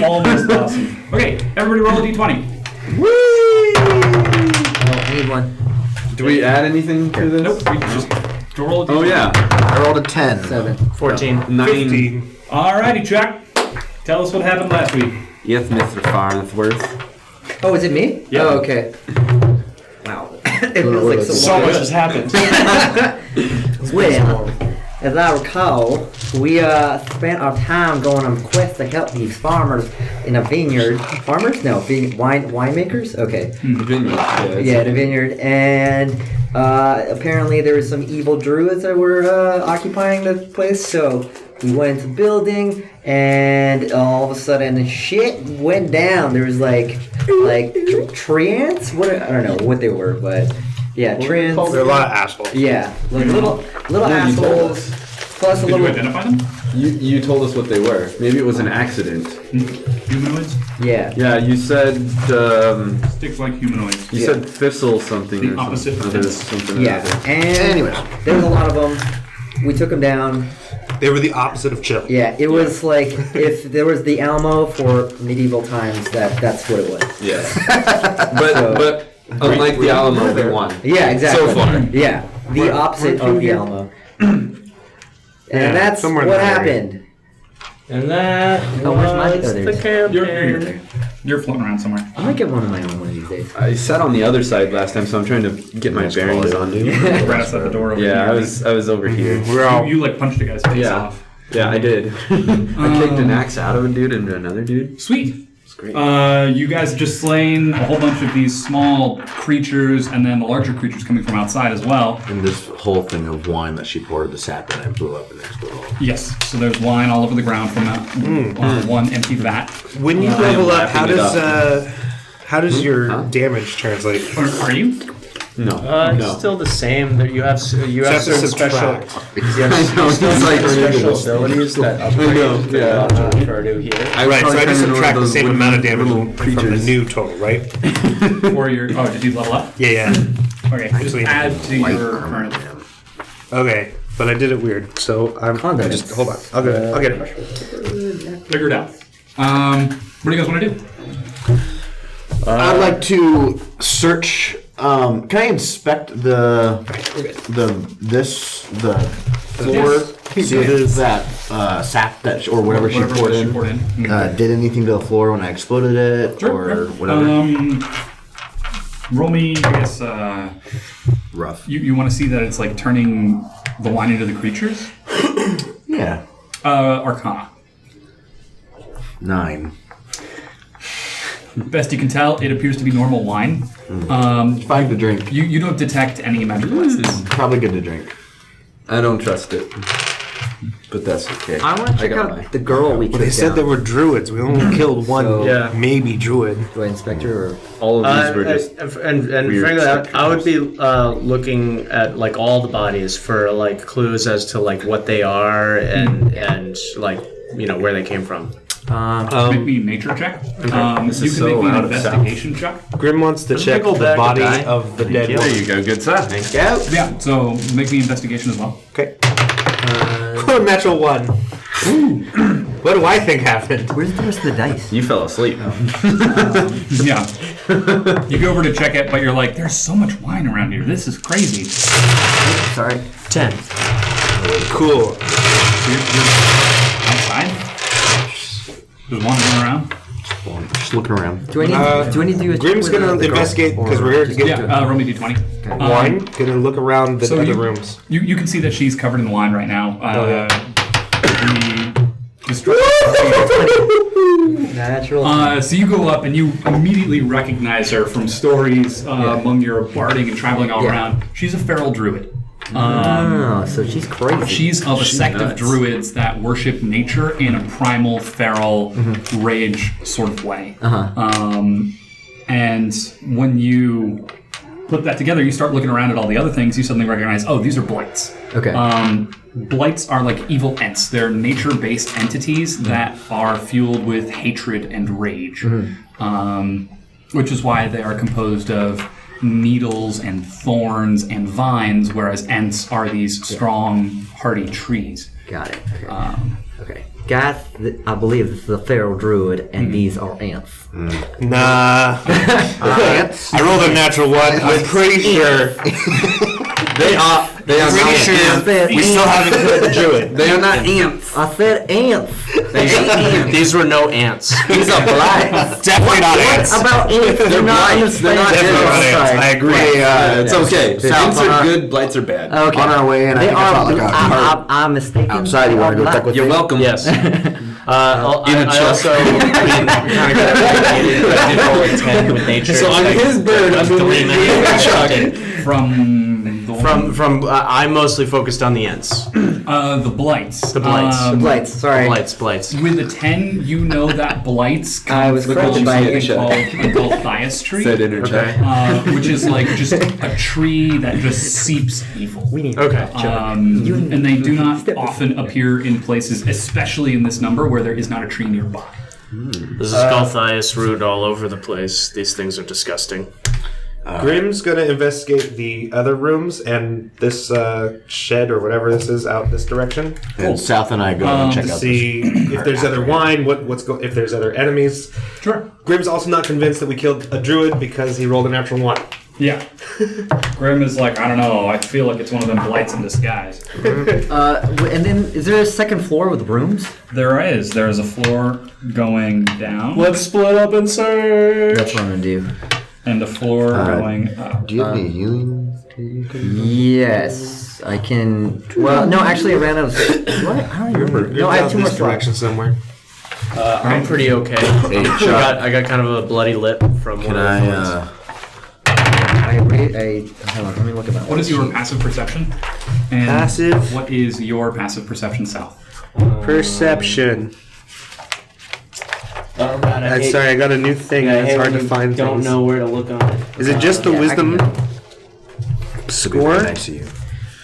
Almost awesome. Okay, everybody roll a d20. Whee! Oh, I need one. Do we add anything to this? Nope, we just roll a d20. Oh, yeah. I rolled a 10. 7. 14. 9. 15. Alrighty, Chuck. Tell us what happened last week. Yes, Mr. Farnsworth. Oh, is it me? Yeah. Oh, okay. Wow. It feels like So much has happened. Well, as I recall, we spent our time going on quests to help these farmers in a vineyard. Farmers? No, winemakers? Okay. Vineyard. Yeah, in a vineyard. And apparently there were some evil druids that were occupying the place, so we went into the building, and all of a sudden shit went down. There was like treants? What I don't know what they were, but yeah, treants. There are a lot of assholes. Yeah, like little assholes. Plus a Did you little. identify them? You told us what they were. Maybe it was an accident. Humanoids? Yeah. Yeah, you said Stick like humanoids. you said thistle something. The or opposite of something. fence. Something Yeah. or other. And Anyways. there was a lot of them. We took them down. They were the opposite of chill. Yeah, it was like if there was the Alamo for medieval times. That's what it was. Yeah. but unlike the Alamo, they won. Yeah, exactly. So far. Yeah, the opposite of the Alamo. And that's somewhere in what that area. happened. And that Oh, where's my- was oh, the there's- campaign. You're floating around somewhere. I might get one of my own one of these days. I sat on the other side last time, so I'm trying to get my bearings on. Right outside the door over Yeah, here. I was over here. We're all. You like punched a guy's face Yeah. off. Yeah, I did. I kicked an axe out of a dude into another dude. Sweet. It's great. You guys have just slain a whole bunch of these small creatures, and then the larger creatures coming from outside as well. And this whole thing of wine that she poured, the sap in it blew up and exploded. Yes. So there's wine all over the ground from that one empty vat. When you I am level up, lapping how does your damage translate? Are you? No. It's no. still the same. That you have have to certain special. subtract. You have I know, still it's like special abilities that upgrade know, that yeah. you'll have to refer to here. Right, so I just subtract the same amount of damage little from the creatures. new total, right? Or your? Oh, did you level up? Yeah. Okay. Just Actually, add to your current. Okay, but I did it weird, so I'm Condiments. just hold on. I'll get it. Figure it out. What do you guys want to do? I'd like to search. Can I inspect the floor? See if there's that sap that or whatever she poured in. Did anything to the floor when I exploded it or whatever? Roll me, I guess. Rough. You want to see that it's like turning the wine into the creatures? Yeah. Arcana. 9. Best you can tell, it appears to be normal wine. Fine to drink. You don't detect any magical essence. Probably good to drink. I don't trust it. But that's okay. I want to check got out mine. the girl we took Well, they said down. there were druids. We only killed one, So- Yeah. maybe druid. Do I inspect her or? All of these were just and weird frankly, structures. I would be looking at like all the bodies for like clues as to like what they are and like where they came from. Make me a nature check. This You can is make so me an out of investigation check. Grim wants to check go the back to bodies die. of the dead There ones. you go, good stuff. Thank you. Yeah, so make me investigation as well. Okay. Natural 1. What do I think happened? Where's the rest of the dice? You fell asleep. Yeah. You go over to check it, but you're like, there's so much wine around here. This is crazy. Sorry. 10. Cool. You're outside? There's one going around? Just looking around. Do I need to do a check Grim's with gonna the girl? investigate because Or we're here to just- get Roll me d20. wine. Gonna look around the So other you, rooms. You can see that she's covered in wine right now. yeah. Natural. So you go up and you immediately recognize her from stories among your barding and traveling all Yeah. around. She's a feral druid. Oh, so she's crazy. She's of a sect of nuts. druids that worship nature in a primal, feral, rage sort of way. And when you put that together, you start looking around at all the other things, you suddenly recognize, oh, these are blights. Okay. Blights are like evil ents. They're nature-based entities that are fueled with hatred and rage, which is why they are composed of needles and thorns and vines, whereas ents are these strong, hardy trees. Got it. Okay. Okay. Guys, I believe this is a feral druid, and these are ants. Nah. Ants? I rolled a natural 1. I'm pretty sure. They are Pretty not sure ants. we still haven't killed the druid. They are not ants. I said ants. These were no ants. These are blights. Definitely not ants. What about ants? They're not blights. They're not Definitely not ants. Sorry. I agree. It's okay. Ants are good, blights are bad. Okay. On our way in, I They think I are. found like a cart I'm mistaken. outside. You want to go check with You're me? welcome. Yes. I also did roll a 10 with nature. So on his bird, I'm doing Chuck. From I mostly focused on the ents. The blights. The blights. Blights. Sorry. Blights. With a 10, you know that blights come I was from corrected by something Aisha. called Thias tree, Said interject. which is like just a tree that just seeps evil. Okay. And they do not often appear in places, especially in this number, where there is not a tree nearby. This is Galthias root all over the place. These things are disgusting. Grim's gonna investigate the other rooms and this shed or whatever this is out this direction And South and I go and check to out see if there's other wine, if there's other enemies. Sure. Grim's also not convinced that we killed a druid because he rolled a natural 1. Yeah. Grim is like, I don't know, I feel like it's one of them blights in disguise. And then, is there a second floor with rooms? There is a floor going down Let's split up and search. That's what I'm gonna do. and a floor going up. Do you have any healing? Yes, I can. Well, no, actually, I ran out of. What? I don't remember. No, I have 2 more this direction slots. somewhere. I'm pretty okay. I got kind of a bloody lip from Can one of the thorns. Hold on, let me look at that. What is your passive perception? And Passive? What is your passive perception, Sal? Perception. Sorry, I got a new thing. It's hard to find Don't things. know where to look on it. Is it just the wisdom score? Next to you.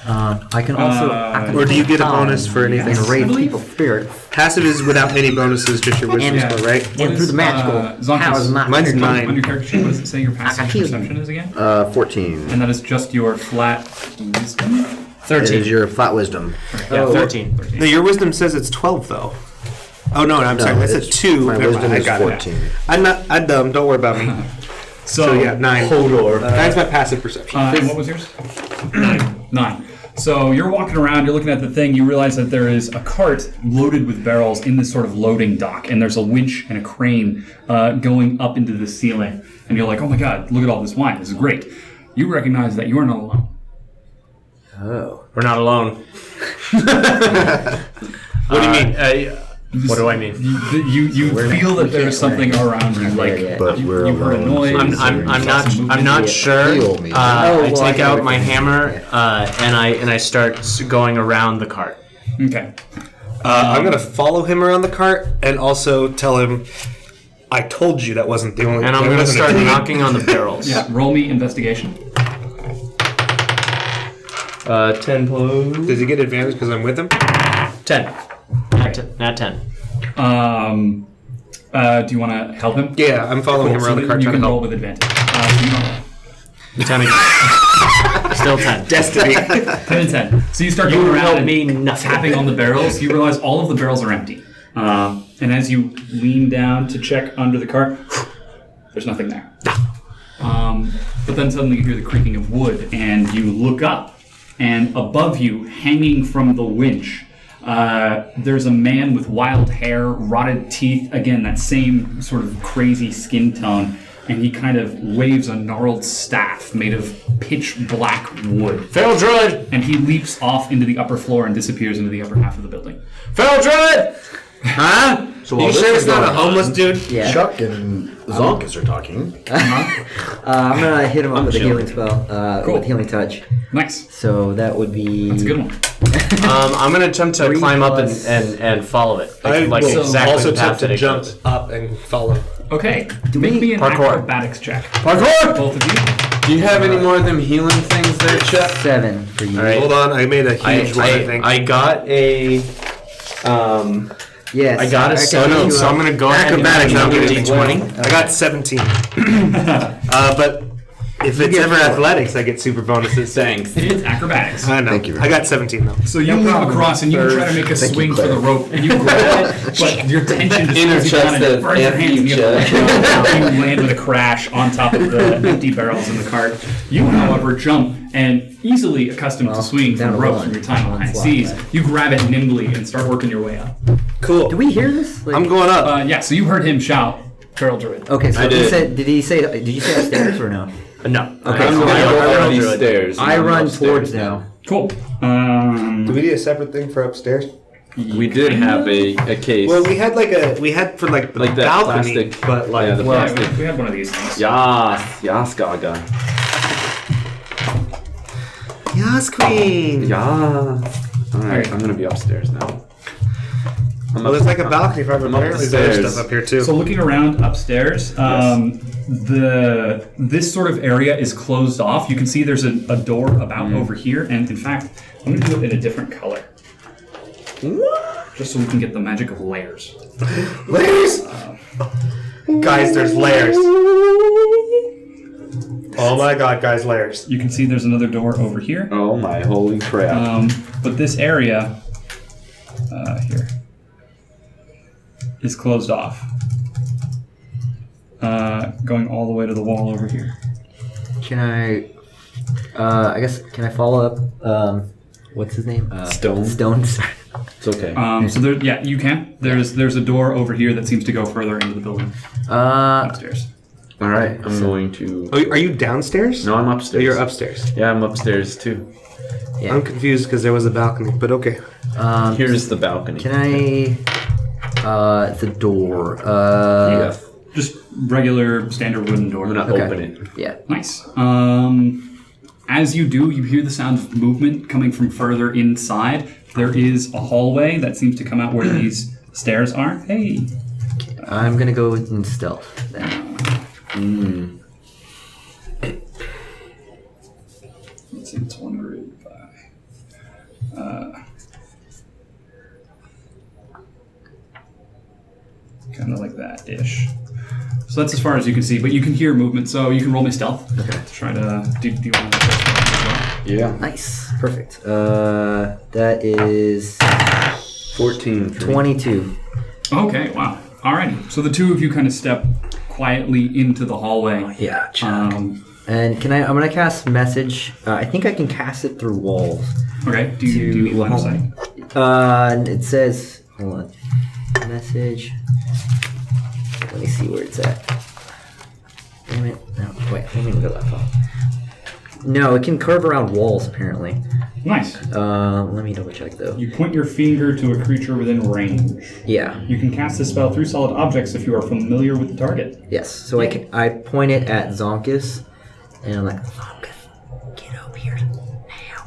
I can also. Or do you get a bonus for anything? And raise I believe- people's spirits. Passive is without any bonuses, just your wisdom Yeah. score, right? And through the magical Zankas? powers of my Mine's energy. 9. On your character sheet, what does it say your passive I feel- perception is again? 14. And that is just your flat wisdom? It 13. is your flat wisdom. Yeah, 13. No, your wisdom says it's 12 though. Oh no, I'm sorry. I said it's- 2. My Never wisdom mind, I is got 14. it. I'm dumb. Don't worry about me. So yeah, 9. Hodor. 9's my passive perception. And what was yours? 9. So you're walking around, you're looking at the thing, you realize that there is a cart loaded with barrels in this sort of loading dock, and there's a winch and a crane going up into the ceiling. And you're like, oh my god, look at all this wine, this is great. You recognize that you are not alone. Oh. We're not alone. What do you mean? What do I mean? You feel that there's something around you, like yet. But you, we're you heard a alone. noise. I'm not sure. Heal me. I well, take I out know my what you mean. hammer and I start going around the cart. Okay. I'm gonna follow him around the cart and also tell him, I told you that wasn't the only. And I'm that going to wasn't a start druid." knocking on the barrels. Yeah, roll me investigation. 10 plus. Does he get advantage because I'm with him? 10. Not 10. Do you want to help him? Yeah, I'm following him around the cart You trying can to roll help. with advantage. So you don't roll. 10 again. Still 10. Destiny. 10 and 10. So you start You going around help and me nothing. tapping on the barrels. You realize all of the barrels are empty. And as you lean down to check under the cart, there's nothing there. But then suddenly you hear the creaking of wood, and you look up, and above you, hanging from the winch, there's a man with wild hair, rotted teeth, again, that same sort of crazy skin tone, and he kind of waves a gnarled staff made of pitch black wood. Feral Druid! And he leaps off into the upper floor and disappears into the upper half of the building. Feral Druid! Huh? So You sure it's not a homeless dude? Yeah. Chuck and Zonkas are talking. I'm gonna hit him up with a healing spell, Cool. with healing touch. Nice. So that would be. That's a good one. I'm going to attempt to 3 climb up plus- and follow it. I Like will exactly also the path attempt that to it jump goes. up and follow. Okay, make me an Parkour. acrobatics check. Parkour! Both of you. Do you have any more of them healing things there, Chuck? 7 for you. All right. Hold on, I made a huge one, I think. I got a... Yes. I got a can 7, hit you so up. I'm going to go ahead Acrobatics, and I'm make getting a D20. I got 17. But If it's ever athletics, I get super bonuses. Thanks. It's acrobatics. I know. Thank you. I got 17 though. So you move across and you try to make a Thank swing you, for the Claire. rope, and you grab it, but your tension just Inner slows you down and it chest burns your and hands, and you have to future. let go. You land with a crash on top of the empty barrels in the cart. You, however, jump and easily accustomed to swinging down from to ropes one. from your time on high Slot, seas, right. you grab it nimbly and start working your way up. Cool. Do we hear this? Like, I'm going up. Yeah, so you heard him shout, Feral Druid. Okay, so I he did. said. Did you say upstairs or no? No. Okay, I'm so going I up these run, stairs. I and I'm run upstairs towards them. Cool. Do we need a separate thing for upstairs? We did have a case. Well, we had for the Like that balcony, plastic- but like yeah, the Yeah, plastic. we had one of these things. Yas, Gaga. Yas, Queen. Yeah. Alright, I'm gonna be upstairs now. Well, there's like a balcony for everyone. up the Apparently, there's stairs. stuff up here too. So looking around upstairs, this sort of area is closed off. You can see there's a door about over here, and in fact, I'm going to do it in a different color. Just so we can get the magic of layers. Layers. Guys, there's layers. Oh my God, guys, layers. You can see there's another door over here. Oh my holy crap. But this area here is closed off. Going all the way to the wall over here. Can I? I guess can I follow up? What's his name? Stohne. Stohne. Sorry. It's okay. So there, yeah, you can. There's a door over here that seems to go further into the building upstairs. Alright, I'm going to... Oh, are you downstairs? No, I'm Oh, upstairs. you're upstairs. Yeah, I'm upstairs too. Yeah. I'm confused because there was a balcony, but okay. Here's the balcony. Can I? The door. Yeah. Just regular standard wooden door. I'm gonna Okay. open it. Yeah. Nice. As you do, you hear the sound of movement coming from further inside. There is a hallway that seems to come out where these stairs are. Hey. I'm gonna go in stealth then. Let's see, it's 1 group. Kind of like that ish. So that's as far as you can see, but you can hear movement, so you can roll me stealth. Okay. To try to do you want to as well? Yeah. Nice. Perfect. That is 14 for me. 22. Okay, wow. Alrighty. So the two of you kind of step quietly into the hallway. Yeah. And can I? I'm gonna cast message. I think I can cast it through walls. okay, do you need line of sight? And it says, hold on, message. Let me see where it's at. Damn it! No, wait. Let me look at that file. No, it can curve around walls apparently. Nice. Let me double check though. You point your finger to a creature within range. Yeah. You can cast this spell through solid objects if you are familiar with the target. Yes. So I point it at Zankas, and I'm like, Zankas, get over here now.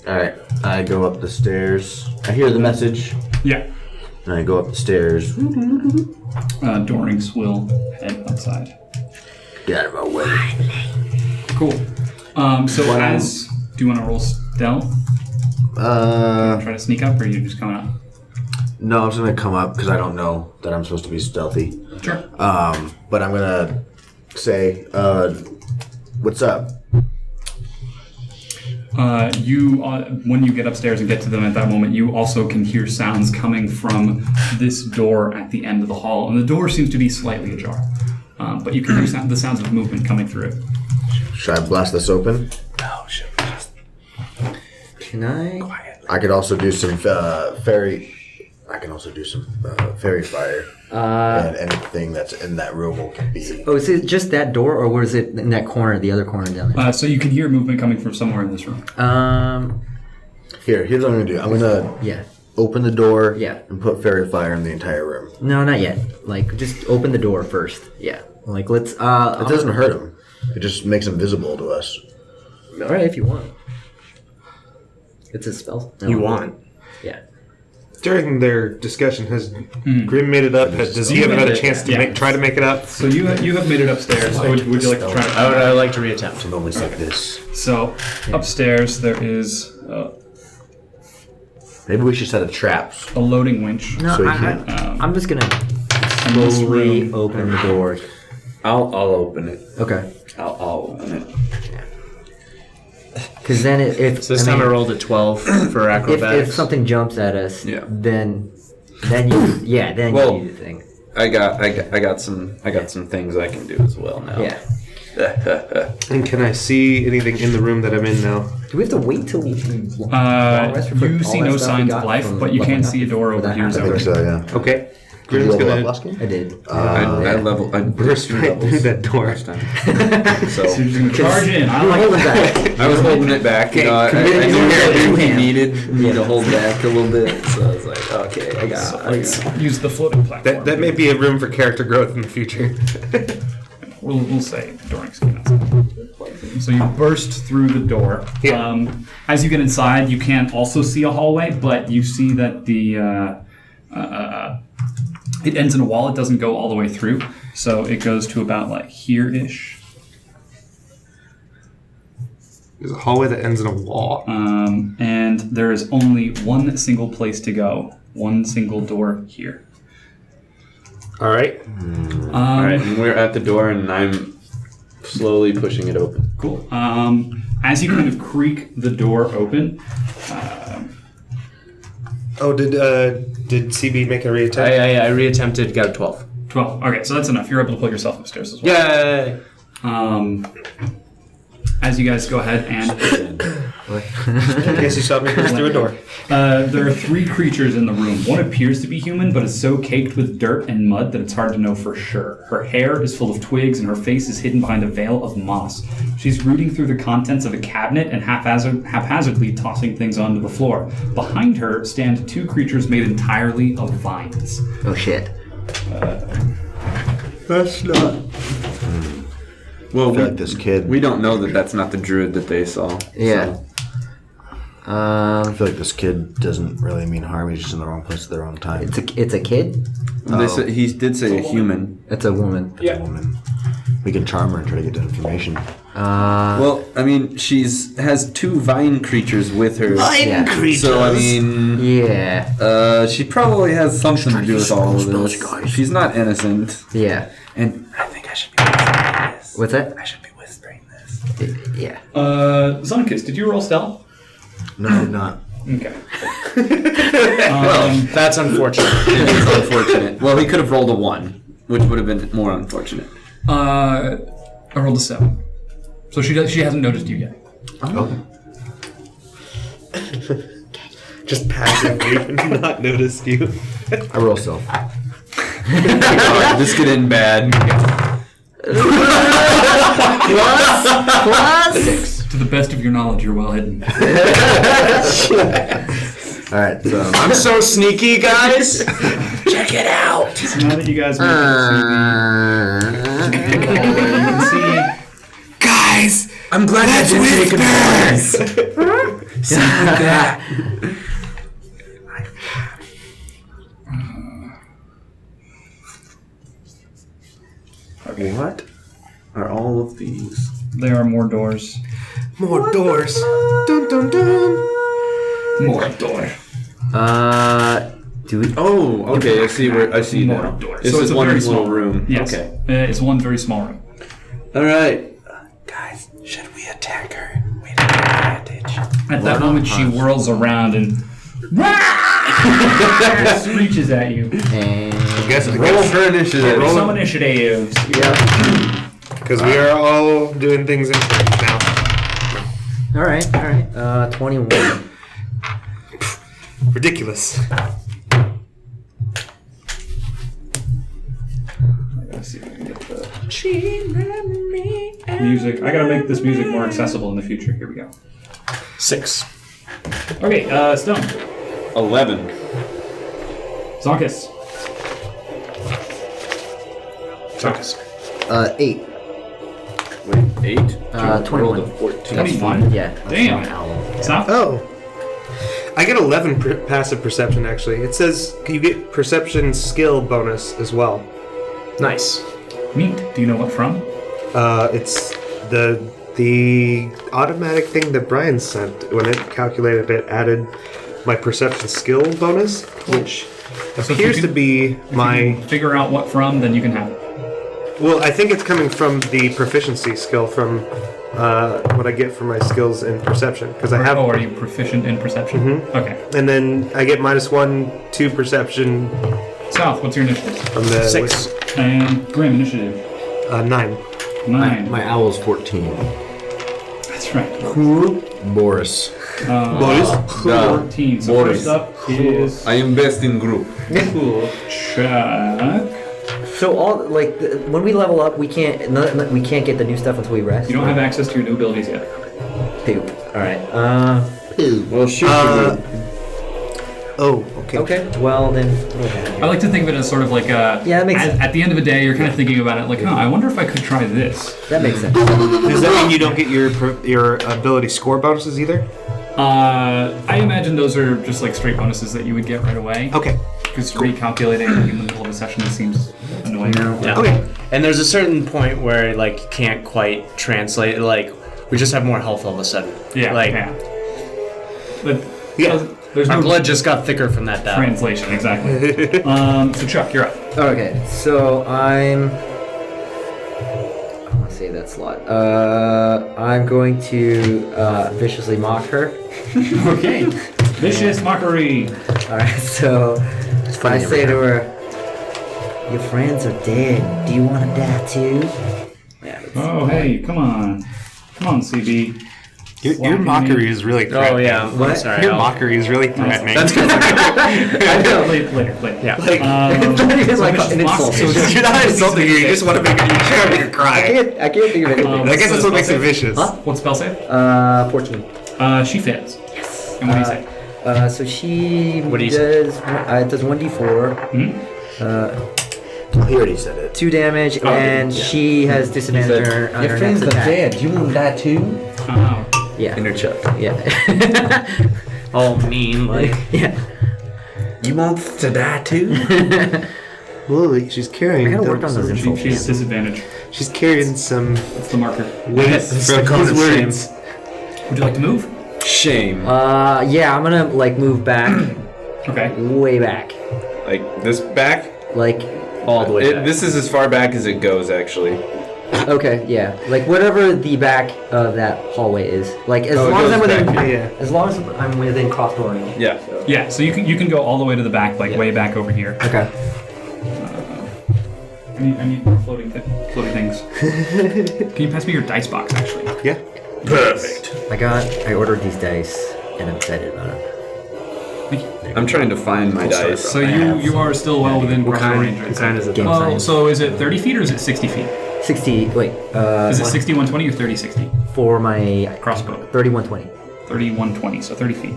Alright, I go up the stairs. I hear the message, Yeah. and I go up the stairs. Dorings will head outside. Get out of my way. Cool. So as do you want to roll stealth? Try to sneak up, or are you just coming up? No, I'm just gonna come up because I don't know that I'm supposed to be stealthy. Sure. But I'm gonna say, what's up? When you get upstairs and get to them at that moment, you also can hear sounds coming from this door at the end of the hall, and the door seems to be slightly ajar. But you can hear the sounds of movement coming through it. Should I blast this open? Can I? I could also do some fairy. I can also do some fairy fire. And anything that's in that room will be. Oh, is it just that door, or was it in that corner, the other corner down there? So you can hear movement coming from somewhere in this room. Here's what I'm gonna do. I'm gonna Yeah. open the door. Yeah. And put fairy fire in the entire room. No, not yet. Like, just open the door first. Yeah. Like, let's. It doesn't hurt him. It just makes him visible to us. All right, if you want. It's a spell. No. You want? Yeah. During their discussion, has Grim made it up? Does he have another chance to try to make it up? So you have made it upstairs. Would you like to try? I would like to reattempt. Some moments like this. So upstairs there is Maybe we should set a trap. a loading winch. No, So you can't- I'm just gonna And this slowly room- open the door. I'll open it. Okay. I'll open it. Because then if So this time I rolled a 12 for acrobatics. if something jumps at us, Yeah. then you Well, do the thing. I got some things I can do as well now. Yeah. And can I see anything in the room that I'm in now? Do we have to wait till You see no signs of life, but you can see a door over here. I think so, yeah. Okay. Did you Grim's level up gonna last game? I did. I burst right through that door. last time. So So you're just gonna charge in. I like that. I was holding it back. You know, I committed knew to he hand. needed me to hold back a little bit, so I was like, okay, I got it. Use the floating platform. That may be a room for character growth in the future. We'll say during scene. So you burst through the door. Yeah. As you get inside, you can also see a hallway, but you see that it ends in a wall. It doesn't go all the way through, so it goes to about like here-ish. There's a hallway that ends in a wall. And there is only one single place to go. One single door here. All right. All right, and we're at the door, and I'm slowly pushing it open. Cool. As you kind of creak the door open, Oh, did CB make a reattempt? I reattempted, got a 12. 12. Okay, so that's enough. You're able to pull yourself upstairs as well. Yay! As you guys go ahead and I guess you saw me burst through a door. there are 3 creatures in the room. One appears to be human, but is so caked with dirt and mud that it's hard to know for sure. Her hair is full of twigs, and her face is hidden behind a veil of moss. She's rooting through the contents of a cabinet and haphazardly tossing things onto the floor. Behind her stand 2 creatures made entirely of vines. Oh shit. That's not. Well, I feel like this kid. we don't know that that's not the druid that they saw. Yeah. So. I feel like this kid doesn't really mean harm. He's just in the wrong place at the wrong time. It's a kid. They said, he did say a human. It's a woman. Yeah. Woman. We can charm her and try to get the information. Well, I mean, has 2 vine creatures with her. Yeah. So I mean, Yeah. she probably has something to do with all of spells, this. guys. She's not innocent, Yeah. and I think I should be whispering this. What's that? I should be whispering this. Yeah. Zankas, did you roll stealth? No, I did not. Okay. That's unfortunate. It is unfortunate. Well, he could have rolled a 1, which would have been more unfortunate. I rolled a 7. So she hasn't noticed you yet. Okay. Just passively not noticed you. I roll self. God, this could end bad. To the best of your knowledge, you're well hidden. Alright, so. I'm so sneaky, guys! Check it out! So now that you guys make it to the hallway, you can see Guys! I'm glad I didn't take it first! Something like that. What are all of these? there are more doors. More doors. Dun dun dun. More door. Do we? Oh, okay. I see More now. doors. This So is it's a one very little small room. Yes. Okay. It's one very small room. All right. Guys, should we attack her? We don't have advantage. At that moment, she whirls around and screeches at you. And Roll for initiative. Some initiatives. Because we are all doing things in turns now. all right. 21. Ridiculous. Let's see if I can get the music. I gotta make this music more accessible in the future. Here we go. 6. Okay, Stohne. 11. Zankas. Zankas. 8. Wait, 8? 21. 14. 21. Yeah. Damn. Stop. Oh. I get 11 passive perception, actually. It says you get perception skill bonus as well. Nice. Neat. Do you know what from? It's the automatic thing that Brian sent. When it calculated it, added my perception skill bonus, which if appears you to be If you my... can figure out what from, then you can have it. Well, I think it's coming from the proficiency skill from what I get from my skills in perception because I have. Oh, are you proficient in perception? Mm-hmm. Okay. And then I get -1 to perception South, what's your initiative? from the 6. And Grim, initiative. 9. 9. My owl's 14. That's right. Boris. Boris? 14. So Boris. first up is I am best in group. Chuck. So all when we level up, we can't get the new stuff until we rest. You don't have access to your new abilities yet. Poop. All right. Well, shoot. Oh, okay. Okay. Well then. I like to think of it as sort of like a. Yeah, that makes sense. At the end of the day, you're kind of thinking about it like, oh, I wonder if I could try this. That makes sense. Does that mean you don't get your ability score bonuses either? I imagine those are just like straight bonuses that you would get right away. Okay. Because recalculating in the middle of a session seems annoying. Yeah. Okay. And there's a certain point where like you can't quite translate. Like we just have more health all of a sudden. Yeah. Like But Yeah. there's my no blood just got thicker from that battle. translation exactly. So Chuck, you're up. Okay. So I'm gonna save that slot. I'm going to viciously mock her. Okay. Vicious mockery. All right. So I say to her, "Your friends are dead. Do you want to die too?" Oh hey, come on, CB. Your mockery is really threatening. Oh yeah. What? Sorry. Your I'll- mockery is really threatening. That's good. I know. Later. Yeah. Like, it's not even like an insult. So You're not insulting her, you just want to make her cry. I can't think of anything. I guess that's what makes it vicious. Huh? What spell save? 14. She fails. Yes. And what do you say? So she What do you say? does 1d4. He already said it. 2 damage, and she has disadvantage on her next attack. You want to die too? Oh. Yeah. Inner Chuck. Yeah. All mean like. Yeah. You want to die too? Well, she's carrying. I gotta work on those She insults. has disadvantage. She's carrying some That's the marker. weight from his words. Would you like to move? Shame. Yeah, I'm gonna move back, Okay. way back, Like this back? like. All the way back. This is as far back as it goes, actually. Okay, yeah, like whatever the back of that hallway is. Like as Oh, it long as goes I'm within, back, yeah. as long as I'm within crossbow range. Yeah. Yeah. So you can go all the way to the back, like way back over here. Okay. I need floating things. Can you pass me your dice box, actually? Yeah. Perfect. I ordered these dice, and I'm excited about them. Thank you. I'm trying to find my dice. So you are still well within crossbow range. What kind is it? Game Well, science. so is it 30 feet or is it 60 feet? 60. Wait. Is it 60, 120 or 30, 60? For my Crossbow. 3120. 30, 120, so 30 feet.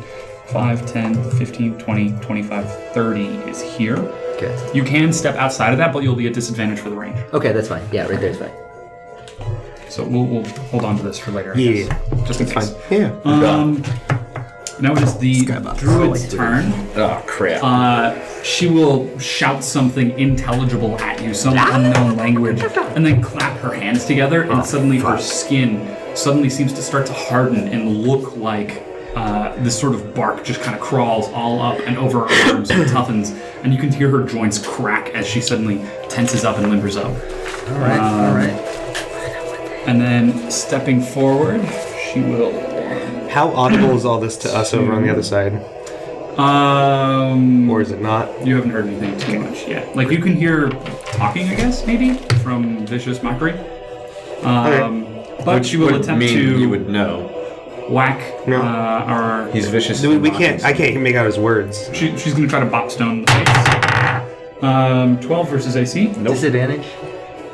5, 10, 15, 20, 25, 30 is here. Okay. You can step outside of that, but you'll be at disadvantage for the range. Okay, that's fine. Yeah, right there's fine. So we'll hold on to this for later. I Yeah. guess, just in case. Yeah. Now it is the druid's turn. Oh, crap. She will shout something intelligible at you, some unknown language, and then clap her hands together, and suddenly her skin suddenly seems to start to harden and look like this sort of bark just kind of crawls all up and over her arms and toughens, and you can hear her joints crack as she suddenly tenses up and limbers up. All right. All right. And then stepping forward, she will. How audible is all this to us over on the other side? Or is it not? You haven't heard anything too much yet. Like you can hear talking, I guess, maybe from vicious mockery. But she will attempt mean to you would know. whack No. our. He's vicious. We can't. I can't even make out his words. She's going to try to bop Stohne in the face. 12 versus AC. Nope. Disadvantage.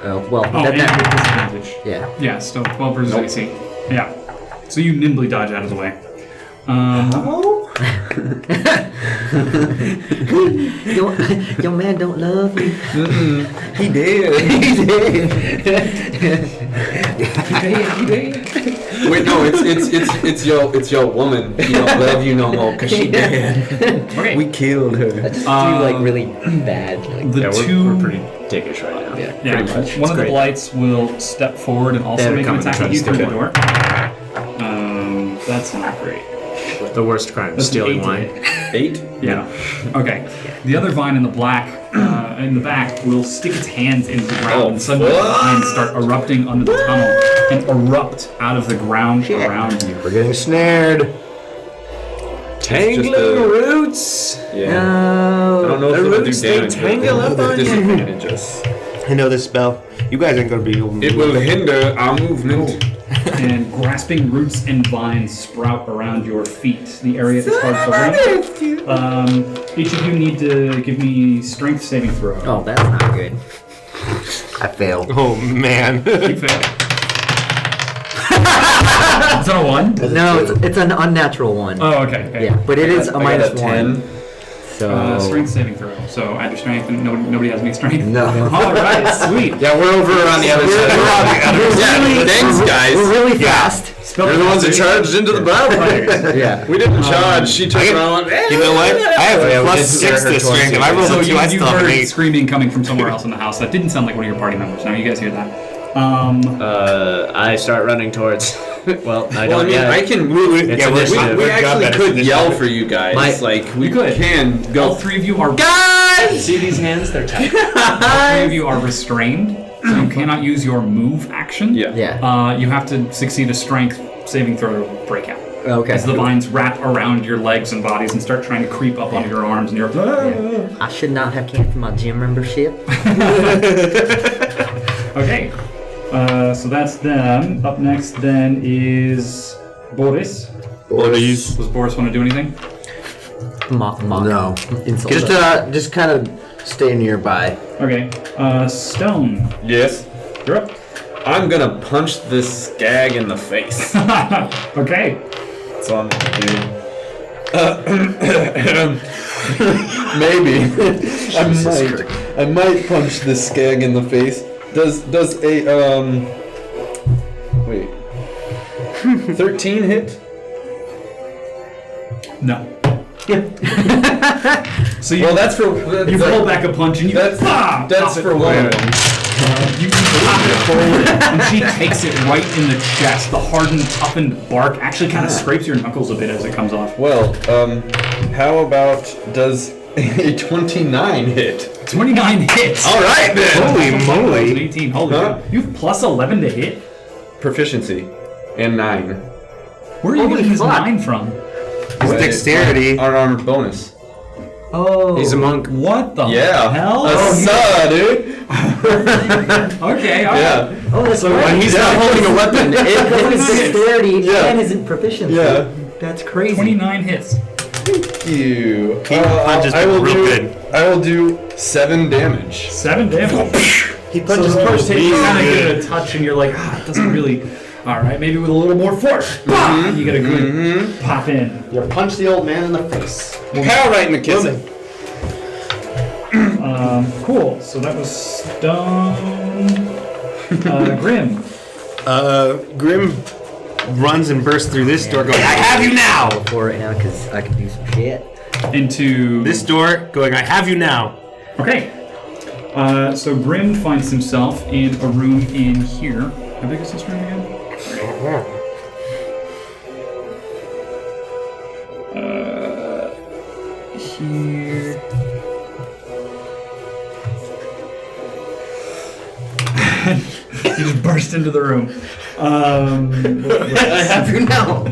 Oh well. Oh, and that, disadvantage. yeah. Yeah, so 12 versus AC. Yeah. So you nimbly dodge out of the way. Your man don't love you. He did. He did. Wait, no, it's your woman. He don't love you no more because she dead. Okay. We killed her. I just do like really bad. Like, The Yeah, two. we're pretty dickish right now. yeah. Yeah, pretty much. one of the great. blights will step forward and also They're make an coming to attack try at to you through steal the one. door. That's not great. The worst crime, That's an stealing 8 to wine. hit. 8? Yeah. Okay. The other vine in the in the back will stick its hands into the ground, and suddenly the vines start erupting under the tunnel and erupt out of the ground around you. We're getting snared. Tangling roots. Yeah. No. I don't know if The it'll do roots, they damage. tangle up on you. Disadvantage us. I know this spell. You guys ain't gonna be able to It will hinder our movement. And grasping roots and vines sprout around your feet. The area is hard to reach. Each of you need to give me strength saving throw. Oh, that's not good. I failed. Oh man. You fail. Is that a 1? No, it's an unnatural one. Oh, okay. Yeah, but it is a I got minus a 10. 1. So Strength saving throw. So add your strength, and nobody has any strength. No. All right, sweet. Yeah, we're over on the other side. We're on the other Yeah, thanks, guys. we're really fast. You're the ones that charged into the battle fighters. Yeah. We didn't charge. She took around. You know what? I have a plus 6 to strength. If I roll So a 2, you I still have an heard 8. screaming coming from somewhere else in the house. That didn't sound like one of your party members. Now you guys hear that. I start running towards. Well, I Well, I don't mean, yet. I can. It's initiative. We Good job, actually guys. could yell for you guys. My- Like we You could. can All go. 3 of you are See these hands? They're tight. all 3 of you are restrained, so you cannot use your move action. Yeah. Yeah. You have to succeed a strength saving throw to break out. Okay. As the vines wrap around your legs and bodies and start trying to creep up onto your arms, and you're. I should not have canceled my gym membership. Okay. So that's them. Up next then is Boris. Boris. Does Boris want to do anything? Mock. No. Insult. Just kind of stay nearby. Okay. Stohne. Yes. You're up. I'm gonna punch this skag in the face. Okay. That's all I'm gonna do. Maybe. I might punch this skag in the face. Does a wait 13 hit? No. So you, Well, that's for you pull back a punch and you That's pop it for one of them. You pop it forward, and she takes it right in the chest. The hardened, toughened bark actually kind of scrapes your knuckles a bit as it comes off. Well, how about does a 29 hit? 29 hits. All right then. Holy moly. 18. Holy Huh? cow. You have plus 11 to hit? Proficiency and 9. Where are you Holy getting this fuck. 9 from? His dexterity. Unarmored bonus. Oh. He's a monk. What the Yeah. hell? dude. Okay, alright. Yeah. Oh, that's When right. he's not holding a weapon, Because his dexterity Yeah. and his proficiency. Yeah. That's crazy. 29 hits. Thank you. punches I will real do. good. I will do 7 damage. 7 damage. He So punches the first hit, you really kind of good. get a touch and you're like, it doesn't really... Alright, maybe with a little more force. Bah! You get a good pop in. You punch the old man in the face. Power right in the kissing. Cool. So that was Stone. Grim. Grim runs and bursts through this door going, I have you now! For right now, because I can do some shit. Into This door going, I have you now. Okay. So Grim finds himself in a room in here. How big is this room again? Here. You just burst into the room. I have you now.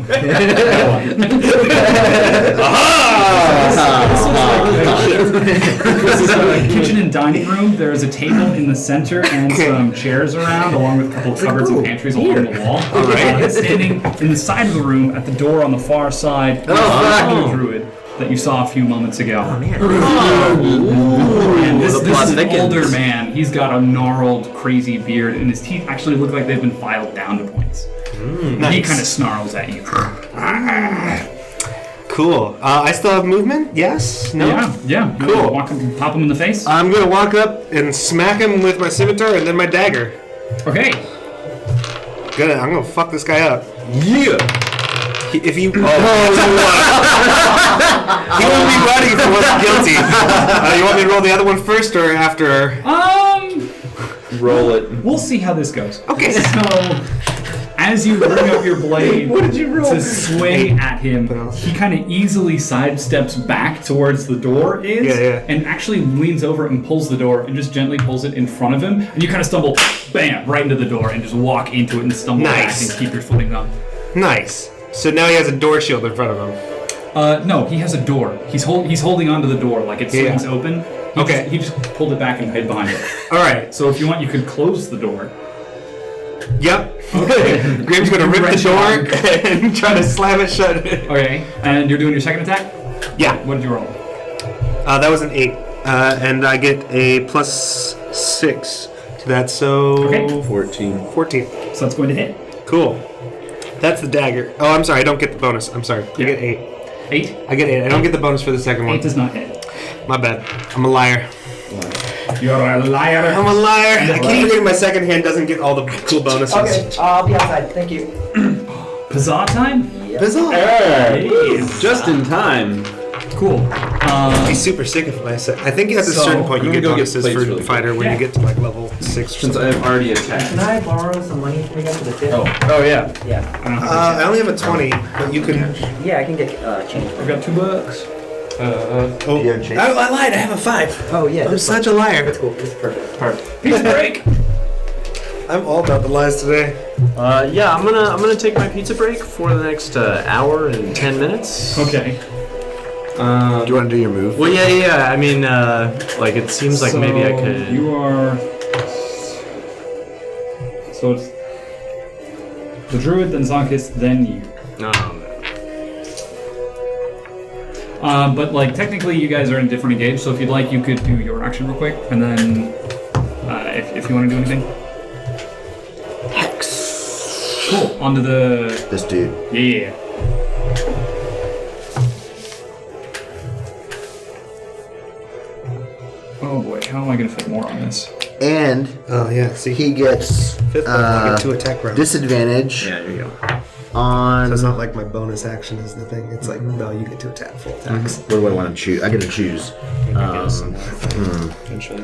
This is a kitchen and dining room. There is a table in the center and some chairs around, along with a couple of cupboards and pantries along the wall. All right. Standing in the side of the room, at the door on the far side, is the druid that you saw a few moments ago. Oh, man. And this the plot is an thickens. older man. He's got a gnarled, crazy beard, and his teeth actually look like they've been filed down to points. And he kind of snarls at you. Cool. I still have movement? Yes? No? Yeah. You Cool. Walk up and pop him in the face. I'm gonna walk up and smack him with my scimitar and then my dagger. Okay. I'm gonna fuck this guy up. Yeah. If you... he won't be running if he wasn't guilty. You want me to roll the other one first or after? Roll it. We'll see how this goes. Okay. So, as you bring up your blade to swing at him, he kind of easily sidesteps back towards the door and actually leans over and pulls the door and just gently pulls it in front of him. And you kind of stumble, bam, right into the door and just walk into it and stumble back and keep your footing up. Nice. So now he has a door shield in front of him. No, he has a door. He's holding onto the door like it swings open. He just pulled it back and hid behind it. All right. So if you want, you could close the door. Yep. Okay. Graham's gonna rip the door and try to slam it shut. Okay. And you're doing your second attack? Yeah. What did you roll? That was an 8. And I get a +6 to that, so... Okay. 14. 14. So that's going to hit. Cool. That's the dagger. Oh, I'm sorry. I don't get the bonus. I'm sorry. You get 8. 8? I get 8. I don't get the bonus for the second one. 8 does not hit. My bad. I'm a liar. You're a liar. I'm a liar. I keep forgetting my second hand doesn't get all the cool bonuses. Okay, I'll be outside. Thank you. Huzzah time? Hey, just in time. Cool. He's super sick of my set. I think at a certain point you I'm get gonna go get bonuses plates for really fighter quick. when you get to like level 6 or Since something. I've already attacked. Can I borrow some money from you guys for the tip? Oh. Oh yeah. Yeah. I only have a 20, but you can... Yeah, I can get change. I've got $2. I lied. I have a 5. Oh, yeah. I'm such a liar. That's cool. This is perfect. Pizza break. I'm all about the lies today. Yeah, I'm gonna take my pizza break for the next hour and 10 minutes. Okay. Do you want to do your move? Well, yeah. I mean, like it seems like maybe I could. You are. So it's the druid, then Zankas, then you. But like technically, you guys are in different engage. So if you'd like, you could do your action real quick, and then if you want to do anything. Hex. Cool. Onto the. This dude. Yeah. Oh boy, how am I gonna fit more on this? And Oh, yeah. See, he gets fifth level, I get 2 attack rounds. disadvantage Yeah, there you go. on. So it's not like my bonus action is the thing. It's like, no, you get to attack full attacks. What do I want to choose? I get to choose. Eventually.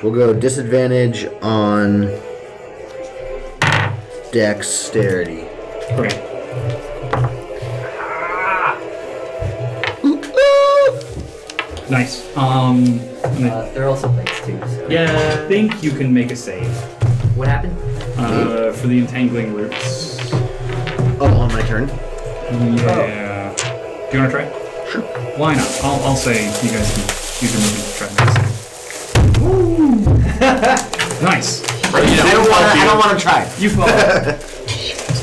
We'll go disadvantage on dexterity. Okay. Nice. And I There are also plates too. So. think you can make a save What happened? for the entangling roots. Oh, on my turn. Yeah. Do you want to try? Sure. Why not? I'll say you guys can use your movement to try to make a save. Nice. I don't want to try. You fall.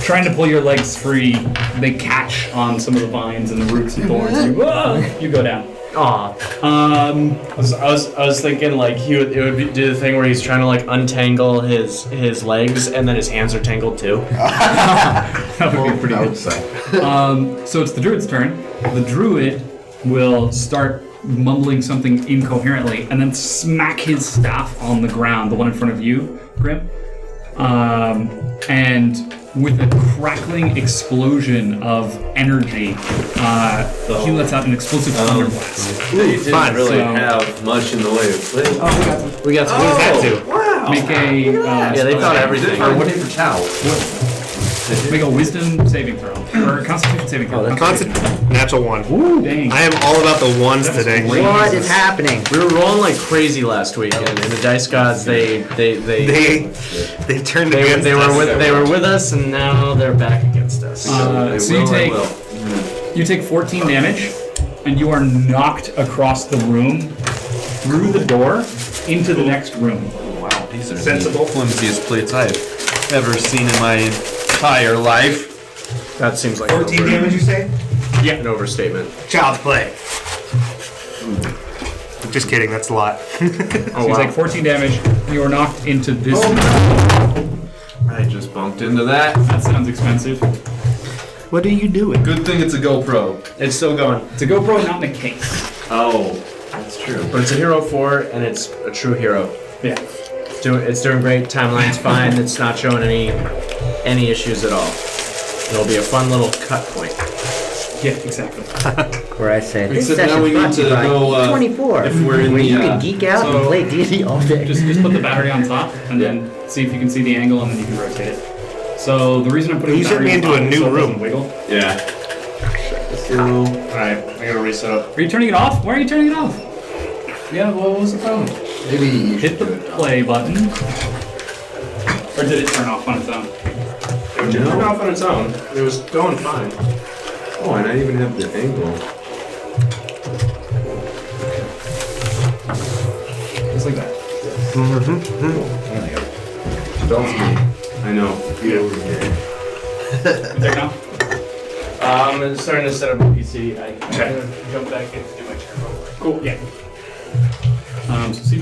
Trying to pull your legs free, they catch on some of the vines and the roots and thorns. You go down. Aw. I was thinking like it would do the thing where he's trying to like untangle his legs and then his hands are tangled too. That would be pretty good. So it's the druid's turn. The druid will start mumbling something incoherently and then smack his staff on the ground, the one in front of you, Grim. And with a crackling explosion of energy, he lets out an explosive thunder blast. They didn't really so- have much in the way of play. We got some. What does that do? Wow! Make a Yeah, they thought everything. What paper towel? make a wisdom saving throw or a constitution saving throw. Natural 1. Ooh, dang. I am all about the ones That's today. great. What is happening? We were rolling like crazy last week, and the dice gods They turned against they us. were with us, and now they're back against us. So you take 14 damage, and you are knocked across the room, through the door, into the next room. Wow, these are Sensible. the flimsiest plates I've ever seen in my entire life. That seems like 14 damage, you say? an overstatement. Child's play. Just kidding, that's a lot. So you take 14 damage, you are knocked into this. I just bumped into that. That sounds expensive. What are you doing? Good thing it's a GoPro. It's still going, It's a GoPro, not in a case. Oh, that's true. but it's a Hero 4, and it's a true hero. Yeah. It's doing great. Timeline's fine. It's not showing any issues at all. It'll be a fun little cut point. Yeah, exactly. Where I say, this Except now session's we brought need to you to by know, 24, if we're in where the, you can geek out and so- play D&D all day. Just put the battery on top and then see if you can see the angle and then you can rotate it. So the reason I'm putting You the sent battery me on into top a is new so it doesn't room. wiggle. Yeah. Alright, I gotta reset up. Are you turning it off? Why are you turning it off? Yeah, what was the problem? Maybe you Hit the play button. Or did it turn off on its own? It turned off on its own. It was going fine. Oh, and I even have the angle. Just like that. Don't me. I know. There you go. I'm starting to set up a PC. I'm Okay. gonna jump back in to do my turn real quick. Cool, yeah.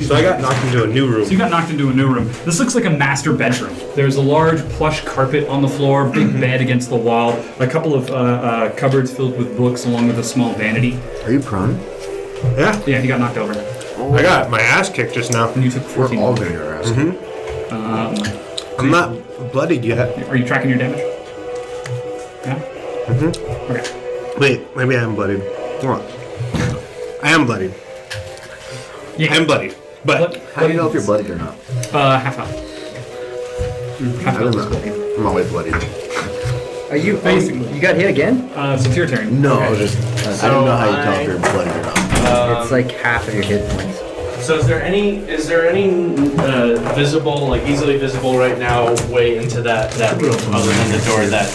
So I got knocked into a new room. So you got knocked into a new room. This looks like a master bedroom. There's a large plush carpet on the floor, big bed against the wall, a couple of cupboards filled with books along with a small vanity. Are you prone? Yeah, Yeah, you got knocked over. I got my ass kicked just now. And you took We're 14 all damage. gonna get our ass. I'm not bloodied yet. Are you tracking your damage? Yeah? Okay. Wait, maybe I am bloodied. Hold on. I am bloodied. Yeah. I am bloodied. But How do you know if you're bloodied or not? Half health. Half I don't health. know. I'm always bloodied. Are you Basically. You got hit again? So it's your turn. No, Okay. I was just. I don't know how you tell if you're bloodied or not. It's like half of your hit points. So is there any visible, like easily visible right now way into that room other than the door that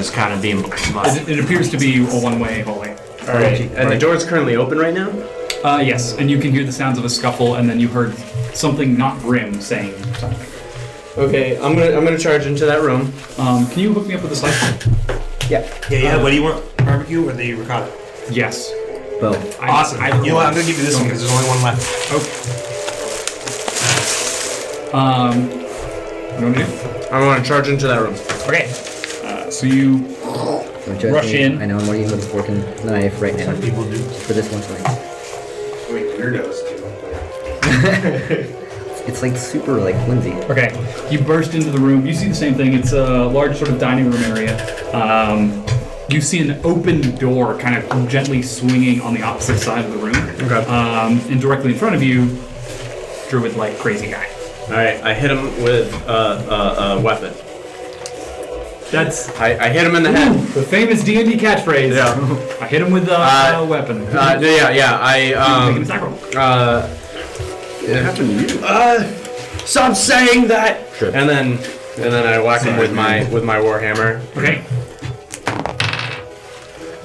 is kind of being blocked? It appears to be a one-way hallway. All right, and the door's currently open right now. Yes, and you can hear the sounds of a scuffle, and then you heard something not Grim saying something. Okay, I'm gonna charge into that room. Can you hook me up with a slice? Yeah. yeah. What do you want? Barbecue or the ricotta? Yes. Both. Awesome. Either You know what? one. I'm gonna give you this one because there's only one left. Okay. What do you want to do? I want to charge into that room. Okay. So you Don't judge Rush me. in. I know I'm already with a fork and knife right now. People do. For this one fight. Wait, weirdos too. It's like super like flimsy. okay. You burst into the room. You see the same thing. It's a large sort of dining room area. You see an open door kind of gently swinging on the opposite side of the room. Okay. And directly in front of you, Druid like crazy guy. All right, I hit him with a weapon. That's I hit him in the head. the famous D&D catchphrase. Yeah. I hit him with a weapon. Yeah. Make an attack roll. It happened to you. Stop saying that. Sure. And then I whack him with my warhammer. Okay.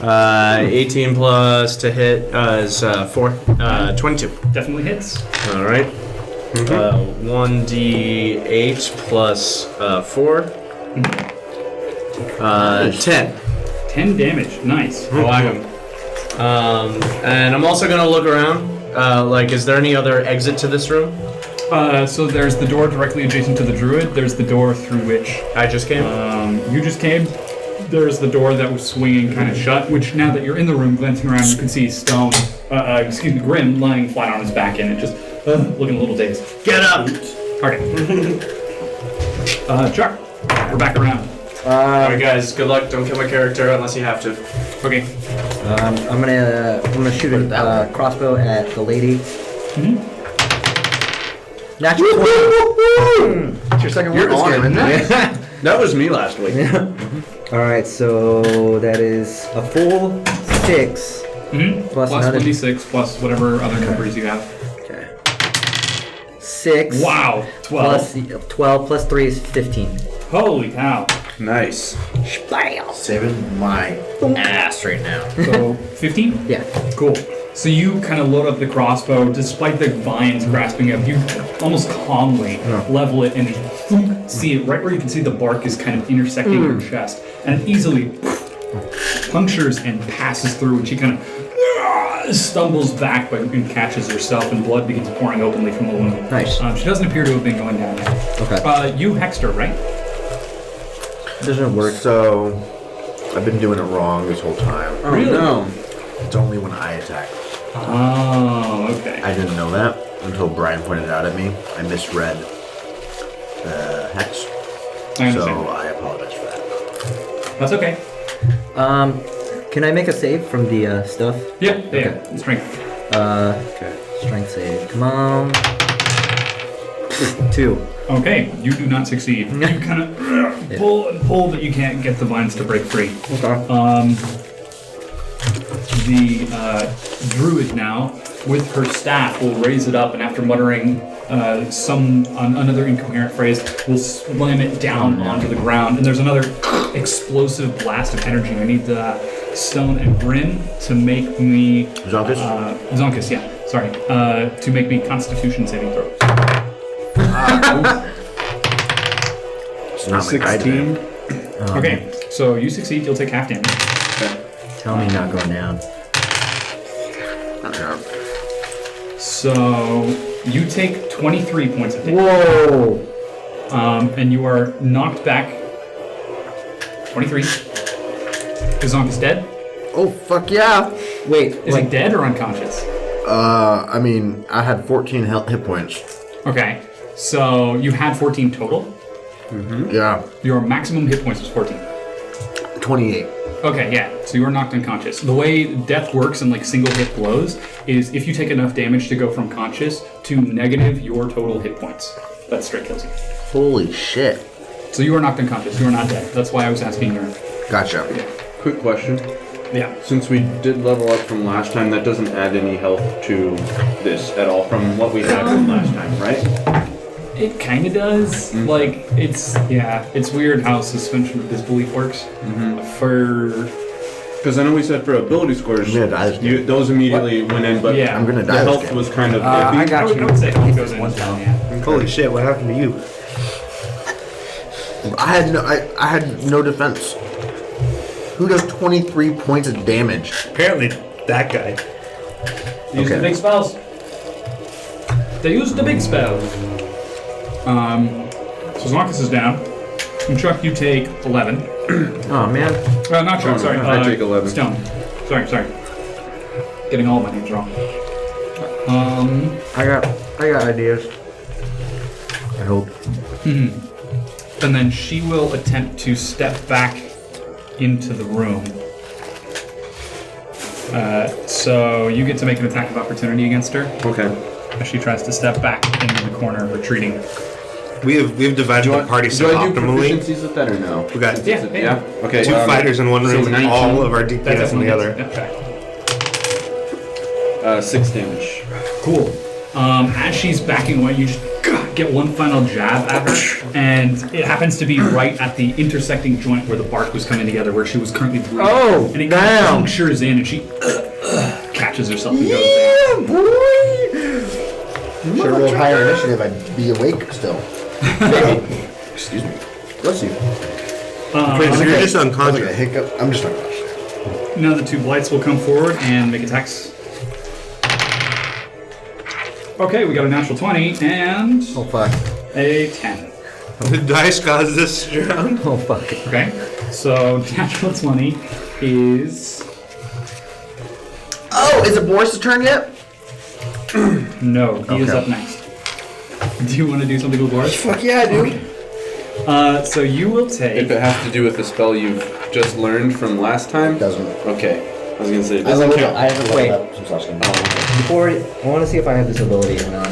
18 plus to hit is 22. Definitely hits. All right. 1d8 plus 4. 10. 10 damage. Nice. I whack him. And I'm also gonna look around. Like, is there any other exit to this room? So there's the door directly adjacent to the druid. There's the door through which I just came. you just came. There's the door that was swinging kind of shut, which now that you're in the room, glancing around, you can see Stohne, Grim, lying flat on his back in it, just looking a little dazed. Get up. Okay. Chuck, we're back around. All right, guys. Good luck. Don't kill my character unless you have to. Okay. I'm gonna shoot a crossbow at the lady. Natural 20. It's your second You're one. on, isn't it? That was me last week. All right, so that is a full 6 plus Plus another 1d6 plus whatever other numbers you have. 6. Wow. 12. Plus 12 plus 3 is 15. Holy cow. Nice. Saving my ass right now. So 15? Yeah. Cool. So you kind of load up the crossbow, despite the vines grasping up, you almost calmly level it and see it right where you can see the bark is kind of intersecting your chest. And it easily punctures and passes through, and she kind of stumbles back and catches herself, and blood begins pouring openly from the wound. Nice. She doesn't appear to have been going down yet. Okay. You hexed her, right? Doesn't work. So, I've been doing it wrong this whole time. Oh no. It's only when I attack. Oh, okay. I didn't know that until Brian pointed it out at me. I misread the hex. I understand. So I apologize for that. That's okay. Can I make a save from the stuff? Yeah. Strength. Strength save. Come on. 2. Okay, you do not succeed. You kind of pull and pull, but you can't get the vines to break free. Okay. The druid now, with her staff, will raise it up, and after muttering another incoherent phrase, will slam it down onto the ground. And there's another explosive blast of energy. I need the Stohne and Bryn to make me Zankas, yeah. Sorry, to make me Constitution saving throws. It's not like I did. Okay, so you succeed. You'll take half damage. Tell me not going down. So you take 23 points of damage. Whoa! And you are knocked back 23. Is Zonkus dead? Oh, fuck yeah. Wait, Is he dead or unconscious? I mean, I had 14 hit points. Okay, so you had 14 total. Yeah. Your maximum hit points was 14. 28. Okay, yeah, so you are knocked unconscious. The way death works in like single hit blows is if you take enough damage to go from conscious to negative your total hit points. That straight kills you. Holy shit. So you are knocked unconscious. You are not dead. That's why I was asking your... Gotcha. Quick question. Yeah. Since we did level up from last time, that doesn't add any health to this at all from what we had from last time, right? It kind of does. Like, it's weird how suspension of disbelief works. Because I know we said for ability scores, I'm gonna die this game. those immediately went in, but Yeah. I'm gonna the die this health game. was kind of I iffy. got I would say health goes in as well, yeah. Holy shit! What happened to you? I had no defense. Who does 23 points of damage? Apparently, that guy. Use the big spells. They use the big spells. So Zankas is down. And Chuck, you take 11. Oh man. Not Chuck, sorry. I take 11. Stone. Sorry. Getting all my names wrong. I got ideas. I hope. And then she will attempt to step back into the room. So you get to make an attack of opportunity against her Okay. as she tries to step back into the corner, retreating. We've divided the party so Do I do optimally. proficiencies with that or no? We got Yeah. Okay. 2 fighters in one so room, and 19. all of our That DPS in the other. Okay. 6 damage. Cool. As she's backing away, you just get one final jab at her, and it happens to be right at the intersecting joint where the bark was coming together, where she was currently bleeding. Oh, and it kind of damn. punctures in, and she catches herself and goes down. Should have rolled higher initiative. I'd be awake still. Excuse me. Bless you. Wait, so you're just Sounds like a unconscious. hiccup. I'm just unconscious. Now the 2 blights will come forward and make attacks. Okay, we got a natural 20 and Oh fuck. a 10. The dice caused this round. Oh fuck. Okay, so natural 20 is... Oh, is it Boris' turn yet? No, he is Okay. up next. Do you want to do something with Boris? Fuck yeah, dude. So you will If take... it has to do with the spell you've just learned from last time? Doesn't. Okay. I was gonna say, it I doesn't leveled count. up. I haven't Wait. leveled up since last game. Before, I want to see if I have this ability or not. Do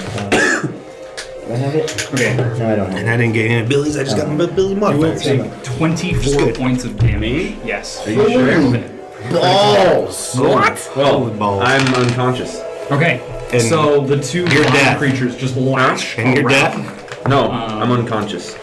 I have it? Okay, No, I don't have And it. I didn't get any abilities. I just got my ability you will modifiers. take 24 good. points of damage. Yes. Are you sure? Balls. What? Well, balls. I'm unconscious. Okay, And so the 2 you're blind dead. creatures just lash And you're around. dead? No, I'm unconscious.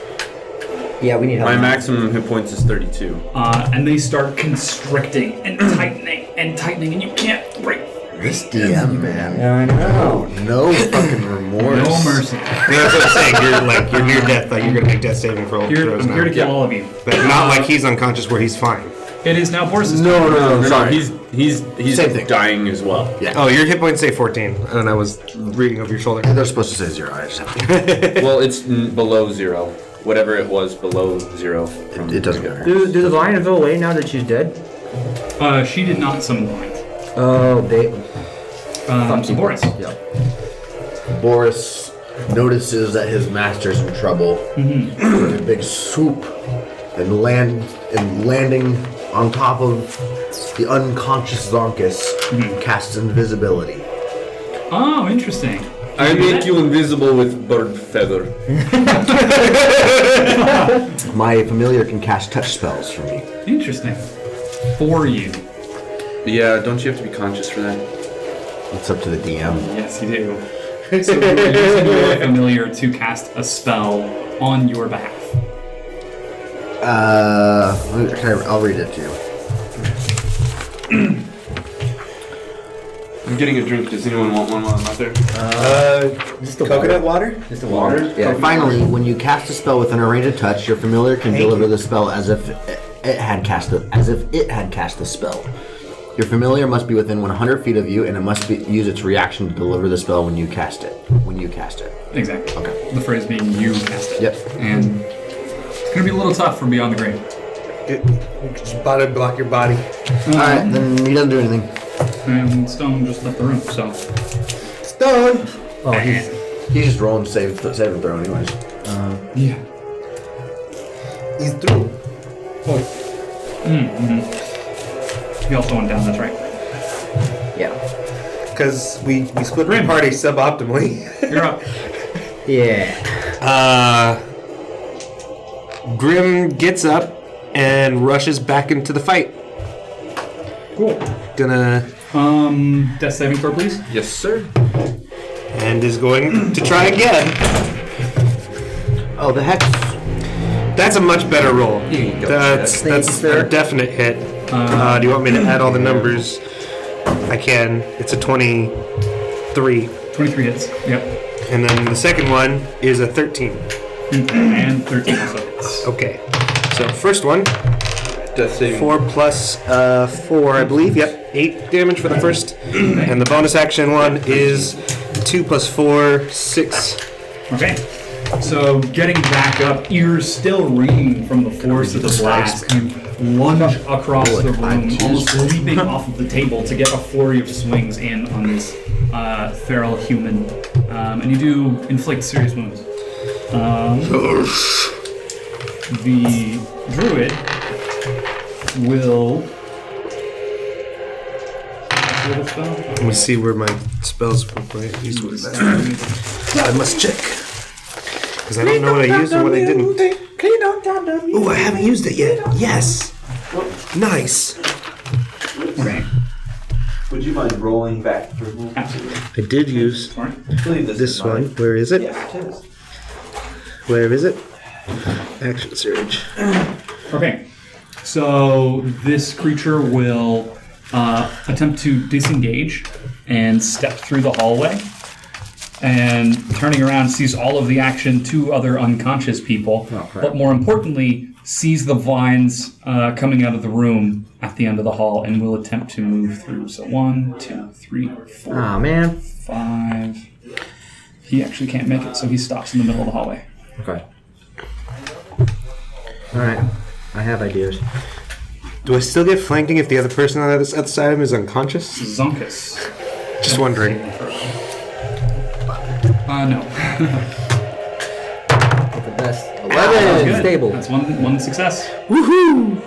Yeah, we need help. My maximum hit points is 32. And they start constricting and tightening, and you can't break. This DM, man. Yeah, I know. No fucking remorse. No mercy. Yeah, that's what I'm saying. You're near death. Like you're gonna make death saving throws I'm here to now. kill all of you. But not like he's unconscious where he's fine. It is now Boris' turn. No, sorry. He's Same thing. dying as well. Yeah. Oh, your hit points say 14, and I was reading over your shoulder. They're supposed to say 0. I just have to. Well, it's below 0. Whatever it was below 0. From It doesn't matter. Do the vines go away now that she's dead? She did not summon blind. Oh, they. So Boris. Yeah. Boris notices that his master's in trouble. With a big swoop and landing on top of the unconscious Zankas, casts invisibility. Oh, interesting. I make you invisible with bird feather. My familiar can cast touch spells for me. Interesting. For you. Yeah, don't you have to be conscious for that? It's up to the DM. Yes, you do. So you're using your familiar to cast a spell on your behalf. I'll read it to you. I'm getting a drink. Does anyone want one while I'm out there? Just the Coconut water? Just the water? Yeah. Finally, when you cast a spell within a range of touch, your familiar can deliver the spell as if it had cast the spell. Your familiar must be within 100 feet of you, and it must use its reaction to deliver the spell when you cast it. Exactly. Okay. The phrase being you cast it. Yep. And it's going to be a little tough from beyond the grave. Just body block your body. All right, then he doesn't do anything. And Stohne just left the room, so. Stohne! Oh, He's just rolling save and throw anyways. Yeah. He's through. He also went down, that's right. yeah. Because we split the party suboptimally. You're up. Yeah. Grim gets up and rushes back into the fight. Cool. Gonna... Death saving throw, please. Yes, sir. And is going to try again. Oh, the hex. That's a much better roll. Here you go. That's a definite hit. Do you want me to add all the numbers? I can. It's a 23. 23 hits. Yep. And then the second one is a 13. And 13 also hits. Okay. So first one, Death saving. 4 plus 4, I believe. Yep, 8 damage for the first. And the bonus action one is 2 plus 4, 6. Okay. So getting back up, ears still ringing from the force of the blast, you lunge across the room, almost leaping off of the table to get a flurry of swings in on this feral human. And you do inflict serious wounds. The druid will... Let me see where my spells were. These were I must check. Because I don't know what I used and what I didn't. Ooh, I haven't used it yet. Yes. Nice. Okay. Would you mind rolling back through? Absolutely. I did use Sorry. I believe this this is mine. one. Where is it? Yes, it is. Where is it? Action surge. Okay. So this creature will attempt to disengage and step through the hallway. And turning around, sees all of the action, 2 other unconscious people. But more importantly, sees the vines coming out of the room at the end of the hall and will attempt to move through. So 1, 2, 3, 4, Oh, man. 5. He actually can't make it, so he stops in the middle of the hallway. Okay. Alright. I have ideas. Do I still get flanking if the other person on the other side of him is unconscious? Zankas. Just wondering. No. The best. That's 11. good. Stable. That's one success. Woohoo!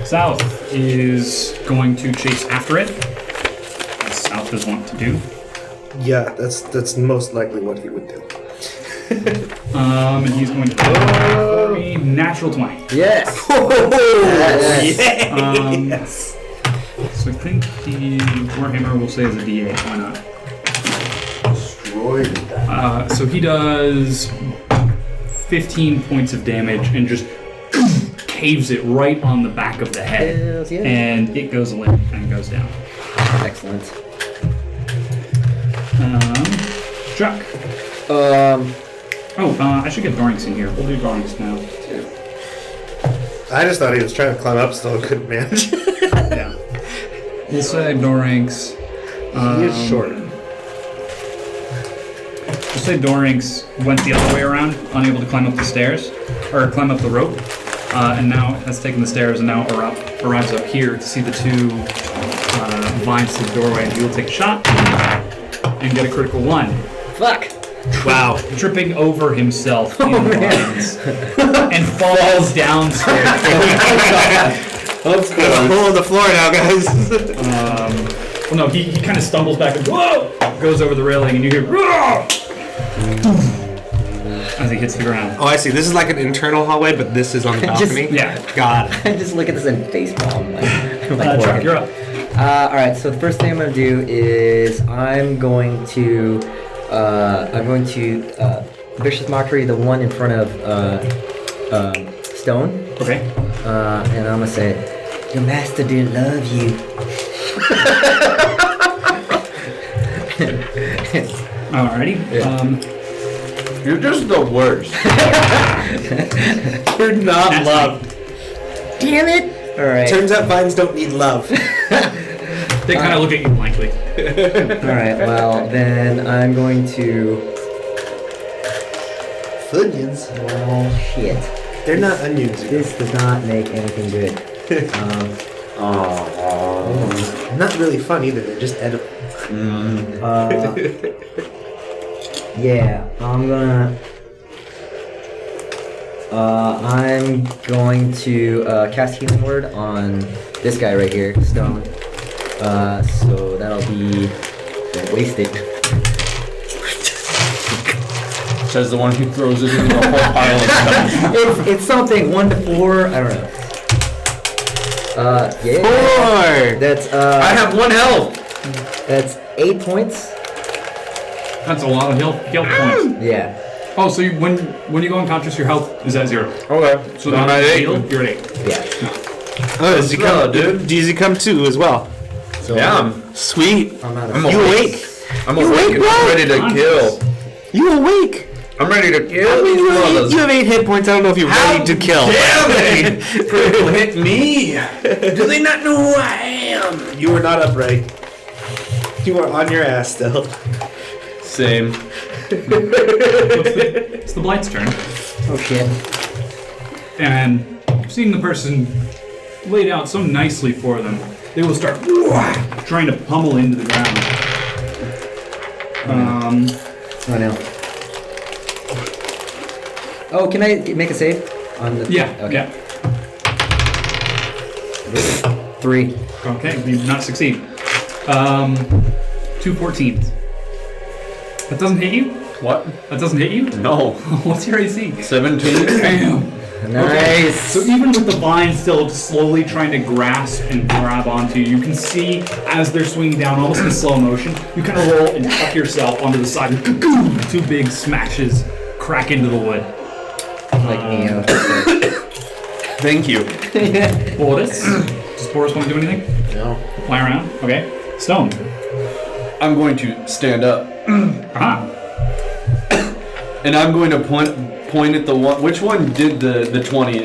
South is going to chase after it, as South is wont to do. Yeah, that's most likely what he would do. And he's going to go for a natural 20. Yes. Yes. So I think the Warhammer will say is a D8. Why not? Destroyed that. So he does 15 points of damage and just caves it right on the back of the head. Hells yeah. And it goes limp and goes down. Excellent. Chuck. I should get Dorings in here. We'll do Dorings now. I just thought he was trying to climb up, still couldn't manage. Yeah. We'll say Dorings. He is short. We'll say Dorings went the other way around, unable to climb up the stairs, or climb up the rope, and now has taken the stairs and now arrives up here to see the 2 vines to the doorway, and he will take a shot and get a critical 1. Fuck. Wow. tripping over himself in vines and falls downstairs. Let's There's a hole in the floor now, guys. Well, no, he kind of stumbles back and whoa, goes over the railing, and you hear "Whoa!" as he hits the ground. Oh, I see. This is like an internal hallway, but this is on the balcony. Yeah. God. I just look at this and facepalm. Chuck, you're up. Alright, so the first thing I'm going to do is I'm going to Vicious Mockery, the one in front of Stohne. Okay. And I'm going to say, your master didn't love you. Alrighty. You're just the worst. You're not loved. Damn it! Alright. Turns out vines don't need love. They kind of look at you blankly. Alright, well, then I'm going to... Funyuns. Oh, shit. They're not onions. This does not make anything good. Not really fun either. They're just edible. Yeah, I'm going to cast Healing Word on this guy right here, Stohne. So that'll be wasted. Says the one who throws it in the whole pile of stuff. It's something 1 to 4. I don't know. Yeah. 4. That's I have 1 health. That's 8 points. That's a lot of health points. Yeah. Oh, so when you go unconscious, your health is at 0. Okay. So now I'm at 8. you're at 8. Yeah. Oh, does he come, dude. Does he come too as well? So Yeah. Sweet. I'm out of I'm You awake? I'm You awake. awake, bro? I'm ready to kill. You awake? I'm ready to kill I mean, these brothers. you have 8 hit points. I don't know if you're ready to kill. Damn it! Critical hit me. Do they not know who I am? You are not upright. You are on your ass still. Same. It's the Blight's turn. Oh shit. And seeing the person laid out so nicely for them, they will start trying to pummel into the ground. Oh no. Oh, can I make a save? On the Yeah, Okay. yeah. 3. Okay, you did not succeed. 2 14s. That doesn't hit you? What? That doesn't hit you? No. What's your AC? 17. Damn. Nice. So even with the vine still slowly trying to grasp and grab onto you, you can see as they're swinging down almost in slow motion, you kind of roll and tuck yourself onto the side and 2 big smashes crack into the wood. Like Neo. Thank you. Boris? Does Boris want to do anything? No. Fly around? Okay. Stohne. I'm going to stand up. Ah. And I'm going to point at the one. Which one did the 20?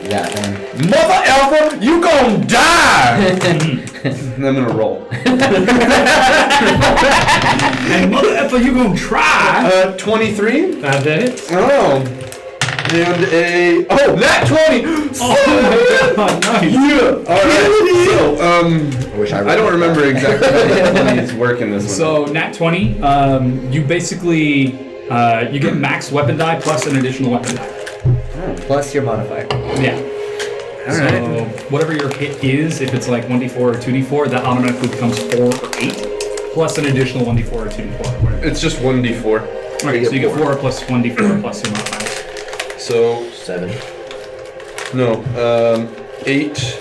That one. Mother effer, you gon' die! And I'm gonna roll. And mother effer, you gonna try? 23. That hit. Oh. And that 20. Oh my god, nice. Yeah. All right. So I don't remember exactly how the 20s work in this one. So nat 20, you basically you get max weapon die plus an additional weapon die. Plus your modifier. Yeah. So whatever your hit is, if it's like 1d4 or 2d4, that automatically becomes 4 or 8, plus an additional 1d4 or 2d4 or whatever. it's just 1d4. Okay, so you get 4 plus 1d4 plus your modifier. So 7. no, 8,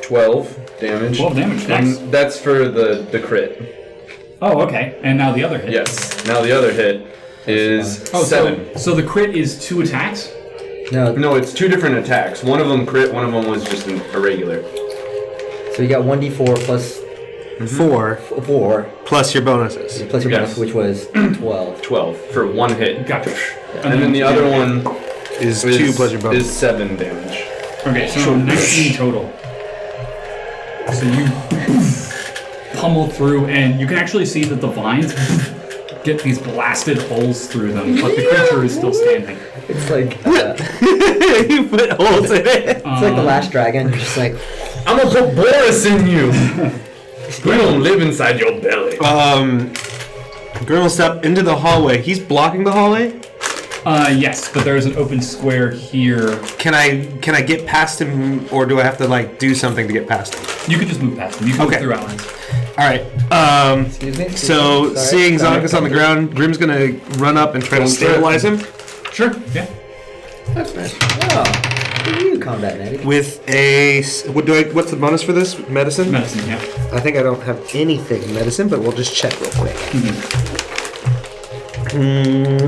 12 damage. 12 damage, nice. And that's for the crit. Oh, okay. And now the other hit. Yes. Now the other hit is 7. So the crit is 2 attacks? No. No, it's 2 different attacks. One of them crit, one of them was just a regular. So you got 1d4 plus 4 4 plus your bonuses. plus your Yes. bonus, which was 12. 12 for 1 hit. Gotcha. And then the other one Is 2 plus your bonus. is 7 damage. Okay, so 19 total. So you pummel through, and you can actually see that the vines get these blasted holes through them, but the creature is still standing. It's like You put holes in it. it's like the last dragon. You're just like I'm gonna put Boris in you. We don't live inside your belly. Grim will step into the hallway. He's blocking the hallway? Yes, but there's an open square here. Can I get past him, or do I have to like do something to get past him? You can just move past him. You can Okay. move through outlines. All right. Excuse me? So Sorry. seeing Zankas on the ground, Grim's gonna run up and try to stabilize him Sure. Yeah. Oh, look at you, combat medic. with a. What's the bonus for this? Medicine. Medicine. Yeah. I think I don't have anything in medicine, but we'll just check real quick.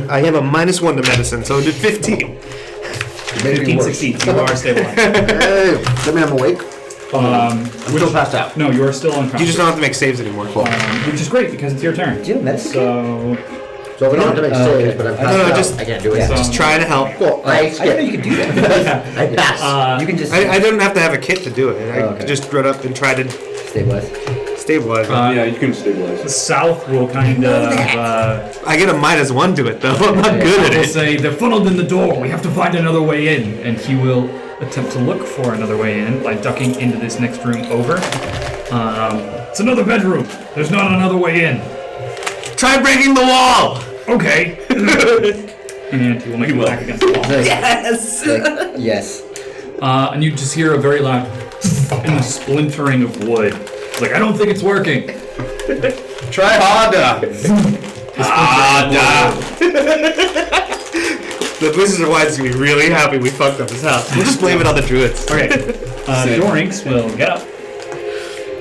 I have a -1 to medicine, so I did 15. 15 succeeds. You are stabilized. Hey, let me. I'm awake. I'm still passed out. No, you are still unconscious. You just don't have to make saves anymore. Which is great because it's your turn. Do you have medicine? So So we don't have to make saves, but I'm passed No, out. just- I can't do it. Yeah. Just trying to help. Cool. I didn't know you could do that. I pass. You can just I don't have to have a kit to do it. I okay. just run up and try to stabilize. stabilize. Yeah, you can stabilize. the south will kind of. I get a -1 to it though. I'm not good at Will it. say they're funneled in the door. We have to find another way in, and he will attempt to look for another way in by ducking into this next room over. It's another bedroom. There's not another way in. Try breaking the wall. Okay. And he will make a attack against the wall. Yes. Yes. And you just hear a very loud and the splintering of wood. It's like, I don't think it's working. Try harder. The Wizards of Wise is gonna be really happy we fucked up his house. We'll just blame it on the druids. Okay. Dorinx will get up.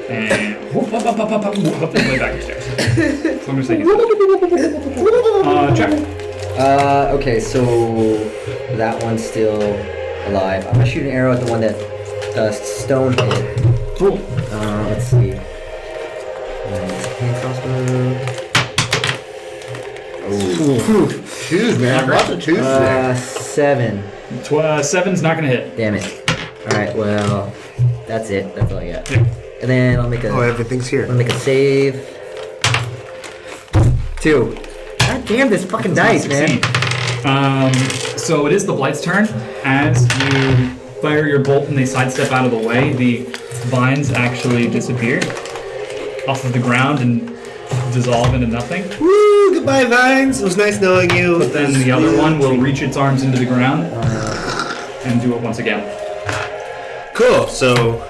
And whoop, up the way back upstairs. So I'm gonna say check. Okay, so that one's still alive. I'm gonna shoot an arrow at the one that Stohne hit. Cool. Let's see. Hand crossbow. Twos, man. Lots of twos today. 7. 7's not gonna hit. Damn it. Alright, well, that's it. That's all I got. Yeah. And then I'll make a Oh, everything's here. I'll make a save. 2. God damn this fucking dice, man. So it is the Blight's turn. As you fire your bolt and they sidestep out of the way, the vines actually disappear off of the ground and dissolve into nothing. Woo! Goodbye, Vines. It was nice knowing you. But then the other one will reach its arms into the ground and do it once again. Cool. So.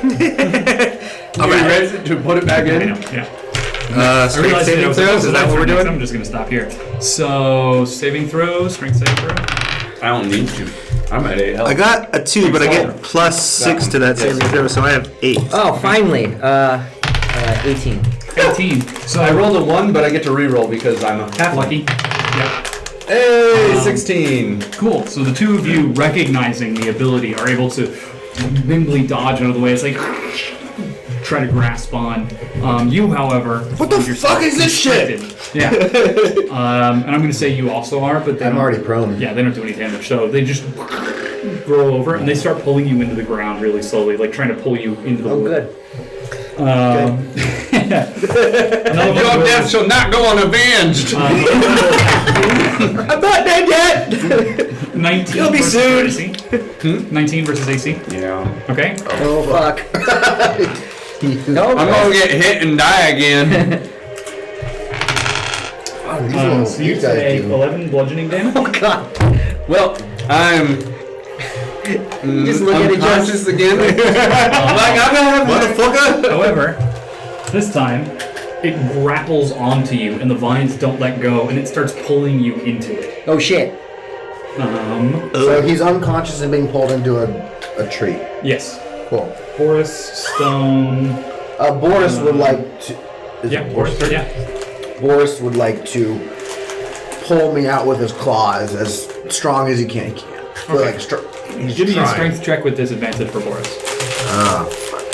Are we ready to put it back I in? know, yeah. Strength I realized saving it was throws. Is that what we're doing? I'm just gonna stop here. So saving throws, strength saving throw. I don't need to. I'm at 8 health. I got a 2, but I get +6 to that saving throw, so I have 8. Oh, finally. 18. 18. So I rolled a 1, but I get to re-roll because I'm a half lucky. Yep. Hey, 16. Cool. So the two of you, recognizing the ability, are able to nimbly dodge out of the way. It's like try to grasp on. You, however, What the fuck is this shit? Yeah. And I'm going to say you also are, but they I'm don't- already prone. Yeah, they don't do any damage. So they just roll over and they start pulling you into the ground really slowly, like trying to pull you into the Oh, wood. good. Another Your one death goes, shall not go unavenged. I'm not dead yet! 19 You'll be versus soon. AC. 19 versus AC. Yeah. Okay. Oh, fuck. No, I'm gonna get hit and die again. So you say 11 bludgeoning damage. Oh, God. Well, I'm Just look at it, unconscious again. Like I'm gonna have Motherfucker! However, this time it grapples onto you and the vines don't let go and it starts pulling you into it. Oh, shit. So he's unconscious and being pulled into a tree. Yes. Cool. Forest, stone. Boris would like to. is Yeah, it forest, yeah. Boris would like to pull me out with his claws as strong as he can. He can't. But Okay. like, he's Give me a trying. strength check with disadvantage for Boris.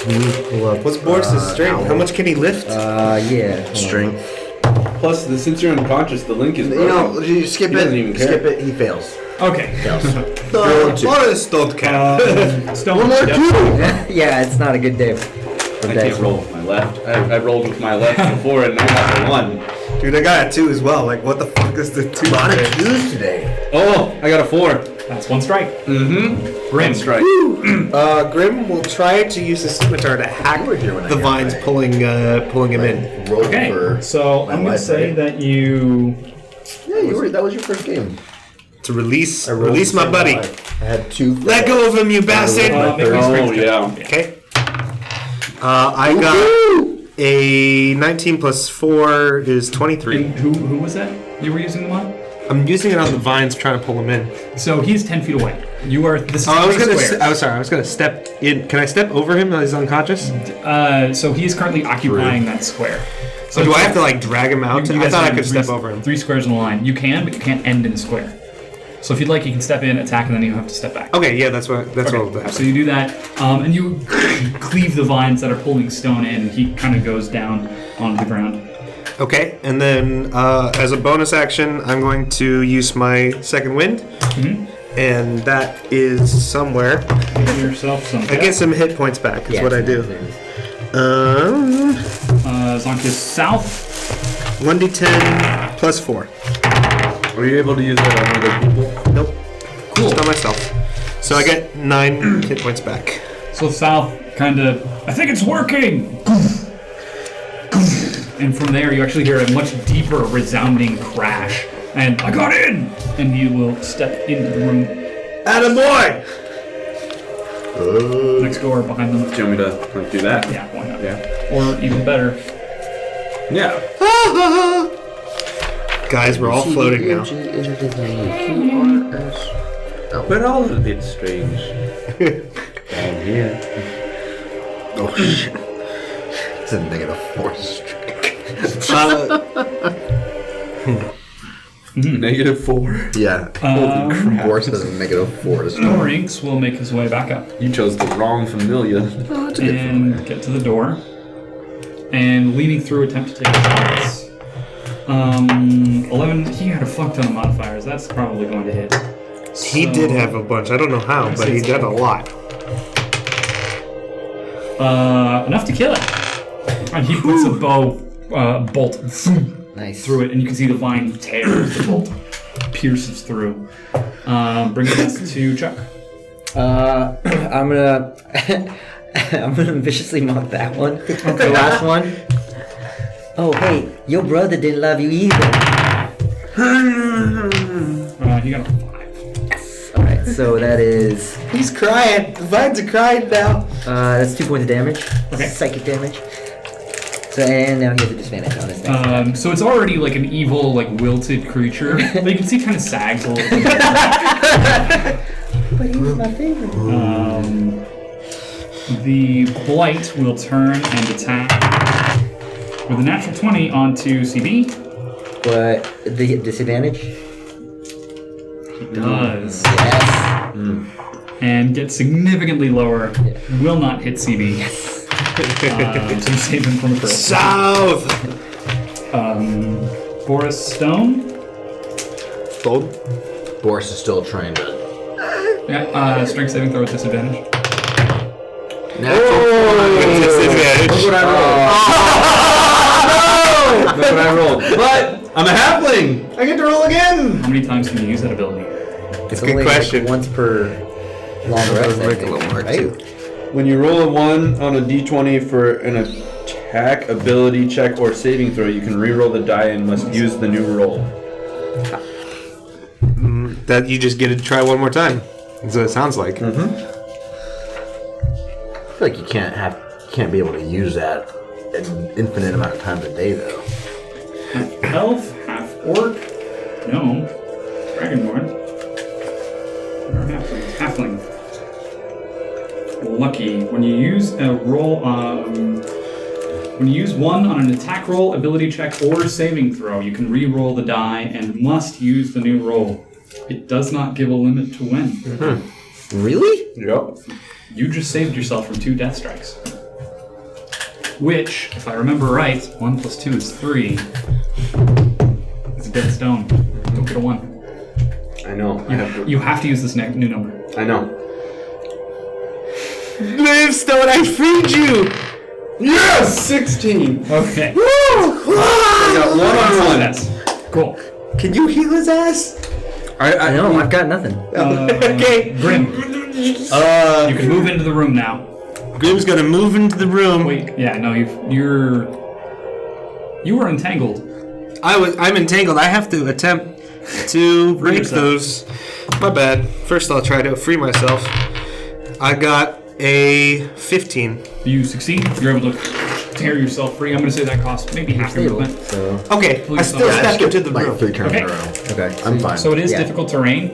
Can you pull up? What's Boris' strength? How much can he lift? Yeah. Strength. Plus, since you're unconscious, the link is You broken. know, you skip He it. doesn't even care. Skip it. He fails. Okay. Boris don't count. Stone. One more yep. two. Yeah, it's not a good day for I dice can't roll with my left. I rolled with my left before and I got a 1. Dude, I got a 2 as well. Like, what the fuck is the 2? A lot of 2s today. Oh, I got a 4. That's one strike. Mm-hmm. Grim. Strike. Grim will try to use his scimitar to hack the vines, pulling him in. Roll Okay, for so my I'm going to life, say right? that you... Yeah, that was your first game. To release I rolled my the same buddy. life. I had 2. Let go of him, you bastard! make me a strength check. yeah. Okay. I got a 19 plus 4 is 23. And who was that you were using them on? I'm using it on the vines, trying to pull him in. So he's 10 feet away. You are... This is Oh, I was three gonna. squares. I was gonna step in. Can I step over him while he's unconscious? So he's currently occupying that square. So do I have to like drag him out? You I guys thought I have could three- step over him. 3 squares in a line. You can, but you can't end in a square. So if you'd like, you can step in, attack, and then you have to step back. Okay, yeah, that's what will happen. So you do that, and you cleave the vines that are pulling Stohne in. And he kind of goes down onto the ground. Okay, and then as a bonus action, I'm going to use my second wind, and that is somewhere. Give yourself some. I get some hit points back. Is Yeah, what I do. there it is. Zankas south. 1d10 plus 4. Were you able to use that on other people? Nope. Cool. Just on myself. So I get 9 hit points back. So south, kind of. I think it's working. And from there, you actually hear a much deeper, resounding crash. And I got in. And you will step into the room Attaboy! next door behind them. Do you want me to like do that? Yeah, why not? Yeah. Or even better, Yeah. Guys, we're all floating now. We're all a bit strange. Down here. Oh shit. It's a -4 streak. -4. Yeah. Boris has a -4 to start. Rinks will make his way back up You chose the wrong familiar. and get to the door. And leaning through, attempt to take shots. 11. He had a fuck ton of modifiers. That's probably going to hit. He So- did have a bunch. I don't know how, but he did a lot. Enough to kill it. And he puts a bow bolt Nice. through it, and you can see the vine tears the bolt, pierces through. Bringing us to Chuck. I'm gonna I'm gonna viciously mock that one. The last one. Oh hey, your brother didn't love you either. He got a 5. Alright, so that is He's crying. The vines are crying now. that's 2 points of damage. Okay. Psychic damage. So and now he has a disadvantage on his next attack. So it's already like an evil, like wilted creature, but you can see it kind of sags a little bit. But he was my favorite. The blight will turn and attack with a natural 20 onto CB. But the disadvantage? He does. Yes. And gets significantly lower. Will not hit CB. To save him from a crit. South. Boris Stohne. Bold. Boris is still trying to. Yeah, strength saving throw with disadvantage. Disadvantage. Look what I rolled. Look what I rolled. But I'm a halfling. I get to roll again. How many times can you use that ability? It's a good only question. Like once per long rest, I make a think, little more, right? too. When you roll a 1 on a d20 for an attack, ability check, or saving throw, you can re-roll the die and must use the new roll. That you just get to try one more time. That's what it sounds like. I feel like you can't be able to use that an infinite amount of times a day though. Elf, half orc, gnome, dragonborn, or halfling. Lucky. When you use a roll, when you use 1 on an attack roll, ability check, or saving throw, you can re-roll the die and must use the new roll. It does not give a limit to when. Really? Yep. You just saved yourself from 2 death strikes. Which, if I remember right, 1 plus 2 is 3. It's a dead stone. Don't get a 1. I know. You have to use this new number. I know. Live, Stohne, I freed you! Yes! 16! Okay. got one on one. Cool. Can you heal his ass? No, I've got nothing. Okay. Grim, you can move into the room now. Grim's gonna move into the room. Wait, yeah, no, you were entangled. I'm entangled. I have to attempt to break yourself. those. My bad. First, I'll try to free myself. I got a 15. You succeed. You're able to tear yourself free. I'm going to say that costs maybe half your Stable. movement. So Okay, I Please still don't. stepped into the Like room. 3 turns Okay. in a row. okay. I'm fine. So it is Yeah. difficult terrain.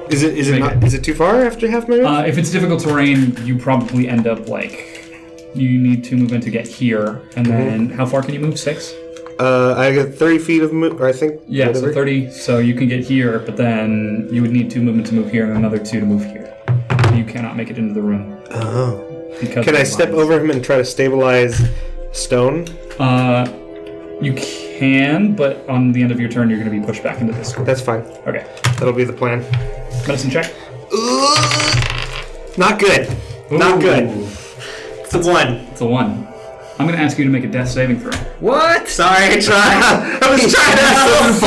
Is it Make it. is it too far after half my round? If it's difficult terrain, you probably end up you need to move in to get here, and then how far can you move? 6? I got 30 feet of move, or I think. Yeah, whatever. so 30. So you can get here, but then you would need 2 movement to move here, and another 2 to move here. So you cannot make it into the room. Oh. Because Can of I the step vines. over him and try to stabilize Stohne? You can, but on the end of your turn, you're going to be pushed back into this square. That's fine. Okay. That'll be the plan. Medicine check. Not good. Not good. Ooh, It's a 1. It's a 1. I'm going to ask you to make a death saving throw. what? Sorry, I tried. I was trying to help.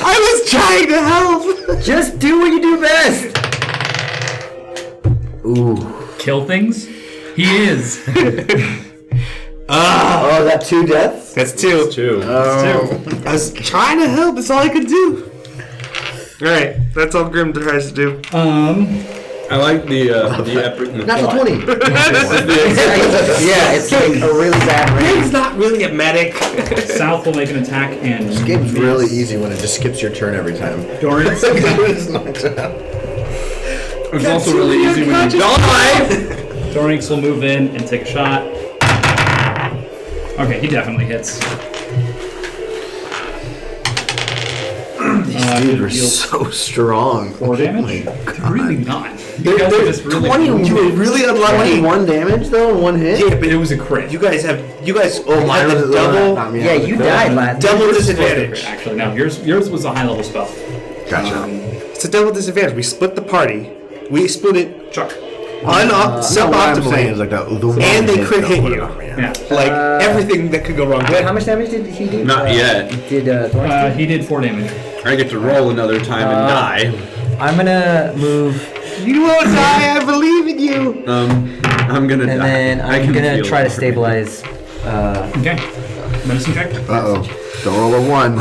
I was trying to help. Just do what you do best. Ooh. Kill things? He is. Oh, that 2 deaths? That's 2. 2. I was trying to help. That's all I could do. All right, that's all Grim tries to do. I like the epic. Natural 20. Yeah, it's like a really bad Grim's range. not really a medic. South will make an attack and This game's really easy when it just skips your turn every time. Doran's, It's knocked out. It's also really easy when you die. Doran's will move in and take a shot. Okay, he definitely hits. These dudes are so strong. 4 damage? Really not. You guys are just really 20, you were really unlucky. 21 damage though in 1 hit? Yeah, but it was a crit. You guys, oh, mine Had was the double. not me, Yeah, you died last. Double Crit, disadvantage. actually, no. Yours was a high level spell. Gotcha. It's a double disadvantage. We split the party. We split it Chuck. No, what I'm saying suboptimally, is like the and they crit hit you. Yeah. Like everything that could go wrong. Wait, how much damage did he do? Not yet. Did Thorns He did 4 damage. I get to roll another time and die. do? I'm gonna move, You won't die. I believe in you. I'm gonna and die. then I I'm can gonna feel try to it. stabilize. Okay. Medicine check. Uh-oh. Don't roll a 1.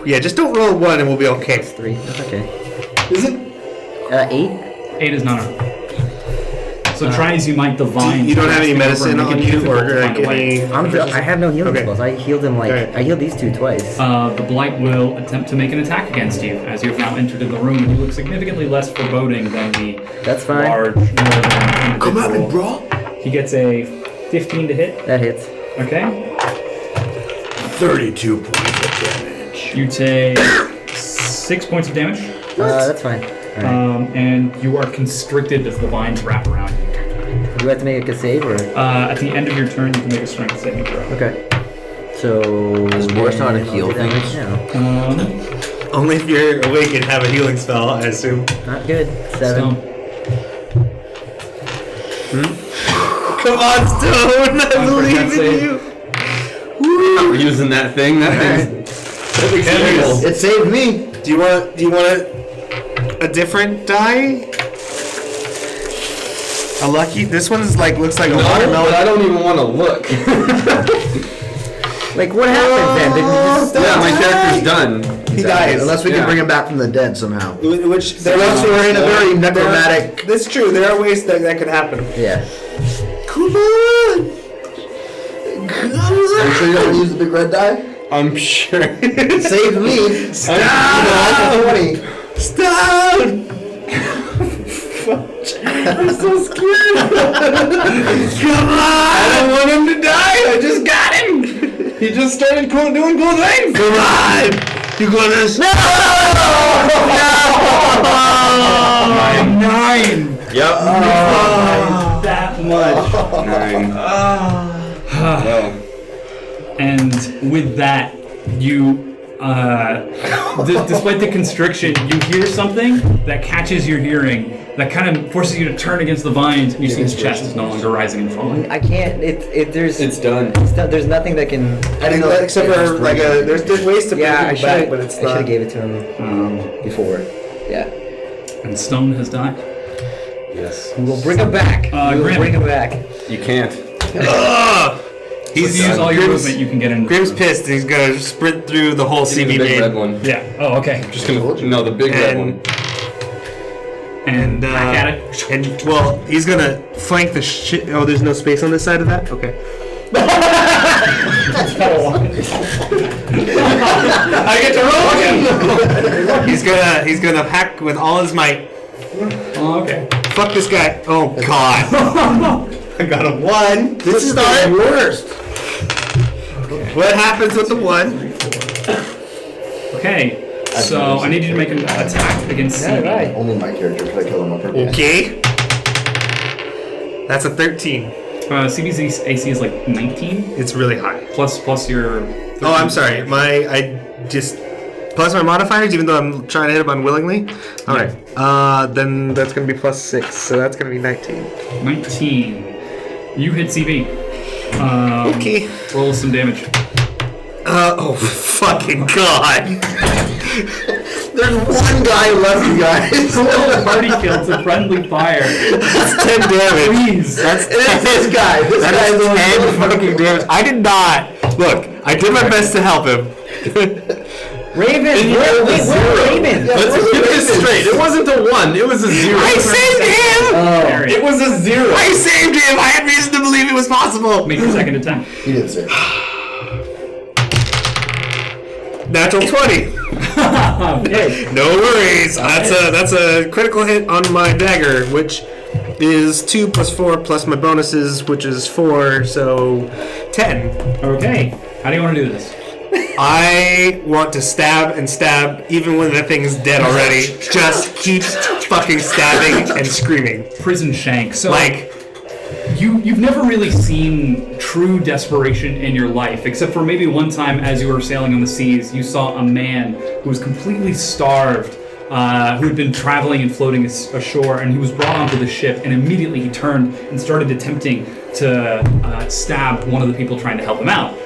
Yeah, just don't roll a 1 and we'll be okay. 3. That's okay. Is it? 8. 8 is not enough. So try as you might, the vine. You don't have any tries to medicine make on it you, difficult or to find like a way. any? I have no healing Okay. spells. I healed him Alright. I healed these 2 twice. The blight will attempt to make an attack against you as you have now entered in the room, and you look significantly less foreboding than the That's fine. large northern Come at me, individual. bro. He gets a 15 to hit. That hits. Okay. 32 points of damage. You take 6 points of damage, That's fine. Alright. and you are constricted as the vines wrap around you. Do I have to make a save or? At the end of your turn, you can make a strength saving throw. Okay. So. Does Boris know how to then I'll heal do that things? right now. Only if you're awake and have a healing spell, I assume. Not good. 7. Stone. Come on, Stone. I believe in save. you. I'm using that thing. That thing's terrible. It saved me. Do you want a different die? A lucky? This one's looks like a No, watermelon. but I don't even want to look. Like, what happened then? Did you just. Yeah, my character's done. He dies. Unless we Yeah. can bring him back from the dead somehow. Which Unless we're in a very necromantic. That's true. There are ways that could happen. Yeah. Come on. Are you sure you don't want to use the big red die? I'm sure. It saved me. Stop! 20. Stop! I'm so scared. Come on! I don't want him to die. I just got him. He just started doing cool things. Come on! You're gonna. No! I'm 9. Yep. That much. 9. Well, And with that, you, despite the constriction, you hear something that catches your hearing, that kind of forces you to turn against the vines, and you see his chest is no longer rising and falling. I can't. It's done. There's nothing that can. I didn't know, except for like there's ways to bring Yeah, people back, but it's I not. should have gave it to him before. Yeah. And Stohne has died. Yes. We will bring him back. We will Grim. bring him back. You can't. He's use all your movement. You can get in. Grim's pissed, and he's gonna sprint through the whole Give me CB the big red main. one. Yeah. Oh, okay. Just gonna no, the big red one. And Back at it. And well, he's gonna flank the shit. Oh, there's no space on this side of that. Okay. I get to roll again. He's gonna hack with all his might. Oh, okay. Fuck this guy. Oh God. I got a 1. This is the worst. What happens with the 1? Okay. So I need you to make an attack against CB. Right. Only my character could I kill him on purpose. Okay. That's a 13. CB's AC is like 19 It's really high. plus your. Oh, I'm sorry. I just plus my modifiers, even though I'm trying to hit him unwillingly. All right. Then that's gonna be plus 6, so that's gonna be 19. 19. You hit CB. Okay. Roll some damage. Oh fucking God. There's one guy left, you guys. Party kills a friendly fire. That's 10 damage. Please. That's It's this guy. This That guy is is 10 fucking damage. I did not. Look, I did my best to help him. Raven. Wait, Raven. Let's get this straight. It wasn't a 1. It was a 0. I saved him. It was a 0. I saved him. I had reason to believe it was possible. Make your second attack. He didn't say it. Natural 20. Okay. No worries. That's a critical hit on my dagger, which is 2 plus 4 plus my bonuses, which is 4, so 10. Okay. How do you want to do this? I want to stab and stab, even when that thing is dead already. Just keep fucking stabbing and screaming. Prison shank. So Like, you've never really seen true desperation in your life, except for maybe one time as you were sailing on the seas, you saw a man who was completely starved, who had been traveling and floating ashore, and he was brought onto the ship, and immediately he turned and started attempting to stab one of the people trying to help him out.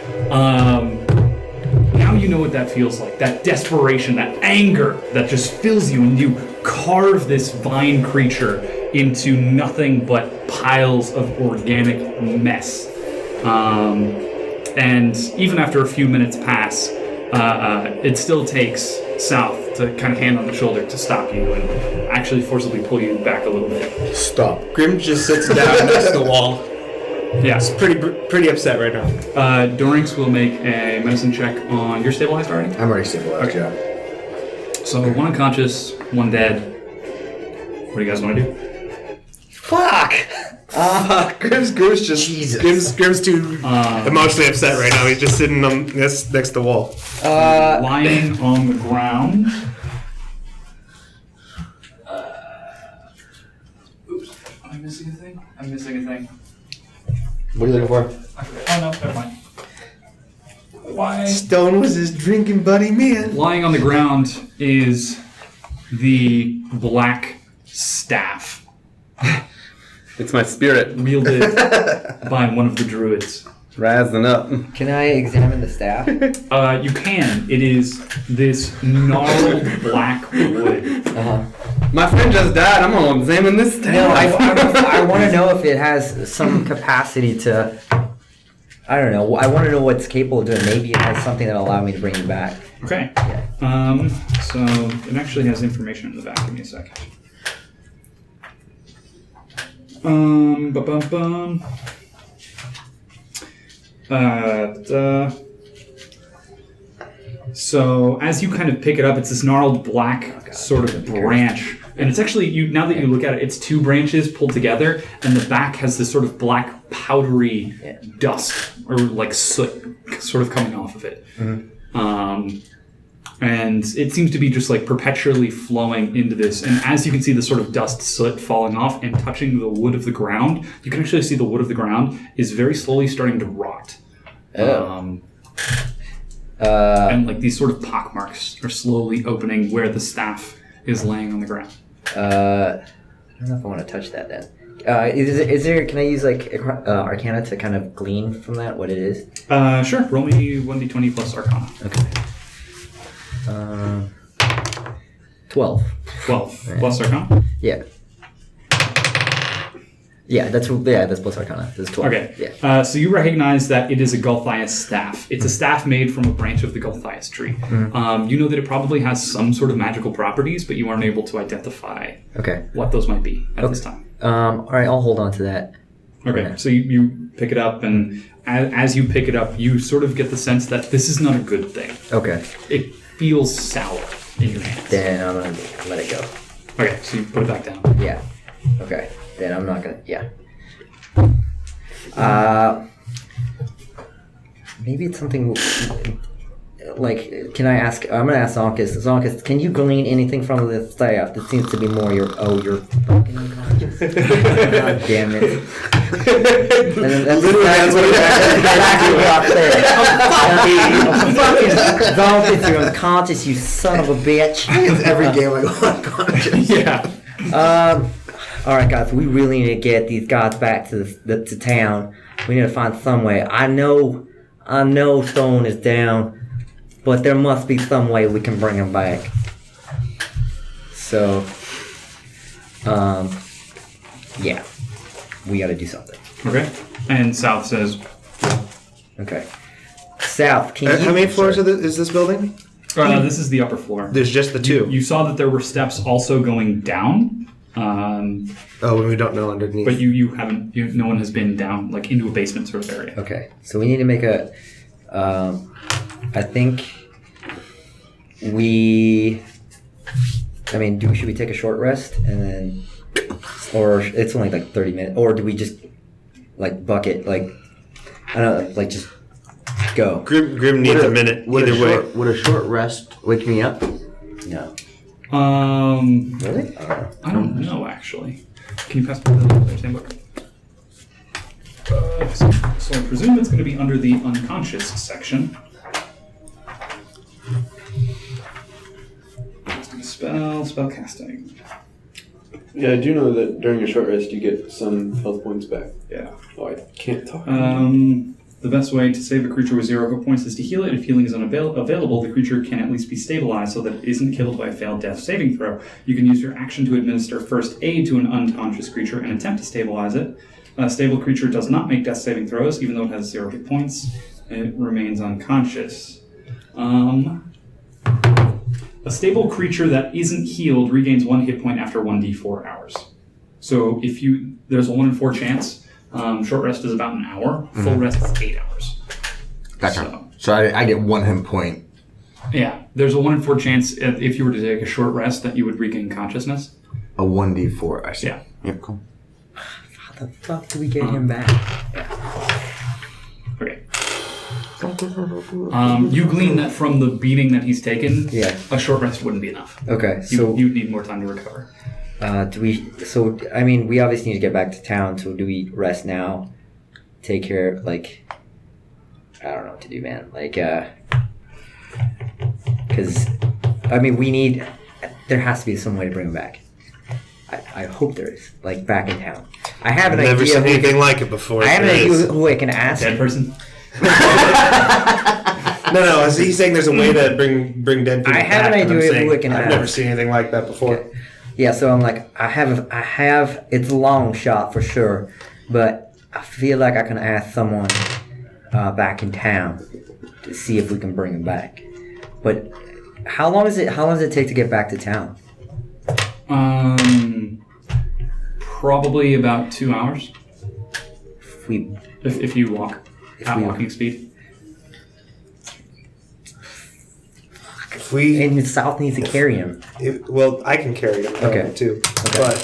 Now you know what that feels like. That desperation, that anger that just fills you, and you carve this vine creature into nothing but piles of organic mess. And even after a few minutes pass, it still takes South to kind of hand on the shoulder to stop you and actually forcibly pull you back a little bit. Stop. Grim just sits down next to the wall. Yeah. Pretty upset right now. Dorinx will make a medicine check on... You're stabilized already? I'm already stabilized, yeah. So 1 unconscious, 1 dead. What do you guys want to do? Fuck. Grim's just Grim's too emotionally upset right now. He's just sitting next to the wall. Lying on the ground. Oops. Am I missing a thing? I'm missing a thing. What are you looking for? Oh no, never mind. Why? Stohne was his drinking buddy, man. Lying on the ground is the black staff It's my spirit. wielded by one of the druids. Razzing up. Can I examine the staff? You can. It is this gnarled black wood. My friend just died. I'm gonna examine this No, staff. I want to know if it has some capacity to. I don't know. I want to know what's capable of doing. Maybe it has something that'll allow me to bring it back. Okay. So it actually has information in the back. Give me a second. Ba-bum-bum. So as you kind of pick it up, it's this gnarled black sort of branch, and it's actually now that you look at it, it's 2 branches pulled together, and the back has this sort of black powdery dust or like soot sort of coming off of it. And it seems to be just like perpetually flowing into this. And as you can see the sort of dust soot falling off and touching the wood of the ground, you can actually see the wood of the ground is very slowly starting to rot. And like these sort of pockmarks are slowly opening where the staff is laying on the ground. don't know if I want to touch that then. Is there? Can I use like Arcana to kind of glean from that what it is? Sure. Roll me 1d20 plus Arcana. Okay. 12. 12 plus Arcana. Yeah. That's plus Arcana. That's 12. Okay. Yeah. So you recognize that it is a Gulthias staff. It's a staff made from a branch of the Gulthias tree. You know that it probably has some sort of magical properties, but you aren't able to identify what those might be at this time. All right, I'll hold on to that. Okay, so you pick it up, and as you pick it up, you sort of get the sense that this is not a good thing. Okay. It feels sour in your hands. Then I'm gonna let it go. Okay, so you put it back down. Yeah. Okay. Then I'm not gonna. Yeah. Maybe it's something like. Can I ask? I'm gonna ask Zankas. Zankas, can you glean anything from the staff that seems to be more your? Oh, you're fucking unconscious. God damn it! And then that's exactly what I said. Fucking Zankas, you're unconscious. You son of a bitch. Every game I go unconscious. Yeah. All right, guys. We really need to get these guys back to to town. We need to find some way. I know Stohne is down, but there must be some way we can bring him back. So, yeah, we got to do something. Okay. And South says, Okay, South. Can you? How many floors is this building? this is the upper floor. There's just the two. You saw that there were steps also going down. And we don't know underneath. But you haven't. No one has been down like into a basement sort of area. Okay, so we need to make a. I think we. I mean, should we take a short rest and then, or it's only like 30 minutes, or do we just like bucket like, I don't know, like just go? Grim needs a minute. Either way, would a short rest wake me up? No. Really? I don't know actually. Can you pass me the same book? So I presume it's going to be under the unconscious section. Spell casting. Yeah, I do know that during a short rest you get some health points back. Yeah. Oh, I can't talk. The best way to save a creature with 0 hit points is to heal it. If healing is unavailable, the creature can at least be stabilized so that it isn't killed by a failed death saving throw. You can use your action to administer first aid to an unconscious creature and attempt to stabilize it. A stable creature does not make death saving throws, even though it has 0 hit points. It remains unconscious. A stable creature that isn't healed regains 1 hit point after 1d4 hours. So there's a 1 in 4 chance. Short rest is about an hour. Full rest is 8 hours. Gotcha. So I get 1 hit point. Yeah, there's a 1 in 4 chance if you were to take a short rest that you would regain consciousness. A 1d4, I see. Yeah. Yep, cool. How the fuck do we get him back? Okay. You glean that from the beating that he's taken, a short rest wouldn't be enough. Okay, so you'd need more time to recover. we obviously need to get back to town, so do we rest now? Take care, like, I don't know what to do, man. Like, because, there has to be some way to bring him back. I hope there is, like, back in town. I have an idea. Never seen anything like it before. I have an idea who I can ask. Dead person? No. He's saying there's a way to bring dead people back. I have an idea who I can I've ask. never seen anything like that before. Okay. Yeah, so I'm like, I have. It's a long shot for sure, but I feel like I can ask someone back in town to see if we can bring him back. But how long does it take to get back to town? Probably about 2 hours. If If you walk at walking speed. And the South needs to carry him. I can carry him too. Okay. But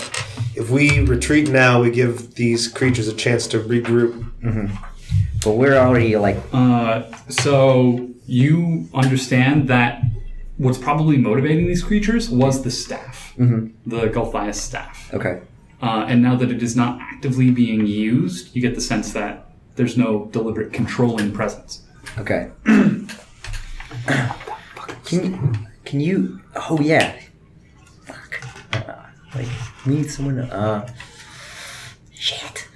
if we retreat now, we give these creatures a chance to regroup. Mm-hmm. But we're already like. So you understand that what's probably motivating these creatures was the staff, the Gulthias staff. Okay. And now that it is not actively being used, you get the sense that there's no deliberate controlling presence. Okay. Can you? Oh yeah. Fuck. need someone. Shit.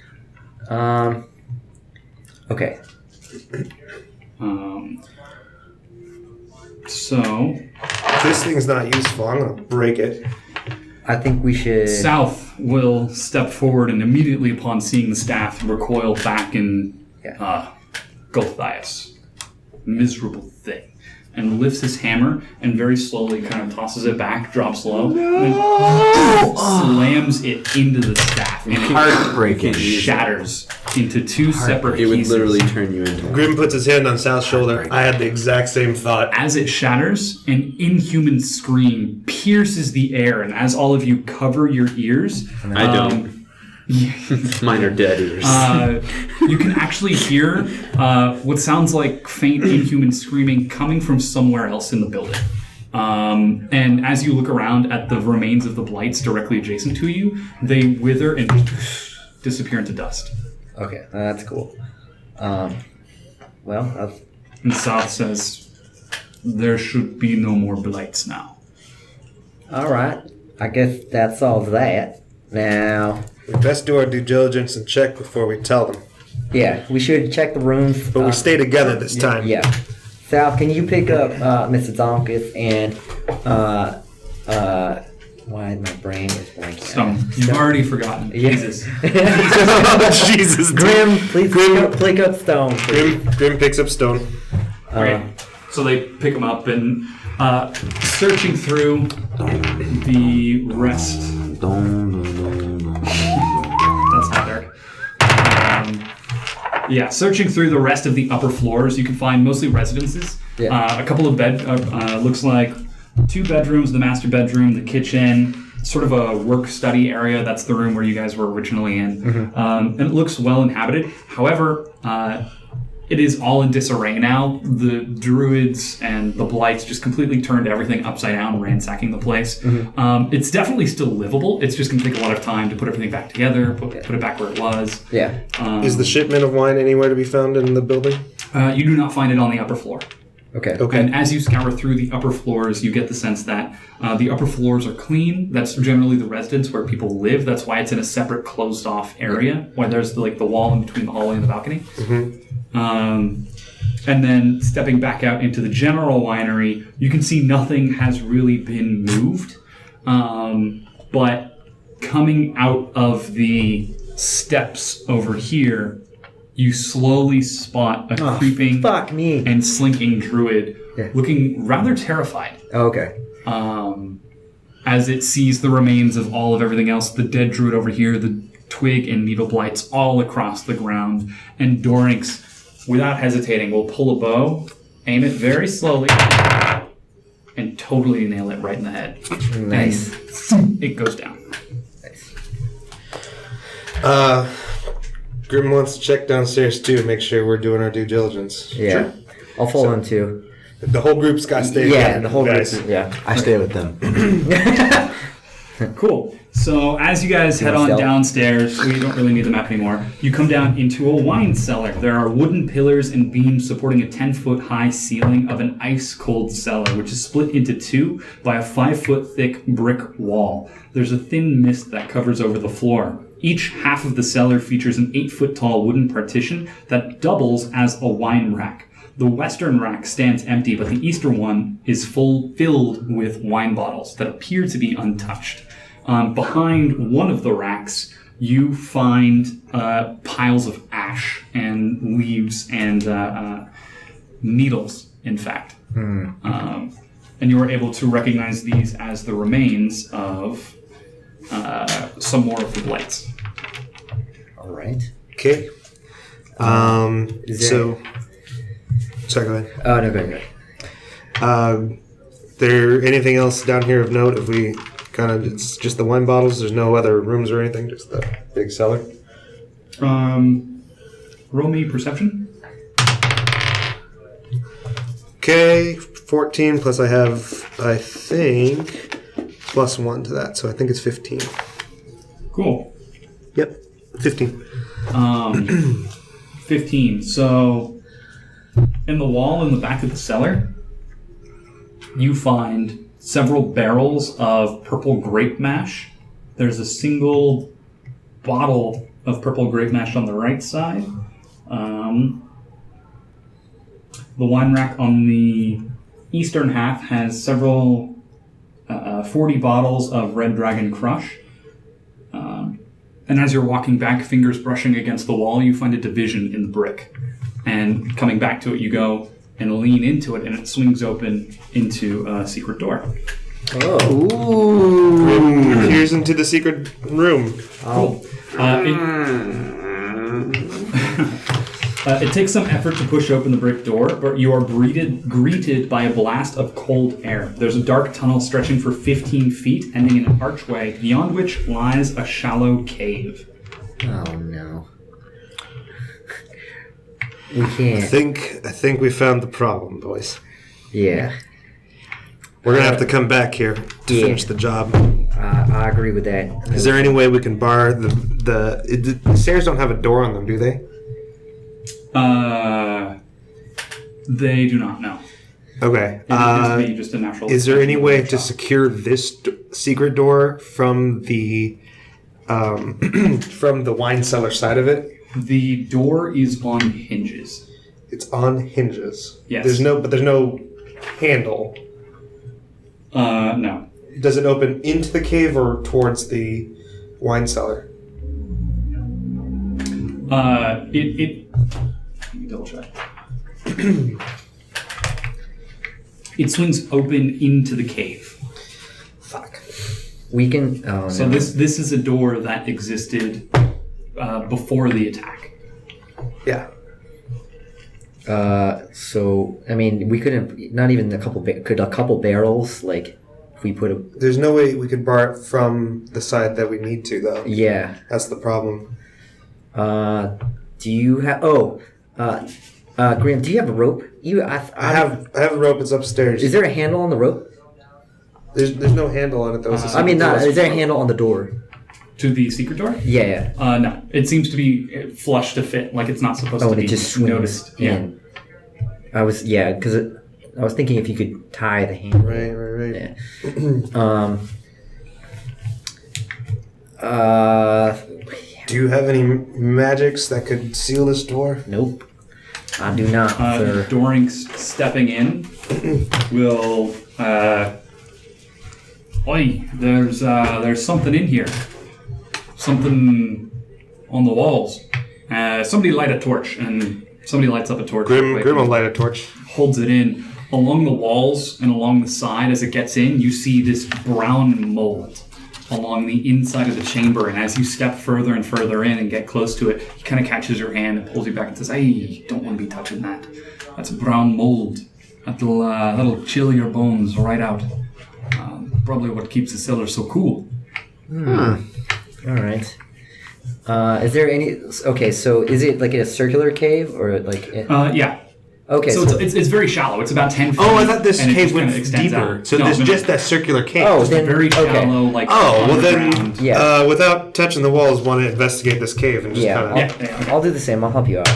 Okay. So If this thing's not useful, I'm gonna break it. I think we should. South will step forward and immediately upon seeing the staff recoil back in Gulthias. Miserable thing. And lifts his hammer and very slowly kind of tosses it back, drops low, and slams it into the staff. And Heartbreaking. it shatters into two separate It would pieces. literally turn you into. Grim puts his hand on Sal's shoulder. I had the exact same thought. As it shatters, an inhuman scream pierces the air, and as all of you cover your ears, I don't. Mine are dead ears. you can actually hear what sounds like faint inhuman screaming coming from somewhere else in the building. And as you look around at the remains of the blights directly adjacent to you, they wither and disappear into dust. Okay, that's cool. Well, And South says, there should be no more blights now. all right. I guess that's all of that. Now, We best do our due diligence and check before we tell them. yeah, we should check the rooms. But we stay together this time. Yeah. Sal, can you pick up Mr. Zankas and why my brain is blanking? Stone, you've already forgotten. Yeah. Jesus. Jesus. Grim, please pick up Stone. Grim picks up Stohne. Okay. So they pick him up and searching through the rest. That's not dark. Searching through the rest of the upper floors, you can find mostly residences. Yeah. A couple of looks like 2 bedrooms, the master bedroom, the kitchen, sort of a work-study area. That's the room where you guys were originally in. And it looks well inhabited. However, it is all in disarray now. The druids and the blights just completely turned everything upside down, ransacking the place. It's definitely still livable. It's just going to take a lot of time to put everything back together, put it back where it was. Yeah. Is the shipment of wine anywhere to be found in the building? You do not find it on the upper floor. Okay. And as you scour through the upper floors, you get the sense that the upper floors are clean. That's generally the residence where people live. That's why it's in a separate closed-off area, where there's the wall in between the hallway and the balcony. And then stepping back out into the general winery, you can see nothing has really been moved. But coming out of the steps over here, you slowly spot a creeping Fuck me. and slinking druid looking rather terrified. Okay. As it sees the remains of all of everything else, the dead druid over here, the twig and needle blights all across the ground, and Dorinx, without hesitating, will pull a bow, aim it very slowly, and totally nail it right in the head. Nice. And it goes down. Grim wants to check downstairs too, make sure we're doing our due diligence. Yeah. I'll follow him too. The whole group's got to stay Yeah, together, the whole group. guys. Yeah. I stay with them. Cool. So as you guys head on stealth? downstairs, we don't really need the map anymore. You come down into a wine cellar. There are wooden pillars and beams supporting a 10-foot high ceiling of an ice-cold cellar, which is split into 2 by a 5-foot thick brick wall. There's a thin mist that covers over the floor. Each half of the cellar features an 8-foot tall wooden partition that doubles as a wine rack. The western rack stands empty, but the eastern one is filled with wine bottles that appear to be untouched. Behind one of the racks, you find piles of ash and leaves and needles, in fact. And you are able to recognize these as the remains of some more of the blights. All right. Okay. Sorry, go ahead. Oh, no, go ahead. There anything else down here of note? If we it's just the wine bottles, there's no other rooms or anything, just the big cellar. Roll me perception. Okay, 14 plus I have, I think, plus 1 to that, so I think it's 15. Cool. Yep, 15. 15. So, in the wall in the back of the cellar, you find several barrels of purple grape mash There's a single bottle of purple grape mash on the right side. The wine rack on the eastern half has several 40 bottles of Red Dragon Crush. And as you're walking back, fingers brushing against the wall, you find a division in the brick. And coming back to it, you go and lean into it, and it swings open into a secret door. Oh. Grim appears into the secret room. Cool. It takes some effort to push open the brick door, but you are greeted by a blast of cold air. There's a dark tunnel stretching for 15 feet, ending in an archway, beyond which lies a shallow cave. Oh no. We can't. I think we found the problem, boys. Yeah. We're gonna have to come back here to finish the job. I agree with that. Is there any way we can bar the stairs? Don't have a door on them, do they? They do not know. Okay. It appears to be just a natural. Is there any way to shop. secure this secret door from the from the wine cellar side of it? The door is on hinges. It's on hinges. Yes. There's no handle. No. Does it open into the cave or towards the wine cellar? Let me double check. It swings open into the cave. Fuck. We can. Oh, So no. this is a door that existed before the attack. Yeah. So I mean, we couldn't. Not even a couple. Could a couple barrels like if we put a. There's no way we could bar it from the side that we need to, though. Yeah. That's the problem. Do you have? Graham, do you have a rope? I have a rope. It's upstairs. Is there a handle on the rope? There's no handle on it though. I mean, not. Is there a handle on the door? To the secret door? Yeah. No. It seems to be flush to fit, like it's not supposed Oh, to and be it just swings noticed. in. I was because I was thinking if you could tie the handle. Right. Yeah. Do you have any magics that could seal this door? Nope. I do not, sir. Dorinx stepping in will. Oi, there's something in here. Something on the walls. Somebody light a torch, and somebody lights up a torch. Grim will light a torch. Holds it in. Along the walls and along the side, as it gets in, you see this brown mold along the inside of the chamber, and as you step further and further in and get close to it, he kind of catches your hand and pulls you back and says, "Hey, you don't want to be touching that. That's brown mold. That'll chill your bones right out. Probably what keeps the cellar so cool." All right. Is there any? Okay, so is it like in a circular cave or like? Yeah. Okay, So it's very shallow. It's about 10 feet. Oh, I thought this and it cave just kinda went extends deeper. out. So No, there's no, just that circular cave. Oh, It's a then very shallow, like well then, underground. Yeah. without touching the walls, want to investigate this cave and just yeah, kind of. Yeah, okay. I'll do the same. I'll help you out.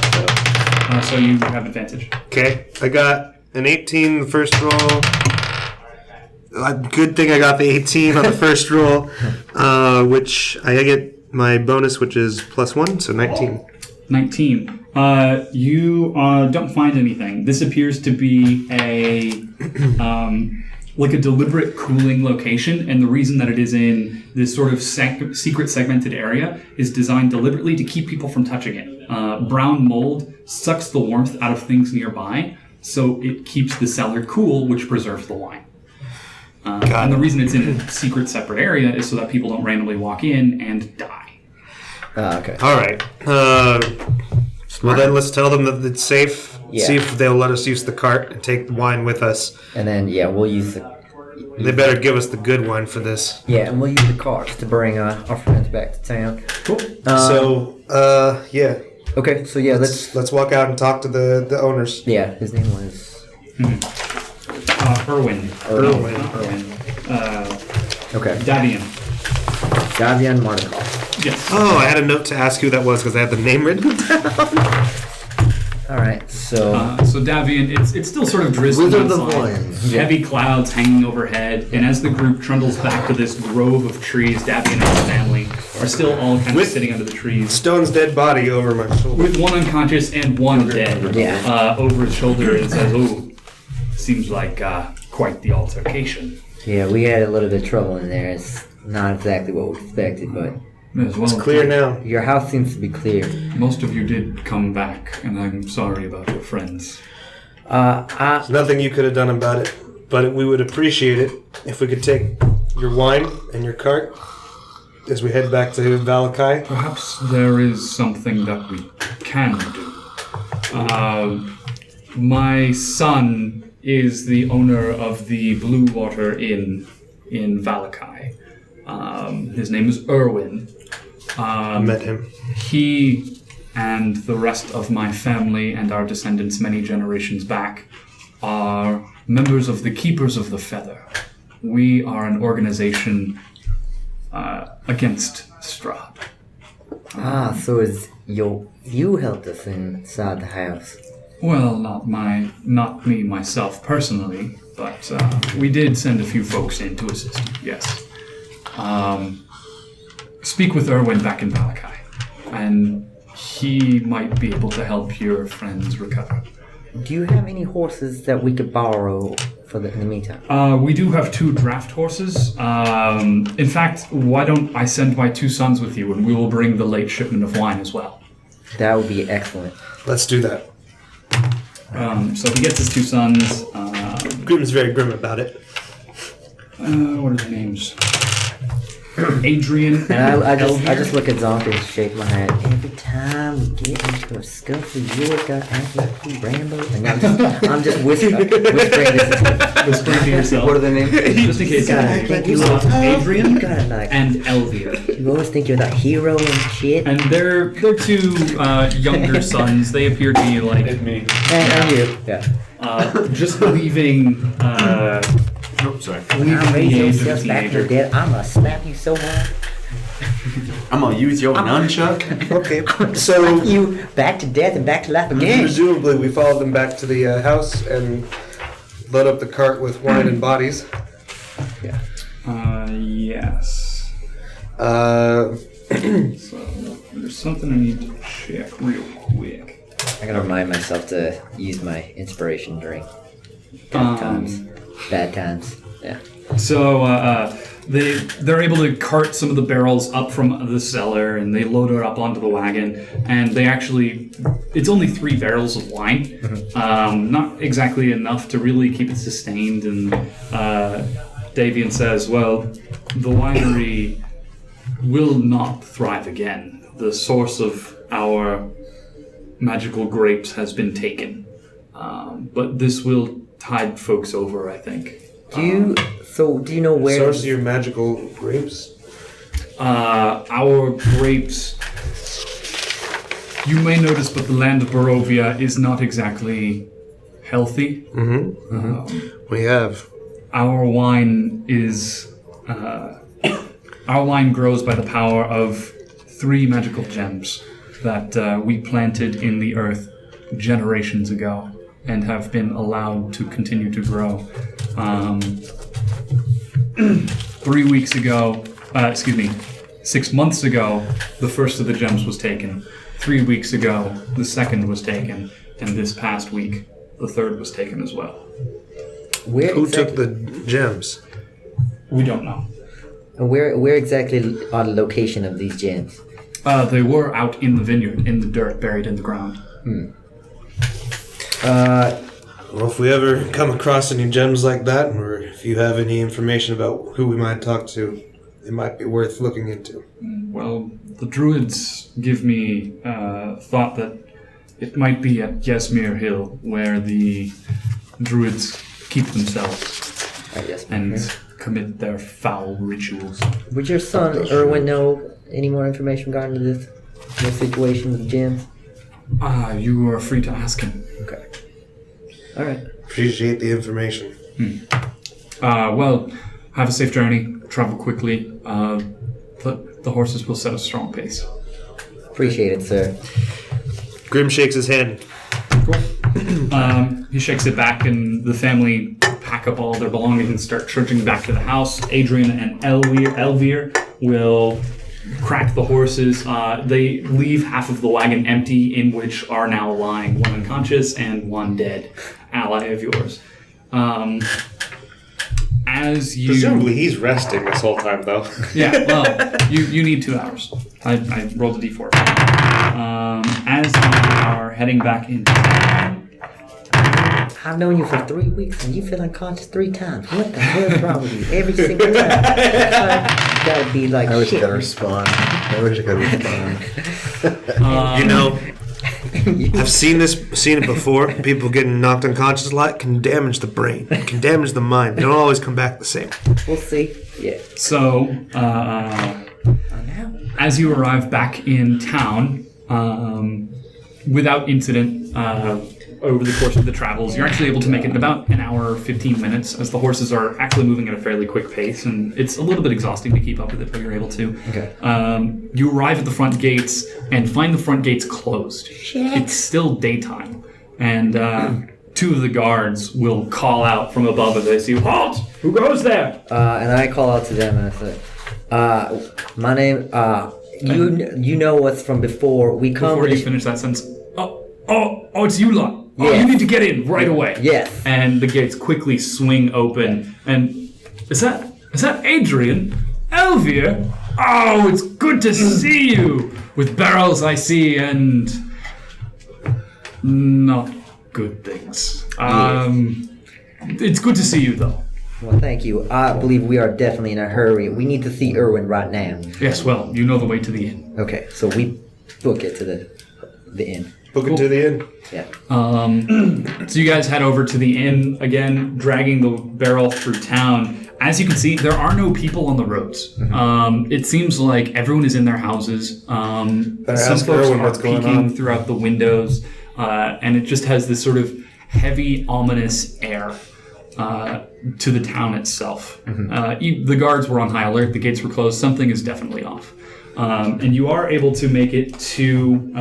So you have advantage. Okay, I got an 18 the first roll. Good thing I got the 18 on the first roll, which I get my bonus, which is +1, so 19. 19. You don't find anything. This appears to be a like a deliberate cooling location, and the reason that it is in this sort of secret segmented area is designed deliberately to keep people from touching it. Brown mold sucks the warmth out of things nearby, so it keeps the cellar cool, which preserves the wine. And the reason it's in a secret separate area is so that people don't randomly walk in and die. Okay. All right. Well, then let's tell them that it's safe. Yeah. See if they'll let us use the cart and take the wine with us. And then we'll use the They better give us the good wine for this. and we'll use the cars to bring our friends back to town. Cool. Yeah. Okay, so Let's walk out and talk to the owners. his name was Irwin. Irwin. Not Irwin. okay. Davian. Martikov. Yes. Oh, I had a note to ask who that was because I had the name written down. All right, so So Davian, it's still sort of drizzling Wizard of outside. Wines. Heavy clouds hanging overhead, and as the group trundles back to this grove of trees, Davian and his family are still all kind of sitting under the trees, Stone's dead body over my shoulder. with one unconscious and one dead over his shoulder, and says, "Oh, seems like quite the altercation." yeah, we had a little bit of trouble in there. It's not exactly what we expected, but It's Clear now. your house seems to be clear. Most of you did come back, and I'm sorry about your friends. There's nothing you could have done about it, but we would appreciate it if we could take your wine and your cart as we head back to Valakai. Perhaps there is something that we can do. My son is the owner of the Blue Water Inn in Valakai. His name is Erwin. I met him. He and the rest of my family and our descendants many generations back are members of the Keepers of the Feather. We are an organization against Strahd. So is you helped us inside the house. Well, not me myself personally, but we did send a few folks in to assist you, yes. Speak with Erwin back in Valakai, and he might be able to help your friends recover. Do you have any horses that we could borrow in the meantime? We do have 2 draft horses. In fact, why don't I send my 2 sons with you, and we will bring the late shipment of wine as well. That would be excellent. Let's do that. So he gets his 2 sons. Grim's very grim about it. What are their names? Adrian. And I just look at Zonka and shake my head. Every time we get into a scuffle, you're gonna act like you Rambo. And I'm just whispering this. Whispering to yourself. What are the names? Just in case. Adrian You gotta like. and Elvia. You always think you're the hero and shit. And they're 2 younger sons. They appear to be like me. And you. Yeah. just leaving. Oh, sorry. When I raise the age of yourself back teenager. to death, I'm gonna slap you so hard. I'm gonna use your nunchuck. Okay, so You back to death and back to life again. presumably we followed them back to the house and load up the cart with wine and bodies. Yes. Uh, So there's something I need to check real quick. I gotta remind myself to use my inspiration drink. Good times. Bad times. Yeah. So they're able to cart some of the barrels up from the cellar, and they load it up onto the wagon. And they actually, it's only 3 barrels of wine, not exactly enough to really keep it sustained. And Davian says, "Well, the winery will not thrive again. The source of our magical grapes has been taken, but this will tide folks over, I think." Do you know where? source of your magical grapes. Our grapes, you may notice, but the land of Barovia is not exactly healthy. We have. Our wine is, our wine grows by the power of 3 magical gems that we planted in the earth generations ago and have been allowed to continue to grow. 3 weeks ago, 6 months ago, the first of the gems was taken. 3 weeks ago, the second was taken, and this past week, the third was taken as well. Where Who exactly, took the gems? We don't know. Where exactly are the location of these gems? They were out in the vineyard, in the dirt, buried in the ground. Well, if we ever come across any gems like that, or if you have any information about who we might talk to, it might be worth looking into. Well, the druids give me thought that it might be at Yesmir Hill, where the druids keep themselves Yes. and commit their foul rituals. Would your son Erwin know any more information regarding this situation with the gems? You are free to ask him. Okay. All right. Appreciate the information. Well, have a safe journey. Travel quickly. The horses will set a strong pace. Appreciate it, sir. Grim shakes his hand. He shakes it back, and the family pack up all their belongings and start trudging back to the house. Adrian and Elvir will crack the horses. They leave half of the wagon empty, in which are now lying one unconscious and one dead ally of yours. As you Presumably he's resting this whole time, though. yeah, well, you need 2 hours. I rolled a d4. As you are heading back into town, I've known you for 3 weeks and you feel unconscious 3 times. What the hell is wrong with you? Every single time. You gotta be like, I wish I shit. could respond. I wish I could respond. You know, I've seen it before. People getting knocked unconscious a lot can damage the brain, can damage the mind. They don't always come back the same. We'll see. Yeah. so as you arrive back in town, without incident, over the course of the travels, you're actually able to make it in about an hour, 15 minutes, as the horses are actually moving at a fairly quick pace, and it's a little bit exhausting to keep up with it, but you're able to. Okay. You arrive at the front gates and find the front gates closed. It's still daytime, and 2 of the guards will call out from above as they see, "Halt! Who goes there?" And I call out to them and I say, my name, you know us from before. We come Before to you finish that sentence, oh, it's you lot. Oh, Yes. you need to get in right away. Yes. And the gates quickly swing open. And is that Adrian? Elvir? Oh, it's good to see you. With barrels I see, and not good things. It's good to see you though. Well, thank you. I believe we are definitely in a hurry. We need to see Erwin right now. Yes, well, you know the way to the inn. Okay, so we book it to the inn. Book it to the inn. Yeah. So you guys head over to the inn again, dragging the barrel through town. As you can see, there are no people on the roads. It seems like everyone is in their houses. Some ask folks Erwin are what's going peeking on. throughout the windows, and it just has this sort of heavy, ominous air to the town itself. The guards were on high alert. The gates were closed. Something is definitely off. And you are able to make it to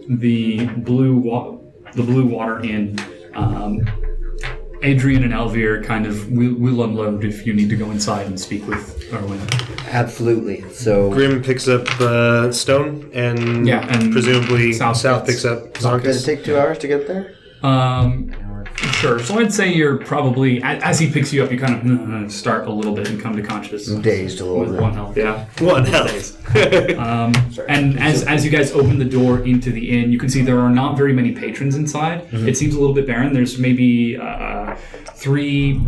the Blue Water Inn. Adrian and Elvir kind of will unload if you need to go inside and speak with Erwin. Absolutely. So Grim picks up Stohne, and and presumably South South gets- picks up Does it Zankas. take 2 hours to get there? Sure. So I'd say you're probably, as he picks you up, you kind of start a little bit and come to conscious. I'm dazed a little With bit. 1 health, yeah. One health. And as you guys open the door into the inn, you can see there are not very many patrons inside. It seems a little bit barren. There's maybe three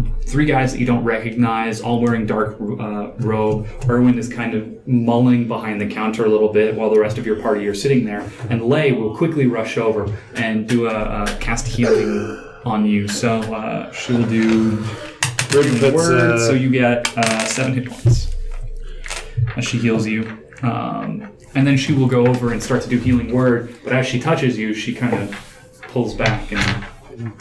guys that you don't recognize, all wearing dark robe. Erwin is kind of mulling behind the counter a little bit while the rest of your party are sitting there. And Lay will quickly rush over and do a cast healing on you. So she'll do Grim puts, word, so you get 7 hit points as she heals you. And then she will go over and start to do healing word, but as she touches you, she kind of pulls back and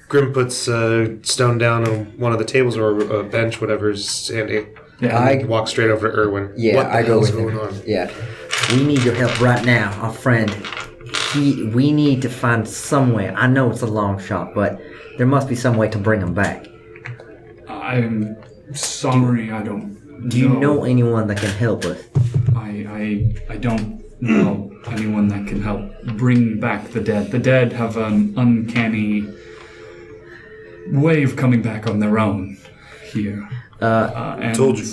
Grim puts Stohne down on one of the tables or a bench, whatever's handy. yeah. Walk straight over to Erwin. yeah, What the I go hell's with going him. on? Yeah. We need your help right now, our friend. We need to find some way. I know it's a long shot, but there must be some way to bring him back. I'm sorry, I don't. Do you know anyone that can help us? I don't know anyone that can help bring back the dead. The dead have an uncanny way of coming back on their own here. And Told you.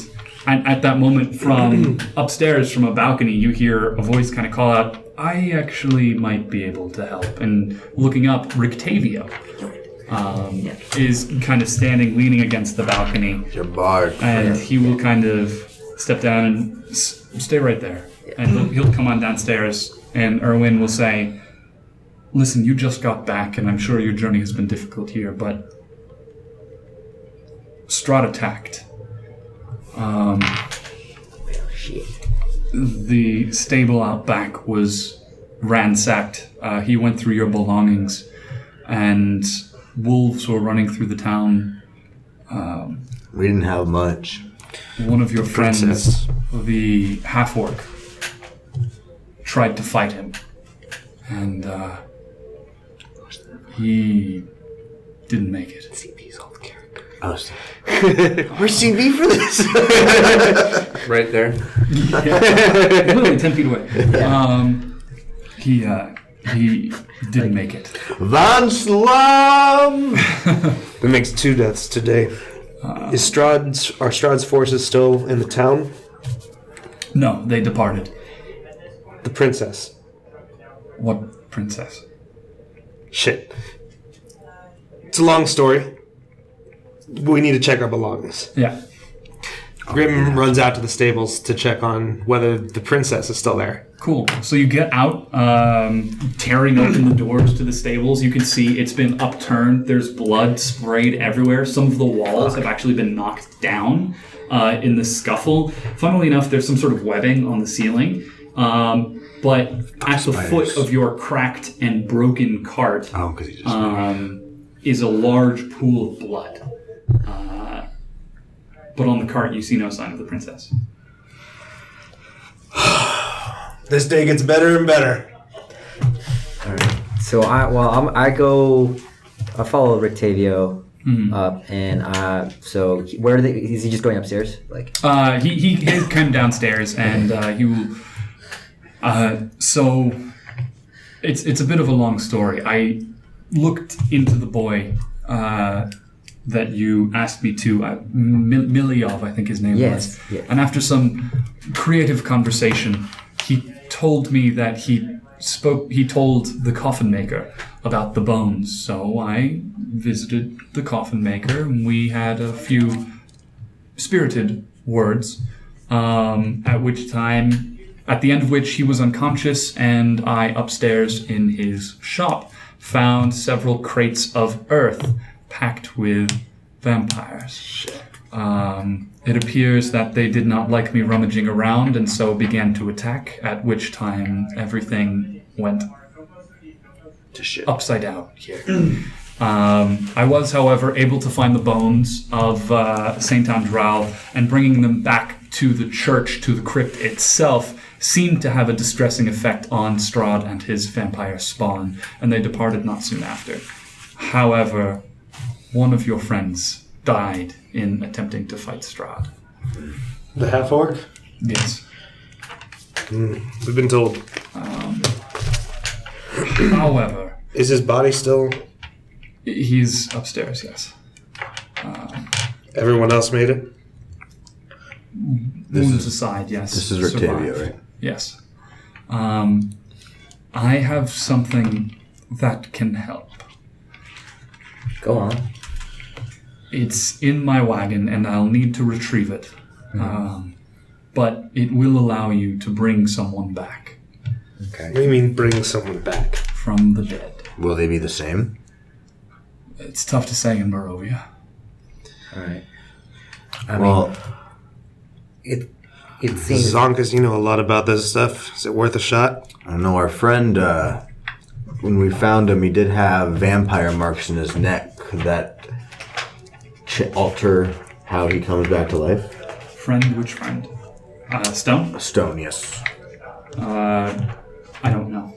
And at that moment, from upstairs, from a balcony, you hear a voice kind of call out, "I actually might be able to help." And looking up, Rictavio is kind of standing, leaning against the balcony. Your bard. And he will kind of step down and stay right there. And he'll come on downstairs, and Erwin will say, "Listen, you just got back, and I'm sure your journey has been difficult here, but Strahd attacked. The stable out back was ransacked. He went through your belongings, and wolves were running through the town. We didn't have much. One of your friends, Princess. the half-orc, tried to fight him, and He didn't make it. CB's old character. Oh, where's CB for this? Right there. Literally 10 feet away. He didn't make it. Van Slam! That makes 2 deaths today. Are Strahd's forces still in the town? No, they departed. The princess. What princess? Shit. It's a long story. We need to check our belongings. Yeah. Grim runs out to the stables to check on whether the princess is still there. Cool. So you get out, tearing open the doors to the stables. You can see it's been upturned. There's blood sprayed everywhere. Some of the walls have actually been knocked down in the scuffle. Funnily enough, there's some sort of webbing on the ceiling. But at the foot of your cracked and broken cart is a large pool of blood. But on the cart, you see no sign of the princess. This day gets better and better. Alright. So I follow Rictavio up, and so where is he just going upstairs? Like he came downstairs, and he will. So it's a bit of a long story. I looked into the boy that you asked me to, Miliov, I think his name was. Yes. And after some creative conversation, he told me that he told the coffin maker about the bones. So I visited the coffin maker, and we had a few spirited words, at the end of which he was unconscious, and I, upstairs in his shop, found several crates of earth packed with vampires. It appears that they did not like me rummaging around, and so began to attack, at which time everything went To shit. upside down here. I was, however, able to find the bones of Saint Andral, and bringing them back to the church, to the crypt itself, seemed to have a distressing effect on Strahd and his vampire spawn, and they departed not soon after. However, one of your friends died in attempting to fight Strahd. The half-orc? Yes. We've been told. However, Is his body still... he's upstairs, yes. Everyone else made it? Wounds aside, yes. This is Rictavio, survived. right? Yes. I have something that can help. go on. It's in my wagon, and I'll need to retrieve it. But it will allow you to bring someone back Okay. What do you mean bring someone back? from the dead. Will they be the same? It's tough to say in Barovia. All right. I Well, mean, it seems. Zankas, you know a lot about this stuff. Is it worth a shot? I don't know. Our friend, when we found him, he did have vampire marks in his neck that alter how he comes back to life. Friend? Which friend? Stohne? Stohne, yes. I don't know.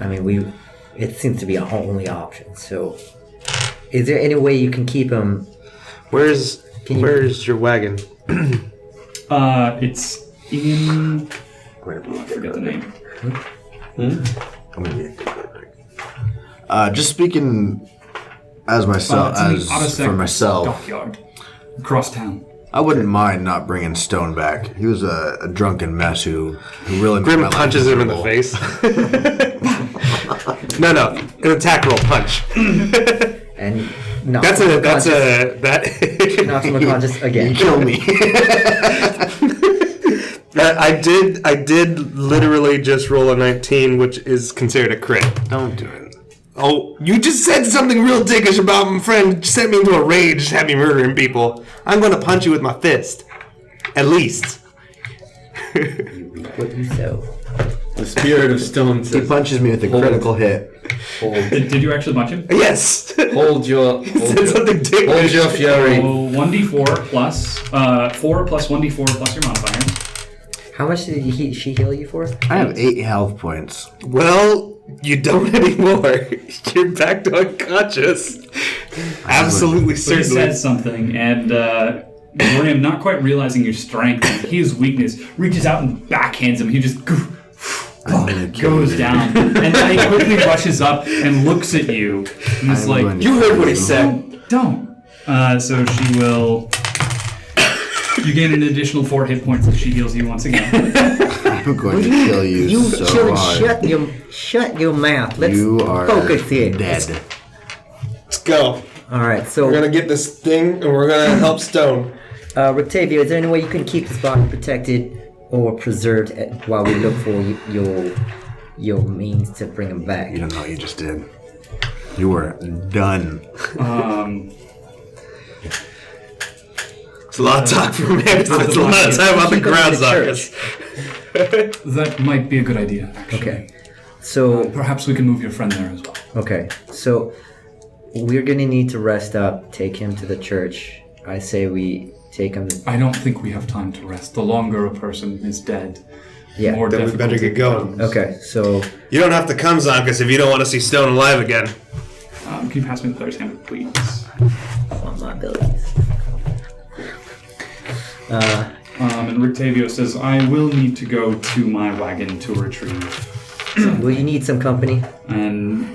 I mean, it seems to be our only option. So, is there any way you can keep him? Where's your wagon? It's in... I forget the name. Just speaking as myself, It's in the as Odyssey for myself, dockyard. Across town. I wouldn't mind not bringing Stohne back. He was a drunken mess who really made Grim my life punches him in the miserable. face. No, an attack roll punch. And Knocks him unconscious again. You kill me. I did literally just roll a 19, which is considered a crit. Don't do it. Oh, you just said something real dickish about my friend. Sent me into a rage, just had me murdering people. I'm going to punch you with my fist. At least. You reap what you sow. The spirit of Stohne He says, punches me with a critical hit. Did you actually punch him? Yes. hold your something dickish. hold your fury. So 1d4 plus 4 plus 1d4 plus your modifier. How much did she heal you for? I have 8 health points. Well, you don't anymore. You're back to unconscious. Absolutely But he certainly. says something, and Grim, not quite realizing your strength and his weakness, reaches out and backhands him. He just goes down, and then he quickly rushes up and looks at you, and is like, You heard what he said. "Don't." So she will. You gain an additional 4 hit points if she heals you once again. I'm going to kill you, You so should hard. shut your mouth. Let's You are focus here. dead. Let's go. All right, so We're gonna get this thing, and we're gonna help Stohne. Rictavio, is there any way you can keep this body protected or preserved while we look for your means to bring him back? You don't know what you just did. You were done. It's a lot of talk for a man. It's a lot of time on the Keep him in ground, the Zankas. That might be a good idea, actually. Okay. So Perhaps we can move your friend there as well. okay, so we're gonna need to rest up. Take him to the church. I say we take him. I don't think we have time to rest. The longer a person is dead, Yeah. the more Then we difficult better get it going. becomes. Okay, so You don't have to come, Zankas, if you don't want to see Stohne alive again. Can you pass me the player's handbook, please? on my abilities. And Rictavio says, I will need to go to my wagon to retrieve. Will you need some company? And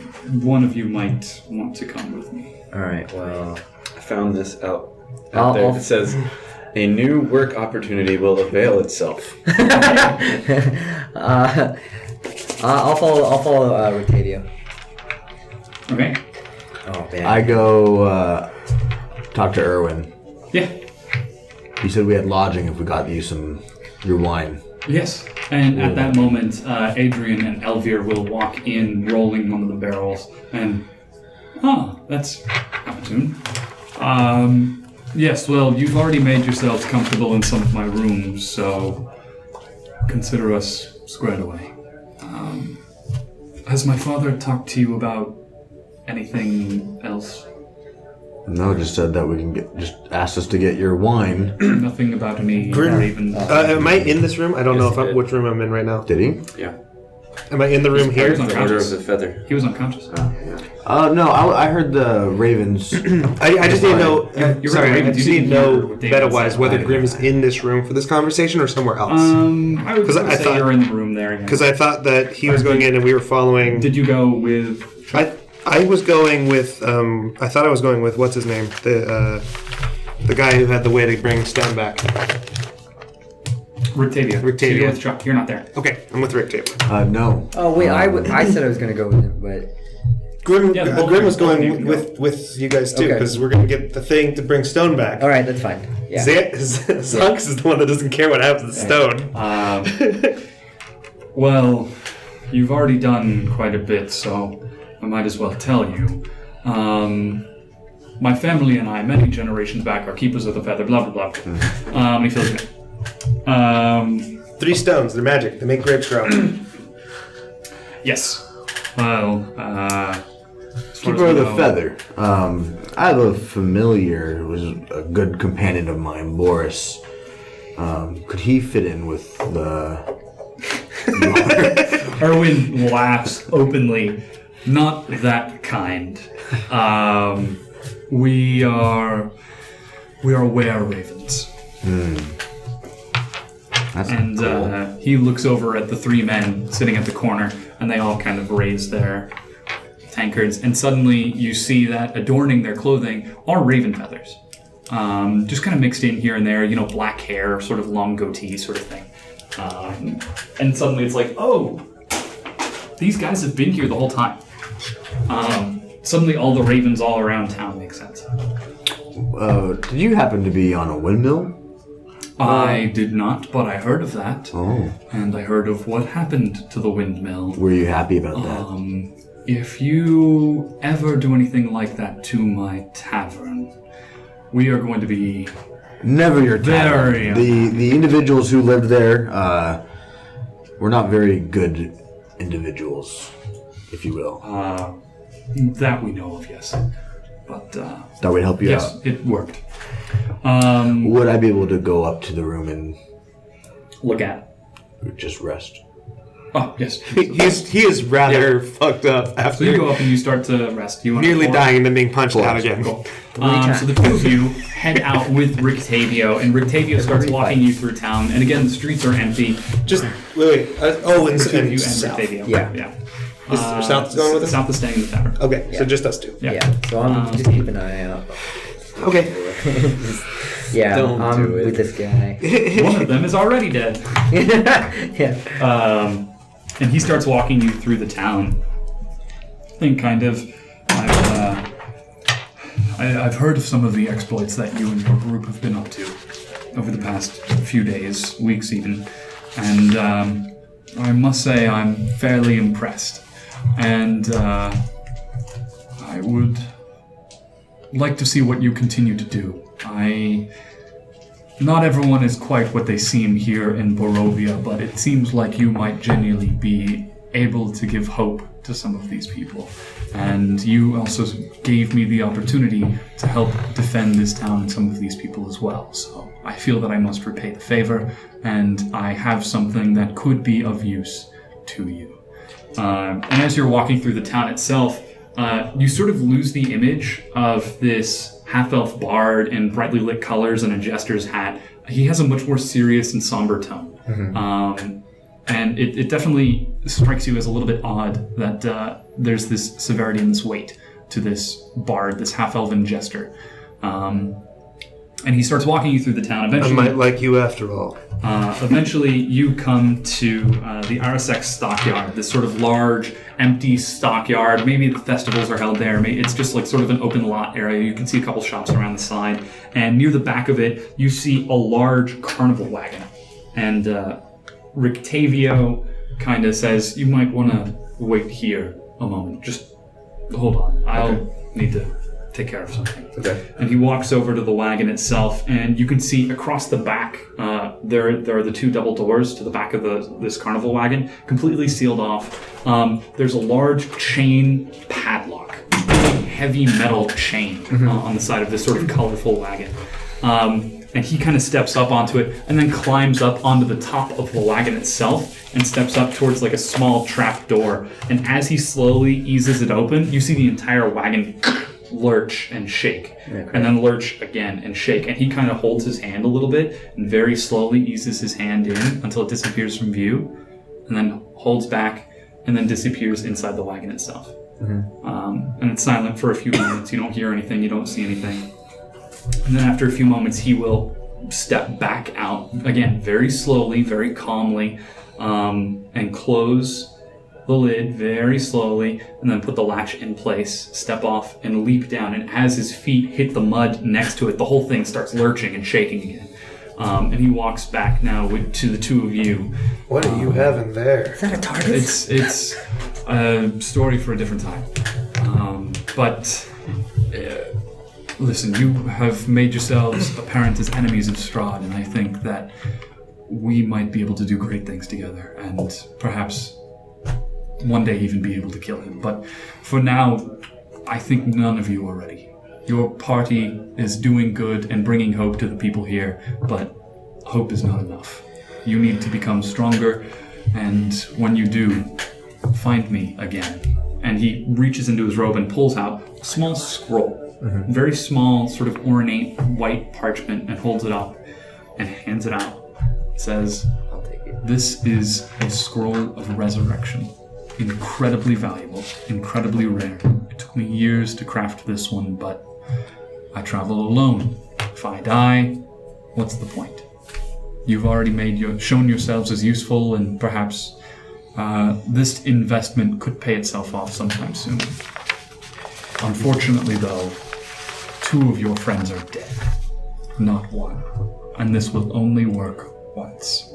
one of you might want to come with me. All right. Well, I found this out I'll- there. I'll- It says, a new work opportunity will avail itself. I'll follow Rictavio. Okay? Oh man. I go talk to Erwin. Yeah. He said we had lodging if we got you your wine. Yes. And at that moment, Adrian and Elvir will walk in, rolling one of the barrels, and that's opportune. Yes, well, you've already made yourselves comfortable in some of my rooms, so consider us squared away. Has my father talked to you about anything else? No, just said that we can just asked us to get your wine. Nothing about any Grim, ravens? am I in this room? I don't know which room I'm in right now. Did he? Yeah. Am I in the room here? He was The Order of unconscious. the Feather. He was unconscious. No, I heard the ravens. I just need to know. You're Sorry, right, I just you need to didn't know hear what David meta-wise said. whether Grim is in this room for this conversation or somewhere else. I would 'Cause I say thought- you're in the room there. Yeah. Because I thought that he was going in and we were following. Did you go with? I was going with. I thought I was going with what's his name, the guy who had the way to bring Stohne back. Rictavio. Rictavio. So you go with Chuck. You're not there. Okay, I'm with Rick Taylor. No. Oh wait, I said I was gonna go with him, but Grim, Yeah, both Grim was both of you going can go. with you guys too Okay. because we're going to get the thing to bring Stohne back. all right, that's fine. Yeah. Zonks is the one that doesn't care what happens to Stohne. Well, you've already done quite a bit, so I might as well tell you. My family and I, many generations back, are keepers of the feather. Blah blah blah. He feels good. 3 stones, they're magic. They make grapes grow. Yes. Well, as far Keeper as of I the know- Feather. I have a familiar who was a good companion of mine, Boris. Could he fit in with the... Erwin laughs openly. Not that kind. We are were-ravens. That's And cool. he looks over at the 3 men sitting at the corner, and they all kind of raise their tankards. And suddenly you see that adorning their clothing are raven feathers. Just kind of mixed in here and there, black hair, sort of long goatee sort of thing. And suddenly it's like, oh, these guys have been here the whole time. Suddenly all the ravens all around town make sense. Did you happen to be on a windmill? I did not, but I heard of that. Oh. And I heard of what happened to the windmill. Were you happy about that? If you ever do anything like that to my tavern, we are going to be... Never your tavern. Very The individuals who lived there were not very good individuals, if you will. That we know of, yes. But, That would help you yes, out. it worked. Would I be able to go up to the room and... Look at. Or just rest? Oh, yes. He is rather fucked up after So you go up and you start to rest. You want nearly to dying and then being punched out again. Cool. So the two of you head out with Rictavio, and Rictavio starts walking you through town. And again, the streets are empty. Just wait. And The two of you and south. Rictavio. Yeah. Is South going with us? South is staying in the tavern. Okay, so just us two. Yeah. So I'm just keep an eye out. Okay. Yeah, Don't I'm do it. with this guy. One of them is already dead. Yeah. And he starts walking you through the town. And kind of, I've heard of some of the exploits that you and your group have been up to over the past few days, weeks even. And I must say I'm fairly impressed. And I would like to see what you continue to do. Not everyone is quite what they seem here in Borovia, but it seems like you might genuinely be able to give hope to some of these people. And you also gave me the opportunity to help defend this town and some of these people as well. So I feel that I must repay the favor, and I have something that could be of use to you. And as you're walking through the town itself, you sort of lose the image of this half-elf bard in brightly lit colors and a jester's hat. He has a much more serious and somber tone. And it definitely strikes you as a little bit odd that there's this severity and this weight to this bard, this half-elven jester. And he starts walking you through the town. Eventually, I might like you after all. Eventually, you come to the Arasek stockyard, this sort of large, empty stockyard. Maybe the festivals are held there. Maybe it's just like sort of an open lot area. You can see a couple shops around the side. And near the back of it, you see a large carnival wagon. And Rictavio kind of says, you might want to wait here a moment. Just hold on. I'll need to take care of something. Okay. And he walks over to the wagon itself, and you can see across the back, there are the two double doors to the back of this carnival wagon, completely sealed off. There's a large chain padlock, heavy metal chain on the side of this sort of colorful wagon. And he kind of steps up onto it and then climbs up onto the top of the wagon itself and steps up towards like a small trap door. And as he slowly eases it open, you see the entire wagon lurch and shake, and then lurch again and shake. And he kind of holds his hand a little bit and very slowly eases his hand in until it disappears from view, and then holds back and then disappears inside the wagon itself. And it's silent for a few moments. You don't hear anything, you don't see anything. And then after a few moments, he will step back out again, very slowly, very calmly, and close the lid very slowly, and then put the latch in place, step off, and leap down. And as his feet hit the mud next to it, the whole thing starts lurching and shaking again. And he walks back now to the two of you. What do you have in there? Is that a TARDIS? It's a story for a different time. Listen, you have made yourselves apparent as enemies of Strahd, and I think that we might be able to do great things together, and perhaps one day even be able to kill him. But for now, I think none of you are ready. Your party is doing good and bringing hope to the people here, but hope is not enough. You need to become stronger, and when you do, find me again. And he reaches into his robe and pulls out a small scroll. Very small, sort of ornate white parchment, and holds it up and hands it out. It says, I'll take it. "This is a scroll of resurrection. Incredibly valuable, incredibly rare. It took me years to craft this one, but I travel alone. If I die, what's the point? You've already shown yourselves as useful, and perhaps this investment could pay itself off sometime soon. Unfortunately, though, 2 of your friends are dead, not 1. And this will only work once."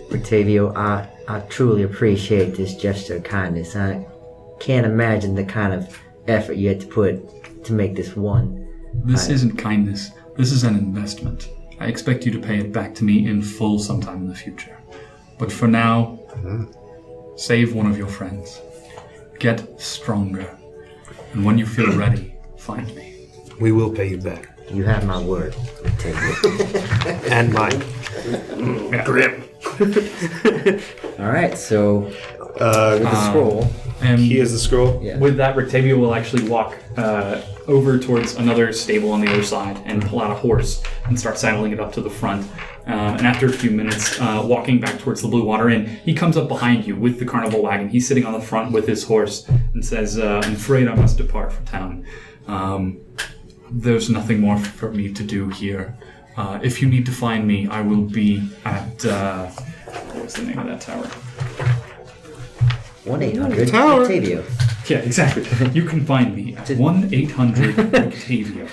Rictavio, I truly appreciate this gesture of kindness. I can't imagine the kind of effort you had to put to make this one. This isn't kindness. This is an investment. I expect you to pay it back to me in full sometime in the future. But for now, save one of your friends. Get stronger. And when you feel ready, find me. We will pay you back. You have my word, Rictavio. And mine. Grim. All right, so with the scroll. And He has the scroll. Yeah. with that, Rictavio will actually walk over towards another stable on the other side and pull out a horse and start saddling it up to the front. And after a few minutes, walking back towards the Blue Water Inn, he comes up behind you with the carnival wagon. He's sitting on the front with his horse and says, I'm afraid I must depart from town. There's nothing more for me to do here. If you need to find me, I will be at... what's the name of that tower? 1-800 Tower. Octavio. Yeah, exactly. You can find me at 1-800 Octavio.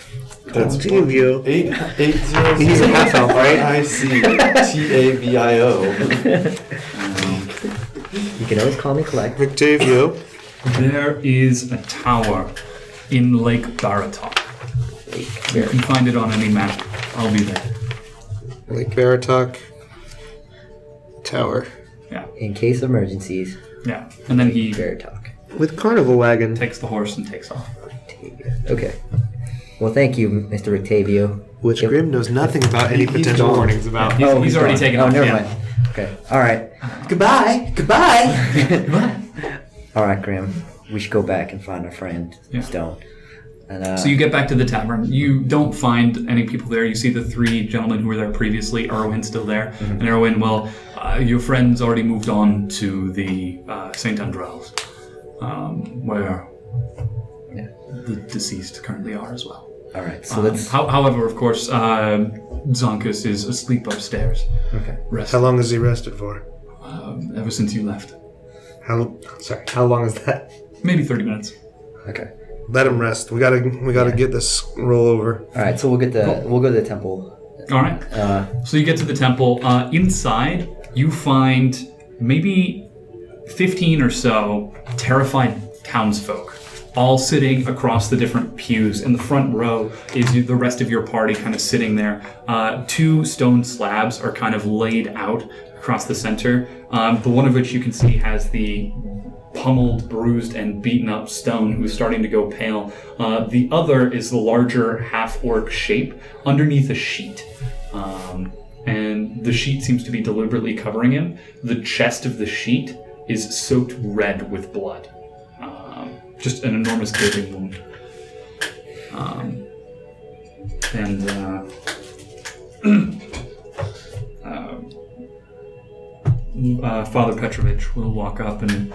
That's Octavio. 880. He's a half elf, right? ICTAVIO. You can always call me Collect. Octavio. There is a tower in Lake Baratok. You can find it on any map. I'll be there. Lake Baratok. Tower. Yeah, In case of emergencies, yeah. And then he bear talk. With carnival wagon. takes the horse and takes off. Okay. Well, thank you, Mr. Octavio. Which Grim knows nothing about any potential gone. warnings about. He's already gone. taken Oh, off. never yeah. mind. Okay. All right. Goodbye. Goodbye. All right, Grim. We should go back and find our friend Stone. And, So you get back to the tavern. You don't find any people there. You see the three gentlemen who were there previously. Erwin's still there. And Erwin, well, your friend's already moved on to the St. Andrels, where the deceased currently are as well. all right. So let's. However, of course, Zankas is asleep upstairs. Okay. Resting, How long is he rested for? ever since you left. How long is that? Maybe 30 minutes. Okay. Let him rest. We gotta get this roll over. All right. So we'll go to the temple. All right. So you get to the temple. Inside, you find maybe 15 or so terrified townsfolk, all sitting across the different pews. In the front row is the rest of your party kind of sitting there. Two stone slabs are kind of laid out across the center. The one of which you can see has the pummeled, bruised, and beaten up Stone, who's starting to go pale. The other is the larger half-orc shape underneath a sheet. And the sheet seems to be deliberately covering him. The chest of the sheet is soaked red with blood. Just an enormous gaping wound. Father Petrovich will walk up and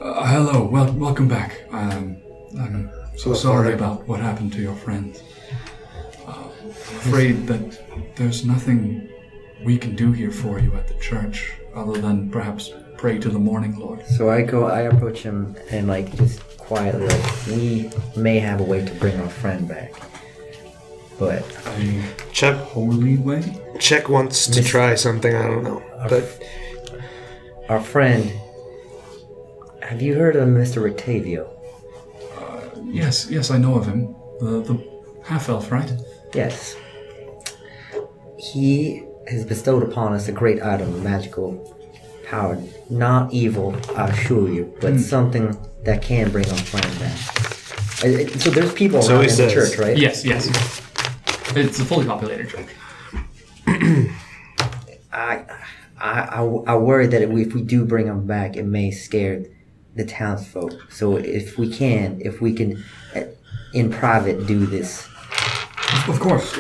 hello, welcome back. I'm so sorry about what happened to your friends. I'm afraid that there's nothing we can do here for you at the church other than perhaps pray to the Morning Lord. So I approach him and just quietly, we may have a way to bring our friend back, but Check Holy way? wants to try something. I don't know, but our friend. Have you heard of Mr. Octavio? Yes, I know of him. The half-elf, right? Yes. He has bestowed upon us a great item of magical power. Not evil, I assure you, but something that can bring our friend back. So there's people So around he in the says. church, right? Yes. It's a fully populated church. I worry that if we do bring him back, it may scare the townsfolk. So if we can, in private, do this. Of course.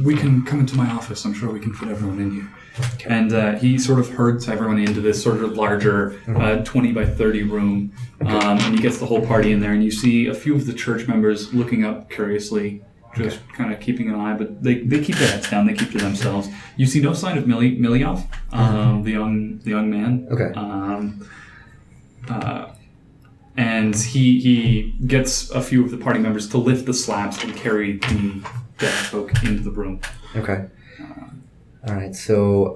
We can come into my office. I'm sure we can fit everyone in here. Okay. And he sort of herds everyone into this sort of larger 20 by 30 room. And he gets the whole party in there. And you see a few of the church members looking up curiously, just kind of keeping an eye. But they keep their heads down. They keep to themselves. You see no sign of Miliov, the young man. Okay. And he gets a few of the party members to lift the slabs and carry the dead folk into the room. Okay. All right. So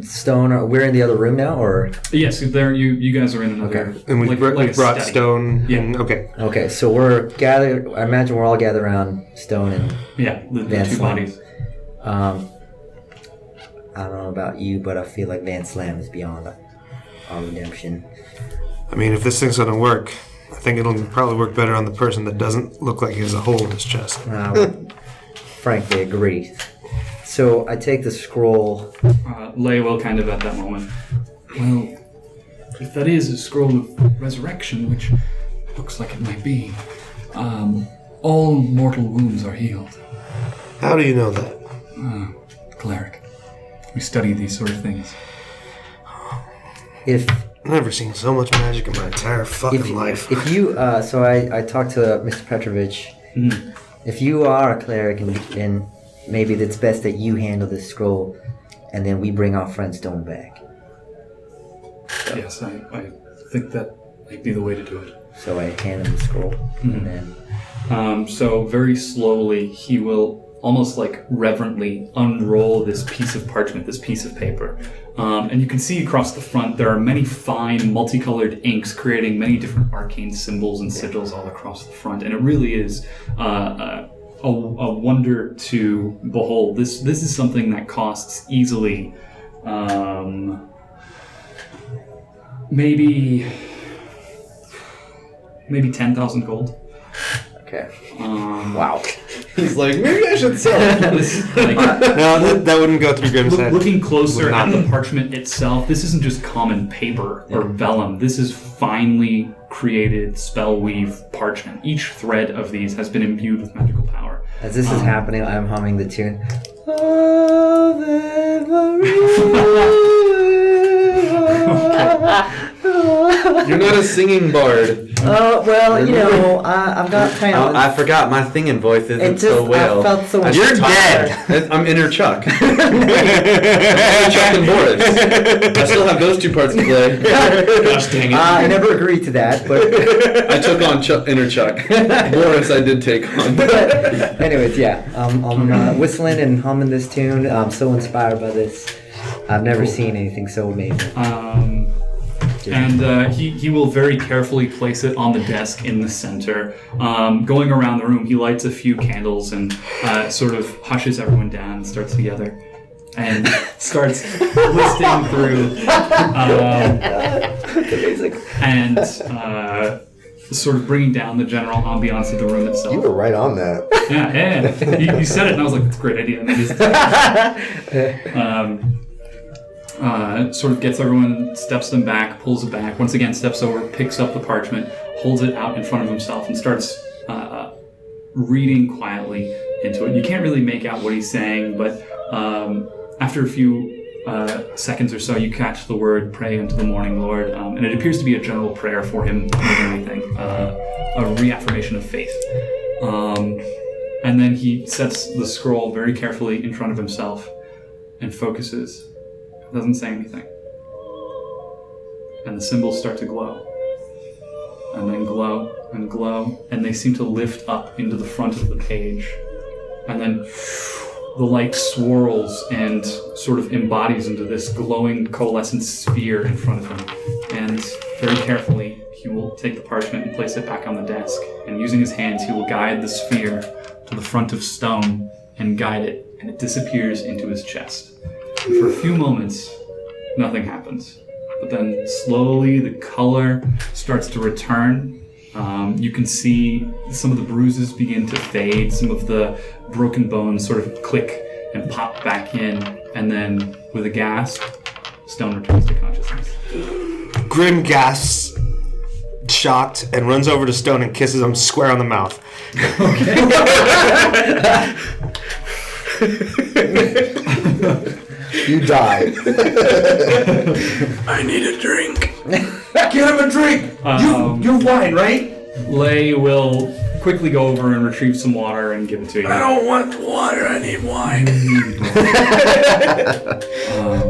Stone, we're in the other room now, or? Yes, there you guys are in another. Okay. and we like a brought study. Stone. Yeah. And, okay. Okay. So we're gathered. I imagine we're all gathered around Stone and. Yeah, the Van two Slam. bodies. I don't know about you, but I feel like Van Slam is beyond our redemption. I mean, if this thing's gonna work, I think it'll probably work better on the person that doesn't look like he has a hole in his chest. I would frankly agree. So I take the scroll. Lay will kind of at that moment. Well, if that is a scroll of resurrection, which looks like it might be, all mortal wounds are healed. How do you know that? Cleric. We study these sort of things. If I've never seen so much magic in my entire fucking life. If you, so I talked to Mr. Petrovich. If you are a cleric, and maybe it's best that you handle this scroll, and then we bring our friend Stohne back. Yes, I think that might be the way to do it. So I hand him the scroll, and then... So very slowly, he will almost like reverently unroll this piece of parchment, this piece of paper. And you can see across the front there are many fine multicolored inks creating many different arcane symbols and sigils all across the front. And it really is a wonder to behold. This is something that costs easily maybe 10,000 gold. Okay. Wow. He's like, maybe I should sell it. No, that wouldn't go through Grimm's head. Looking closer at the parchment itself, this isn't just common paper or vellum. This is finely created spell weave parchment. Each thread of these has been imbued with magical power. As this is happening, I'm humming the tune. Ave Maria. You're not a singing bard. Well, you know, I've got kind of... I forgot my singing voice isn't It just, so well. I felt so much You're tired. dead. I'm inner Chuck. I'm inner Chuck and Boris. I still have those two parts to play. Gosh dang it. I never agreed to that, but... I took on inner Chuck. Boris I did take on. But anyways, yeah. I'm whistling and humming this tune. I'm so inspired by this. I've never seen anything so amazing. And he will very carefully place it on the desk in the center. Going around the room, he lights a few candles and sort of hushes everyone down and starts together. And starts listing through and sort of bringing down the general ambiance of the room itself. You were right on that. Yeah. You said it and I was like, that's a great idea. And sort of gets everyone, steps them back, pulls it back, once again steps over, picks up the parchment, holds it out in front of himself and starts reading quietly into it. You can't really make out what he's saying, but after a few seconds or so, you catch the word, pray unto the morning Lord, and it appears to be a general prayer for him more than anything, a reaffirmation of faith. And then he sets the scroll very carefully in front of himself and focuses. Doesn't say anything. And the symbols start to glow. And then glow and glow. And they seem to lift up into the front of the page. And then the light swirls and sort of embodies into this glowing coalescent sphere in front of him. And very carefully, he will take the parchment and place it back on the desk. And using his hands, he will guide the sphere to the front of Stohne and guide it. And it disappears into his chest. And for a few moments, nothing happens. But then slowly the color starts to return. You can see some of the bruises begin to fade. Some of the broken bones sort of click and pop back in. And then with a gasp, Stohne returns to consciousness. Grim gasps, shocked, and runs over to Stohne and kisses him square on the mouth. You died. I need a drink. Get him a drink! You're wine, right? Lay will quickly go over and retrieve some water and give it to you. I don't want water, I need wine.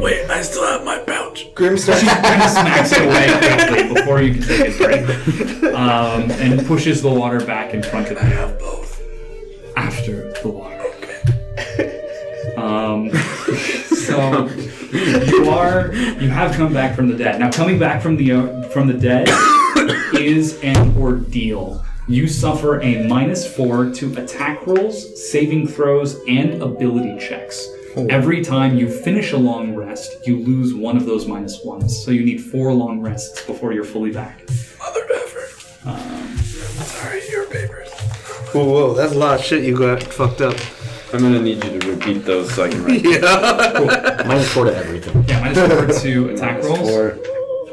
Wait, I still have my pouch. Grim smacks it away quickly before you can take a drink. And pushes the water back in front of you. I have both. After the water. So you have come back from the dead. Now coming back from the dead is an ordeal. You suffer a -4 to attack rolls, saving throws, and ability checks. Every time you finish a long rest, you lose one of those -1s. So you need 4 long rests before you're fully back. Mother effort. Sorry, your papers. Whoa, that's a lot of shit you got fucked up. I'm gonna need you to repeat those so I can write. -4 to everything. Yeah, -4 to attack rolls. 4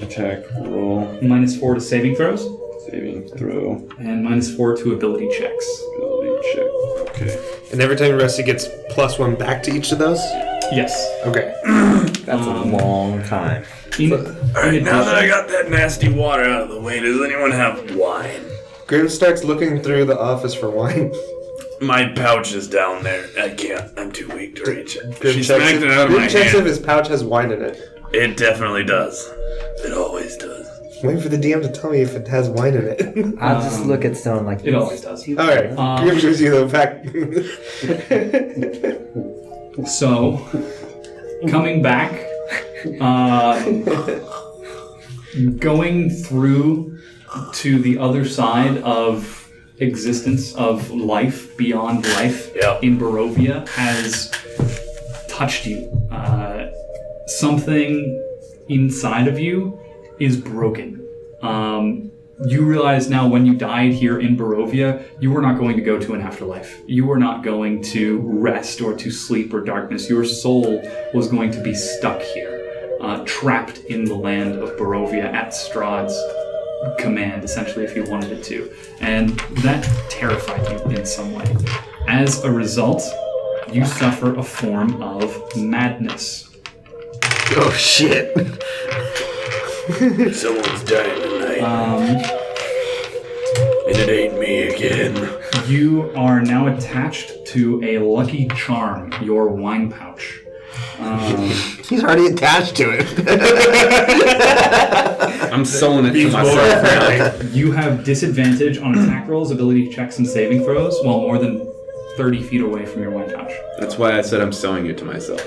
attack roll. -4 to saving throws. Saving throw. And -4 to ability checks. Ability check. Okay. And every time Rusty gets +1 back to each of those? Yes. Okay. That's a long time. Alright, now that I got that nasty water out of the way, does anyone have wine? Grim starts looking through the office for wine. My pouch is down there. I can't. I'm too weak to reach it. Grim She checks smacked it out of Grim my checks if hand. his pouch has wine in it. It definitely does. It always does. Waiting for the DM to tell me if it has wine in it. I'll just look at Stohne like It always does. Alright, Grim shows you the fact. So, coming back, going through to the other side of existence, of life beyond life in Barovia has touched you. Something inside of you is broken. You realize now when you died here in Barovia, you were not going to go to an afterlife. You were not going to rest or to sleep or darkness. Your soul was going to be stuck here, trapped in the land of Barovia at Strahd's command, essentially, if you wanted it to. And that terrified you in some way. As a result, you suffer a form of madness. Oh shit. Someone's dying tonight. And it ain't me again. You are now attached to a lucky charm, your wine pouch. He's already attached to it. I'm sewing it to myself now. You have disadvantage on attack rolls, ability checks, and saving throws while more than 30 feet away from your wine pouch. That's why I said I'm sewing it to myself.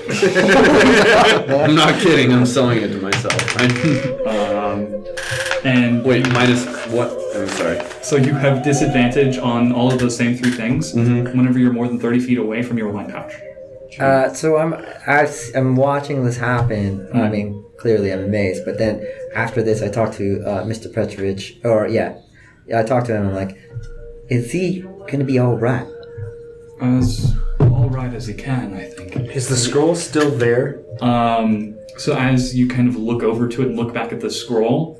I'm not kidding. I'm sewing it to myself. And Wait, minus what? I'm sorry. so you have disadvantage on all of those same three things whenever you're more than 30 feet away from your wine pouch. So I'm watching this happen. I mean, clearly I'm amazed. But then after this, I talked to Mr. Petrovich. I talked to him. I'm like, is he gonna be all right? As all right as he can, I think. Is the scroll still there? So as you kind of look over to it and look back at the scroll,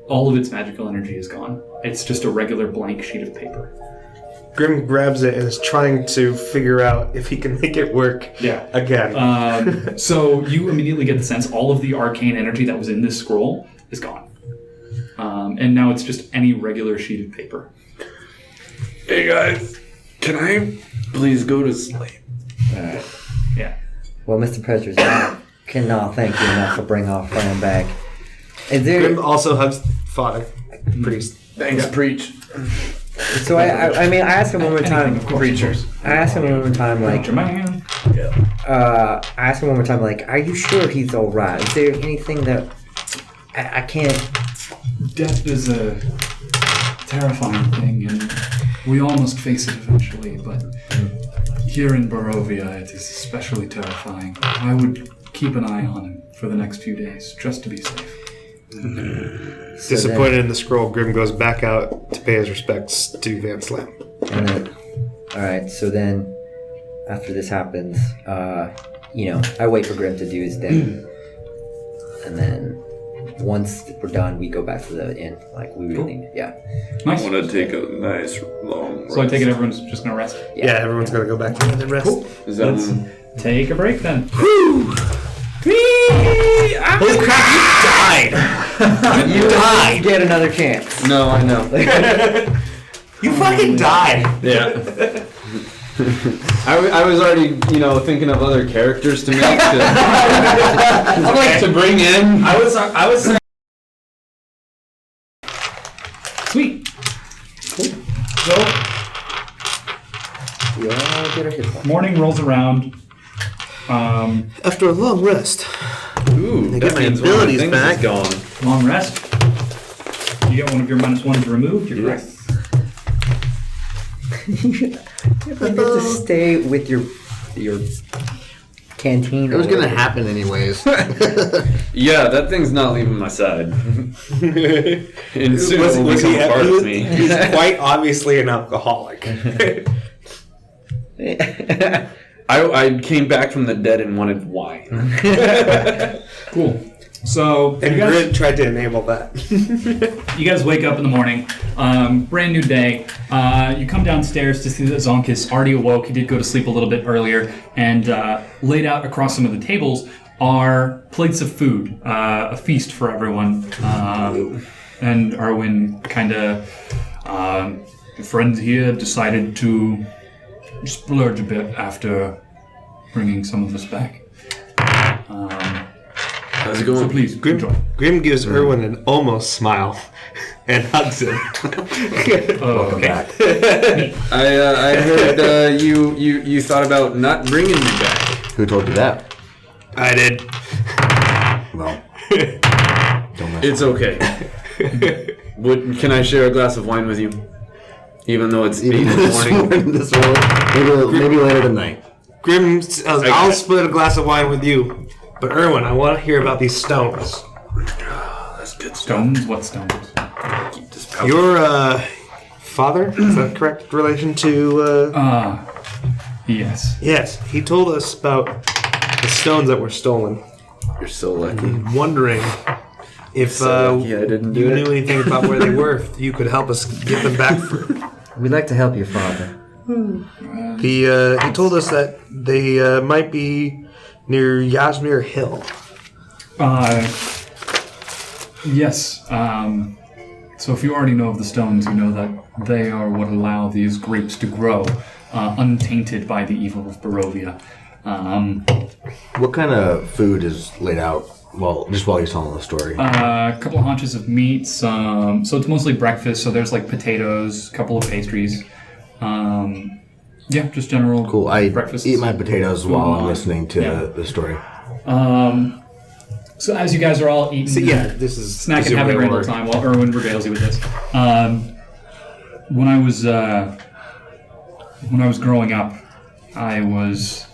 all of its magical energy is gone. It's just a regular blank sheet of paper. Grim grabs it and is trying to figure out if he can make it work again. So you immediately get the sense all of the arcane energy that was in this scroll is gone. And now it's just any regular sheet of paper. Hey guys, can I please go to sleep? Yeah. Well, Mr. Petrovich, I cannot thank you enough for bringing our friend back. Is there? Grim also hugs Father Priest. Thanks, preach. So I mean, I asked him one more time. Preachers. I asked him one more time, like, Jermaine. I asked him one more time, like, are you sure he's all right? Is there anything that I can't? Death is a terrifying thing, and we all must face it eventually, but here in Barovia, it is especially terrifying. I would keep an eye on him for the next few days, just to be safe. Disappointed in the scroll, Grim goes back out to pay his respects to Van Slam. And then, all right. So then, after this happens, I wait for Grim to do his thing, and then once we're done, we go back to the inn. Like we really, Nice. I want to take a nice long rest. So I take it everyone's just gonna rest. Yeah, everyone's gonna go back to and rest. Is that Let's take a break then. Holy crap, you died! You died! get another chance. No, I know. You fucking died! Yeah. I was already, thinking of other characters to make to bring in. I was saying. Sweet. So We all get our hit points. morning rolls around. After a long rest. Ooh, I that get my means one of my abilities things back. is gone. Long rest. You get one of your -1s removed. You're correct. You get to stay with your canteen. It was gonna happen anyways. Yeah, that thing's not leaving my side. And soon it will become a part of me. He's quite obviously an alcoholic. I came back from the dead and wanted wine. Cool. So And you guys, Grit tried to enable that. you guys wake up in the morning, brand new day. You come downstairs to see that Zankas already awoke. He did go to sleep a little bit earlier, and laid out across some of the tables are plates of food, a feast for everyone. And Erwin kind of, your friends here decided to splurge a bit after bringing some of us back. How's it So going? please, enjoy. Grim gives Erwin an almost smile and hugs him. Oh, okay. I heard you thought about not bringing me back. Who told you that? I did. Well, don't mess It's okay. Can I share a glass of wine with you? Even though it's 8 in the morning. this early. Maybe later tonight. Grim says, I'll split a glass of wine with you. But Erwin, I want to hear about these stones. That's good stuff. Stones? What stones? Keep this pouch. Your father, is that correct relation to... Yes. Yes, he told us about the stones that were stolen. You're so lucky. Wondering if So lucky I didn't do you it. knew anything about where they were, if you could help us get them back for... We'd like to help your father. He told us that they might be near Yasmir Hill. Yes. So if you already know of the stones, you know that they are what allow these grapes to grow, untainted by the evil of Barovia. What kind of food is laid out? Well, just while you're telling the story. A couple of haunches of meat. So it's mostly breakfast. So there's like potatoes, a couple of pastries. Yeah, just general Cool. I breakfast. eat my potatoes while I'm wine. listening to Yeah. the story. So as you guys are all eating, So yeah, this is snacking, having a great old time while Erwin regales you with this. When I was growing up, I was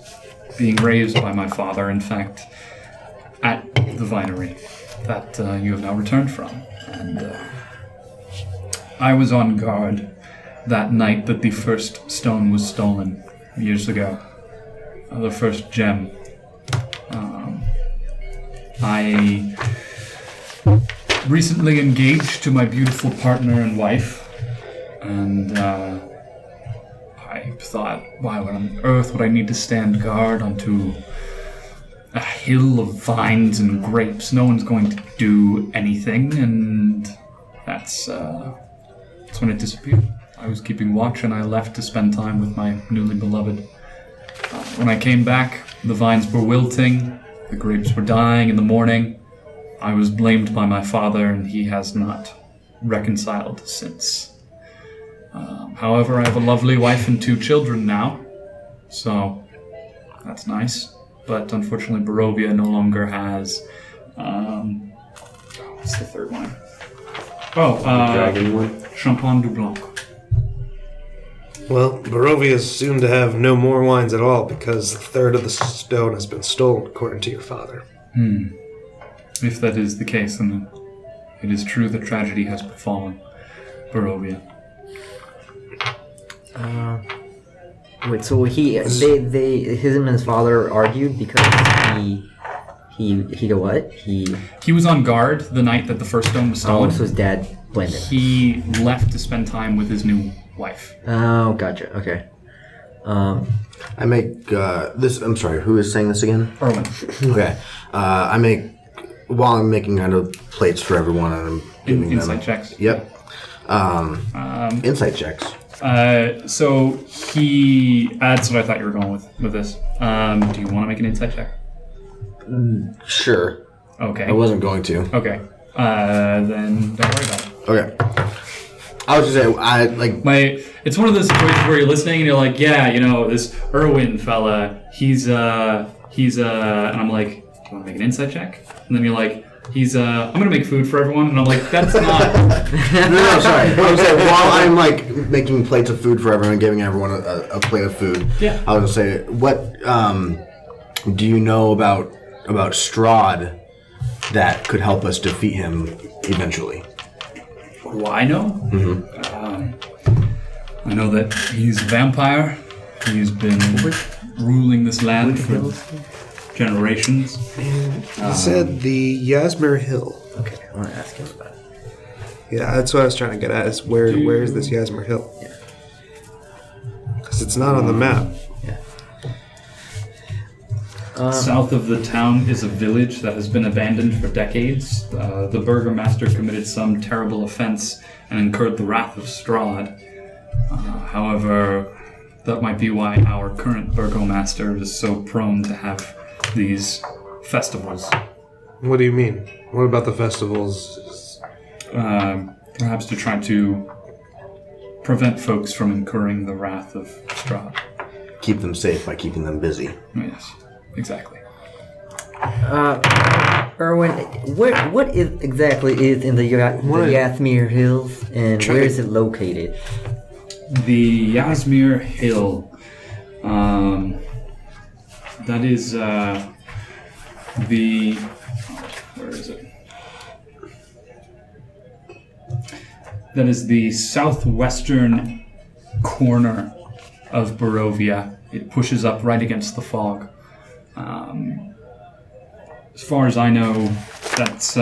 being raised by my father, in fact, at the vinery that you have now returned from. And I was on guard that night that the first stone was stolen years ago. The first gem. I recently engaged to my beautiful partner and wife, and I thought, why on earth would I need to stand guard onto a hill of vines and grapes? No one's going to do anything, and that's when it disappeared. I was keeping watch, and I left to spend time with my newly beloved. When I came back, the vines were wilting, the grapes were dying in the morning. I was blamed by my father, and he has not reconciled since. However, I have a lovely wife and 2 children now, so that's nice. But unfortunately, Barovia no longer has... what's the third one? Dragon one. Champagne du Blanc. Well, Barovia is soon to have no more wines at all because a third of the stone has been stolen, according to your father. If that is the case, then it is true that tragedy has befallen Barovia. Wait, so his and his father argued because he did what? He was on guard the night that the first stone was stolen. So his dad blamed it. He left to spend time with his new wife. Oh, gotcha. Okay. I make this. I'm sorry. Who is saying this again? Erwin. Okay. I make while I'm making kind of plates for everyone, and I'm giving Insight them. checks. Yep. Insight checks. So he... that's what I thought you were going with this. Do you want to make an insight check? Sure. Okay. I wasn't going to. Okay. Then don't worry about it. Okay. I was just saying, It's one of those situations where you're listening and you're like, yeah, this Erwin fella, he's and I'm like, do you want to make an insight check? And then you're like, I'm gonna make food for everyone, and I'm like, that's not. No, sorry. I was saying, while I'm making plates of food for everyone, giving everyone a plate of food. Yeah. I was gonna say, what do you know about Strahd that could help us defeat him eventually? What do I know? I know that he's a vampire He's been ruling this land for generations. He said the Yasmir Hill. Okay, I want to ask him about it. Yeah, that's what I was trying to get at. Is where is this Yasmir Hill? Yeah. Because it's not on the map. South of the town is a village that has been abandoned for decades. The burgomaster committed some terrible offense and incurred the wrath of Strahd. However, that might be why our current burgomaster is so prone to have these festivals. What do you mean? What about the festivals? Perhaps to try to prevent folks from incurring the wrath of Strahd. Keep them safe by keeping them busy. Yes, exactly. Erwin, what exactly is in the Yasmir Hills, and where is it located? The Yasmir Hill. That is the. Where is it? That is the southwestern corner of Barovia. It pushes up right against the fog. As far as I know, that's.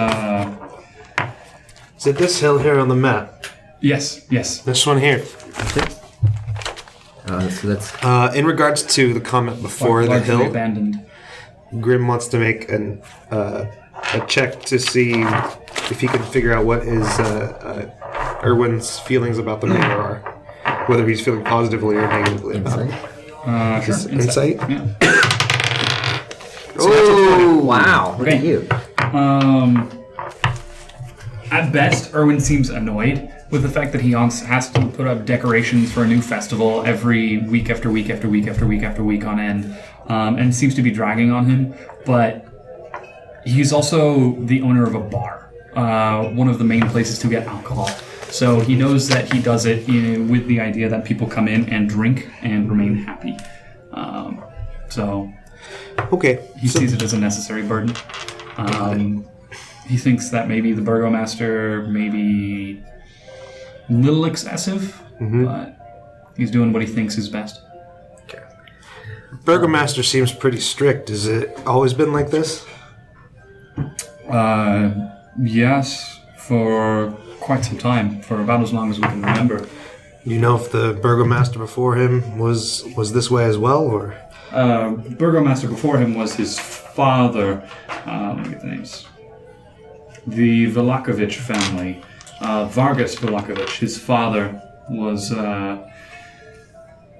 Is it this hill here on the map? Yes. This one here. So that's In regards to the comment before the Largely hill, abandoned. Grim wants to make a check to see if he can figure out what is Erwin's feelings about the mayor are. Whether he's feeling positively or negatively about it. insight. Sure. Insight? Yeah. Oh wow! Look at Okay. you. At best, Erwin seems annoyed with the fact that he has to put up decorations for a new festival every week after week after week after week after week on end, and seems to be dragging on him. But he's also the owner of a bar, one of the main places to get alcohol. So he knows that he does it with the idea that people come in and drink and remain happy. So Okay. he sees it as a necessary burden. He thinks that maybe the burgomaster may be a little excessive, but he's doing what he thinks is best. Burgomaster seems pretty strict. Has it always been like this? Yes, for quite some time, for about as long as we can remember. You know if the Burgomaster before him was this way as well, or? Burgomaster before him was his father. Let me get the names. The Velakovich family. Vargas Velakovich, his father, was a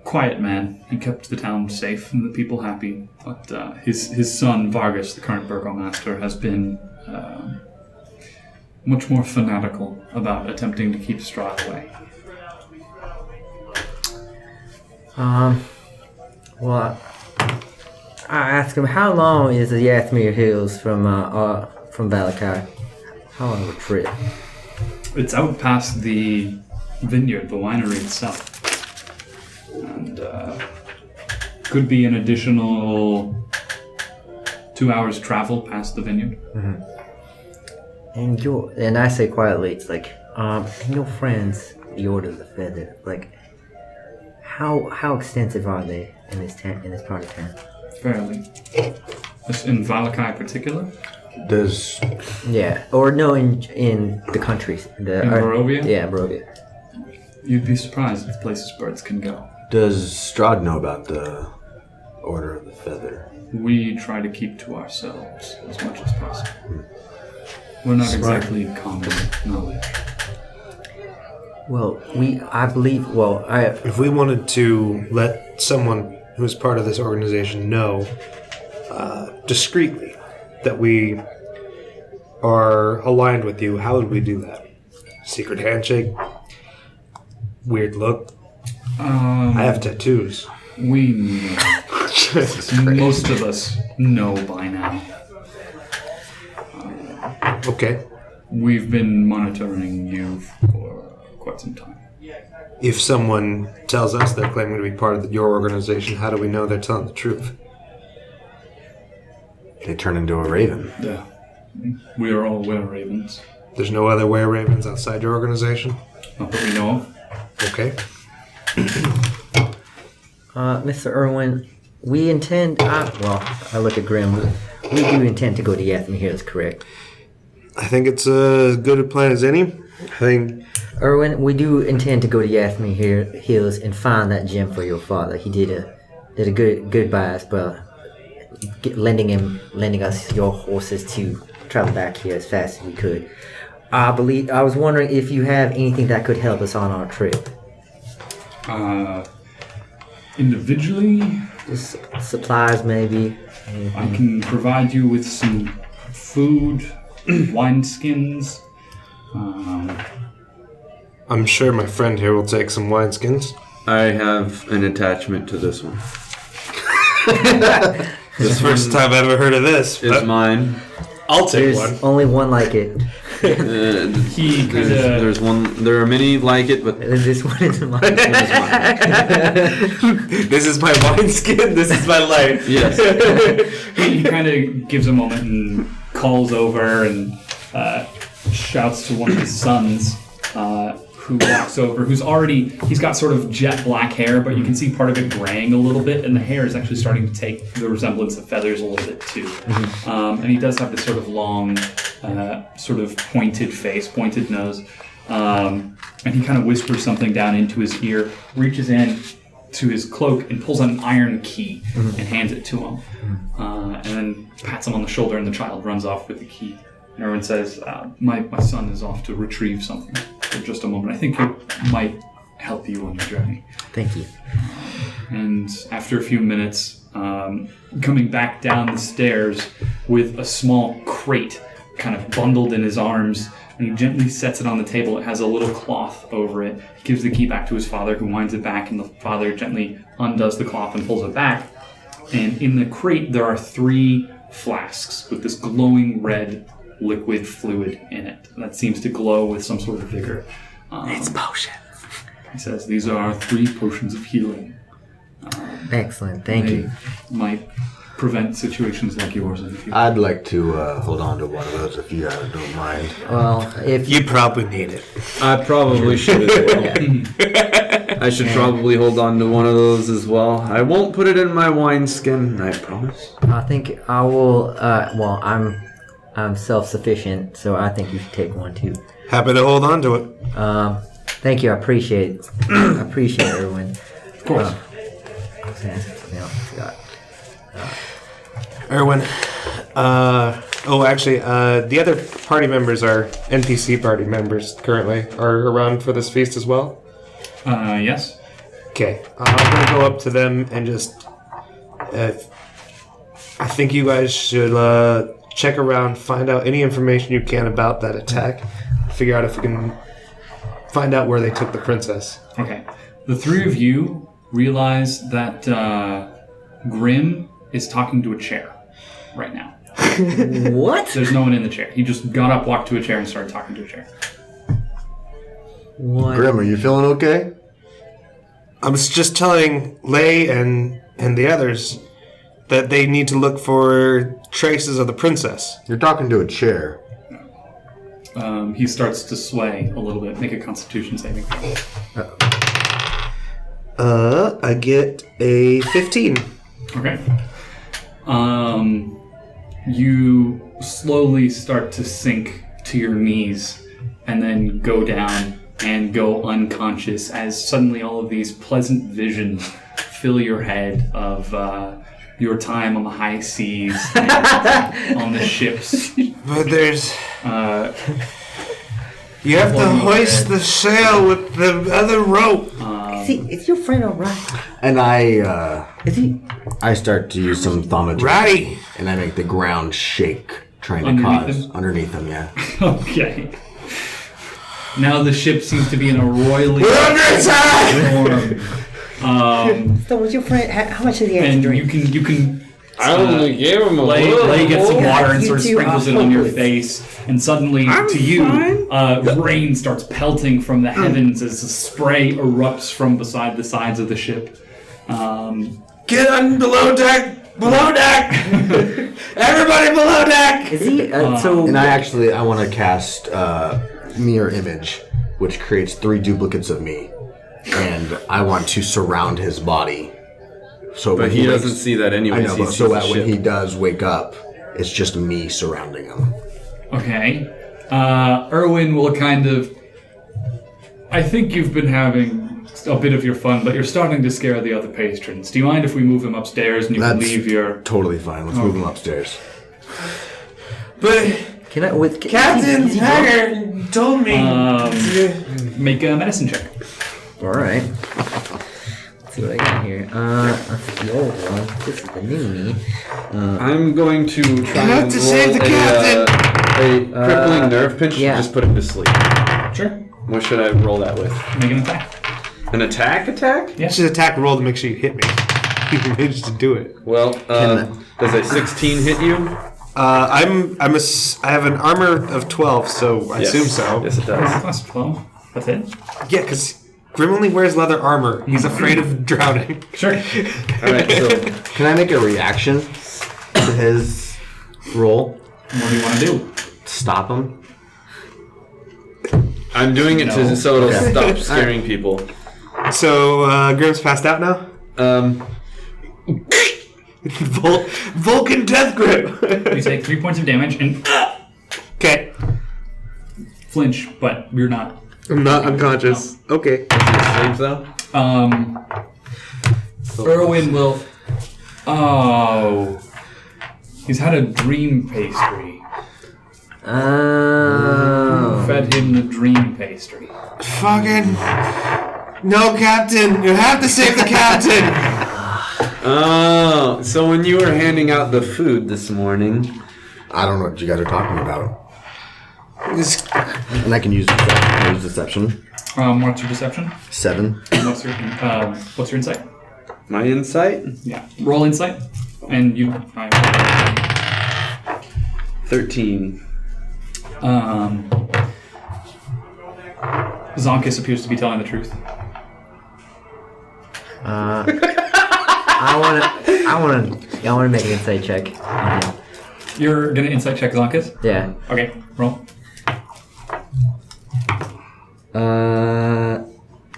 quiet man. He kept the town safe and the people happy. But his son, Vargas, the current burgomaster, has been much more fanatical about attempting to keep Strahd away. Well, I asked him how long is the Yasmir Hills from Valakai? How long of a trip? It's out past the vineyard, the winery itself. And could be an additional 2 hours travel past the vineyard. And I say quietly, it's like, your friends, the Order of the Feather, like, how extensive are they in this part of town? Fairly. In Valakai in particular? Does Yeah, or no, in the countries. In Barovia? Yeah, Barovia. You'd be surprised at places birds can go. does Strahd know about the Order of the Feather? We try to keep to ourselves as much as possible. We're not exactly common knowledge. Well, I believe, If we wanted to let someone who is part of this organization know discreetly that we are aligned with you, how would we do that? Secret handshake? Weird look? I have tattoos. We know. Most of us know by now. Okay. We've been monitoring you for quite some time. If someone tells us they're claiming to be part of your organization, how do we know they're telling the truth? They turn into a raven. Yeah. We are all were ravens. There's no other were ravens outside your organization? Not that we know of. Okay. Mr. Irwin, we intend. I look at Grim. We do intend to go to Yatham Hills, correct? I think it's as good a plan as any. I think. Irwin, we do intend to go to Yatham Hills and find that gem for your father. He did a good by us, but lending us your horses to travel back here as fast as we could. I was wondering if you have anything that could help us on our trip. Individually, Supplies, maybe. I can provide you with some food, wineskins. I'm sure my friend here will take some wineskins. I have an attachment to this one. This is the first time I've ever heard of this. It's mine. I'll take There's one. only one like it. There's one. There are many like it, but This one is mine. This is my wineskin. This is my life. yes. He kind of gives a moment and calls over and shouts to one of his sons, who walks over, he's got sort of jet black hair, but you can see part of it graying a little bit, and the hair is actually starting to take the resemblance of feathers a little bit too. And he does have this sort of long, sort of pointed face, pointed nose, and he kind of whispers something down into his ear, reaches in to his cloak and pulls out an iron key and hands it to him, and then pats him on the shoulder, and the child runs off with the key. And Erwin says, my son is off to retrieve something for just a moment. I think it might help you on your journey. Thank you. And after a few minutes, coming back down the stairs with a small crate kind of bundled in his arms, and he gently sets it on the table. It has a little cloth over it. He gives the key back to his father, who winds it back, and the father gently undoes the cloth and pulls it back. And in the crate, there are 3 flasks with this glowing red liquid fluid in it that seems to glow with some sort of vigor. It's potions. He says these are 3 potions of healing. Excellent. Thank They you. might prevent situations like yours in the future. I'd like to hold on to one of those if you don't mind. Well, if You probably need it. I probably should as well. I should probably hold on to one of those as well. I won't put it in my wineskin, I promise. I think I will. I'm self-sufficient, so I think you should take one too. Happy to hold on to it. Thank you. I appreciate it. I appreciate it, Erwin. Of course. I was asking something else. I forgot. Erwin. The other party members are NPC party members currently are around for this feast as well. Yes. Okay, I'm gonna go up to them and just. I think you guys should check around, find out any information you can about that attack, figure out if we can find out where they took the princess. Okay. The 3 of you realize that Grim is talking to a chair right now. What? There's no one in the chair. He just got up, walked to a chair, and started talking to a chair. What? Grim, are you feeling okay? I was just telling Lay and the others that they need to look for traces of the princess. You're talking to a chair. He starts to sway a little bit. Make a Constitution saving throw. I get a 15. Okay. You slowly start to sink to your knees and then go down and go unconscious as suddenly all of these pleasant visions fill your head of your time on the high seas and on the ships. But there's... you have to hoist the sail with the other rope. Is your friend alright? And I Is he? I start to use some thaumaturgy. Ratty! And I make the ground shake, trying to Underneath cause... him? Underneath them, yeah. Okay. Now the ship seems to be in a roiling We're under attack! storm. So was your friend? How much did he have to And drink? you can I only gave him a Lay gets some water and You sort of two sprinkles are it on your hopeless. face, and suddenly, to you, rain starts pelting from the heavens as the spray erupts from beside the sides of the ship. Get on below deck! Below deck! Everybody below deck! Is he? So And I want to cast Mirror Image, which creates 3 duplicates of me. And I want to surround his body So But when he doesn't wakes- see that anyway. I know, but so that when he does wake up, it's just me surrounding him. Okay. Erwin will kind of... I think you've been having a bit of your fun, but you're starting to scare the other patrons. Do you mind if we move him upstairs and you can leave your... Totally fine. Let's move him upstairs. But Can I with Captain Haggard told me. Make a medicine check. All right. Let's see what I got here. That's the old one. This is the new me. I'm going to try have and to roll save the captain. a crippling nerve pinch yeah. to just put him to sleep. Sure. What should I roll that with? Make an attack. An attack? Yeah. Just attack roll to make sure you hit me. You managed to do it. Well, does a 16 hit you? I have an armor of 12, so I assume so. Yes, it does. Plus 12. That's it. Yeah, because Grim only wears leather armor. He's afraid of drowning. Sure. All right, so Can I make a reaction to his roll? What do you want to do? Stop him? I'm doing it so it'll stop scaring people. So Grim's passed out now. Vulcan death grip. You take 3 points of damage and Okay, flinch, but you're not. I'm not unconscious. Okay. Sleep though. Erwin will. Oh. He's had a dream pastry. Oh. Fed him the dream pastry. Fucking no, Captain. You have to save the captain. Oh, so when you were handing out the food this morning, I don't know what you guys are talking about. This- And I can use deception. What's your deception? 7. And what's your insight? my insight, Yeah. Roll insight. And you. 13. Zankas appears to be telling the truth. I wanna make an insight check. You're gonna insight check Zankas? Yeah. Okay, roll.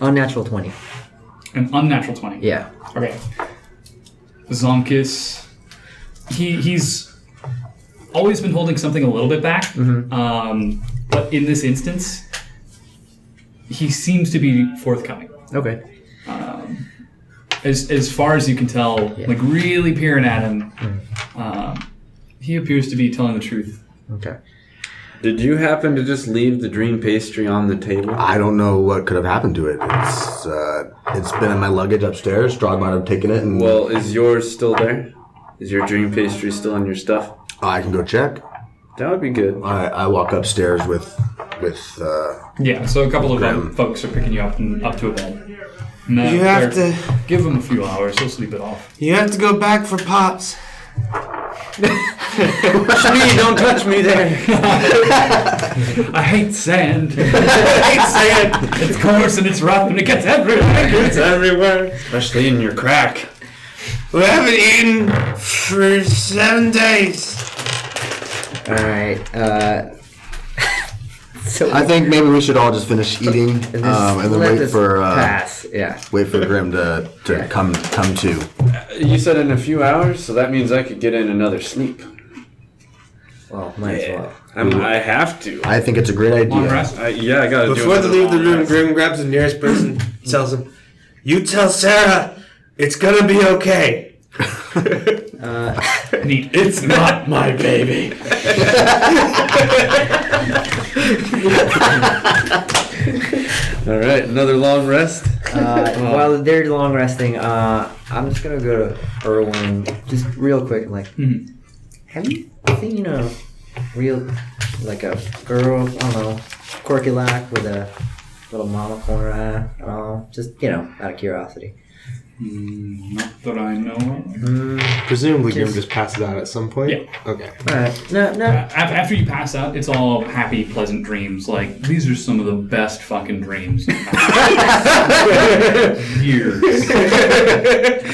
Unnatural 20. An unnatural 20. Yeah. Okay. Zonkus, he's always been holding something a little bit back, but in this instance, he seems to be forthcoming. Okay. As far as you can tell, like really peering at him, he appears to be telling the truth. Okay. Did you happen to just leave the dream pastry on the table? I don't know what could have happened to it. It's been in my luggage upstairs. Strahd might have taken it. And Well, is yours still there? Is your dream pastry still in your stuff? I can go check. That would be good. I walk upstairs with Yeah, so a couple of Grim. folks are picking you up and up to a bed. And, You have they're- to. give him a few hours; he'll sleep it off. You have to go back for Pops. Me, don't touch me there. I hate sand. I hate sand. It's coarse and it's rough and it gets everywhere. It's everywhere, especially in your crack. We haven't eaten for 7 days. Alright, so I think maybe we should all just finish eating and then let wait this for pass. Yeah. Grim to Yeah. come to. You said in a few hours, so that means I could get in another sleep. Well, might as well. I have to. I think it's a great Long idea. rest. I gotta do Before it. they leave the room, Grim grabs the nearest person, tells him, "You tell Sarah, it's gonna be okay." Neat. It's not my baby. All right, another long rest. While they're long resting, I'm just gonna go to Erwin just real quick. Like, have you seen a real, like a girl? I don't know, quirky lack with a little mama corner eye? I don't know, just out of curiosity. Not that I know of. Presumably, Grim just passes out at some point. Yeah. Okay. All right, no. After you pass out, it's all happy, pleasant dreams. Like, these are some of the best fucking dreams. Years.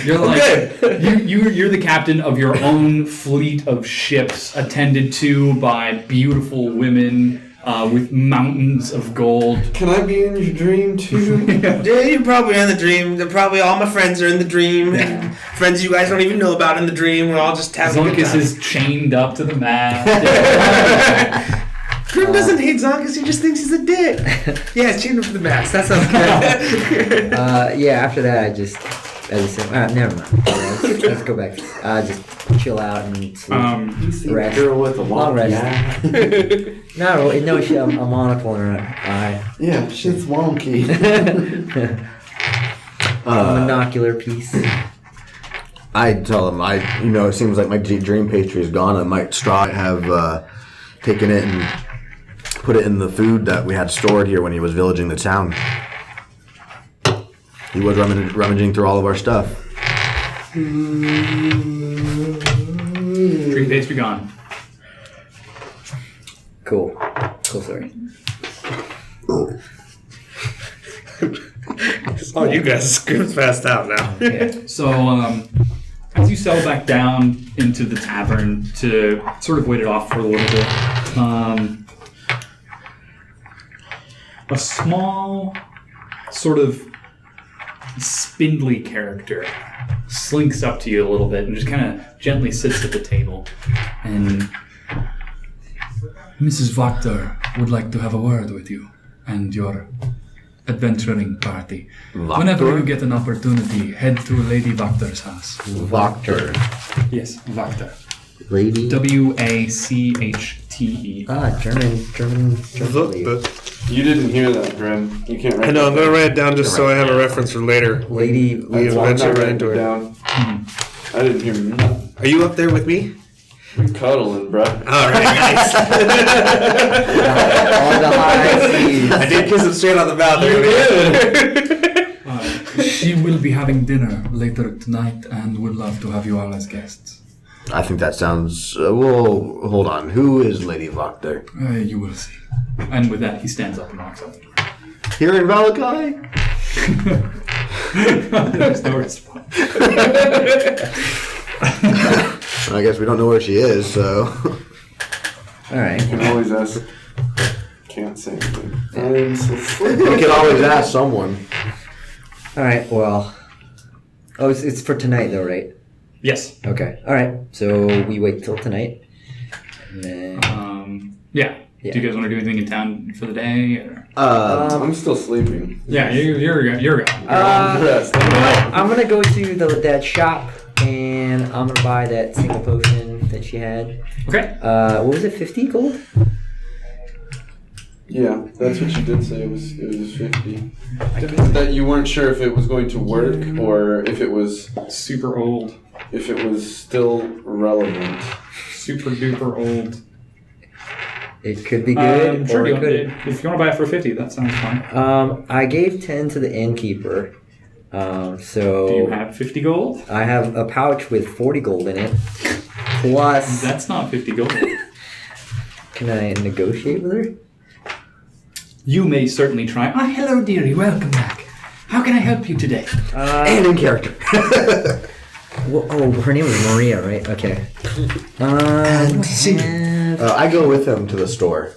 You're like, you're the captain of your own fleet of ships, attended to by beautiful women, with mountains of gold. Can I be in your dream too? Yeah, you're probably in the dream. They're probably all my friends are in the dream. And friends you guys don't even know about in the dream. We're all just having a good Zankas time. is chained up to the mast. Grim doesn't hate Zankas, he just thinks he's a dick. Yeah, it's chained up to the mast. That sounds good. Yeah, after that, I just said, never mind. Let's go back. Just chill out and sleep. You see Rest. a girl with a Long long rest. eye. No, she a monocle in her eye. Yeah, shit's wonky. A monocular piece. I tell him, it seems like my dream pastry is gone. I might have taken it and put it in the food that we had stored here when he was villaging the town. He was rummaging through all of our stuff. Dream pastry gone. Cool, sorry. Oh, you guys, Grim's passed out now. Yeah. So, as you settle back down into the tavern to sort of wait it off for a little bit, a small, sort of spindly character slinks up to you a little bit and just kind of gently sits at the table. And Mrs. Wachter would like to have a word with you and your adventuring party. Wachter? Whenever you get an opportunity, head to Lady Wachter's house. Wachter. Yes, Wachter. Lady. Wachte. German lady. You didn't hear that, Grim. You can't write I know, I'm that going to write it down just so I have a reference for later. Lady. We down. I'm eventually not run writing into it it. down. I didn't hear nothing. Are you up there with me? We're cuddling, bruh. All right, nice. On the high seas. I did kiss him straight on the mouth. She will be having dinner later tonight and would love to have you all as guests. I think that sounds. Well, hold on. Who is Lady Wachter? You will see. And with that, he stands up and walks out the door. Here in Valakai? There's no response. I guess we don't know where she is, so. Alright. You can always ask. Can't say anything. I'm so sleepy. You can always ask someone. Alright, well. Oh, it's for tonight though, right? Yes. Okay. Alright, so we wait till tonight. And then... Yeah. Do you guys want to do anything in town for the day? Or? I'm still sleeping. Yeah, you're gone. I'm dressed. I'm gonna go to that shop and I'm gonna buy that single potion that she had. Okay. What was it, 50 gold? Yeah, that's what you did say. It was 50. That you weren't sure if it was going to work or if it was Super old. if it was still relevant. Super duper old. It could be good, Sure, or it could. if you want to buy it for 50, that sounds fine. I gave 10 to the innkeeper. So Do you have 50 gold? I have a pouch with 40 gold in it. Plus, That's not 50 gold. can I negotiate with her? You may certainly try. Ah, hello, dearie. Welcome back. How can I help you today? And in character. Oh, her name was Maria, right? Okay. I go with him to the store.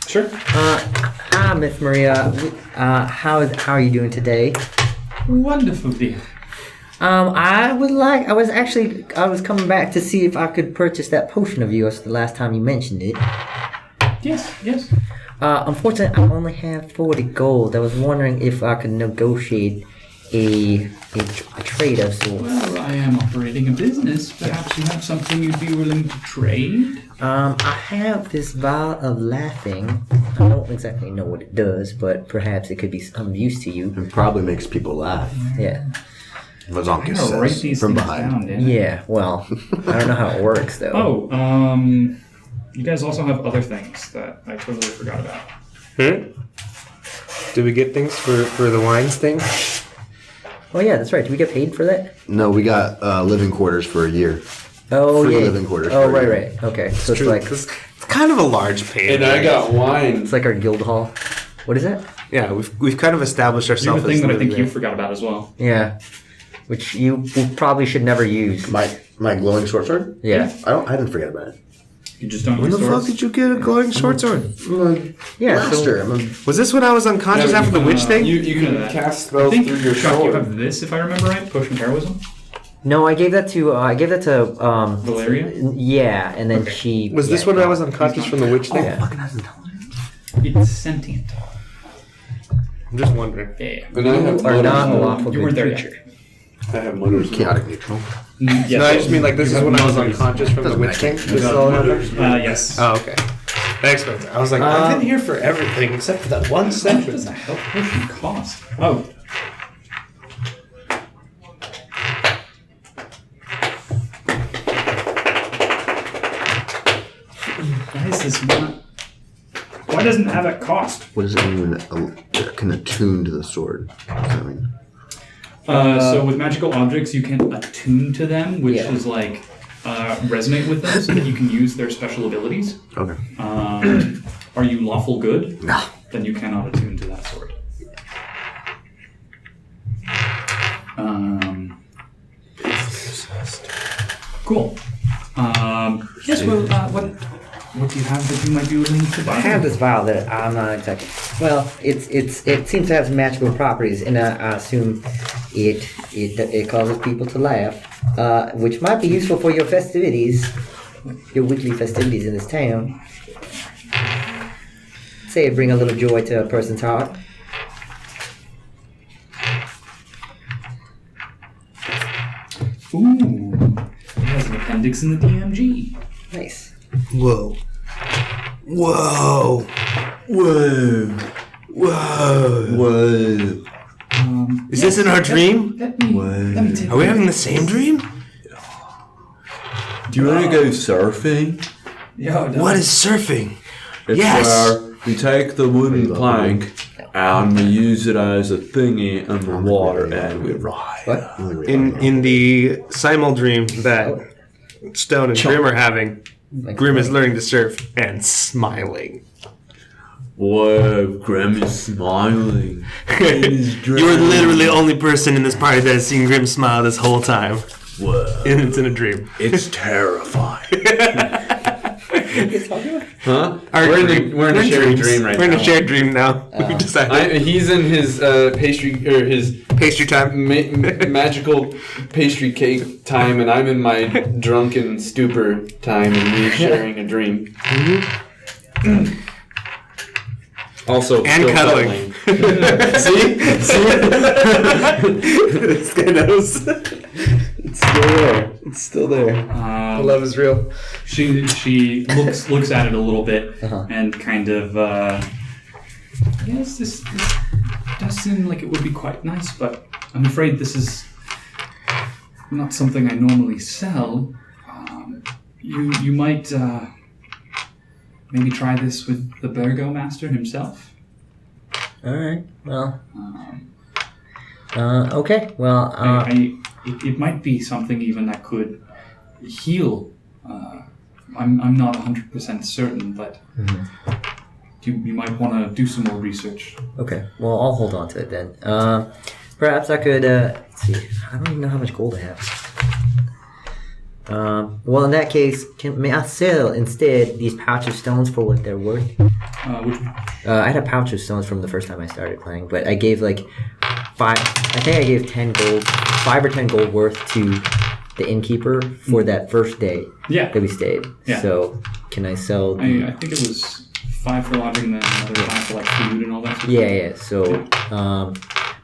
Sure. Hi, Miss Maria. How are you doing today? Wonderful, dear. I was coming back to see if I could purchase that potion of yours the last time you mentioned it. Yes. Unfortunately, I only have 40 gold. I was wondering if I could negotiate a trade of sorts. Well, I am operating a business. Perhaps you have something you'd be willing to trade? I have this vial of laughing. I don't exactly know what it does, but perhaps it could be some use to you. It probably makes people laugh. Yeah. Mazonka I'm gonna write says these from things behind. down, Dan. Yeah, well, I don't know how it works, though. Oh, you guys also have other things that I totally forgot about. Did we get things for the wines thing? Oh, yeah, that's right. Do we get paid for that? No, we got living quarters for a year. Oh, Free yeah. living quarters Oh, for a right. Okay. So it's like It's kind of a large pay. And I got wine. it's like our guild hall. What is that? Yeah, we've kind of established You have ourselves a thing as that I think living you forgot about as well. Yeah. Which you probably should never use. My glowing short sword? Yeah. I didn't forget about it. You just don't When use the swords? fuck did you get a glowing short sword? Yeah, Master. Was this when I was unconscious after the witch thing? You can that. cast I spells think, through your Chuck, you sword. have this, if I remember right, potion of heroism. no, I gave that to Valeria? Yeah, and then she. Was this when I was unconscious from the witch thing? Yeah. It's sentient. I'm just wondering. Yeah. And I have Are not a motor- lawful You good weren't there creature. yet. I have motors. Chaotic neutral. Yes. No, I just mean like this You is have when I was mothers. unconscious from the Doesn't witch make thing. sense. This is all I know? Yes. Oh, okay. Thanks, man. I was like, I've been here for everything except for that one What section. does a health potion cost? Oh. Why is this not? Why doesn't it have a cost? What does it mean when it can attune to the sword? What does that mean? So with magical objects, you can attune to them, which Yeah. is like resonate with them, so that you can use their special abilities. Okay. Are you lawful good? No. Then you cannot attune to that sword. Cool. Yes. Well, what do you have that you might be willing to buy? I have this vial that I'm not exactly. Well, it seems to have some magical properties, and I assume it causes people to laugh, which might be useful for your festivities, your weekly festivities in this town. Say it bring a little joy to a person's heart. Ooh, it has an appendix in the DMG. Nice. Whoa. Whoa. Whoa. Whoa. Whoa. Is this in our dream? Let me take. Are we having the same dream? Do you want to go surfing? Yeah, What is surfing? It's Yes. where we take the wooden plank and we use it as a thingy in the water and we ride. What? In the simul dream that Stohne and Grim are having, Grim is learning to surf and smiling. Whoa, Grim is smiling. In his dream. You're literally the only person in this party that has seen Grim smile this whole time. Whoa. And it's in a dream. It's terrifying. Huh? Our We're dream- in a shared dreams. dream right We're in now. a shared dream now. We decided. He's in his pastry or his Pastry time. magical pastry cake time, and I'm in my drunken stupor time, and we're sharing a dream. Also, And still cuddling. See? This guy knows. It's still there. It's still there. The love is real. She looks at it a little bit Uh-huh. and kind of yes, this does seem like it would be quite nice, but I'm afraid this is not something I normally sell. You might maybe try this with the Burgomaster himself. All right. Well. Okay. Well. It might be something even that could heal. I'm not 100% certain, but you might want to do some more research. Okay. Well, I'll hold on to it then. Perhaps I could. Let's see. I don't even know how much gold I have. Well, in that case, may I sell instead these pouch of stones for what they're worth? Which I had a pouch of stones from the first time I started playing, but I gave like 5. I think I gave 10 gold, 5 or 10 gold worth to the innkeeper for that first day yeah, that we stayed. Yeah. So can I sell? I think it was 5 for lodging, then another 5 for like food and all that. Sort of Yeah. stuff. So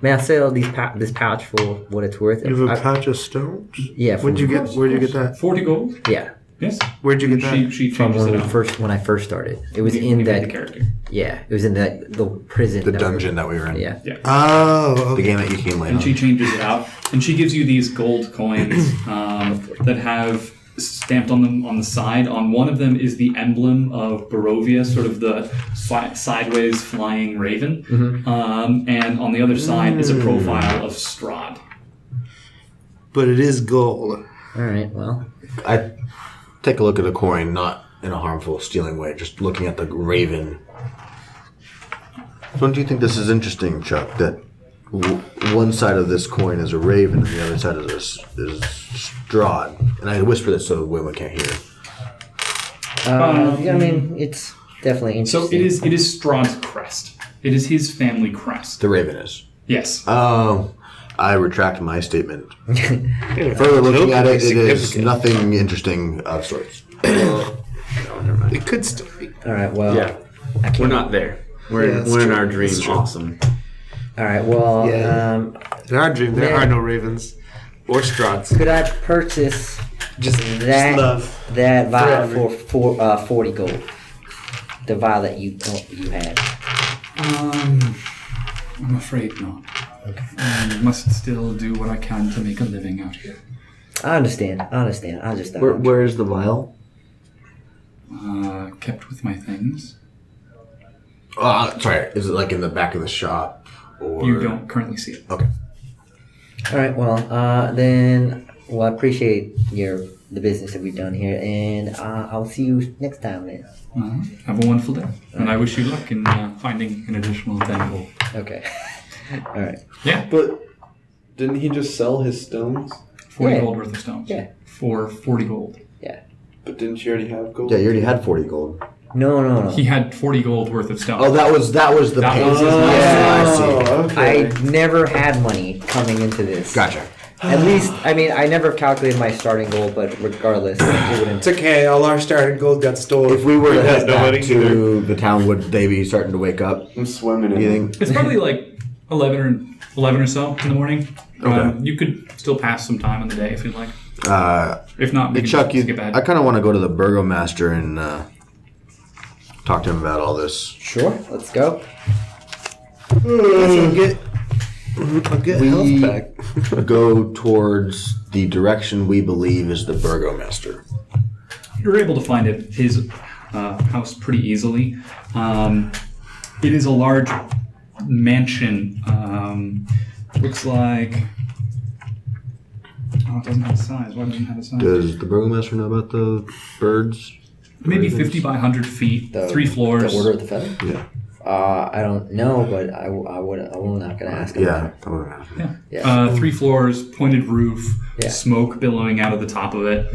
may I sell this pouch for what it's worth? You have a I- pouch of stones? Yeah. Where'd you get that? 40 gold. Yeah. Yes. Where'd you get that? She From changes it up. when I first started, it was You in pick that. the character. Yeah, it was in the prison. The that dungeon that we were in. Yeah. Oh, The okay. game that you came late And on. she changes it out, and she gives you these gold coins that have stamped on them on the side. On one of them is the emblem of Barovia, sort of the sideways flying raven, and on the other side is a profile of Strahd. But it is gold. All right. Well. I take a look at the coin, not in a harmful, stealing way, just looking at the raven. Don't you think this is interesting, Chuck? That one side of this coin is a raven, and the other side is Strahd. And I whisper this so Wilma can't hear. I mean, it's definitely interesting. So it is Strahd's crest. It is his family crest. The Raven is. Yes. I retract my statement. Further looking at it, it is nothing interesting of sorts. It could still be. All right. Well. Yeah. We're not there. We're in our dream. Awesome. All right. Well. Yeah. In our dream, there are no ravens or Strahds. Could I purchase Just love. that vial Forever. for 40 gold? The vial that you had. I'm afraid not. Okay. I must still do what I can to make a living out here. I understand. I just Where is the vial? Kept with my things. Sorry. Is it like in the back of the shop? Or... You don't currently see it. Okay. All right. Well, then. Well, I appreciate the business that we've done here, and I'll see you next time, then. Have a wonderful day, and I wish you luck in finding an additional valuable. Okay. All right. Yeah. But didn't he just sell his stones? 40 Yeah. gold worth of stones. Yeah. For 40 gold. Yeah. But didn't you already have gold? Yeah, you already had 40 gold. No. He had 40 gold worth of stones. Oh, that was the That was his I see. Okay. I never had money coming into this. Gotcha. At least, I mean, I never calculated my starting goal, but regardless, it wouldn't. It's okay. All our starting gold got stolen. If we were to head no back money to the town, would they be starting to wake up? I'm swimming in You it. think? It's probably like 11 or so in the morning. Okay. You could still pass some time in the day if you'd like. If not, we Hey, can Chuck, skip ahead. I kind of want to go to the Burgomaster and talk to him about all this. Sure, let's go. I'll get health We back. go towards the direction we believe is the Burgomaster. You're able to find his house pretty easily. It is a large mansion. Looks like... Oh, it doesn't have a size. Why doesn't it have a size? Does the Burgomaster know about the birds? Maybe 50 by 100 feet, 3 floors. The Order of the Feather? Yeah. I don't know, but I'm not gonna ask him. Yeah. Burgomaster. Yeah. 3 floors, pointed roof, Yeah. smoke billowing out of the top of it.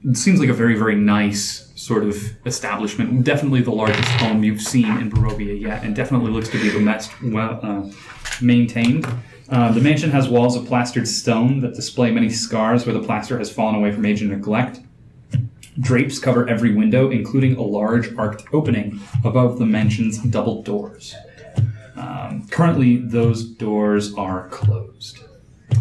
It seems like a very, very nice sort of establishment. Definitely the largest home you've seen in Barovia yet, and definitely looks to be the best maintained. The mansion has walls of plastered stone that display many scars where the plaster has fallen away from age and neglect. Drapes cover every window, including a large arched opening above the mansion's double doors. Currently, those doors are closed.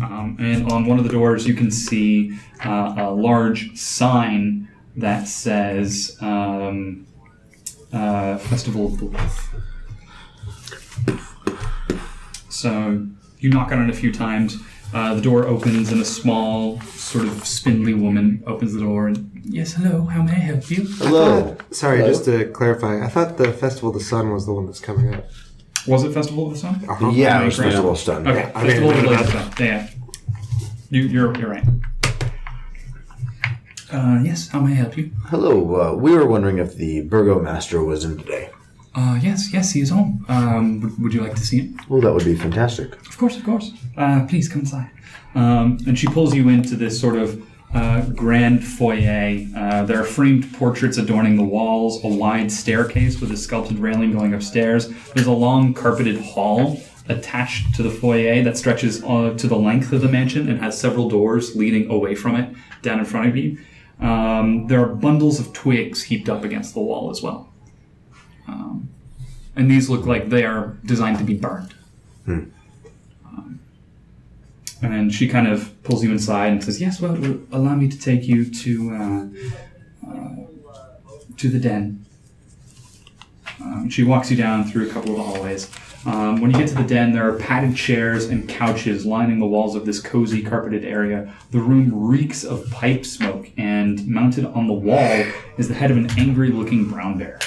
And on one of the doors, you can see a large sign that says Festival of the Wolf. So you knock on it a few times. The door opens and a small, sort of spindly woman opens the door and, yes, hello, how may I help you? Hello. Sorry, just to clarify, I thought the Festival of the Sun was the one that's coming up. Was it Festival of the Sun? Yeah, it was Festival Stun. Okay, I Festival of mean, the not- Sun. Yeah. You're right. Yes, how may I help you? Hello. We were wondering if the Burgomaster was in today. Yes, he is home. Would you like to see him? Well, that would be fantastic. Of course. Please come inside. And she pulls you into this sort of grand foyer. There are framed portraits adorning the walls, a wide staircase with a sculpted railing going upstairs. There's a long carpeted hall attached to the foyer that stretches to the length of the mansion and has several doors leading away from it down in front of you. There are bundles of twigs heaped up against the wall as well. And these look like they are designed to be burned. And she kind of pulls you inside and says, yes, well, allow me to take you to the den. She walks you down through a couple of the hallways. When you get to the den, there are padded chairs and couches lining the walls of this cozy carpeted area. The room reeks of pipe smoke, and mounted on the wall is the head of an angry-looking brown bear.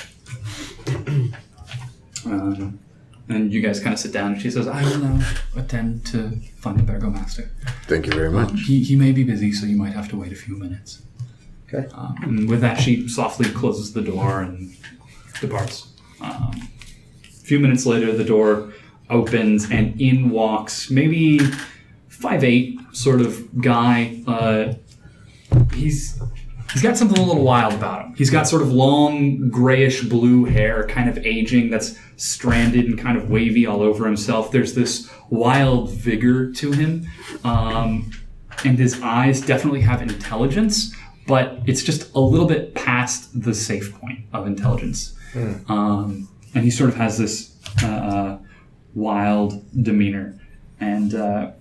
And you guys kind of sit down, and she says, I will now attend to find the Burgomaster. Thank you very much. He may be busy, so you might have to wait a few minutes. Okay. And with that, she softly closes the door and departs. A few minutes later, the door opens, and in walks maybe 5'8", sort of guy. He's He's got something a little wild about him. He's got sort of long, grayish blue hair, kind of aging, that's stranded and kind of wavy all over himself. There's this wild vigor to him. And his eyes definitely have intelligence, but it's just a little bit past the safe point of intelligence. And he sort of has this wild demeanor. And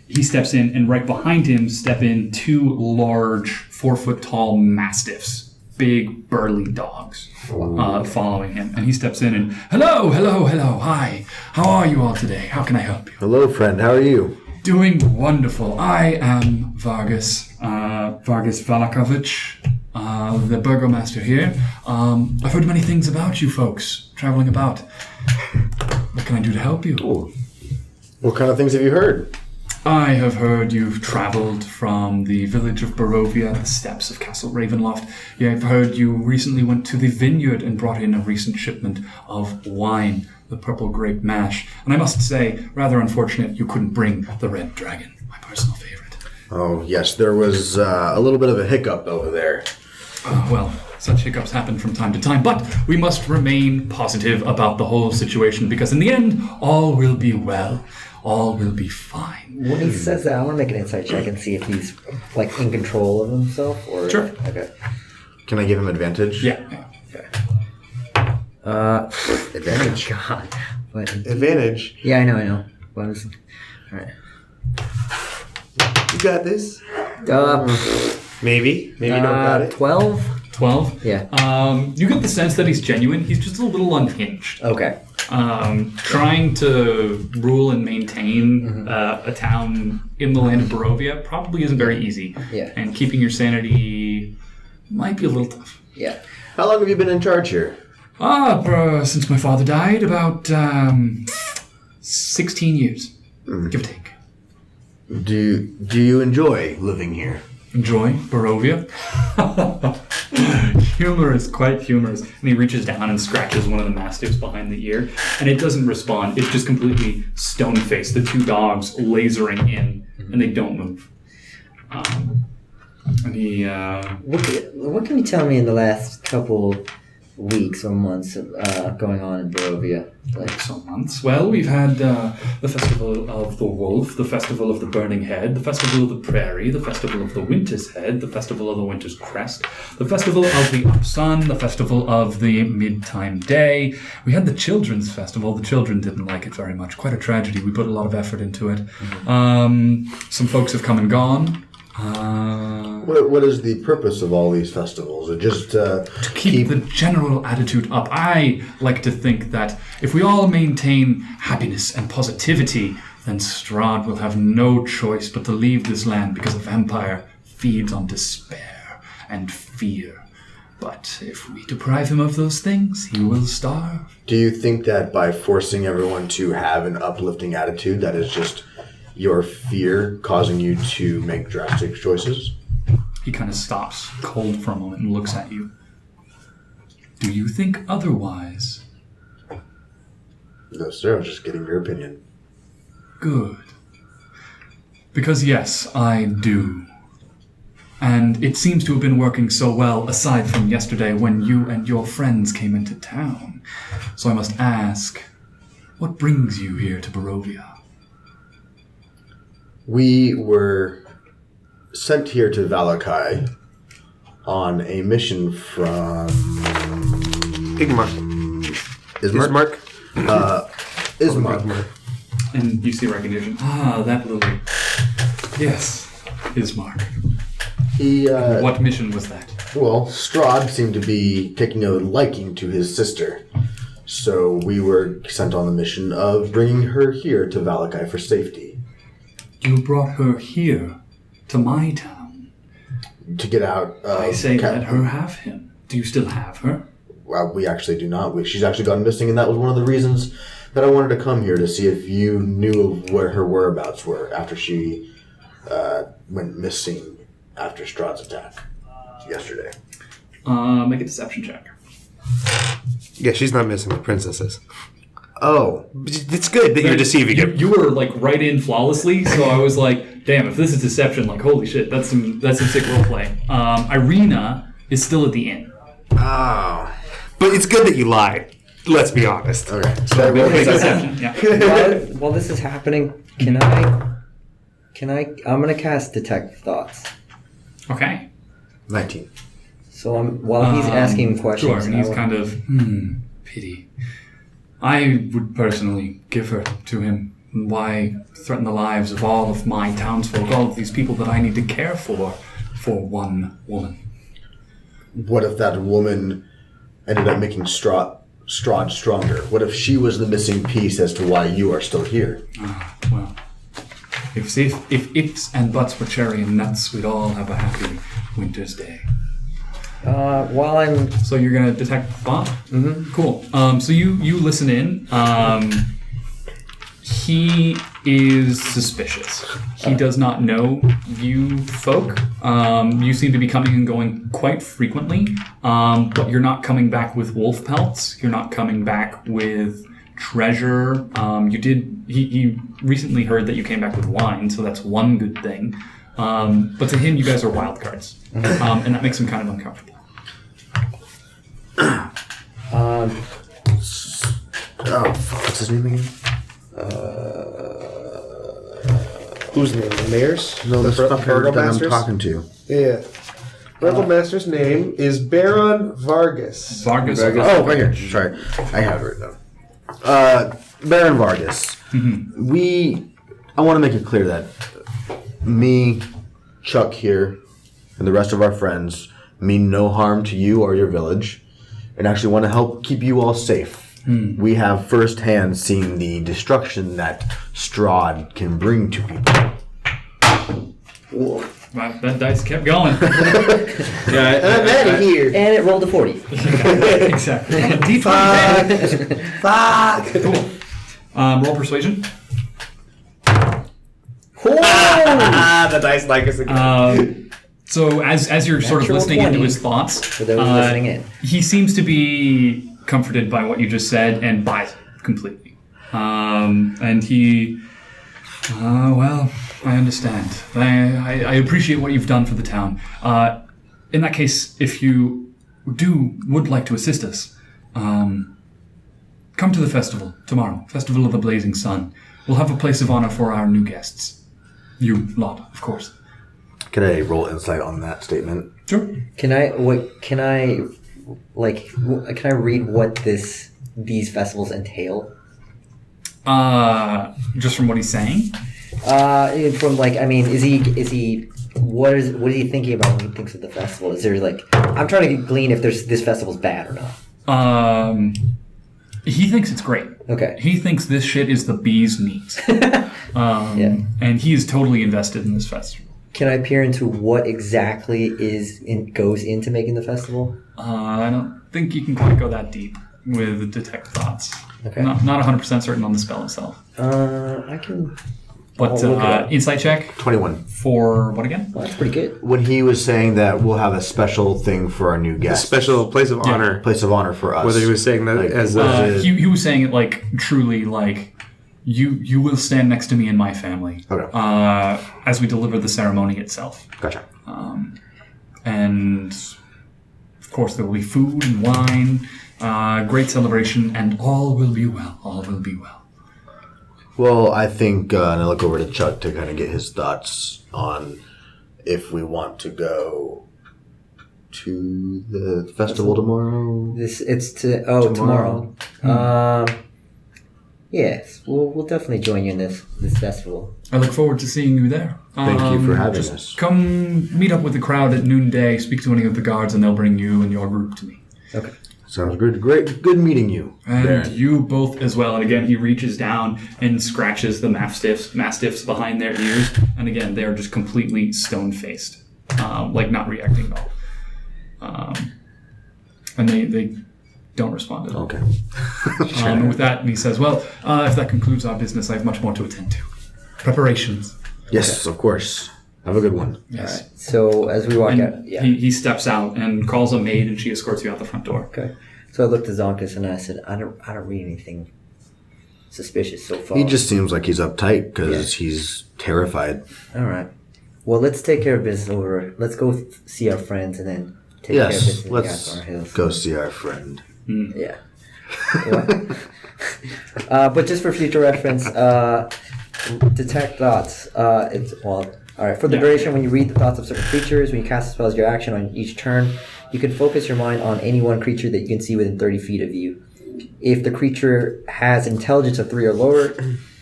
he steps in, and right behind him step in two large, 4-foot-tall mastiffs, big, burly dogs, following him. And he steps in and, hello, hi. How are you all today? How can I help you? Hello, friend. How are you? Doing wonderful. I am Vargas Valakovich, the burgomaster here. I've heard many things about you folks, traveling about. What can I do to help you? Ooh. What kind of things have you heard? I have heard you've traveled from the village of Barovia, the steppes of Castle Ravenloft. Yeah, I've heard you recently went to the vineyard and brought in a recent shipment of wine, the purple grape mash. And I must say, rather unfortunate you couldn't bring the red dragon, my personal favorite. Oh, yes, there was a little bit of a hiccup over there. Well, such hiccups happen from time to time, but we must remain positive about the whole situation, because in the end, all will be well. All will be fine. When he says that, I want to make an insight check and see if he's like in control of himself. Or Sure. Okay. Can I give him advantage? Yeah. Advantage. Oh God. But, Advantage. yeah, I know. But all right. You got this. Maybe you don't got it. 12. 12? Yeah. You get the sense that he's genuine. He's just a little unhinged. Okay. Trying to rule and maintain a town in the land of Barovia probably isn't very easy. Yeah. And keeping your sanity might be a little tough. Yeah. How long have you been in charge here? Since my father died, about 16 years, give or take. Do you enjoy living here? Enjoy Barovia? Humorous, quite humorous. And he reaches down and scratches one of the mastiffs behind the ear, and it doesn't respond. It's just completely stone-faced, the two dogs lasering in, and they don't move. And he... What can you tell me in the last couple weeks or months going on in Barovia? Some months. Well, we've had the Festival of the Wolf, the Festival of the Burning Head, the Festival of the Prairie, the Festival of the Winter's Head, the Festival of the Winter's Crest, the Festival of the Upsun, the Festival of the Midtime Day. We had the Children's Festival. The children didn't like it very much. Quite a tragedy. We put a lot of effort into it. Some folks have come and gone. What is the purpose of all these festivals? Or just to keep the general attitude up. I like to think that if we all maintain happiness and positivity, then Strahd will have no choice but to leave this land, because a vampire feeds on despair and fear. But if we deprive him of those things, he will starve. Do you think that by forcing everyone to have an uplifting attitude, that is just your fear causing you to make drastic choices? He kind of stops cold for a moment and looks at you. Do you think otherwise? No, sir. I was just getting your opinion. Good. Because yes, I do. And it seems to have been working so well, aside from yesterday when you and your friends came into town. So I must ask, what brings you here to Barovia? We were sent here to Valakai on a mission from Ismark. Ismark. And you see recognition. Ah, that little... Yes, Ismark. What mission was that? Well, Strahd seemed to be taking a liking to his sister. So we were sent on the mission of bringing her here to Valakai for safety. You brought her here, to my town. To get out of... I say let her have him. Do you still have her? Well, we actually do not. She's actually gone missing, and that was one of the reasons that I wanted to come here, to see if you knew of where her whereabouts were after she went missing after Strahd's attack yesterday. Make a deception check. Yeah, she's not missing. The princess is. Oh. It's good that you're deceiving him. You were like right in flawlessly, so I was like, damn, if this is deception, like holy shit, that's some sick roleplay. Irina is still at the inn. Oh. But it's good that you lied. Let's be honest. Okay. Deception, yeah. While this is happening, I'm gonna cast Detect Thoughts. Okay. 19. So while he's asking questions, Sure, and he's kind of, pity. I would personally give her to him. Why threaten the lives of all of my townsfolk, all of these people that I need to care for one woman? What if that woman ended up making Strahd stronger? What if she was the missing piece as to why you are still here? Well, if ifs and buts were cherry and nuts, we'd all have a happy winter's day. while I'm So you're gonna detect thought? Mm-hmm. Cool. So you listen in. He is suspicious. He does not know you folk. You seem to be coming and going quite frequently, but you're not coming back with wolf pelts. You're not coming back with treasure. He recently heard that you came back with wine, so that's one good thing. But to him, you guys are wild cards, and that makes him kind of uncomfortable. What's his name again? Whose name? The mayor's? No, the fucker that I'm burgomaster's? talking to. Yeah. Burgomaster's name is Baron Vargas. Vargas. Oh, right here. Sorry. I have it written down. Baron Vargas. I want to make it clear that me, Chuck here, and the rest of our friends mean no harm to you or your village, and actually want to help keep you all safe. We have firsthand seen the destruction that Strahd can bring to people. Wow, that dice kept going. Yeah, I'm out of here, and it rolled a 40. Exactly. D20. Fuck! Cool. Roll persuasion. The dice like us again. So as you're sort of Natural listening 20 into his thoughts, for those listening in. he seems to be comforted by what you just said and buys it completely. And he, well, I understand. I appreciate what you've done for the town. In that case, if you would like to assist us, come to the festival tomorrow, Festival of the Blazing Sun. We'll have a place of honor for our new guests. You lot, of course. Can I roll insight on that statement? Sure. Can I read what these festivals entail? Just from what he's saying. Is he what is he thinking about when he thinks of the festival? Is there I'm trying to glean if this festival's bad or not. He thinks it's great. Okay. He thinks this shit is the bee's knees. And he is totally invested in this festival. Can I peer into what exactly goes into making the festival? I don't think you can quite go that deep with detect thoughts. Okay. Not 100% certain on the spell itself. I can. But I'll look it up. insight check 21. for what again? Well, that's pretty good. When he was saying that we'll have a special thing for our new A guests. special place of honor. Place of honor for us. Whether he was saying that Like, as was He was saying it like truly like you will stand next to me and my family Okay. as we deliver the ceremony itself. Gotcha. And of course there will be food and wine, great celebration, and all will be well. All will be well. Well, I think, and I look over to Chuck to kind of get his thoughts on if we want to go to the festival tomorrow. Tomorrow. Yes, we'll definitely join you in this festival. I look forward to seeing you there. Thank you for having just us. Come meet up with the crowd at noonday, speak to any of the guards, and they'll bring you and your group to me. Okay. Sounds good. Good meeting you. And Baron. you both as well. And again, he reaches down and scratches the mastiffs behind their ears. And again, they're just completely stone-faced, not reacting at all. And they don't respond at all. Okay. And with that, he says, well, if that concludes our business, I have much more to attend to. Preparations. Yes, of course. Have a good one. Yes. All right. So as we walk And out, yeah. he steps out and calls a maid, and she escorts you out the front door. Okay. So I looked at Zankas and I said, I don't read anything suspicious so far. He just seems like he's uptight because he's terrified. All right. Well, let's take care of business over. Let's go see our friends and then take care of business in the let's Asmar Hills. go see our friend. Yeah. But just for future reference, detect thoughts. All right. For the duration, when you read the thoughts of certain creatures, when you cast spells, your action on each turn, you can focus your mind on any one creature that you can see within 30 feet of you. If the creature has intelligence of 3 or lower,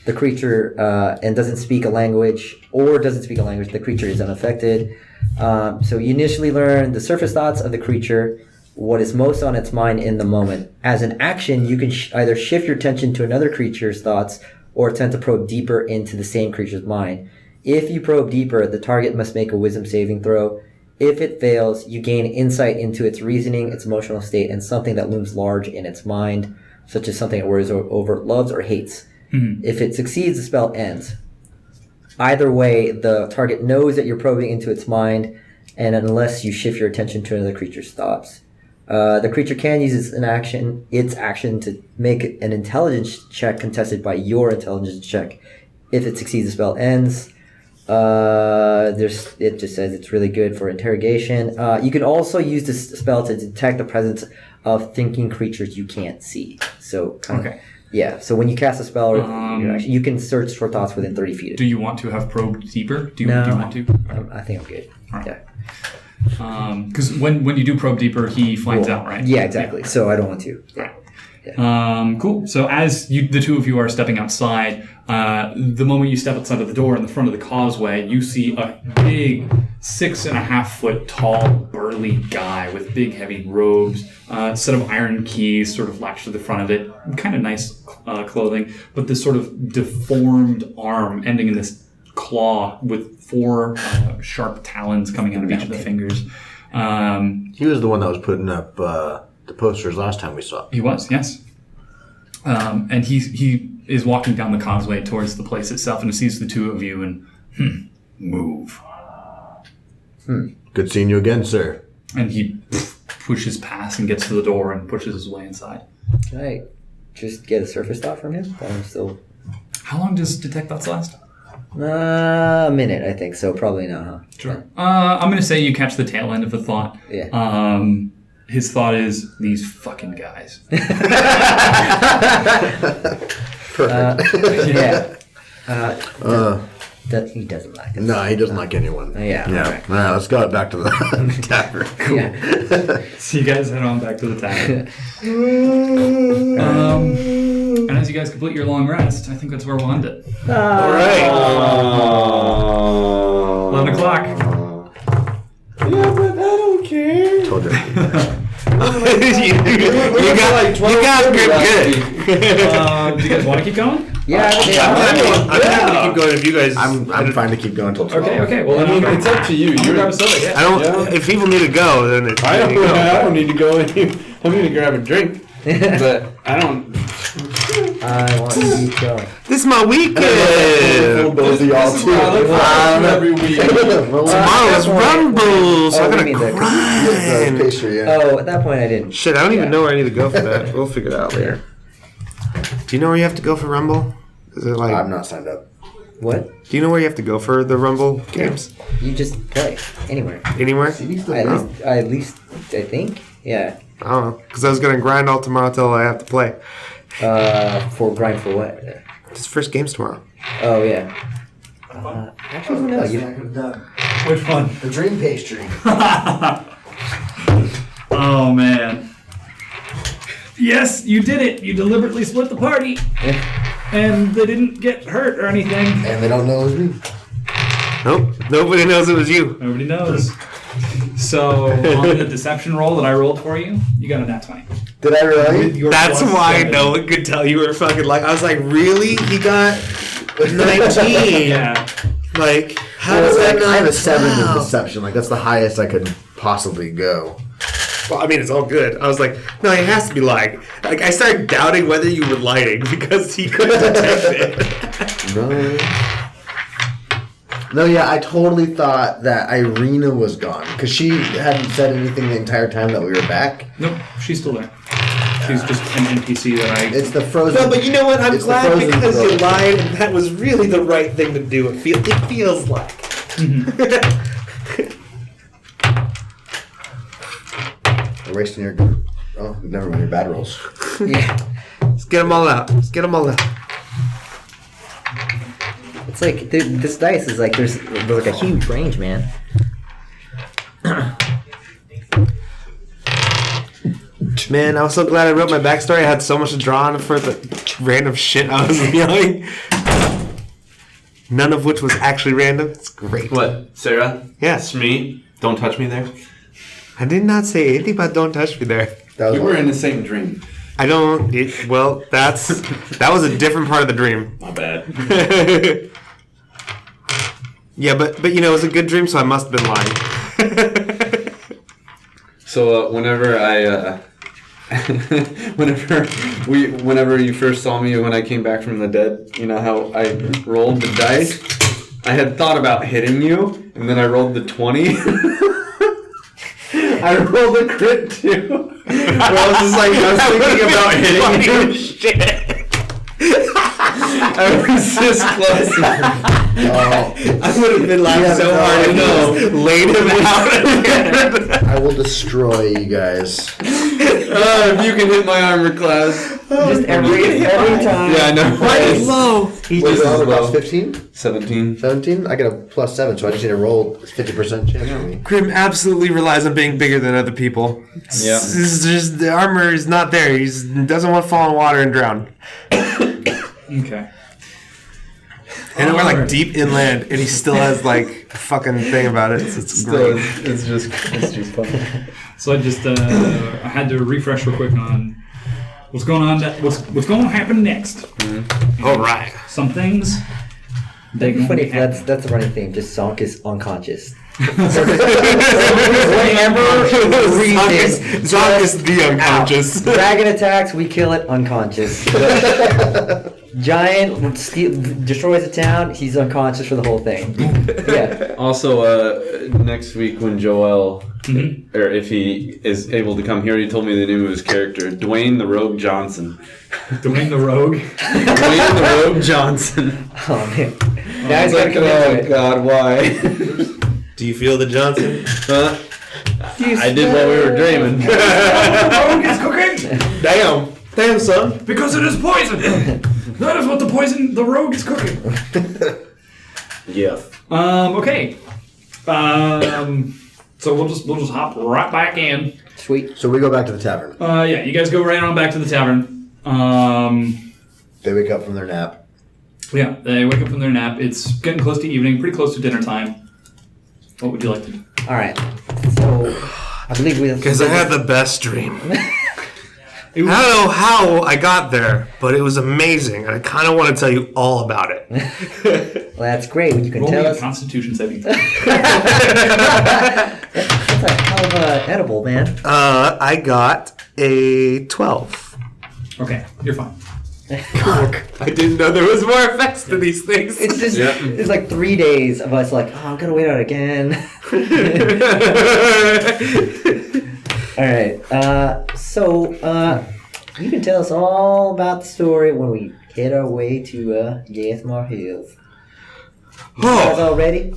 the creature and doesn't speak a language, the creature is unaffected. So you initially learn the surface thoughts of the creature, what is most on its mind in the moment. As an action, you can either shift your attention to another creature's thoughts or attempt to probe deeper into the same creature's mind. If you probe deeper, the target must make a wisdom saving throw. If it fails, you gain insight into its reasoning, its emotional state, and something that looms large in its mind, such as something it worries over, loves, or hates. Mm-hmm. If it succeeds, the spell ends. Either way, the target knows that you're probing into its mind, and unless you shift your attention to another creature's thoughts. The creature can use its action to make an intelligence check contested by your intelligence check. If it succeeds, the spell ends. It just says it's really good for interrogation. You can also use this spell to detect the presence of thinking creatures you can't see. So, so when you cast a spell, you can search for thoughts within 30 feet. Do you want to have probed deeper? Do you want to? I think I'm good. All right. Yeah. Because when you do probe deeper, he finds out, right? Yeah, exactly. Yeah. So I don't want to. Yeah. Yeah. Cool. So as the two of you are stepping outside, the moment you step outside of the door in the front of the causeway, you see a big 6.5 foot tall, burly guy with big, heavy robes, a set of iron keys sort of latched to the front of it, kind of nice clothing, but this sort of deformed arm ending in this claw with 4 sharp talons coming out of each of the fingers. He was the one that was putting up the posters last time we saw. He was, yes. And he is walking down the causeway towards the place itself, and he sees the two of you and move. Good seeing you again, sir. And he pushes past and gets to the door and pushes his way inside. Can I just get a surface thought from him? I'm still... How long does detect thoughts last? A minute, I think. So probably not, huh? Sure. I'm going to say you catch the tail end of the thought. Yeah. His thought is, these fucking guys. Perfect. He doesn't like us. No, he doesn't like anyone. Yeah. All right, let's go back to the tavern. Cool. Yeah. So you guys head on back to the tavern. And as you guys complete your long rest, I think that's where we'll end it. All right. 11 o'clock. Yeah, but I don't care. Told you. you got good. Do you guys want to keep going? Yeah. I'm happy to keep going if you guys. I'm fine to keep going until 12. Okay. Well, I mean, it's up to you. You're grab a soda. Yeah. I don't. If people need to go, then it's. I don't need to go. I'm going to grab a drink, but I don't. I want to keep going. This is my weekend. This is what I look forward to every week. Tomorrow's Rumble, so I'm gonna grind. Pastry, yeah. Oh, at that point I didn't. Shit, I don't even know where I need to go for that. We'll figure it out later. Do you know where you have to go for Rumble? Is it like? I'm not signed up. What? Do you know where you have to go for the Rumble games? You just play anywhere. Anywhere? At least I think. Yeah. I don't know, because I was gonna grind all tomorrow till I have to play. For grind for what? It's first games tomorrow. Oh yeah. Actually, no. Which one? The dream pastry. Oh, man. Yes, you did it. You deliberately split the party. And they didn't get hurt or anything. And they don't know it was me. Nope. Nobody knows it was you. Nobody knows. So, on the deception roll that I rolled for you, you got a nat 20. Did I really? That's why no one could tell you were fucking like. I was like, really? He got 19. Yeah. Like, how does that not? I have a 7 in deception. Like, that's the highest I could possibly go. Well, I mean, it's all good. I was like, no, he has to be lying. Like, I started doubting whether you were lying because he couldn't detect it. No, yeah, I totally thought that Irina was gone because she hadn't said anything the entire time that we were back. Nope, she's still there. He's just an NPC that I. It's the frozen. No, but you know what? I'm it's the glad frozen because you road. lied, and that was really the right thing to do. It feels like. You're wasting your. Oh, never mind. Your bad rolls. Yeah. Let's get them all out. It's like this dice is like there's like a huge range, man. Man, I was so glad I wrote my backstory. I had so much drawn for the random shit I was yelling. None of which was actually random. It's great. What, Sarah? Yes. It's me. Don't touch me there. I did not say anything about don't touch me there. That was You were in the same dream. I don't. Well, that was a different part of the dream. My bad. Yeah, but it was a good dream, so I must have been lying. So whenever you first saw me when I came back from the dead, you know how I rolled the dice? I had thought about hitting you, and then I rolled the 20. I rolled a crit too. Where I was thinking about hitting you. Shit. I was this close. Oh, I would have been laughing so hard I know. and laid him out. I will destroy you guys. If you can hit my armor class. Just every time. Yeah, I know. Why is low? He's Wait, just the other low. cost 15? 17. 17? I get a +7, so I just need to roll 50% chance for me. Grim absolutely relies on being bigger than other people. Yeah. It's just the armor is not there. He doesn't want to fall in water and drown. Okay. And we're like deep inland, and he still has like a fucking thing about it. So it's great. It's just fun. So I just I had to refresh real quick on what's going on. What's going to happen next? All right. Some things. That'd be funny if happen. that's the running theme. Just Zankas unconscious. Zankas the unconscious. Dragon attacks, we kill it unconscious. Giant destroys a town, he's unconscious for the whole thing. Yeah. Also, next week when Joel, or if he is able to come here, he told me the name of his character, Dwayne the Rogue Johnson. Dwayne the Rogue. Dwayne the Rogue Johnson. Oh man. Now he's It's gotta like, commit to oh it. God, why? Do you feel the Johnson? Huh? I did while we were dreaming. Rogue is cooking Damn, son. because it is poison. That is what the rogue is cooking. Yeah. Okay. So we'll just hop right back in. Sweet. So we go back to the tavern. Yeah, you guys go right on back to the tavern. They wake up from their nap. Yeah, they wake up from their nap. It's getting close to evening, pretty close to dinner time. What would you like to do? Alright. So I believe we Because I had the best dream. I don't know how I got there, but it was amazing, and I kind of want to tell you all about it. Well, that's great. You can Roll tell me a us. Constitution saving throw. That's a hell of a edible, man. I got a 12. Okay, you're fine. I didn't know there was more effects to these things. It's just Yeah. it's like 3 days of us like, oh, I'm gonna wait out again. Alright, so you can tell us all about the story when we head our way to Yathmar Hills. You guys all ready?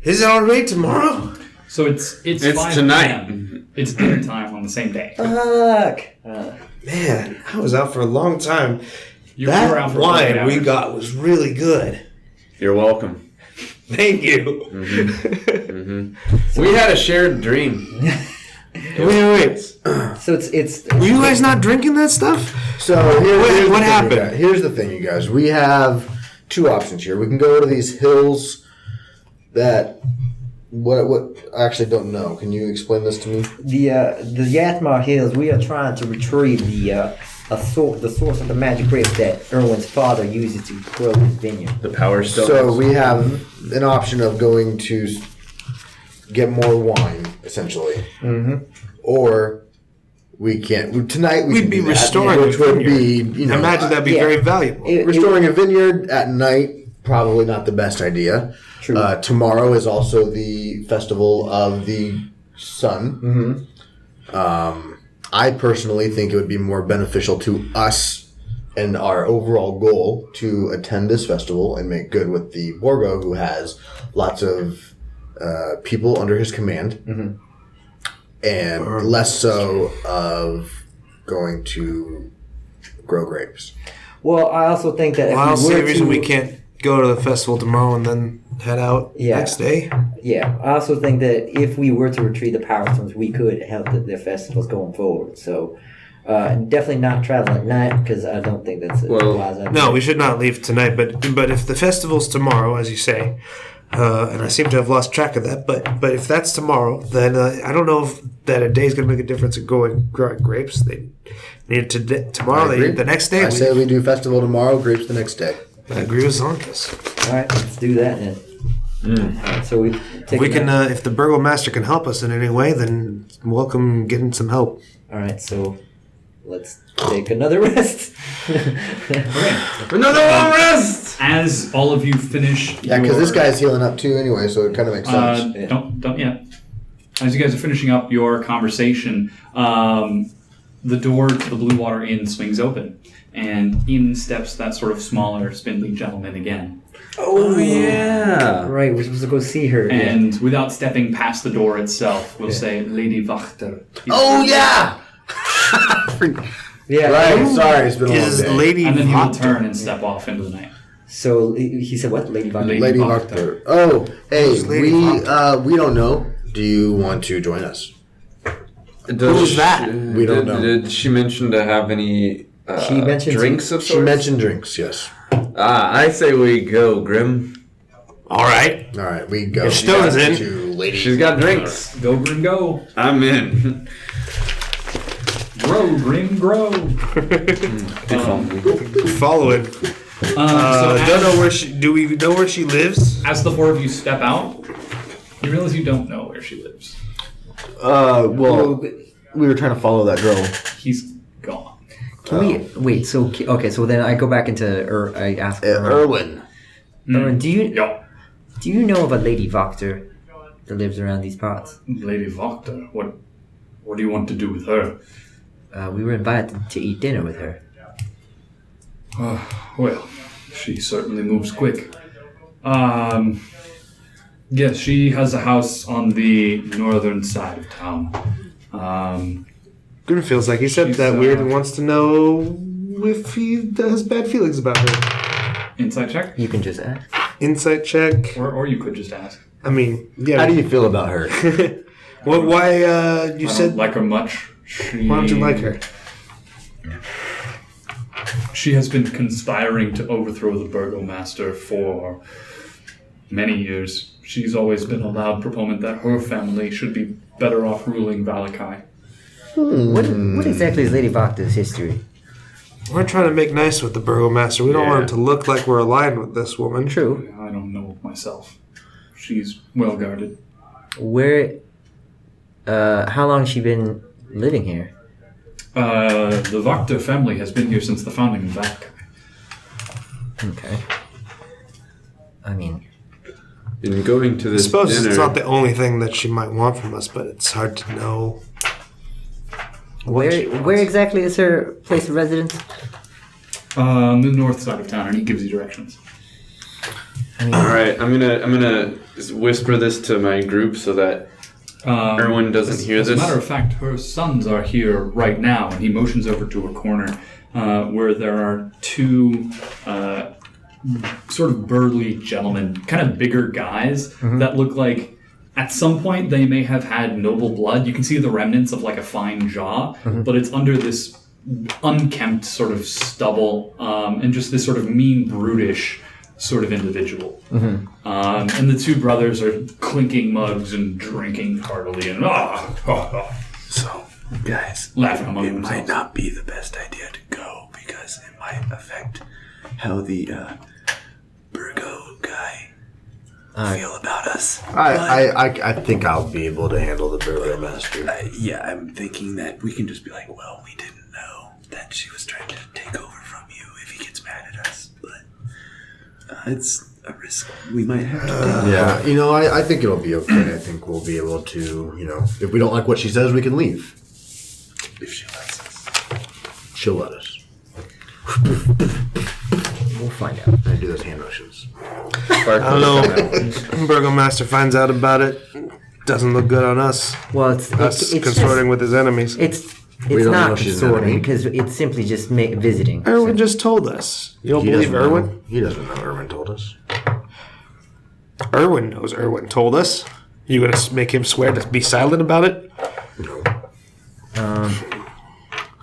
Is it already tomorrow? So it's 5 tonight. p.m. It's dinner time on the same day. Fuck! Man, I was out for a long time. You were out That for wine 48 we hours. got was really good. You're welcome. Thank you. We had a shared dream. Wait. So it's Were you guys not drinking that stuff? So here's what the thing, happened? you guys. Here's the thing, you guys. We have two options here. We can go to these hills that what I actually don't know. Can you explain this to me? the Yathmar Hills. We are trying to retrieve the source of the magic grapes that Erwin's father uses to grow his vineyard. The Power Stone. So we have an option of going to get more wine, essentially, or we can't. Tonight we We'd can be do that, restoring which the would be, I imagine that'd be yeah. very valuable. restoring a vineyard at night. Probably not the best idea. True. Tomorrow is also the festival of the sun. I personally think it would be more beneficial to us and our overall goal to attend this festival and make good with the Borgo, who has lots of people under his command, and less so of going to grow grapes. Well, I also think that Well, I don't if see we a were reason to, we can't go to the festival tomorrow and then head out next day. Yeah, I also think that if we were to retrieve the power stones, we could help the festivals going forward. So, definitely not travel at night because I don't think that's a wise idea. No, we should not leave tonight. But if the festival's tomorrow, as you say, and I seem to have lost track of that, but if that's tomorrow, then I don't know if that a day is going to make a difference in growing grapes. They need to tomorrow. The next day. I say we do festival tomorrow, grapes the next day. I agree with Zankas. All right, let's do that then. All right, so we take We can, if the Burgomaster can help us in any way, then welcome getting some help. All right, so let's take another rest. Another long rest! As all of you finish, Yeah, because this guy's healing up too anyway, so it kind of makes sense. Don't yet. As you guys are finishing up your conversation, the door to the Blue Water Inn swings open, and in steps that sort of smaller, spindly gentleman again. Oh, yeah. Right, we're supposed to go see her. And without stepping past the door itself, we'll say, Lady Wachter. Oh, yeah! Yeah, Right, sorry, it's been a long Is day. Lady And then he will Wachter- turn and step off into the night. So he said what? Lady Wachter? Lady Wachter. Wachter. Oh, hey, Who's Lady we don't know. Do you want to join us? Who's that? We don't know. Did she mention to have any She mentioned drinks of She sorts? mentioned drinks, yes. I say we go, Grim. All right. All right, we go. If Stone's in. To Lady. She's got drinks. Go, Grim, go. I'm in. Grow, Grim, grow. Follow it. Don't know where she. Do we know where she lives? As the four of you step out, you realize you don't know where she lives. Well, we were trying to follow that girl. He's gone. Can we wait? So okay, so then I go back into I ask Erwin. Erwin, do Yeah. you know of a Lady Wachter that lives around these parts? Lady Wachter, what do you want to do with her? We were invited to eat dinner with her. Well, she certainly moves quick. Yes, she has a house on the northern side of town. Grim feels like he said She's, that weird and wants to know if he has bad feelings about her. Insight check? You can just ask. Insight check. Or you could just ask. I mean, yeah. How do you feel about her? Why? You I said. don't like her much. Why don't you like her? She has been conspiring to overthrow the Burgomaster for many years. She's always been a loud proponent that her family should be better off ruling Valakai. What exactly is Lady Wachter's history? We're trying to make nice with the Burgomaster. We don't want it to look like we're aligned with this woman. True. I don't know myself. She's well guarded. Where? How long has she been living here? The Wachter family has been here since the founding of Valakai. Okay. I mean, In going to I this suppose dinner, it's not the only thing that she might want from us, but it's hard to know. where exactly is her place of residence? On the north side of town, and he gives you directions. all right, I'm gonna whisper this to my group so that Erwin doesn't hear As a this. matter of fact, her sons are here right now, and he motions over to a corner where there are two sort of burly gentlemen, kind of bigger guys that look like at some point they may have had noble blood. You can see the remnants of like a fine jaw, but it's under this unkempt sort of stubble and just this sort of mean, brutish sort of individual. And the two brothers are clinking mugs and drinking heartily and So, guys, laughing among it themselves. might not be the best idea to go because it might affect how the Burgo guy feel about us. I think I'll be able to handle the Burgomaster. Yeah, I'm thinking that we can just be like, well, we didn't know that she was trying to take over from you if he gets mad at us, but it's a risk we might have to take. Yeah, I think it'll be okay. I think we'll be able to, if we don't like what she says, we can leave. If she lets us. She'll let us. We'll find out. I do those hand motions. I don't know. Burgomaster finds out about it. Doesn't look good on us. Well, it's consorting with his enemies. It's We don't know not she's an consorting enemy. because it's simply just visiting. Erwin just told us. You don't believe doesn't know. Erwin? He doesn't know. Erwin told us. Erwin knows Erwin told us. You gonna make him swear to be silent about it? No.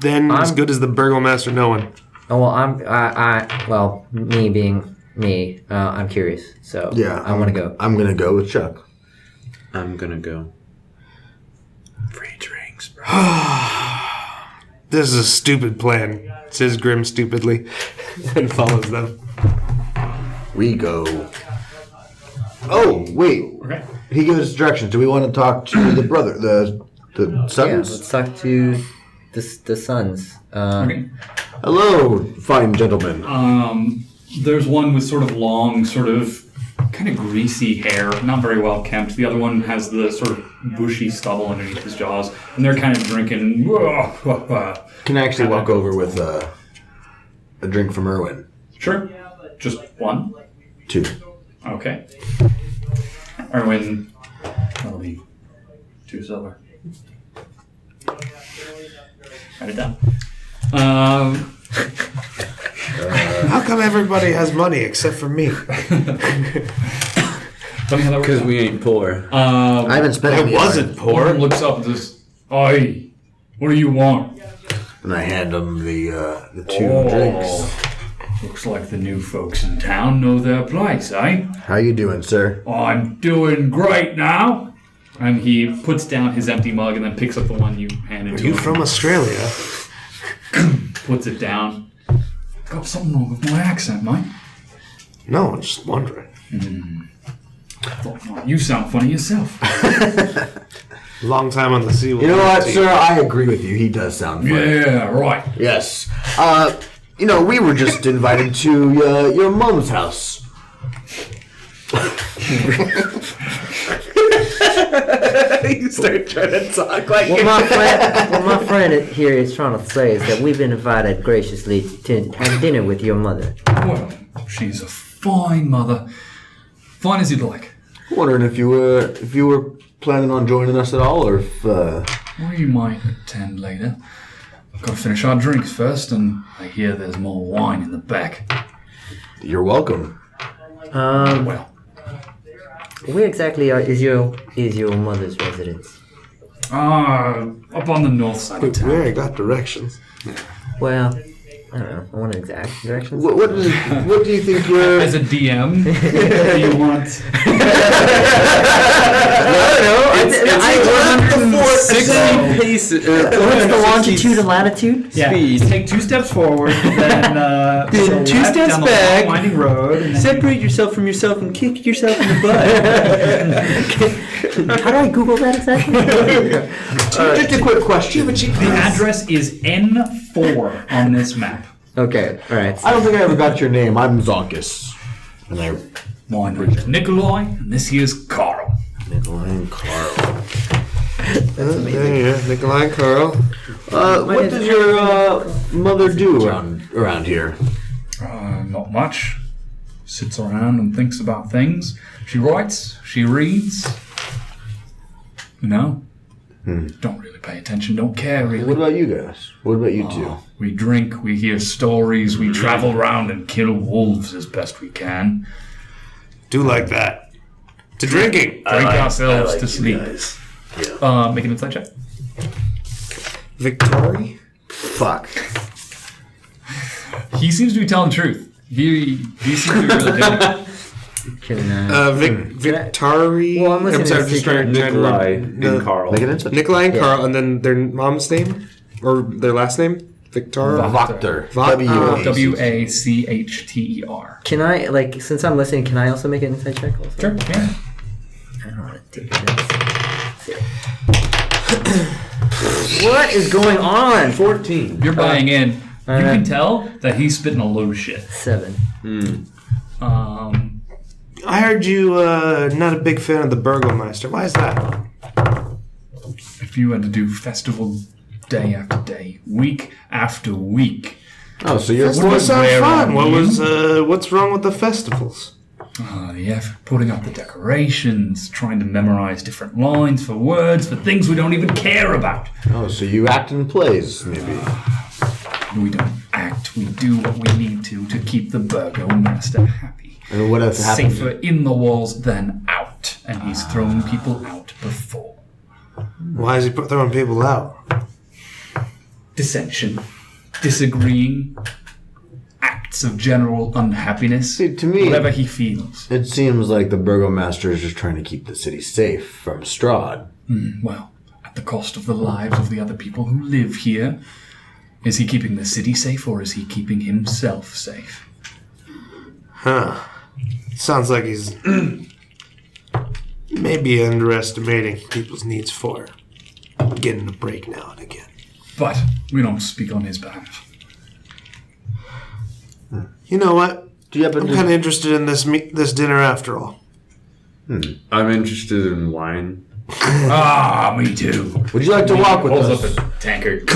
Then as good as the Burgomaster knowing. Oh well, me being me, I'm curious. So Yeah, I want to go. I'm gonna go with Chuck. I'm gonna go. Free drinks, bro. This is a stupid plan, says Grim stupidly, and follows them. We go. Oh wait, Okay. he gives us directions. Do we want to talk to the brother, the Yeah, sons? let's talk to the sons. Okay. Hello, fine gentlemen. There's one with sort of long, sort of kind of greasy hair, not very well kept. The other one has the sort of bushy stubble underneath his jaws, and they're kind of drinking. Can I actually walk over with a drink from Erwin? Sure. Just one? 2. Okay. Erwin, that'll be 2 silver. Write it down. How come everybody has money except for me? Tell me how that works. Because we ain't poor. I haven't spent I any. wasn't One of poor. them looks up and says, "Oi, what do you want?" And I hand him the 2 drinks. Looks like the new folks in town know their place, eh? How you doing, sir? I'm doing great now. And he puts down his empty mug and then picks up the one you handed Are to you him. from Australia? Puts it down. Got something wrong with my accent, mate. No, I'm just wondering. Oh, you sound funny yourself. Long time on the sea. You know what, sir? I agree with you. He does sound funny. Yeah, right. Yes. We were just invited to your mom's house. You start trying to talk like What my friend here is trying to say is that we've been invited graciously to have dinner with your mother. Well, she's a fine mother. Fine as you'd like. Wondering if you were planning on joining us at all, or if We might attend later. Gotta finish our drinks first, and I hear there's more wine in the back. you're welcome. Well, Where exactly is your mother's residence? up on the north side of town. Where I got directions. Well, I don't know. I want exact directions. What do you think you're? As a DM, do you want? paces. What's the longitude and latitude? Yeah, take 2 steps forward, then Then 2 steps down the back. long, winding road, and then Separate yourself from yourself and kick yourself in the butt. How do I Google that exactly? Just a quick question. the address is N4 on this map. Okay, all right. I don't think I ever got your name. I'm Zankas. And I My name's Nikolai, and this here's Carl. Nikolai and Carl. Yeah, Nikolai and Carl. What does your mother do around here? Not much. Sits around and thinks about things. She writes, she reads. Don't really pay attention, don't care really. What about you guys? What about you two? We drink, we hear stories, we travel around and kill wolves as best we can. Do like that. To drinking. Drink ourselves to sleep. Make an insight check. Victory? Fuck. He seems to be telling the truth. He seems to be really doing it. Can, Victory? Well, I'm listening sorry, to just trying to Nikolai the- and Carl. Make an insight. Nikolai and Yeah. Carl, and then their mom's name? Or their last name? Victor? Wachter. Wachter. can I, since I'm listening, can I also make an insight check also? Sure, yeah. I don't know how to do this. What is going on? 14. You're buying in. You Alright. can tell that he's spitting a load of shit. 7. I heard you not a big fan of the Burgomeister. Why is that? If you had to do festival day after day, week after week. Oh, so you're Festivals sound fun. What's wrong with the festivals? The effort putting up the decorations, trying to memorize different lines for words, for things we don't even care about. Oh, so you act in plays, maybe. We don't act, we do what we need to keep the Burgomaster happy. And what has happened? Safer in the walls than out, and he's thrown people out before. Why is he throwing people out? Dissension, disagreeing, acts of general unhappiness, See, to me, whatever he feels. it seems like the Burgomaster is just trying to keep the city safe from Strahd. Well, at the cost of the lives of the other people who live here. Is he keeping the city safe, or is he keeping himself safe? Huh. Sounds like he's maybe underestimating people's needs for getting a break now and again. But we don't speak on his behalf. You know what? Do you happen I'm to... kind of interested in this dinner after all. I'm interested in wine. Me too. Would you like to walk with Pulls us? up a tankard.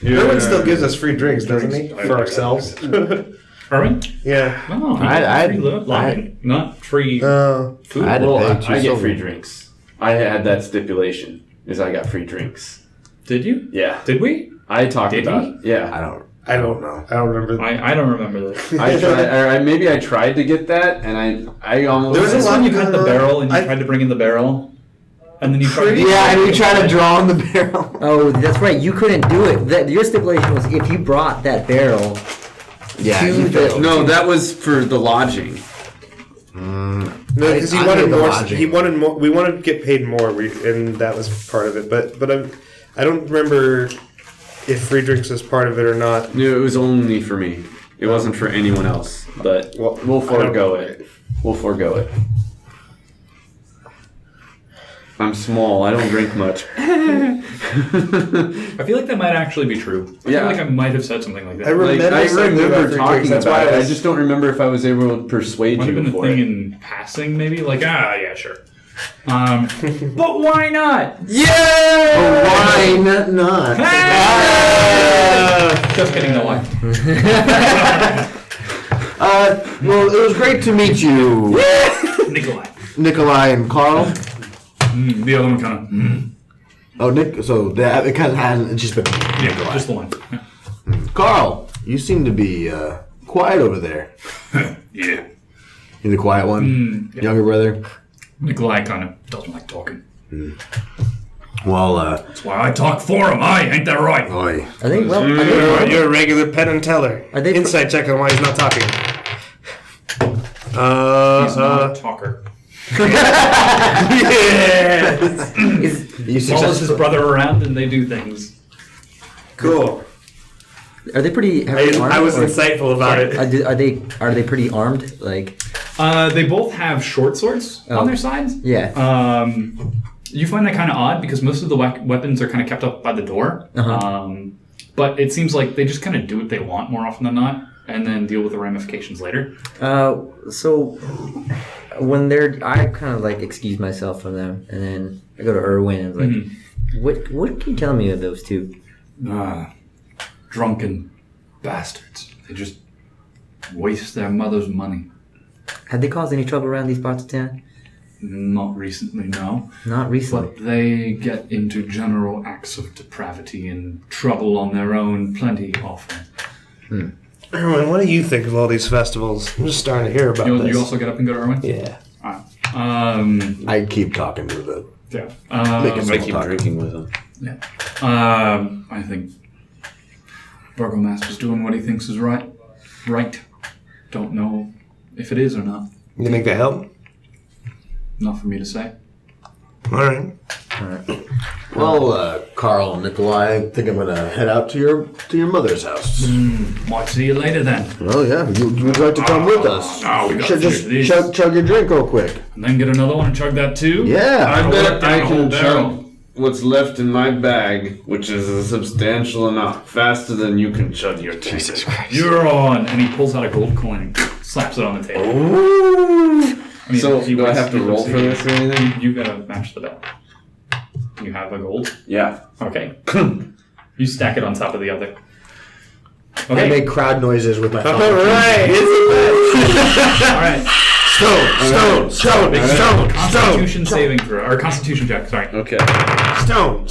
Erwin still gives us free drinks, doesn't he? For ourselves. Erwin? Yeah. No, I- free lodging, not free food. I had to Well, pay I get 2 free silver. drinks. I had that stipulation. Is I got free drinks. Did you? Yeah. Did we? I talked Did about he? it. Yeah. I don't know. I don't remember. I don't remember this. I tried. Maybe I tried to get that, and I almost. There was This a lot when you of- had the barrel and you tried to bring in the barrel, and then you tried. Yeah, and we try to draw on the barrel. Oh, that's right. You couldn't do it. Your stipulation was if you brought that barrel. Yeah, to you the- failed. No, that was for the lodging. No, because he I wanted made the more. lodging. He wanted more. We wanted to get paid more, and that was part of it. But I don't remember if free drinks was part of it or not. It was only for me. It wasn't for anyone else. But Well, We'll I don't- forego it. We'll forego it. I'm small. I don't drink much. I feel like that might actually be true. I Yeah. feel like I might have said something like that. I remember I something about remember free talking drinks, that's about why it. I I was- just don't remember if I was able to persuade Might have you been a for thing it. in passing, maybe. Like, yeah, sure. But why not? Why not? Just kidding, no why. Well, it was great to meet you, Nikolai. Nikolai and Carl. The other one kind of. Oh, Nick. So that it kind of hasn't. It's just been Yeah, just the one. Carl. You seem to be quiet over there. Yeah. You're the quiet one, yeah. younger brother. Nikolai kind of doesn't like talking. Well, That's why I talk for him. Ain't that right? oi. I think. Well, I think, You're a regular Penn and Teller. Are they- Insight check on why he's not talking. He's not a talker. You Follows his brother around and they do things. Cool. are they pretty heavily armed? I was or- insightful about it. Are they pretty armed? Like, They both have short swords on their sides. yeah. You find that kind of odd because most of the weapons are kind of kept up by the door. But it seems like they just kind of do what they want more often than not, and then deal with the ramifications later. So when I kind of like excuse myself from them, and then I go to Erwin and like, what can you tell me of those two? Drunken bastards. They just waste their mother's money. Have they caused any trouble around these parts of town? Not recently, no. Not recently. But they get into general acts of depravity and trouble on their own plenty often. Erwin, what do you think of all these festivals? I'm just starting to hear about this. You also get up and go to Erwin? Yeah. I keep talking to the. Yeah. I keep drinking with them. Yeah. I think Burgomaster's doing what he thinks is right. Don't know if it is or not. You think they help? Not for me to say. All right. Well, Carl and Nikolai, I think I'm gonna head out to your mother's house. Might see you later then. Oh yeah, you would like to come with us? No, we gotta Should just finish this. chug your drink real quick. And then get another one and chug that too? Yeah. I bet I down the whole can barrel. chug what's left in my bag, which is a substantial amount, faster than you can chug your drink. Jesus Christ. You're on. And he pulls out a gold coin and slaps it on the table. I mean, So, he do I waits have to you roll see for it. this or anything? You gotta match the bet. You have a gold? Yeah. Okay. You stack it on top of the other. I Okay. make crowd noises with my phone. All right. All right. Stone. Constitution saving throw, or Constitution check. Sorry. Okay. Stone.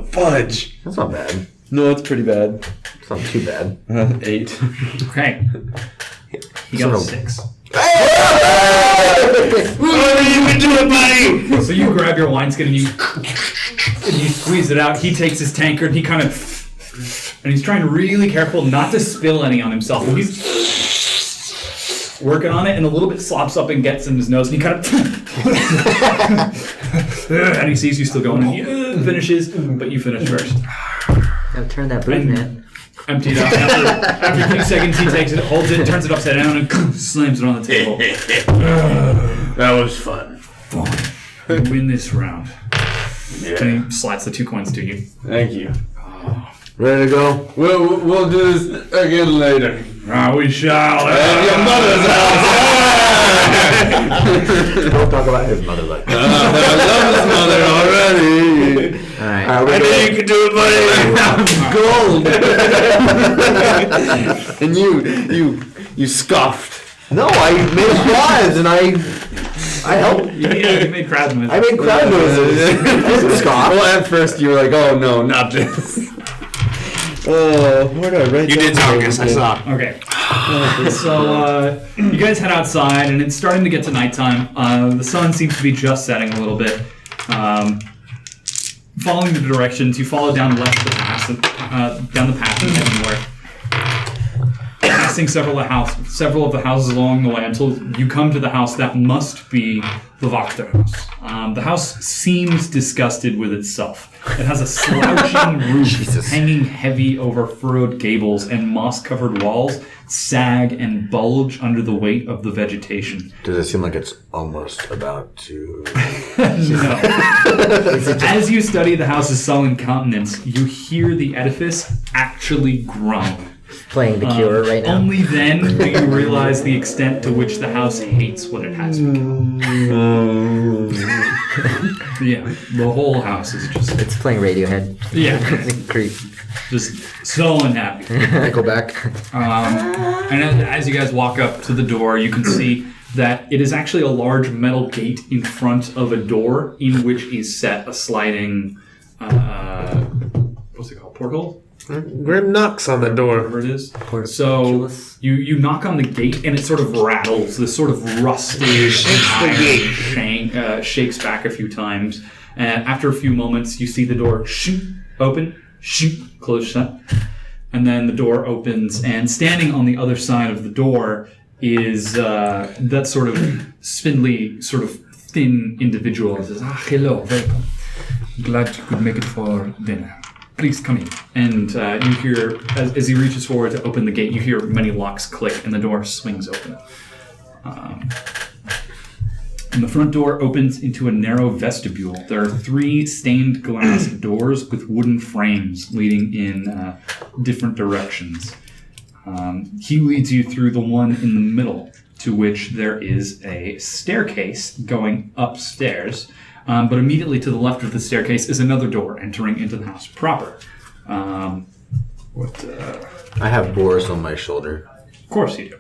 Fudge. That's not bad. No, it's pretty bad. It's not too bad. 8. Okay. He got a 6. So you grab your wineskin and you squeeze it out. He takes his tankard and he kind of, and he's trying really careful not to spill any on himself. And he's working on it, and a little bit slops up and gets in his nose, and he kind of, and he sees you still going, and he finishes, but you finish first. Gotta turn that blue, man. Empty it out. After a few seconds, he takes it, holds it, turns it upside down, and slams it on the table. That was fun. You win this round. And he slides the 2 coins to you. Thank you. Ready to go? We'll do this again later. We shall. Your mother's house. Don't talk about his mother like that. I love his mother already. Alright. I knew you could do it, buddy. Gold. And you scoffed. No, I made applause and I helped. Yeah, you made crowd noises. I made crowd noises. Scoff. Well, at first you were like, "Oh no, not this." Oh, where did I write? You did, Zankas. I saw. Okay. So you guys head outside, and it's starting to get to nighttime. The sun seems to be just setting a little bit. Following the directions, you follow down the path and head north. Passing several of the houses along the way until you come to the house that must be the Wachter house. The house seems disgusted with itself. It has a slouching roof hanging heavy over furrowed gables, and moss-covered walls sag and bulge under the weight of the vegetation. Does it seem like it's almost about to... No. As you study the house's sullen countenance, you hear the edifice actually groan. Playing The Cure right now. Only then do you realize the extent to which the house hates what it has become. Yeah, the whole house is just... It's playing Radiohead. Yeah, Creep. just so unhappy. Nickelback. And as you guys walk up to the door, you can see that it is actually a large metal gate in front of a door in which is set a sliding... what's it called? Porthole? Grim knocks on the door. Whatever it is. So you knock on the gate and it sort of rattles. This sort of rusted iron shakes back a few times. And after a few moments, you see the door open, close shut. And then the door opens, and standing on the other side of the door is that sort of spindly, sort of thin individual. He says, hello, welcome. Glad you could make it for dinner. Please come in. And you hear, as he reaches forward to open the gate, you hear many locks click and the door swings open. And the front door opens into a narrow vestibule. There are 3 stained glass doors with wooden frames leading in different directions. He leads you through the one in the middle, to which there is a staircase going upstairs. But immediately to the left of the staircase is another door entering into the house proper. I have Boris on my shoulder. Of course you do.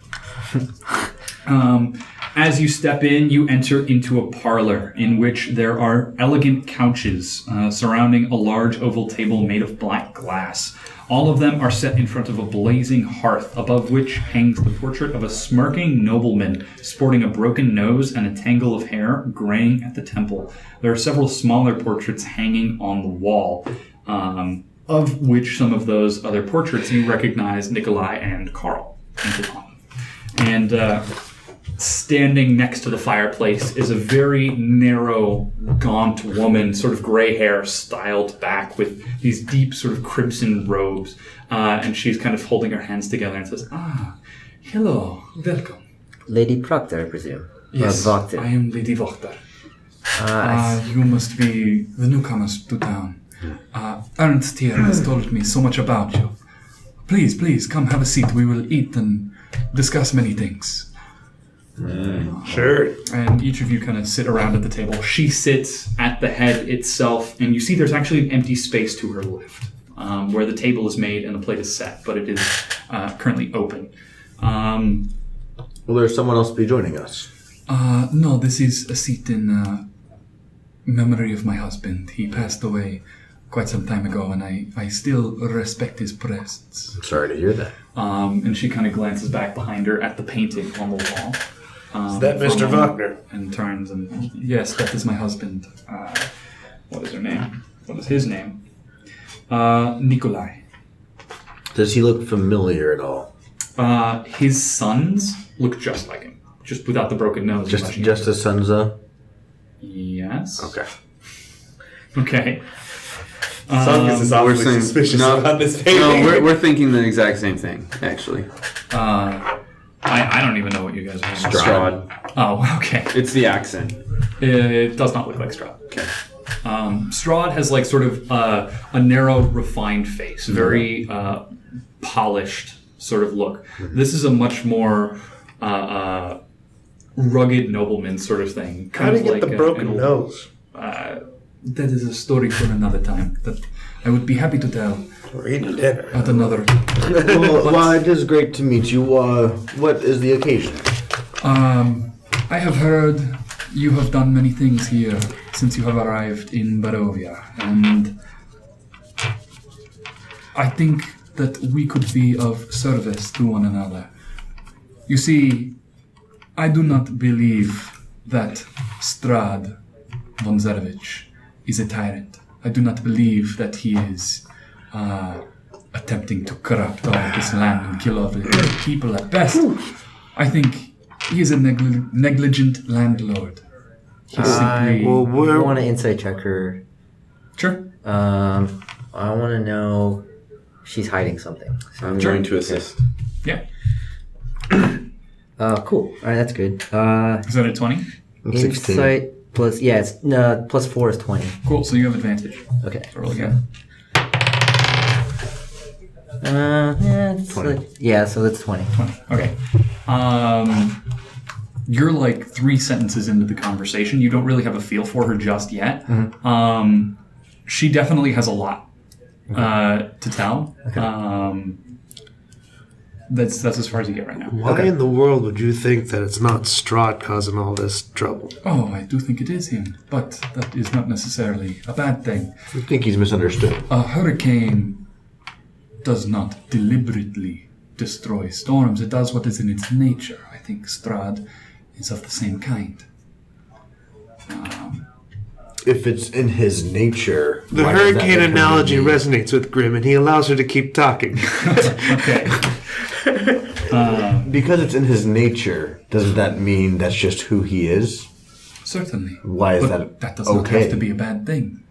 As you step in, you enter into a parlor in which there are elegant couches surrounding a large oval table made of black glass. All of them are set in front of a blazing hearth, above which hangs the portrait of a smirking nobleman sporting a broken nose and a tangle of hair graying at the temple. There are several smaller portraits hanging on the wall, of which some of those other portraits you recognize Nikolai and Karl. And standing next to the fireplace is a very narrow, gaunt woman, sort of gray hair styled back with these deep sort of crimson robes. And she's kind of holding her hands together and says, hello, welcome. Lady Proctor, I presume. Yes, I am Lady Wachter. You must be the newcomers to town. Ernst here has told me so much about you. Please, come have a seat. We will eat and discuss many things. Sure. And each of you kind of sit around at the table. She sits at the head itself, and you see there's actually an empty space to her left, where the table is made and the plate is set, but it is currently open. Will there someone else be joining us? No, this is a seat in memory of my husband. He passed away quite some time ago, and I still respect his presence. I'm sorry to hear that. And she kind of glances back behind her at the painting on the wall. Is that Mr. Wagner? And turns and, yes, that is my husband. What is her name? What is his name? Nikolai. Does he look familiar at all? His sons look just like him, just without the broken nose. Just his sons, though? Yes. Okay. Okay. Zankas is awfully suspicious about this painting. No, we're thinking the exact same thing, actually. I don't even know what you guys are saying. Strahd. Oh, okay. It's the accent. It does not look like Strahd. Okay. Strahd has like sort of a narrow, refined face, very polished sort of look. This is a much more rugged nobleman sort of thing. How do you get the broken nose? That is a story for another time that I would be happy to tell We're eating dinner. at another. Well, it is great to meet you. What is the occasion? I have heard you have done many things here since you have arrived in Barovia, and I think that we could be of service to one another. You see, I do not believe that Strahd von Zarevich is a tyrant. I do not believe that he is attempting to corrupt all of this land and kill all of the people at best. I think he is a negligent landlord. He's simply... I want to insight check her. Sure. I want to know if she's hiding something. I'm going to assist. Yeah. Cool. All right, that's good. Is that a 20? 16. Insight plus, yeah, it's plus 4 is 20. Cool, so you have advantage. Okay. So roll again. Yeah, it's 20. so that's 20. 20. Okay. You're like 3 sentences into the conversation. You don't really have a feel for her just yet. Mm-hmm. She definitely has a lot to tell. Okay. That's as far as you get right now. Why in the world would you think that it's not Strahd causing all this trouble? Oh, I do think it is him, but that is not necessarily a bad thing. I think he's misunderstood. A hurricane does not deliberately destroy storms. It does what is in its nature. I think Strahd is of the same kind. If it's in his nature... The why does that hurricane make him analogy unique? resonates with Grim, and he allows her to keep talking. Okay. Because it's in his nature, doesn't that mean that's just who he is? Certainly. Why is But that does not okay? have to be a bad thing.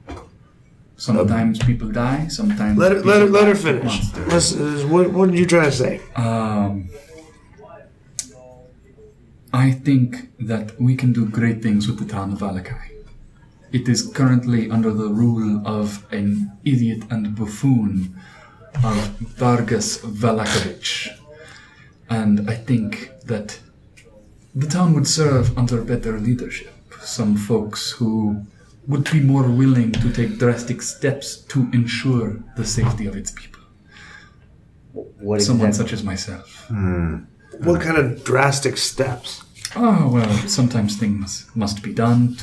Sometimes people die, sometimes Let her people finish. monsters. What did you try to say? I think that we can do great things with the town of Valakai. It is currently under the rule of an idiot and buffoon of Vargas Valakovich. And I think that the town would serve under better leadership. Some folks who would be more willing to take drastic steps to ensure the safety of its people. What Someone exactly? such as myself. What kind of drastic steps? Oh, well, sometimes things must be done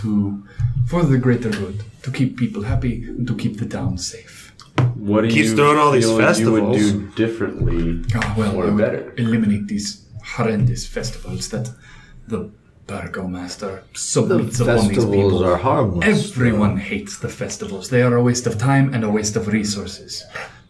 for the greater good, to keep people happy and to keep the town safe. What do Keeps you throwing all these feel like you would festivals. do differently Well, or I would better? eliminate these horrendous festivals that the burgomaster The submits upon these festivals people. are harmless. Everyone hates the festivals. They are a waste of time and a waste of resources.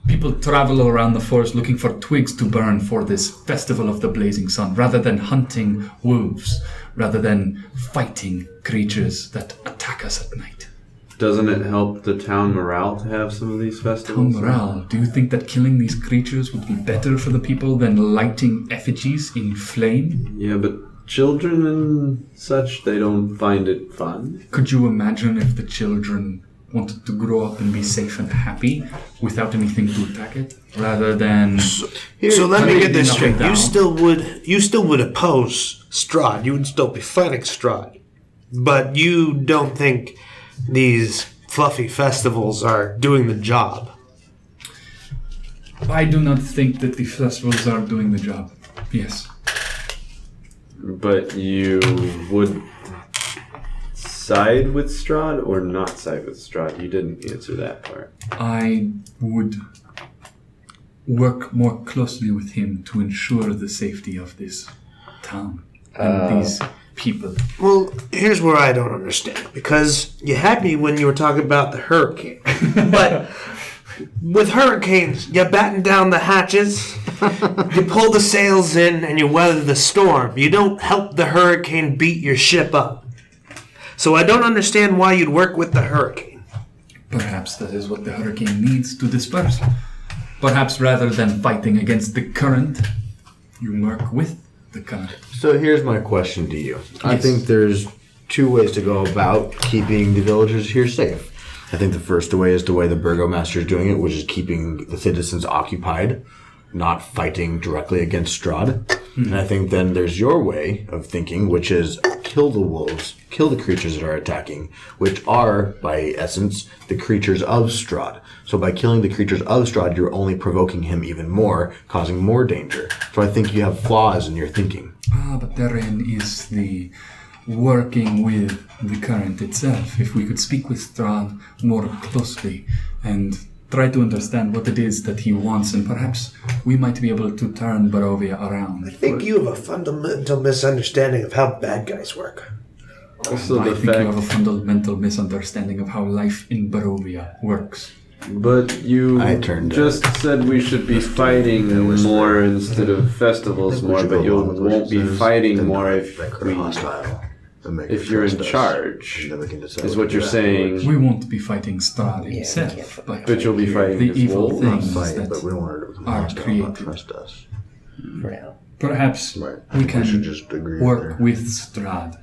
People travel around the forest looking for twigs to burn for this festival of the blazing sun, rather than hunting wolves, rather than fighting creatures that attack us at night. Doesn't it help the town morale to have some of these Town festivals? morale. Do you think that killing these creatures would be better for the people than lighting effigies in flame? Yeah, but children and such, they don't find it fun. Could you imagine if the children wanted to grow up and be safe and happy without anything to attack it, rather than... So let me get this straight. Nothing You down. still would oppose Strahd, you would still be fighting Strahd. But you don't think these fluffy festivals are doing the job. I do not think that the festivals are doing the job. Yes. But you would side with Strahd or not side with Strahd? You didn't answer that part. I would work more closely with him to ensure the safety of this town and these people. Well, here's where I don't understand. Because you had me when you were talking about the hurricane. But with hurricanes, you batten down the hatches, you pull the sails in, and you weather the storm. You don't help the hurricane beat your ship up. So I don't understand why you'd work with the hurricane. Perhaps that is what the hurricane needs to disperse. Perhaps rather than fighting against the current, you work with the current. So here's my question to you. I think there's two ways to go about keeping the villagers here safe. I think the first way is the way the burgomaster is doing it, which is keeping the citizens occupied, not fighting directly against Strahd. And I think then there's your way of thinking, which is kill the wolves, kill the creatures that are attacking, which are, by essence, the creatures of Strahd. So by killing the creatures of Strahd, you're only provoking him even more, causing more danger. So I think you have flaws in your thinking. But therein is the working with the current itself. If we could speak with Strahd more closely and try to understand what it is that he wants, and perhaps we might be able to turn Barovia around. I think you have a fundamental misunderstanding of how bad guys work. Also, I the think you fact, have a fundamental misunderstanding of how life in Barovia works. but you just said we should be fighting more instead of festivals more, but you won't be fighting more if you're in charge, is what you're saying. We won't be fighting Strahd himself, But you'll be fighting the his evil wolves. things But that we don't want to are not created. trust us. For now. Perhaps Right. we We should can just agree work there. with Strahd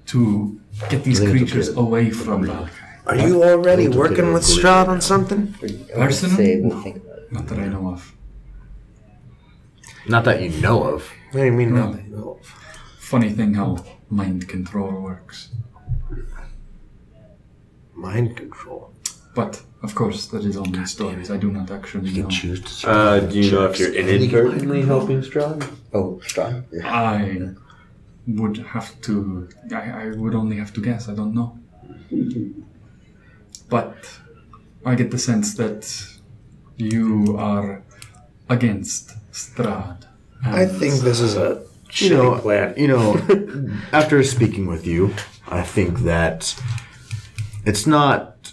to get these I think it's creatures okay. away from Valakai. Are you already I think working okay, with agree. Strahd on something? Personally? Say we'll think about it. Not that I know of. Not that you know of. What do you mean? No. No. Funny thing how mind control works. Mind control. But, of course, that is only stories. I do not actually know. Choose to Do you know if you're inadvertently helping Strahd? Oh, strong. I would have to... I would only have to guess. I don't know. But I get the sense that you are against Strahd. I think this is a shitty plan. After speaking with you, I think that it's not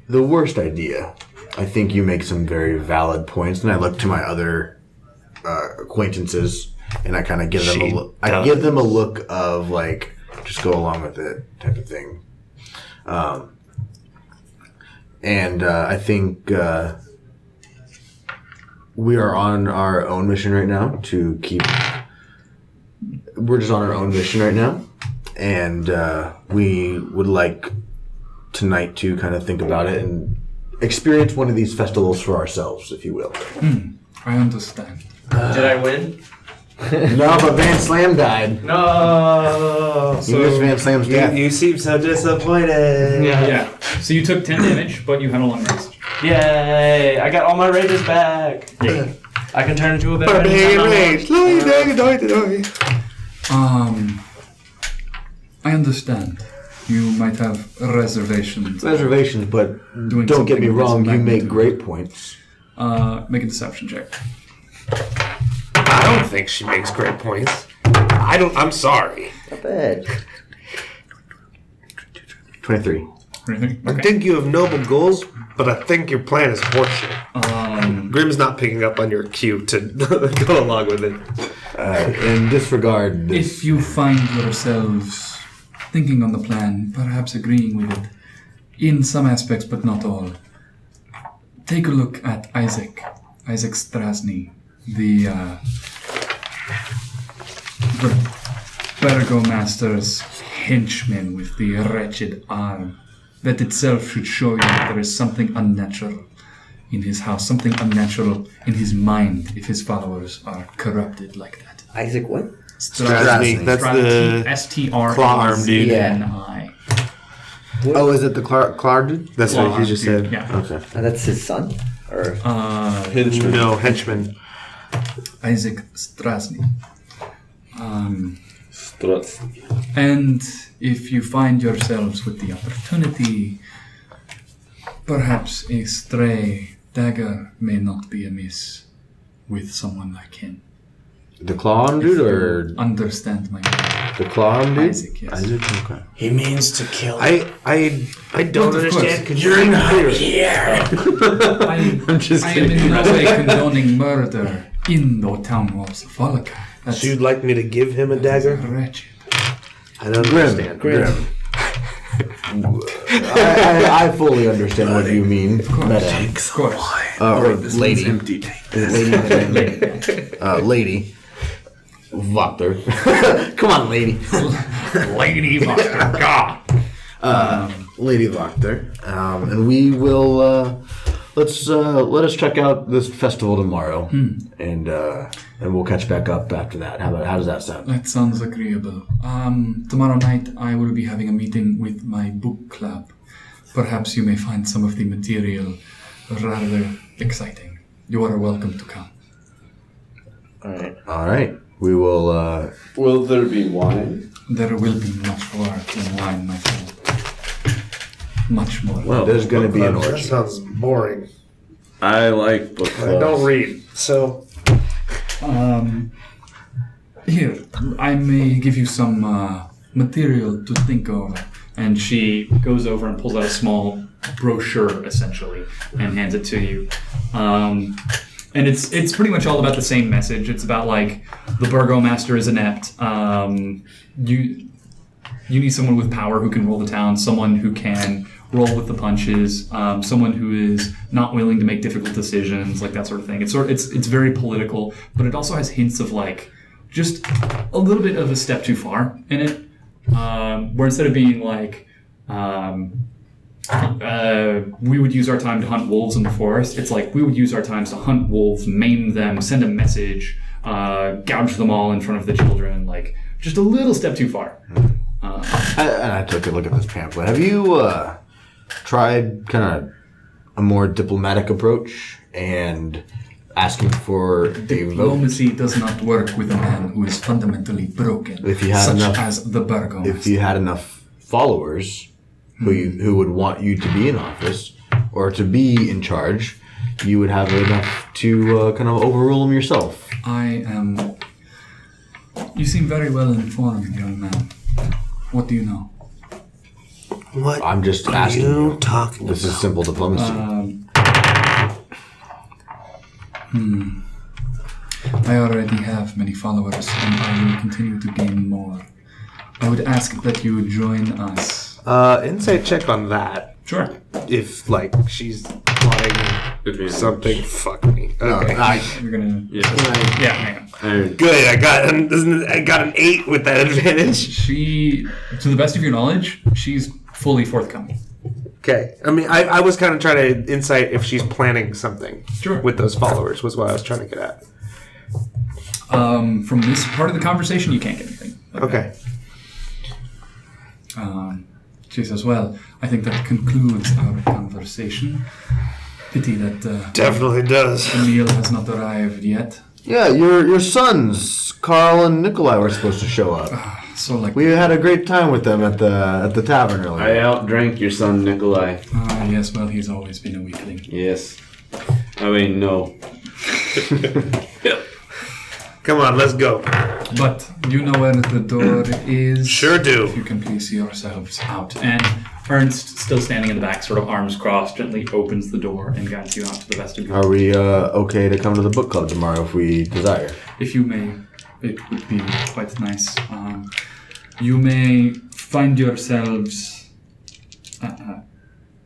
the worst idea. I think you make some very valid points, and I look to my other acquaintances, and I kind of give them a look. I give them a look of like, just go along with it type of thing. I think we are on our own mission right now to keep. We're just on our own mission right now, and we would like tonight to kind of think about it and experience one of these festivals for ourselves, if you will. I understand. Did I win? No, but Van Slam died. No. You missed Van Slam's death. You seem so disappointed. Yeah. So you took 10 damage, but you had a long rest. Yay! I got all my rages back. Yay. I can turn into a bear. Barbarian rage. I understand. You might have reservations. Reservations, but Doing don't get me something of this wrong, you make magnitude. great points. Make a deception check. I don't think she makes great points. I'm sorry. Not bad. 23. Anything? I think you have noble goals, but I think your plan is horseshit. Grim's not picking up on your cue to go along with it. In disregard this, If you find yourselves thinking on the plan, perhaps agreeing with it, in some aspects but not all, take a look at Isaac Strasny, the Burgomaster's henchman with the wretched arm. That itself should show you that there is something unnatural in his house, something unnatural in his mind if his followers are corrupted like that. Isaac, what? Strahd. That's the claw arm dude. Strahd. Oh, is it the Clar dude? That's what you just said. Yeah. Okay. That's his son? Or Henchman. No, henchman. Isaac Strahd. And if you find yourselves with the opportunity, perhaps a stray dagger may not be amiss with someone like him. The claw arm dude, or Understand my meaning. the claw arm dude? Isaac, yes. Isaac, okay. He means to kill. I don't But of understand course, because you're not here. I'm just I am kidding. in no way condoning murder in the town walls of Warlock. That's So you'd like me to give him a dagger? wretched. I don't understand. Grim. I fully understand what you mean, madam. Of course. Or This lady. one's empty. Take Lady. Vector. Come on, lady. Lady Buster, God. Lady Vector. And we will, let us check out this festival tomorrow. And we'll catch back up after that. How does that sound? That sounds agreeable. Tomorrow night I will be having a meeting with my book club. Perhaps you may find some of the material rather exciting. You are welcome to come. All right. We will, Will there be wine? There will be much more than wine, my friend. Much more. well, there's going to be an That orgy. sounds boring. I like book I don't read, so Here, I may give you some material to think over. And she goes over and pulls out a small brochure, essentially, and hands it to you. And it's pretty much all about the same message. It's about, like, the burgomaster is inept. You need someone with power who can rule the town, someone who can roll with the punches, someone who is not willing to make difficult decisions, like that sort of thing. It's very political, but it also has hints of, like, just a little bit of a step too far in it, where instead of being like, we would use our time to hunt wolves in the forest, it's like we would use our times to hunt wolves, maim them, send a message, gouge them all in front of the children, like just a little step too far. And I took a look at this pamphlet. Have you tried kind of a more diplomatic approach and asking for a vote? Diplomacy does not work with a man who is fundamentally broken, If you had such enough- as the burgomaster. If you had enough followers who would want you to be in office or to be in charge, you would have enough to kind of overrule them yourself. You seem very well informed, young man. What do you know? what I'm just are asking you you. talking This about? is simple diplomacy. I already have many followers, and I will continue to gain more. I would ask that you join us. Insight check on that. Sure. If, like, she's plotting something, fuck me. Okay. You're gonna. Yeah. Yeah, hang on. Good, I got an 8 with that advantage. She, to the best of your knowledge, she's fully forthcoming. Okay. I mean, I was kind of trying to insight if she's planning something Sure. with those followers, was what I was trying to get at. From this part of the conversation, you can't get anything. Okay. She says, well, I think that concludes our conversation. Pity that Definitely does. Emil has not arrived yet. Yeah, your sons, Carl and Nikolai, were supposed to show up. So, like, We had a great time with them at the tavern I earlier. outdrank your son Nikolai. yes, well, he's always been a weakling. Yes. I mean, no. Come on, let's go. But you know where the door is? Sure do. If you can please see yourselves out. And Ernst, still standing in the back, sort of arms crossed, gently opens the door and guides you out to the vestibule. Are we okay to come to the book club tomorrow if we desire? If you may, it would be quite nice. You may find yourselves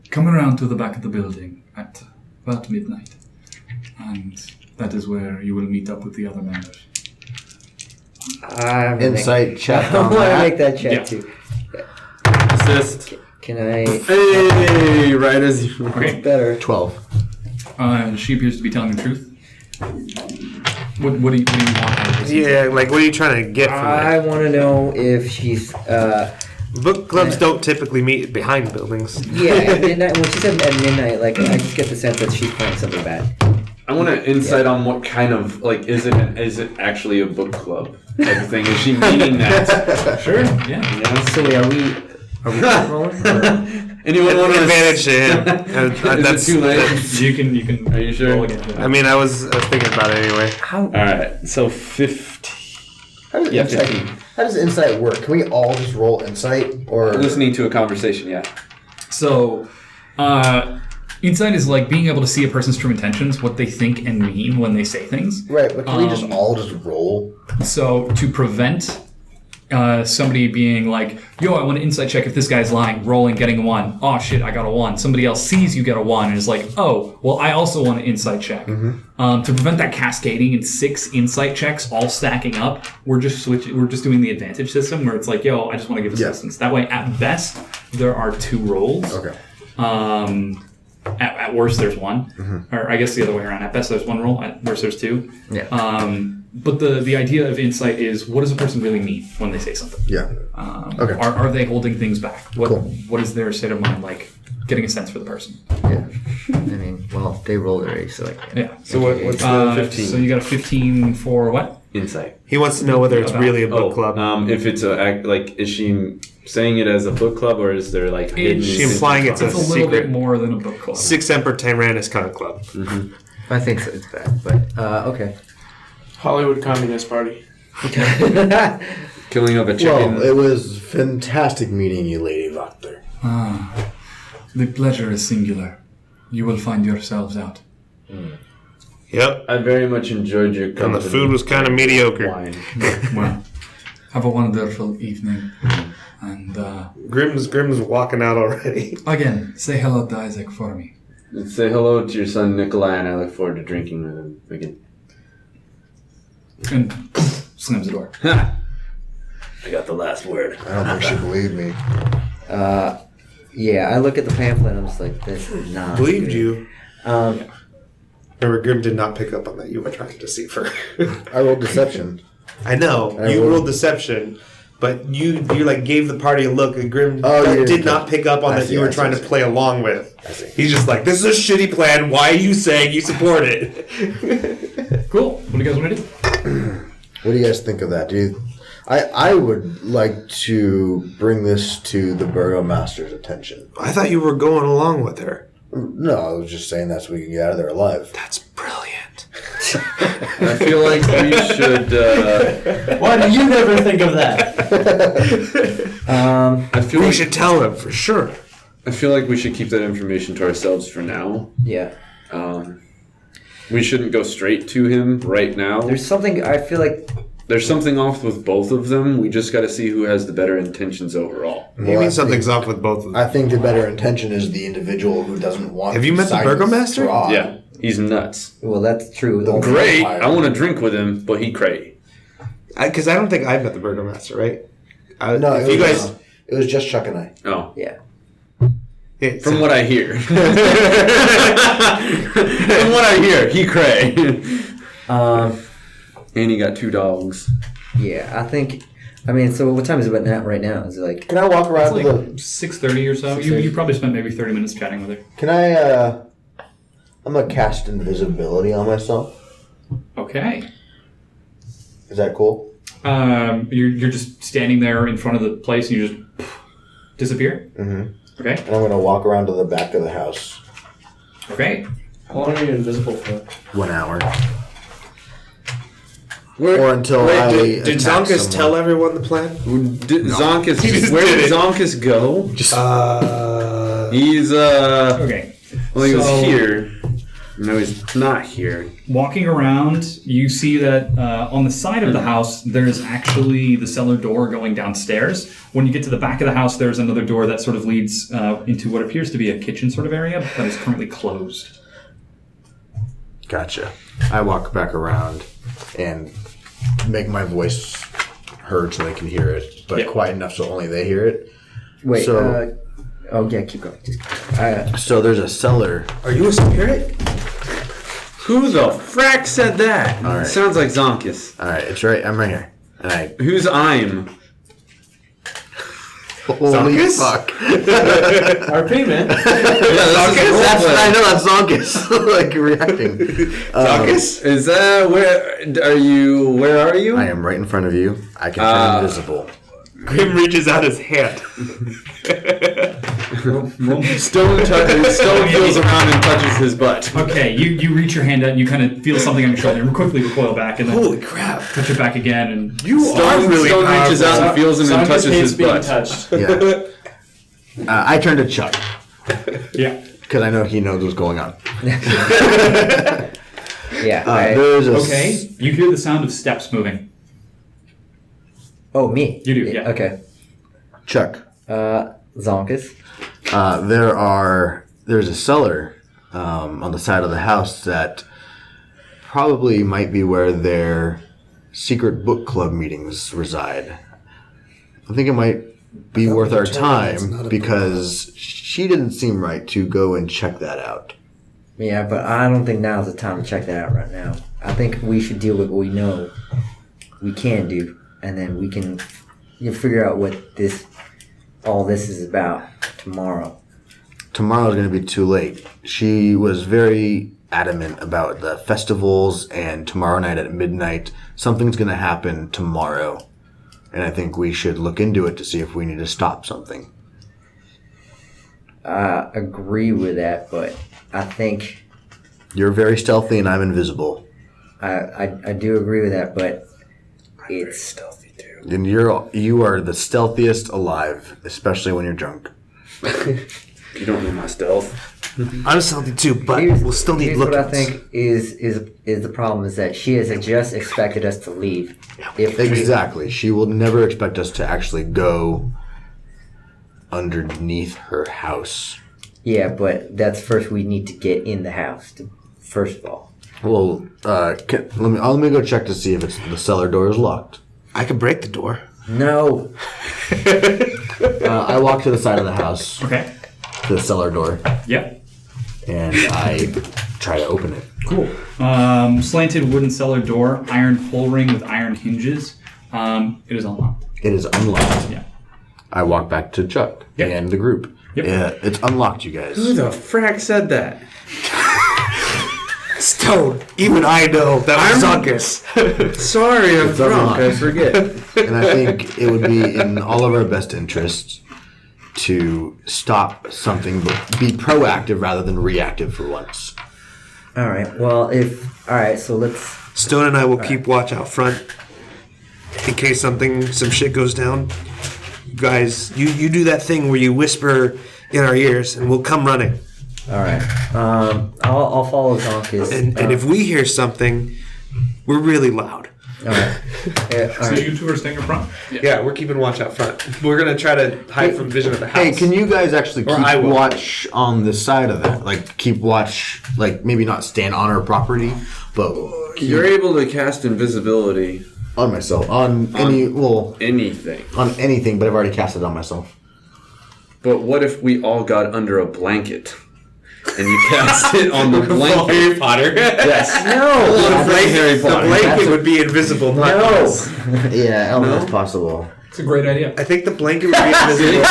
come around to the back of the building at about midnight. And that is where you will meet up with the other members. Insight check I on want to that. make that check Yeah. too. Assist. Can I? Hey, right as you. Okay. Better. 12. She appears to be telling the truth. What do you want out of this? Yeah, like what are you trying to get from I it? want to know if she's. Book clubs don't typically meet behind buildings. Yeah, at midnight. When she said at midnight, like I just get the sense that she's planning something bad. I want an insight on what kind of like is it actually a book club type of thing? Is she meaning that? Sure. Yeah. So wait, are we rolling? Anyone want to Advantage to him. That's too late. You can. Are you sure? roll again. I mean, I was thinking about it anyway. How? All right, so 15. How does, Yeah, insight, 15. how does insight work? Can we all just roll insight? Or Listening to a conversation, yeah. So, insight is like being able to see a person's true intentions, what they think and mean when they say things. Right, but can we just all just roll? So, to prevent somebody being like, yo, I want to insight check if this guy's lying, rolling, getting a 1. Oh shit, I got a 1. Somebody else sees you get a 1 and is like, oh, well, I also want to insight check. To prevent that cascading and 6 insight checks all stacking up, we're just doing the advantage system where it's like, yo, I just want to give assistance. That way, at best, there are 2 rolls. Okay. At worst, there's 1. Or I guess the other way around. At best, there's 1 roll. At worst, there's 2. Yeah. But the idea of insight is, what does a person really mean when they say something? Yeah. Okay. Are they holding things back? What is their state of mind like? Getting a sense for the person. Yeah. I mean, well, they rolled already, so like. Yeah. So what's the 15? So you got a 15 for what? Insight. He wants to know whether it's really a book club. If it's is she saying it as a book club or is there like hidden? She's implying it's a It's a little secret. bit more than a book club. Six Emperor Tyrannus kind of club. I think so, it's bad, but okay. Hollywood Communist Party. Killing of a chicken. Well, it was fantastic meeting you, Lady Wachter. The pleasure is singular. You will find yourselves out. Yep. I very much enjoyed your company. And the food was kind of mediocre. Wine. Well, have a wonderful evening. And Grim's walking out already. again, say hello to Isaac for me. And say hello to your son Nikolai, and I look forward to drinking with him again. And slams the door. I got the last word. I don't think she believed me. Yeah, I look at the pamphlet and I'm just like, this is not. Believed good. you. Remember, Grim did not pick up on that. You were trying to deceive her. I rolled deception. I know. I You rolled- rolled deception, but you like gave the party a look, and Grim Oh, did yeah. not pick up on I that see, you were I see, trying I to see. play along with. I see. He's just like, this is a shitty plan. Why are you saying you support it? Cool. What do you guys want to do? What do you guys think of that, dude? I would like to bring this to the burgomaster's attention. I thought you were going along with her. No, I was just saying that so we can get out of there alive. That's brilliant. I feel like we should. Why do you never think of that? I feel We like should tell him for sure. I feel like we should keep that information to ourselves for now. Yeah. We shouldn't go straight to him right now. There's something, I feel like. There's something off with both of them. We just got to see who has the better intentions overall. You Well, mean something's off with both of them? I think the better intention is the individual who doesn't want. Have you to met the side with burgomaster? Strahd. Yeah, he's nuts. Well, that's true. The Great. vampire. I want to drink with him, but he cray. Because I don't think I've met the burgomaster, right? No, if it you was, guys, it was just Chuck and I. Oh, Yeah. it's- from what I hear. From what I hear, he cray. And he got 2 dogs. Yeah, I think. I mean, so what time is it right now? Is it like. Can I walk It's around like to the? 6:30 or so. You probably spent maybe 30 minutes chatting with her. Can I? I'm gonna cast invisibility on myself. Okay. Is that cool? You're just standing there in front of the place and you just disappear? Mm-hmm. Okay. And I'm gonna walk around to the back of the house. Okay. How long are you invisible for? 1 hour. Or until I did attack Zankas someone. tell everyone the plan? Zonkus, He just where did did it. Zonkus go? He's Okay. well, he was So- here. No, he's not here. Walking around, you see that on the side of the house, there's actually the cellar door going downstairs. When you get to the back of the house, there's another door that sort of leads into what appears to be a kitchen sort of area that is currently closed. Gotcha. I walk back around and make my voice heard so they can hear it, but Yeah. quiet enough so only they hear it. Wait, So- oh, yeah, keep going. Just, So there's a cellar. Are you a spirit? Who the frack said that? All right. Sounds like Zankas. All right, it's right. I'm right here. And I. Who's I'm? Holy fuck! RP, man. That's I know that's Zonkus like reacting. Zonkus? Is that where are you? Where are you? I am right in front of you. I can turn invisible. Grim reaches out his hand. Stone feels around and touches his butt. Okay, you reach your hand out and you kind of feel something on your shoulder and quickly recoil back and then Holy crap! touch it back again and Stone reaches out and feels him and touches his butt. Touched. Yeah. I turned to Chuck yeah. because I know he knows what's going on. Yeah. There's a Okay, you hear the sound of steps moving. Oh, me. You do, yeah. Okay. Chuck. Zonkus. There's a cellar on the side of the house that probably might be where their secret book club meetings reside. I think it might be worth our time because she didn't seem right to go and check that out. Yeah, but I don't think now's the time to check that out right now. I think we should deal with what we know we can do, and then we can figure out what all this is about tomorrow. Tomorrow's going to be too late. She was very adamant about the festivals, and tomorrow night at midnight, something's going to happen tomorrow. And I think we should look into it to see if we need to stop something. I agree with that, but I think You're very stealthy and I'm invisible. I do agree with that, but it's Stealthy too. And you are the stealthiest alive, especially when you're drunk. You don't know my stealth. I'm stealthy too, but we'll still need here's lookouts. what I think is the problem is that she has just expected us to leave. Exactly. She will never expect us to actually go underneath her house. Yeah, but that's first we need to get in the house, first of all. Well, let me go check to see if the cellar door is locked. I can break the door. No. I walk to the side of the house, Okay. to the cellar door, Yep. and I try to open it. Cool. Slanted wooden cellar door, iron pull ring with iron hinges. It is unlocked. It is unlocked. Yeah. I walk back to Chuck Yep. and the group. Yep. Yeah, it's unlocked, you guys. Who the frack said that? Stone. Even I know that was Zonkus. Sorry, I'm drunk. unlocked. I forget. And I think it would be in all of our best interests to stop something, but be proactive rather than reactive for once. All right. Well, so let's. Stone and I will keep watch out front in case some shit goes down. You guys, you do that thing where you whisper in our ears, and we'll come running. All right. I'll follow Zonkus. And if we hear something, we're really loud. All right. All So right. you two are staying in front? Yeah, we're keeping watch out front. We're gonna try to hide from vision of the house. Hey, can you guys actually Or I keep will. watch on the side of that? Like, keep watch, like, maybe not stand on our property, but You're able to cast invisibility on myself. On anything. on anything, but I've already cast it on myself. But what if we all got under a blanket? And you cast it on the blanket. Harry Potter. Yes. The blanket would be invisible, not us. Yeah, that's possible. It's a great idea. I think the blanket would be invisible.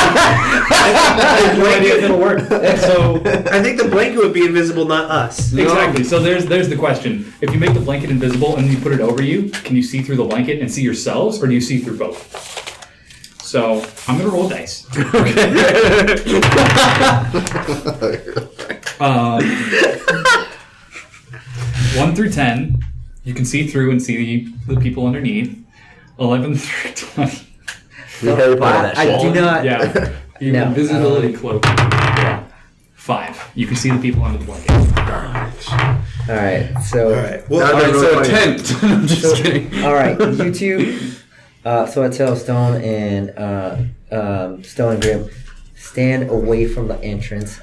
It'll work. So I think the blanket would be invisible, not us. exactly. So there's the question. If you make the blanket invisible and then you put it over you, can you see through the blanket and see yourselves, or do you see through both? So I'm gonna roll dice. 1 through 10, you can see through and see the people underneath. 11 through 20. Harry Potter that I shit. do not. Yeah. You No. invisibility cloak. Yeah. 5. You can see the people under the blanket. All right. So. All right. Well, Alright, so 10. I'm just kidding. All right. You two. So I tell Stone and Stone and Grim, stand away from the entrance.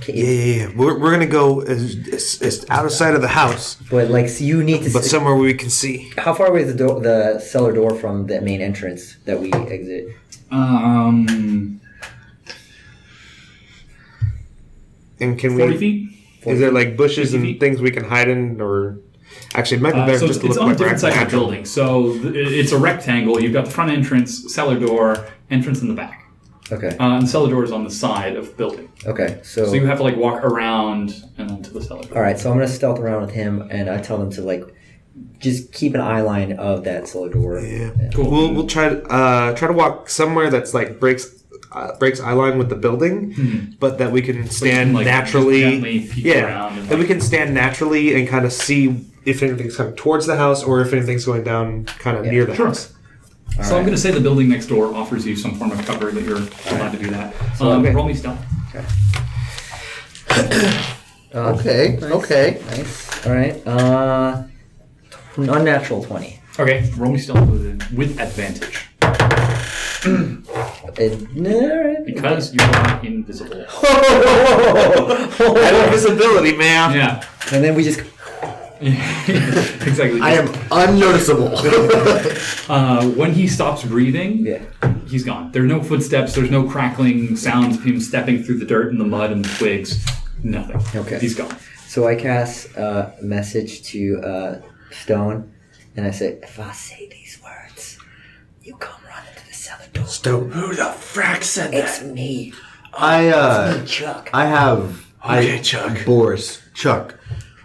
Yeah. We're gonna go as out of sight of the house, But so you need to. but somewhere where we can see. How far away is the cellar door from the main entrance that we exit? And can 40 we? feet? Is there like bushes and things we can hide in, or actually it might be better so just to it's look on like different sides of the natural. building. So it's a rectangle. You've got the front entrance, cellar door, entrance in the back. Okay. And cellar door is on the side of the building. Okay. So you have to like walk around and then to the cellar door. All right. So I'm gonna stealth around with him, and I tell them to like just keep an eye line of that cellar door. Yeah. Cool. We'll try to walk somewhere that's like breaks eye line with the building, but that we can stand like, naturally. just gently peek around and, that we can stand naturally and kind of see if anything's coming towards the house or if anything's going down kind of near the house. So I'm going to say the building next door offers you some form of cover that you're allowed to do that. Roll me stealth. Okay. Okay. Nice. All right. Unnatural 20. Okay, roll me stealth with advantage. Because you are invisible. Invisibility, man. Yeah. And then we just. Exactly. I am unnoticeable. When he stops breathing, he's gone. There are no footsteps. There's no crackling sounds of him stepping through the dirt and the mud and the twigs. Nothing. Okay. He's gone. So I cast a message to Stohne, and I say, if I say these words, you come running to the cellar door. Stohne. Who the frack said It's that? me. I It's me, Chuck. I have Okay, Chuck. Boris. Chuck,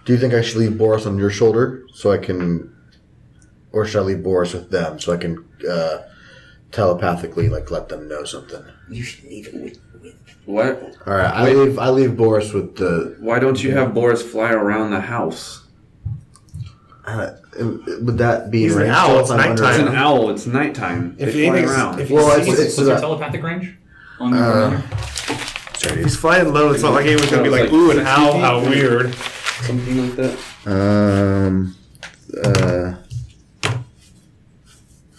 do you think I should leave Boris on your shoulder so I can, or should I leave Boris with them so I can telepathically like let them know something? You should leave it with. What? All right, I leave Boris with the. Why don't you have Boris fly around the house? Would that be He's an range owl, still it's if I'm nighttime. It's under- an owl. It's nighttime. If They he fly makes- around. if he Well, sees- it's What's your telepathic range? On the if he's flying low, it's not like anyone's gonna be like, Like "Ooh, an 60 owl! feet? How weird." Something like that.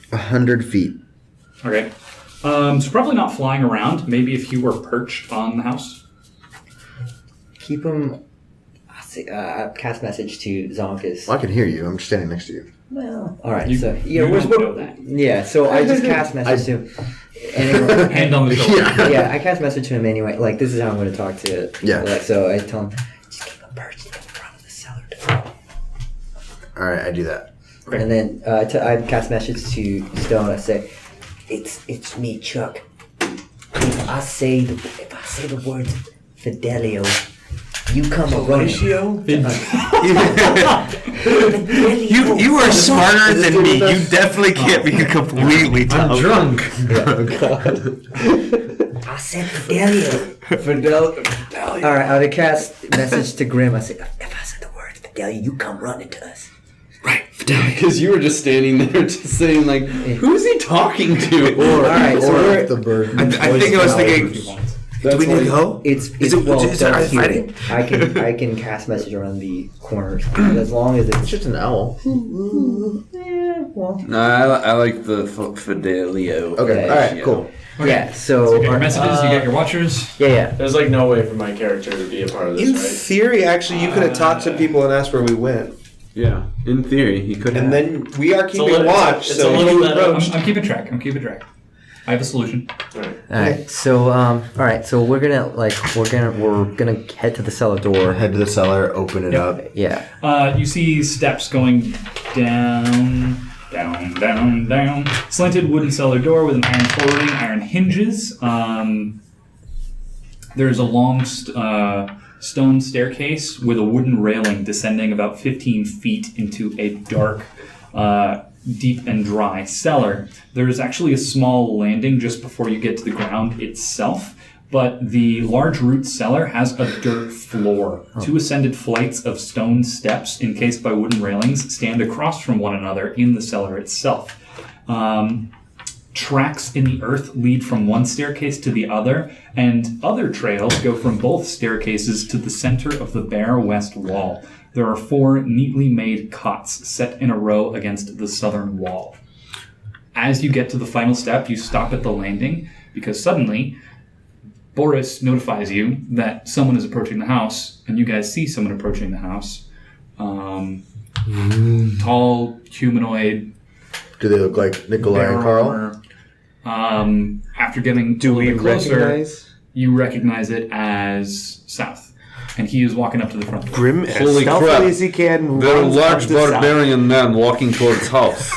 100 feet. Okay. So probably not flying around. Maybe if you were perched on the house. Keep him. I cast message to Zankas. Well, I can hear you. I'm just standing next to you. Well, all right. You- So you don't know that. Yeah. So I just cast message to him. Anyway, Hand on the shoulder. yeah, I cast message to him anyway. Like, this is how I'm going to talk to. Yeah. Like, so I tell him, just keep him perched in front of the cellar door. All right, I do that. And then I cast message to Stohne. I say, it's me, Chuck. If I say the words Fidelio, you come running. You are smarter than me. You definitely can't be completely dumb. I'm drunk. I said Fidelio. All right, I cast message to Grim. I say, if I said the words Fidelio, you come running to us. Because you were just standing there, just saying like, "Who's he talking to?" All right, so we're, the bird. I think I was thinking, do we need to go? It's Is it- well, is there- are they don't fighting? hear. I can cast message around the corners as long as It's it's just an owl. No, I like the Fidelio. Okay, Yeah. all right, cool. yeah. So You get your messages, you get your watchers. yeah. There's like no way for my character to be a part of In this, right? theory, actually, you could have talked to people and asked where we went. Yeah, in theory, he could. And then we are keeping little- watch, it's so a little you meta. approached. I'm keeping track. I have a solution. All right. So all right. So we're gonna head to the cellar door. Head to the cellar, open it up. Yeah. You see steps going down. Slanted wooden cellar door with an iron flooring, iron hinges. There's a long stone staircase with a wooden railing descending about 15 feet into a dark, deep and dry cellar. There's actually a small landing just before you get to the ground itself, but the large root cellar has a dirt floor. Two ascended flights of stone steps encased by wooden railings stand across from one another in the cellar itself. Tracks in the earth lead from one staircase to the other, and other trails go from both staircases to the center of the bare west wall. There are 4 neatly made cots set in a row against the southern wall. As you get to the final step, you stop at the landing, because suddenly Boris notifies you that someone is approaching the house, and you guys see someone approaching the house. Tall, humanoid. Do they look like Nikolai and Carl? After getting Do a we little bit closer, recognize? you recognize it as South. and he is walking up to the front door. Grim as Holy stealthily crap. as he can. There are runs large up the south. barbarian man walking towards house.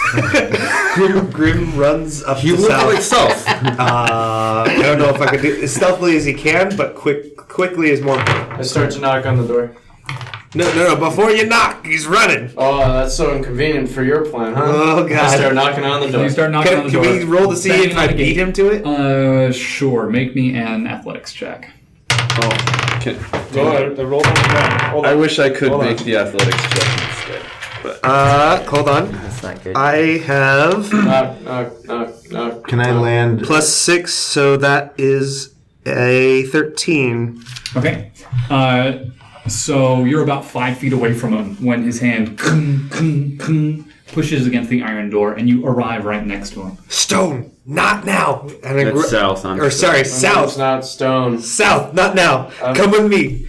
Grim runs up He the looks south. like self. I don't know if I could do as stealthily as he can, but quickly is more. I start to knock on the door. No! Before you knock, he's running. Oh, that's so inconvenient for your plan, huh? Oh I god! start knocking on the door. You start knocking on the Can door. we roll to see Banging if on I the beat gate. him to it? Sure. Make me an athletics check. Oh, can, The roll on the ground. Hold I on. wish I could Hold on. make the athletics check instead. Hold on. That's not good. I have Knock. Can I land? +6, so that is a 13. Okay. So you're about 5 feet away from him when his hand pushes against the iron door, and you arrive right next to him. Stone, not now. And I That's south. I'm Or sorry, It's south. not stone. South, not now. Come with me.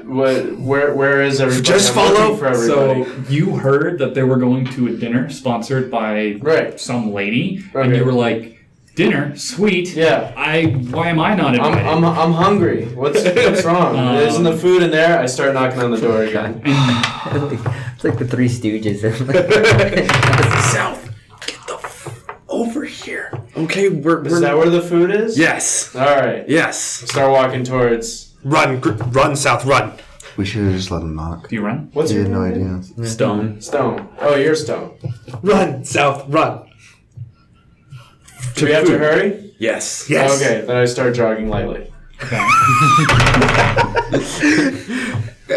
Where is everybody? Just I'm follow. looking for everybody. So you heard that they were going to a dinner sponsored by Right. some lady, and Okay. you were like, "Dinner, sweet. Yeah. Why am I not invited?" I'm hungry. What's wrong? Isn't the food in there? I start knocking on the door again. It's like the Three Stooges. South, get the over here. Okay, Is that where the food is? Yes. All right. Yes. Start walking towards. Run, South, run. We should have just let him knock. Do you run? What's He your had no name? idea. Stone. Stone. Oh, you're Stone. Run, South, run. Do we have to hurry? Yes. Yes. Okay, then I start jogging lightly.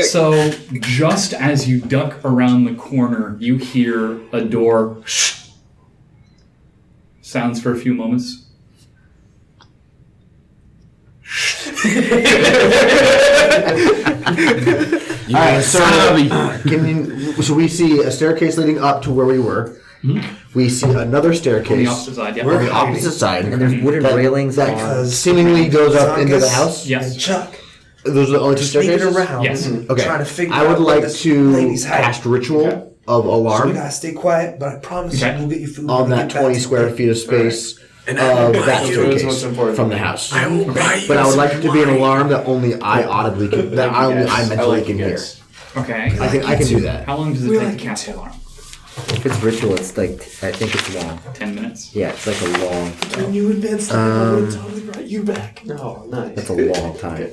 So just as you duck around the corner, you hear a door sounds for a few moments. Alright, so so we see a staircase leading up to where we were. We see another staircase On the opposite side, yeah. on the opposite side. And there's wooden railings on. that seemingly goes up into the Zankas house. Yes. Chuck, Those are the only two sneaking staircases? around. Yes. Okay. Trying to figure I would out where like this to lady's hiding. cast ritual Okay. of So we alarm gotta stay quiet, but I promise Okay. you we'll get you food. on when we that get back 20 to square bed. feet of space And I of will that buy you. What's staircase important? from the house. I will buy you. But I would like it to be an wine. alarm that only I audibly can, that I mentally can hear. Okay. I can do that. How long does it take to cast alarm? If it's ritual, it's like, I think it's long. 10 minutes? Yeah, it's like a long. When you advanced, I would have totally brought you back. No, nice. That's a long time.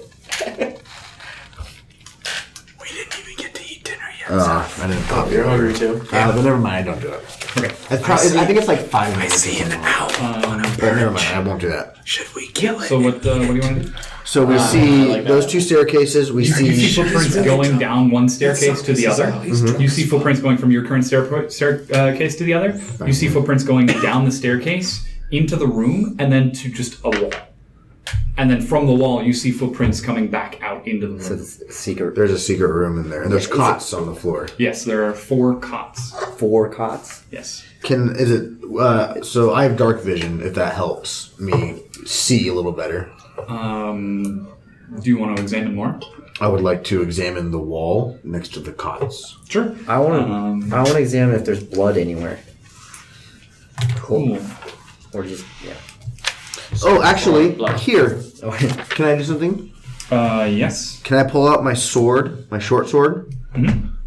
We didn't even get to eat dinner yet. I didn't copy You're it. hungry too. But never mind, I don't do it. Okay. I think it's like 5 I minutes. see an owl on a But never perch. mind, I won't do that. Should we kill it? So what do you want to do? So we see like that. those two staircases. We You see see footprints going down one staircase to the other. You see footprints going from your current staircase to the other. You see footprints going down the staircase into the room and then to just a wall. And then from the wall, you see footprints coming back out into the So room. it's a secret. there's a secret room in there, and there's Yeah, is cots on the floor. Yes, there are 4 cots. 4 cots. Yes. So I have dark vision. If that helps me see a little better, Do you want to examine more? I would like to examine the wall next to the cots. Sure. I want to examine if there's blood anywhere. Cool. Or just, yeah. Oh, actually, here. Oh, Can I do something? Yes. Can I pull out my sword, my short sword,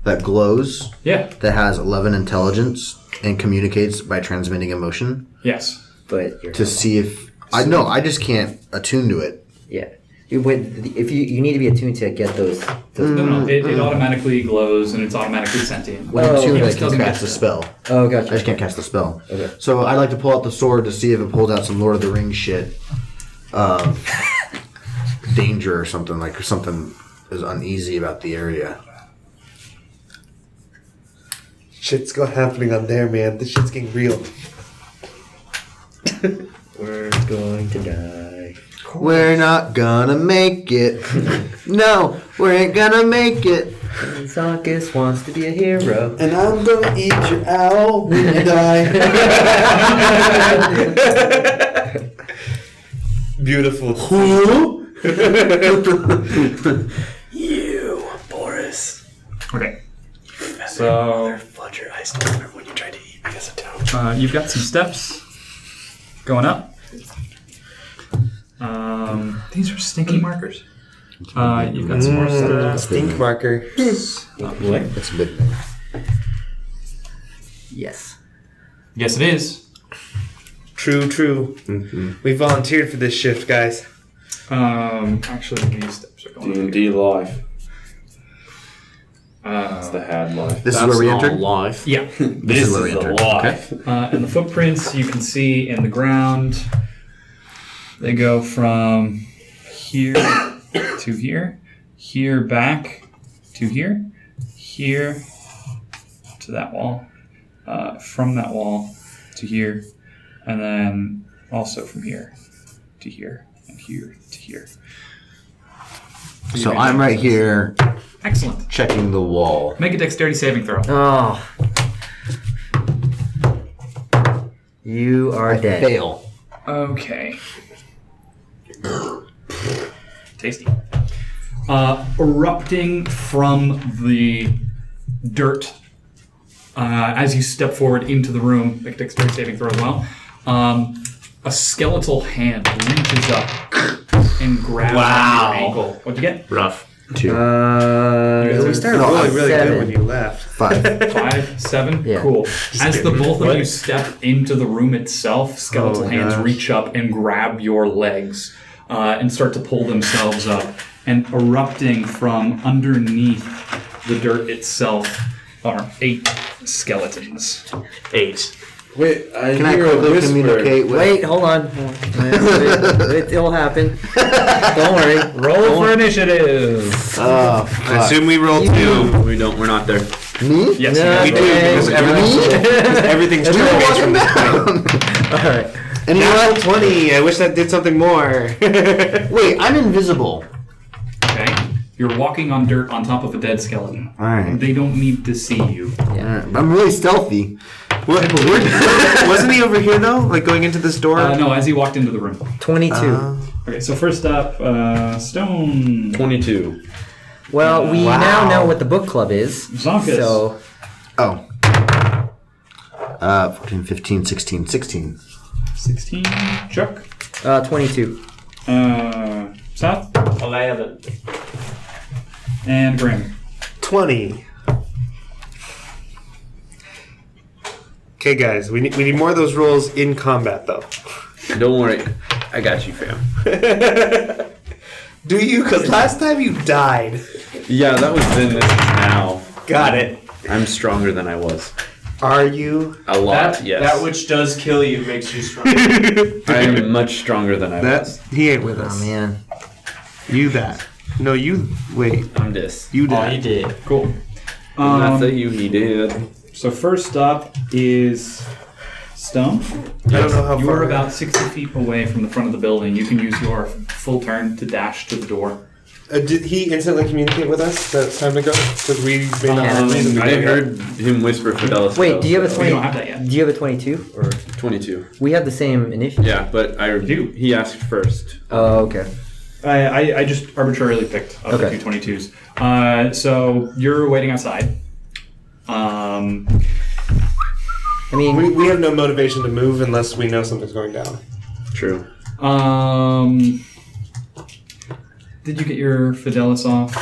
that glows, Yeah. that has 11 intelligence and communicates by transmitting emotion, Yes. but you're to see if I just can't attune to it. yeah. If you need to be attuned to get those. No. It automatically glows and it's automatically sentient. When Oh, attuned, okay. I can cast the spell. Oh, I gotcha. just can't cast the spell. Okay. So I'd like to pull out the sword to see if it pulls out some Lord of the Rings shit. Danger or something, like something is uneasy about the area. Shit's happening on there, man. This shit's getting real. We're going to die. We're not gonna make it. No, we ain't gonna make it. Zankas wants to be a hero. And I'm gonna eat your owl when you die. Beautiful. Who? You, Boris. Okay. So Fletcher, I still remember when you tried to eat me as a toad. you've got some steps going up. These are stinky markers. You've got some more stuff. Stink marker. What? That's a big thing. Yes. Yes, it is. True. Mm-hmm. We volunteered for this shift, guys. Actually, these steps are going. D&D life. It's the had life. This is where we entered? Life. Yeah. This is where we entered. life. And the footprints you can see in the ground, they go from here to here back to here to that wall, from that wall to here, and then also from here to here and here to here. So I'm right here Excellent. checking the wall. Make a dexterity saving throw. Oh. You are dead. Fail. Okay. Tasty. Erupting from the dirt as you step forward into the room, make a dexterity saving throw as well. A skeletal hand reaches up and grabs on your ankle. What'd you get? Rough. 2. We started rolling really good 7. when you left. 5. 5, 7? Yeah. Cool. As the both of What? you step into the room itself, skeletal hands reach up and grab your legs and start to pull themselves up. And erupting from underneath the dirt itself are 8 skeletons. 8. Wait, Can I quickly communicate with... Wait, hold on. It'll happen. Don't worry. Roll for initiative. Oh, I fuck. assume we rolled 2. We don't. We're not there. Me? Yes, No, you We guys do, roll. because everything's We were turn-based from walking this point. down. Alright. Natural 20. I wish that did something more. Wait, I'm invisible. Okay. You're walking on dirt on top of a dead skeleton. Alright. They don't need to see you. Alright, but I'm really stealthy. Wasn't he over here, though? Like, going into this door? No, as he walked into the room. 22. Okay, so first up, Stohne. 22. Well, we now know what the book club is. Zankas. So, Oh. 14, 15, 16, 16. 16. Chuck. 22. Seth. 11. And Grim. 20. Okay, guys, we need more of those rolls in combat, though. Don't worry. I got you, fam. Do you? Because last time you died. Yeah, that was then. This is now. Got it. I'm stronger than I was. Are you? A lot, yes. That which does kill you makes you stronger. I am much stronger than I was. He ain't with Oh, us. man. You that. No, you. Wait. I'm this. You Oh, that. you did. Cool. Not that you, he did. So first up is Stohne. I don't know how You far. are about 60 feet away from the front of the building. You can use your full turn to dash to the door. Did he instantly communicate with us that it's time to go? Because we may not have a reason to I go. heard him whisper Fidelis. Wait, do you have a We 20? don't have that yet. Do you have a 22? Or 22. we have the same initiative. Yeah, but I do. He asked first. Oh, okay. I just arbitrarily picked up Okay. the 2 22s. So you're waiting outside. I mean, We have no motivation to move unless we know something's going down. True. Did you get your Fidelis off?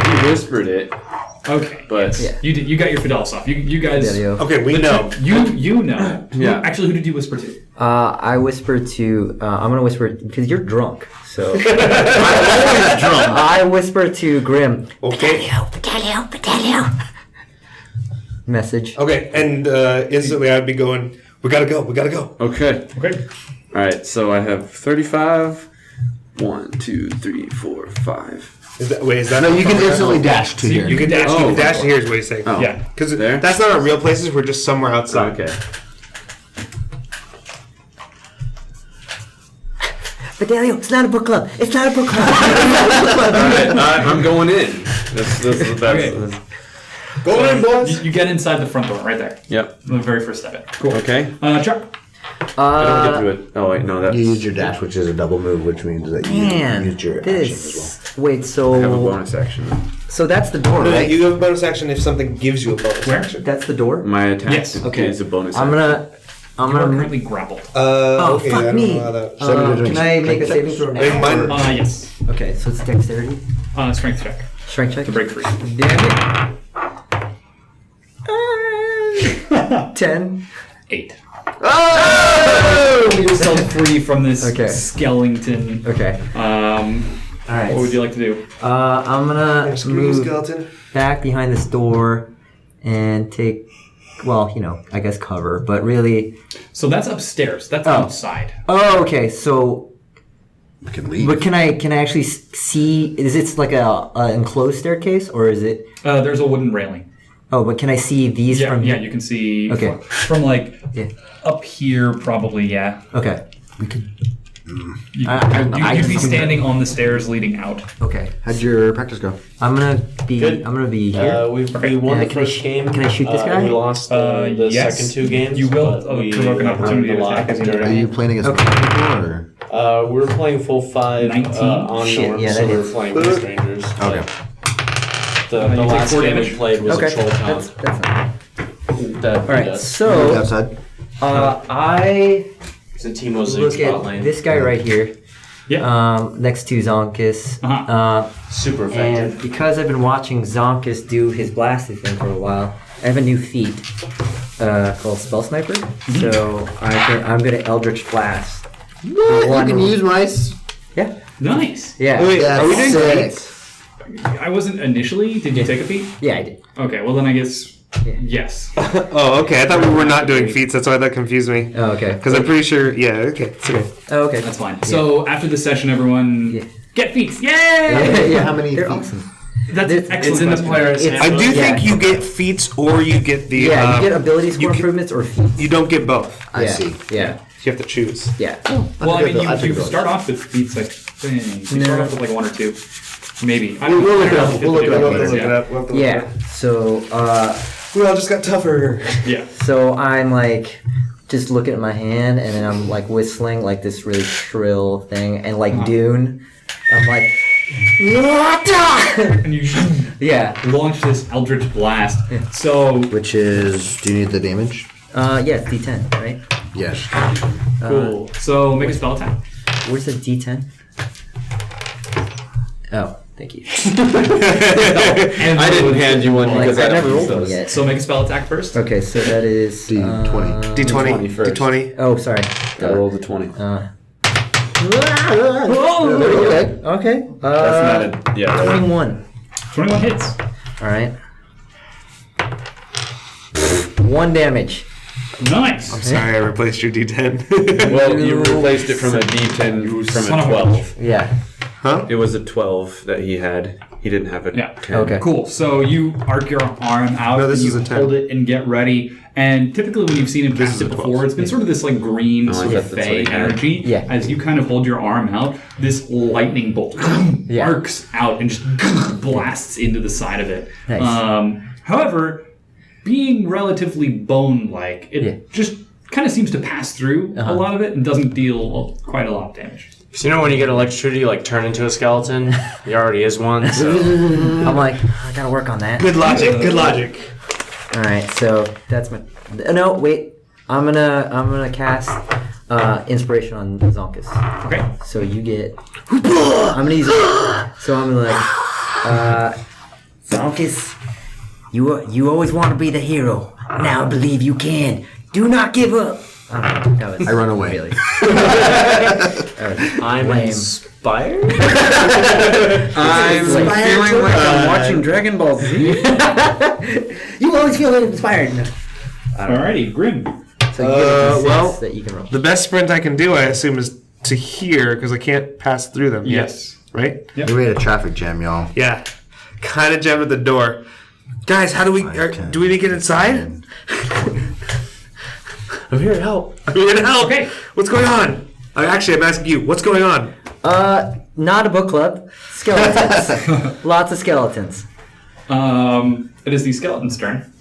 He whispered it, Okay. but Yeah. You did. You got your Fidelis off. You guys. Delio. Okay, we know. You know. Yeah. Actually, who did you whisper to? I whispered to. I'm gonna whisper because you're drunk. So I whisper to Grim. Okay. Fidelio. Message. Okay, and instantly I'd be going, we gotta go. okay. Okay. All right, so I have 35. 1, 2, 3, 4, 5. Is that No, you can instantly dash to here. You can dash. Oh. You can dash to here is what he's saying. Oh. Yeah. Because There? that's not our real places. We're just somewhere outside. Okay. Fidelio, it's not a book club. It's not a book club. All right, I'm going in. That's Okay. Go in, boys. You get inside the front door, right there. Yep. The very first step in. Cool. Okay. Chuck. I don't get through it. Oh wait, no, that's. You used your dash, which is a double move, which means that you Man, used your action as this. Wait, I have a so bonus action. so that's the door, No, right? you have a bonus action if something gives you a bonus Where? action. That's the door. My attack Yes. Okay. is a bonus. I'm action. You are currently grappled. Okay, I fuck don't me. know how that. Can I make a saving throw now? Yes. Okay, so it's dexterity. Strength check Strength check. to break free. Damn it. 10. 8. Oh! Pull yourself free from this skeleton. Okay. Alright. What would you like to do? I'm gonna move skeleton. back behind this door and take, well, I guess cover, but really. So that's upstairs. That's outside. Oh, okay. So. We can leave. But can I actually see? Is it like a enclosed staircase or is it? There's a wooden railing. Oh, but can I see these from? Yeah, you can see. Okay. From up here, probably. Yeah. Okay. We could. You'd be standing on the stairs leading out. Okay. How'd your practice go? I'm gonna be here. We won the first game. Can I shoot this guy? We lost the yes. second 2 games. You will but provoke an opportunity to attack as you Are you playing against people or? we were playing full 5 19? on Shit, norm, yeah, so that we were is. playing with strangers. Okay. The you take last 4 game we damage. played was a troll town. That's not. That All right. beat us. Are you So outside? I So Timo Zig's look bot at lane. this guy right here. Yeah. Next to Zankas. Super effective. And because I've been watching Zankas do his blasted thing for a while, I have a new feat called Spell Sniper. So I'm gonna Eldritch Blast. What? You can use mice? Yeah. Nice. Yeah. Wait, That's are we doing sick. feats? I wasn't initially. Did you take a feat? Yeah, I did. Okay. Well, then I guess yes. Oh, okay. I thought we were not doing feats. That's why that confused me. Oh, okay. Because I'm pretty sure. Yeah. Okay. It's okay. Oh, okay. That's fine. So after the session, everyone get feats. Yay! Yeah. How many They're feats? awesome. That's It's excellent. It's in the question. player's It's- I handbook. do Yeah. think you get feats or you get the. Yeah, you get ability score you can- improvements or feats. You don't get both. I Yeah. see. Yeah. You have to choose. Yeah. Well, I mean, I think you those. start off with feats, I think. You start No. off with like 1 or 2, maybe. I don't We'll know. look it up. We'll look it up. We'll have to look Yeah. it up. We'll have to look it Yeah. up. So We all just got tougher. Yeah. so I'm like just looking at my hand and then I'm like whistling like this really shrill thing and like Dune. I'm like And you yeah. launch this Eldritch Blast. So Which is. Do you need the damage? Yeah, it's D10, right? Yes. cool. So make a spell attack. Where's the D10? Oh, thank you. And I didn't hand you one Like, because I I don't never use rolled one those. yet. So make a spell attack first. Okay, so that is D20. D20. D20 first. D20. Oh, sorry. I rolled a 20. Okay. Okay. That's not a. Yeah. 21. 21 hits. All right. 1 damage. Nice. I'm sorry, I replaced your D10. Well, you replaced it from a D10 from son a of a 12. Yeah. Huh? It was a 12 that he had. He didn't have a Yeah. 10. Okay. Cool. So you arc your arm out, No, this and is you a 10. hold it and get ready. And typically, when you've seen him cast is it a 12. before, it's been sort of this like green, I sort thought of that's what fey he had. energy. Yeah. As you kind of hold your arm out, this lightning bolt Yeah. arcs out and just blasts into the side of it. Nice. However, being relatively bone-like, it just kind of seems to pass through a lot of it and doesn't deal quite a lot of damage. So you know when you get electrocuted, you like turn into a skeleton? He already is one, so... I'm like, I gotta work on that. Good logic. Good logic. All right, so that's my. No, wait. I'm gonna cast inspiration on Zonkus. Okay. So you get. I'm gonna use it. So I'm like, Zonkus, you always want to be the hero. Now believe you can. Do not give up. That was I run away. Really. I'm Lame. inspired? I'm feeling like I'm watching Dragon Ball Z. You always feel inspired. Alrighty, Grim. So you get well, that you can roll. The best sprint I can do, I assume, is to here because I can't pass through them. Yes. Right? We made a traffic jam, y'all. Yeah. Kind of jammed at the door. Guys, how do we? Do we need to get inside? I'm here to help. I'm here to help. Okay. What's going on? Actually, I'm asking you. What's going on? Not a book club. Skeletons. Lots of skeletons. It is the skeleton's turn.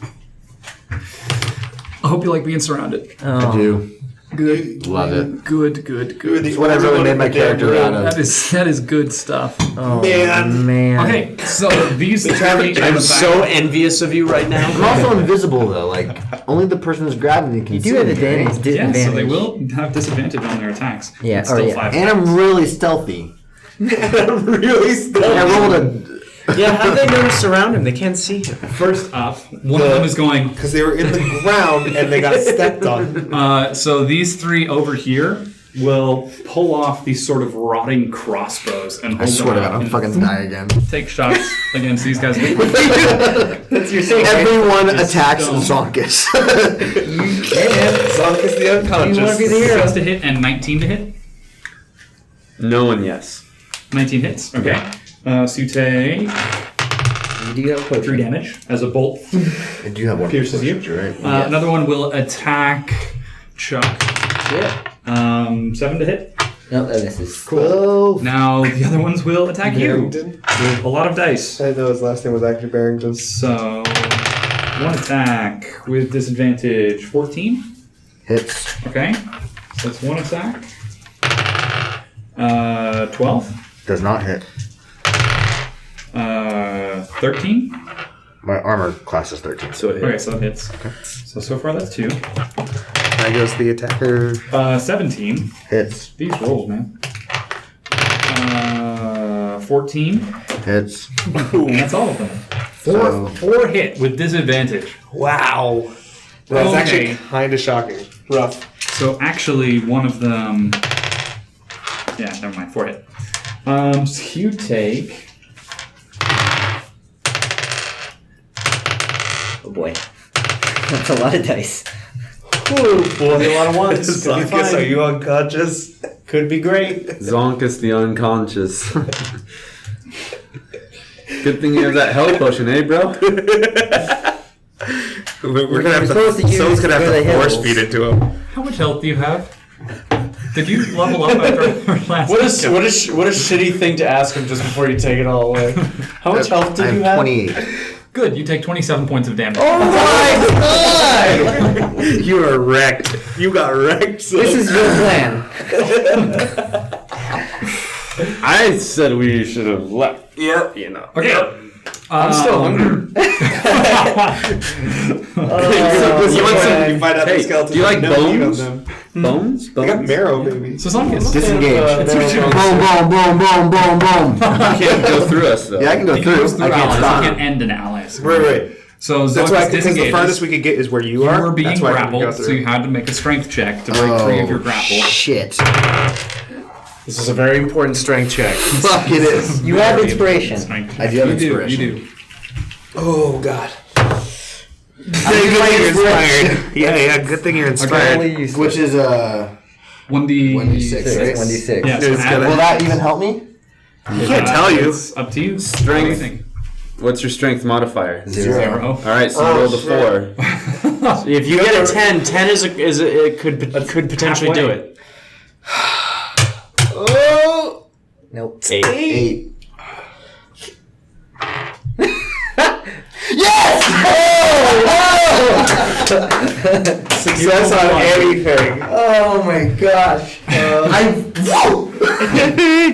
I hope you like being surrounded. Oh. I do. Good. Love it. Good. It's what I really made my character out of. That is good stuff. Oh, man. Okay, so these three I'm so envious of you right I'm now. also invisible though. Like only the person who's grabbing me can You see do have me, advantage. right? Yeah, disadvantage. so they will have disadvantage on their attacks. Yeah, It's still yeah. 5 And I'm really stealthy. Really still. I rolled a. Yeah, how do they know to surround him? They can't see him. First up, one of them is going. Because they were in the ground and they got stepped on. So these three over here will pull off these sort of rotting crossbows and hold I swear to them God, out I'm and fucking die again. take shots against these guys. That's your thing. Everyone It's attacks Stohne. Zonkus. Zonkus the unconscious. You want to be the hero? 6 to hit and 19 to hit. No and yes. 19 hits. Okay. So you take You do have 3 damage as a bolt I do have one. pierces you. Right? Another one will attack Chuck. Yeah. 7 to hit. No, that misses. Cool. Now the other ones will attack you Barrington. with a lot of dice. I know his last name was actually Barrington. So, one attack with disadvantage, 14. Hits. Okay, so that's one attack. 12. Does not hit. 13. My armor class is 13. So it Okay, so that hits. So far that's 2. That goes the attacker. 17. Hits. These rolls, man. 14. Hits. And that's all of them. So- 4 hit with disadvantage. Wow. That's Okay. actually kind of shocking. Rough. So actually, one of them. Yeah, never mind. 4 hit. So you take. Oh boy. That's a lot of dice. Ooh, boy, a lot of ones. Zonkus, are you unconscious? Could be great. Zonkus the unconscious. Good thing you have that health potion, eh, bro? We're gonna have supposed to use someone's gonna have for to the force hills. feed it to him. How much health do you have? Did you level up after our last? What a shitty thing to ask him just before you take it all away. How much health did I you have have? 28. Good. You take 27 points of damage. You are wrecked. You got wrecked. So. This is your plan. I said we should have left. Yep. You know. Okay. I'm still hungry. You want some? You find out the skeletons. do you like have no meat on bones? them. Bones? They got Bones? marrow, baby. So Zankas. Disengage. It's your turn. Boom, boom, boom, boom, boom, boom. You can't go through us, though. Yeah, I can go You can through. go through I can't allies. stop. You can't end an ally. Right. So That's why, Zankas because the disengages. farthest we could get is where you You are. were being That's why I can go grappled, so through. you had to make a strength check to break free of your grapple. Shit. This is a very important strength check. Fuck it is. You have inspiration. Strength check. I do have You inspiration. You do. Oh God. Good thing you're inspired. Yeah. Good thing you're inspired. Only use Which is 1d6. 1d6, right? 1d6. Yeah, so It's add- Will that even help me? I can't tell you. It's up to you. Strength. What do you think? What's your strength modifier? 0. All right, so you rolled a 4. If you get a 10, 10 it could potentially do it. Oh. Nope. 8. Success on anything. Oh my gosh.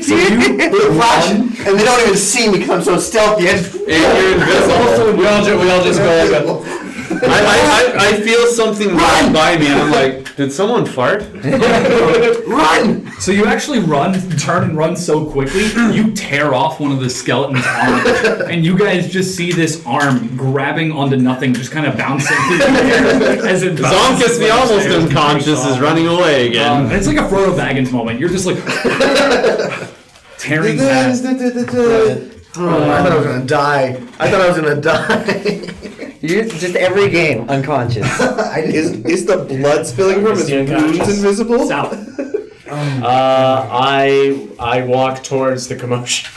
So you flash, and they don't even see me because I'm so stealthy. I just, And you're invisible. We all just go like I feel something run by me, and I'm like, did someone fart? run! So you actually turn and run so quickly, you tear off one of the skeleton's arms, and you guys just see this arm grabbing onto nothing, just kind of bouncing through the air as it bounces. Zonkus, the almost unconscious, is running away again. And it's like a Frodo Baggins moment. You're just like tearing past. I thought I was gonna die. You're just every game unconscious. Is the blood spilling from his wounds invisible? South. I walk towards the commotion.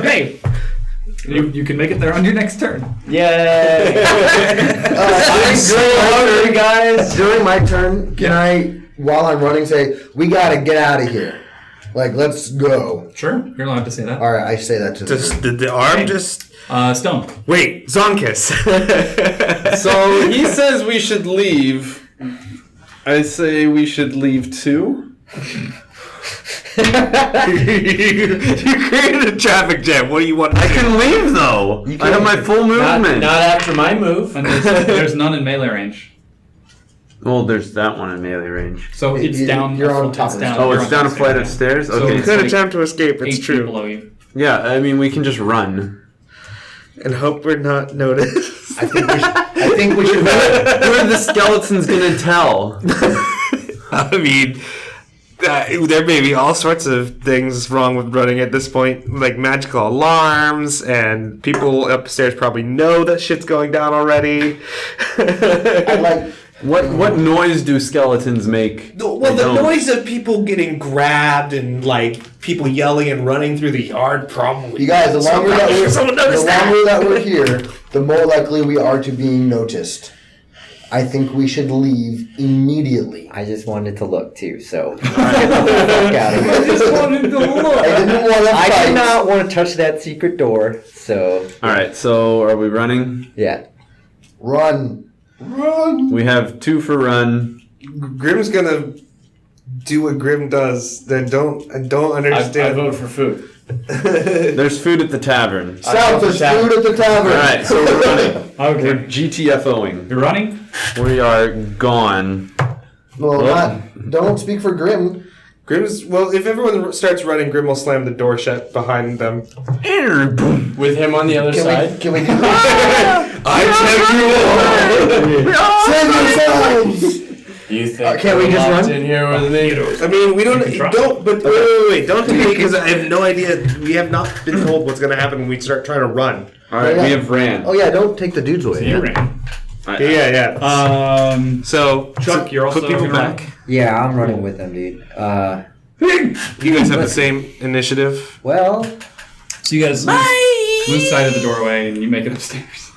Okay. You can make it there on your next turn. Yay! I'm so hungry, guys. During my turn, can I, while I'm running, say, "We gotta get out of here"? Like, let's go. Sure, you're allowed to say that. All right, I say that to the. Does the arm just? Stohne. Wait, Zonkus. So he says we should leave. I say we should leave too. You created a traffic jam. What do you want to do? I can leave though. I have my full movement. Not after my move. And there's none in melee range. Well, there's that one in melee range. So it's down. You're on top of the Oh, it's down a flight of stairs? So Okay. it's Could like attempt to escape. 8 It's feet true. below you. Yeah, I mean, we can just run. And hope we're not noticed. I think we should. Who are the skeletons gonna tell? I mean, there may be all sorts of things wrong with running at this point, like magical alarms, and people upstairs probably know that shit's going down already. I'd like. What noise do skeletons make? Well, They the don't. noise of people getting grabbed and like people yelling and running through the yard probably. You guys, the longer Someone noticed that. we're here, the more likely we are to being noticed. I think we should leave immediately. I just wanted to look too, so get the fuck out of here. I didn't want to I fight. did not want to touch that secret door, so Alright, so are we running? yeah. Run. We have 2 for run. Grim's gonna do what Grim does. I don't I understand. vote for food. There's food at the tavern. South, there's food at the tavern. Alright, so we're running. Okay. We're GTFOing. You're running? We are gone. Well, don't speak for Grim. Grim's if everyone starts running, Grim will slam the door shut behind them. With him on the other side? Can we do that? I Save yourselves! You think can't we we're just locked run? in here with me? I mean, we don't. try. Don't. But wait. Don't do me because I have no idea. We have not been told what's going to happen when we start trying to run. Alright, we have ran. Oh yeah, don't take the dudes away. You ran. Yeah. So, Chuck, you're also put people gonna run? back. Yeah, I'm running with them, dude. You guys have the same initiative. Well, So you guys lose sight of the doorway and you make it upstairs.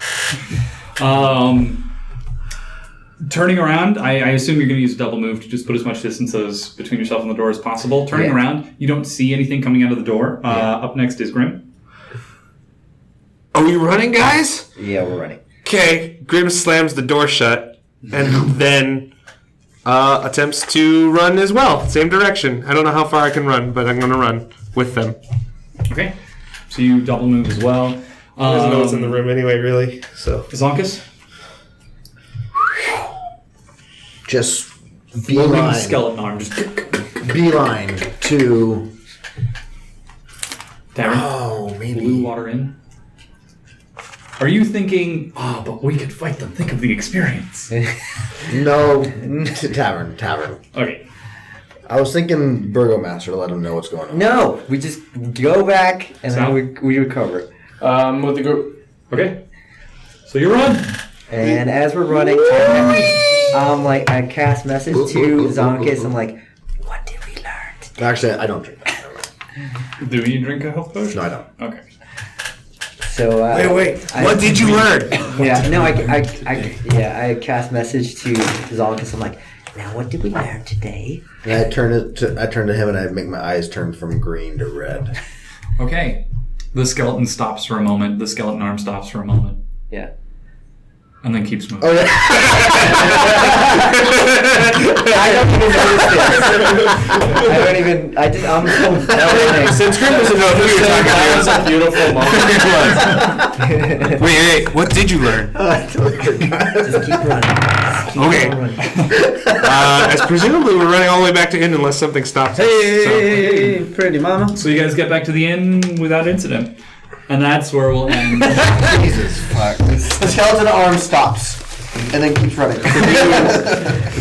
Turning around, I assume you're going to use a double move to just put as much distance as between yourself and the door as possible. Turning Yeah. around, you don't see anything coming out of the door. Up next is Grim. Are we running, guys? yeah, we're running. Okay. Grim slams the door shut and then attempts to run as well. Same direction. I don't know how far I can run, but I'm going to run with them. Okay. So you double move as well. He doesn't know what's in the room anyway, really. So Zonkas? Just Floating beeline, skeleton arm. Just beeline to. Darren? Oh, Blue maybe. water in. Are you thinking, but we could fight them. Think of the experience. No, tavern. Okay. I was thinking Burgomaster to let him know what's going on. No, we just go back and South? then we recover. With the group. Okay. So you run. And as we're running, I cast message to Zonkas. I'm like, what did we learn today? Actually, I don't drink. Do you drink a health potion? No, I don't. Okay. So wait. What did you learn? Yeah, no, I cast message to Zonkas. I'm like, now what did we learn today? And I turn to him and I make my eyes turn from green to red. Okay. The skeleton stops for a moment. The skeleton arm stops for a moment. Yeah. And then keeps moving. Oh yeah. I don't even. I'm so running. Since Grim doesn't know who you're talking That was a beautiful moment. Wait. What did you learn? Just keep running. Just keep Okay. on running. As presumably we're running all the way back to inn unless something stops us. Hey, pretty mama. So you guys get back to the inn without incident. And that's where we'll end. Jesus fuck. The skeleton arm stops and then keeps running.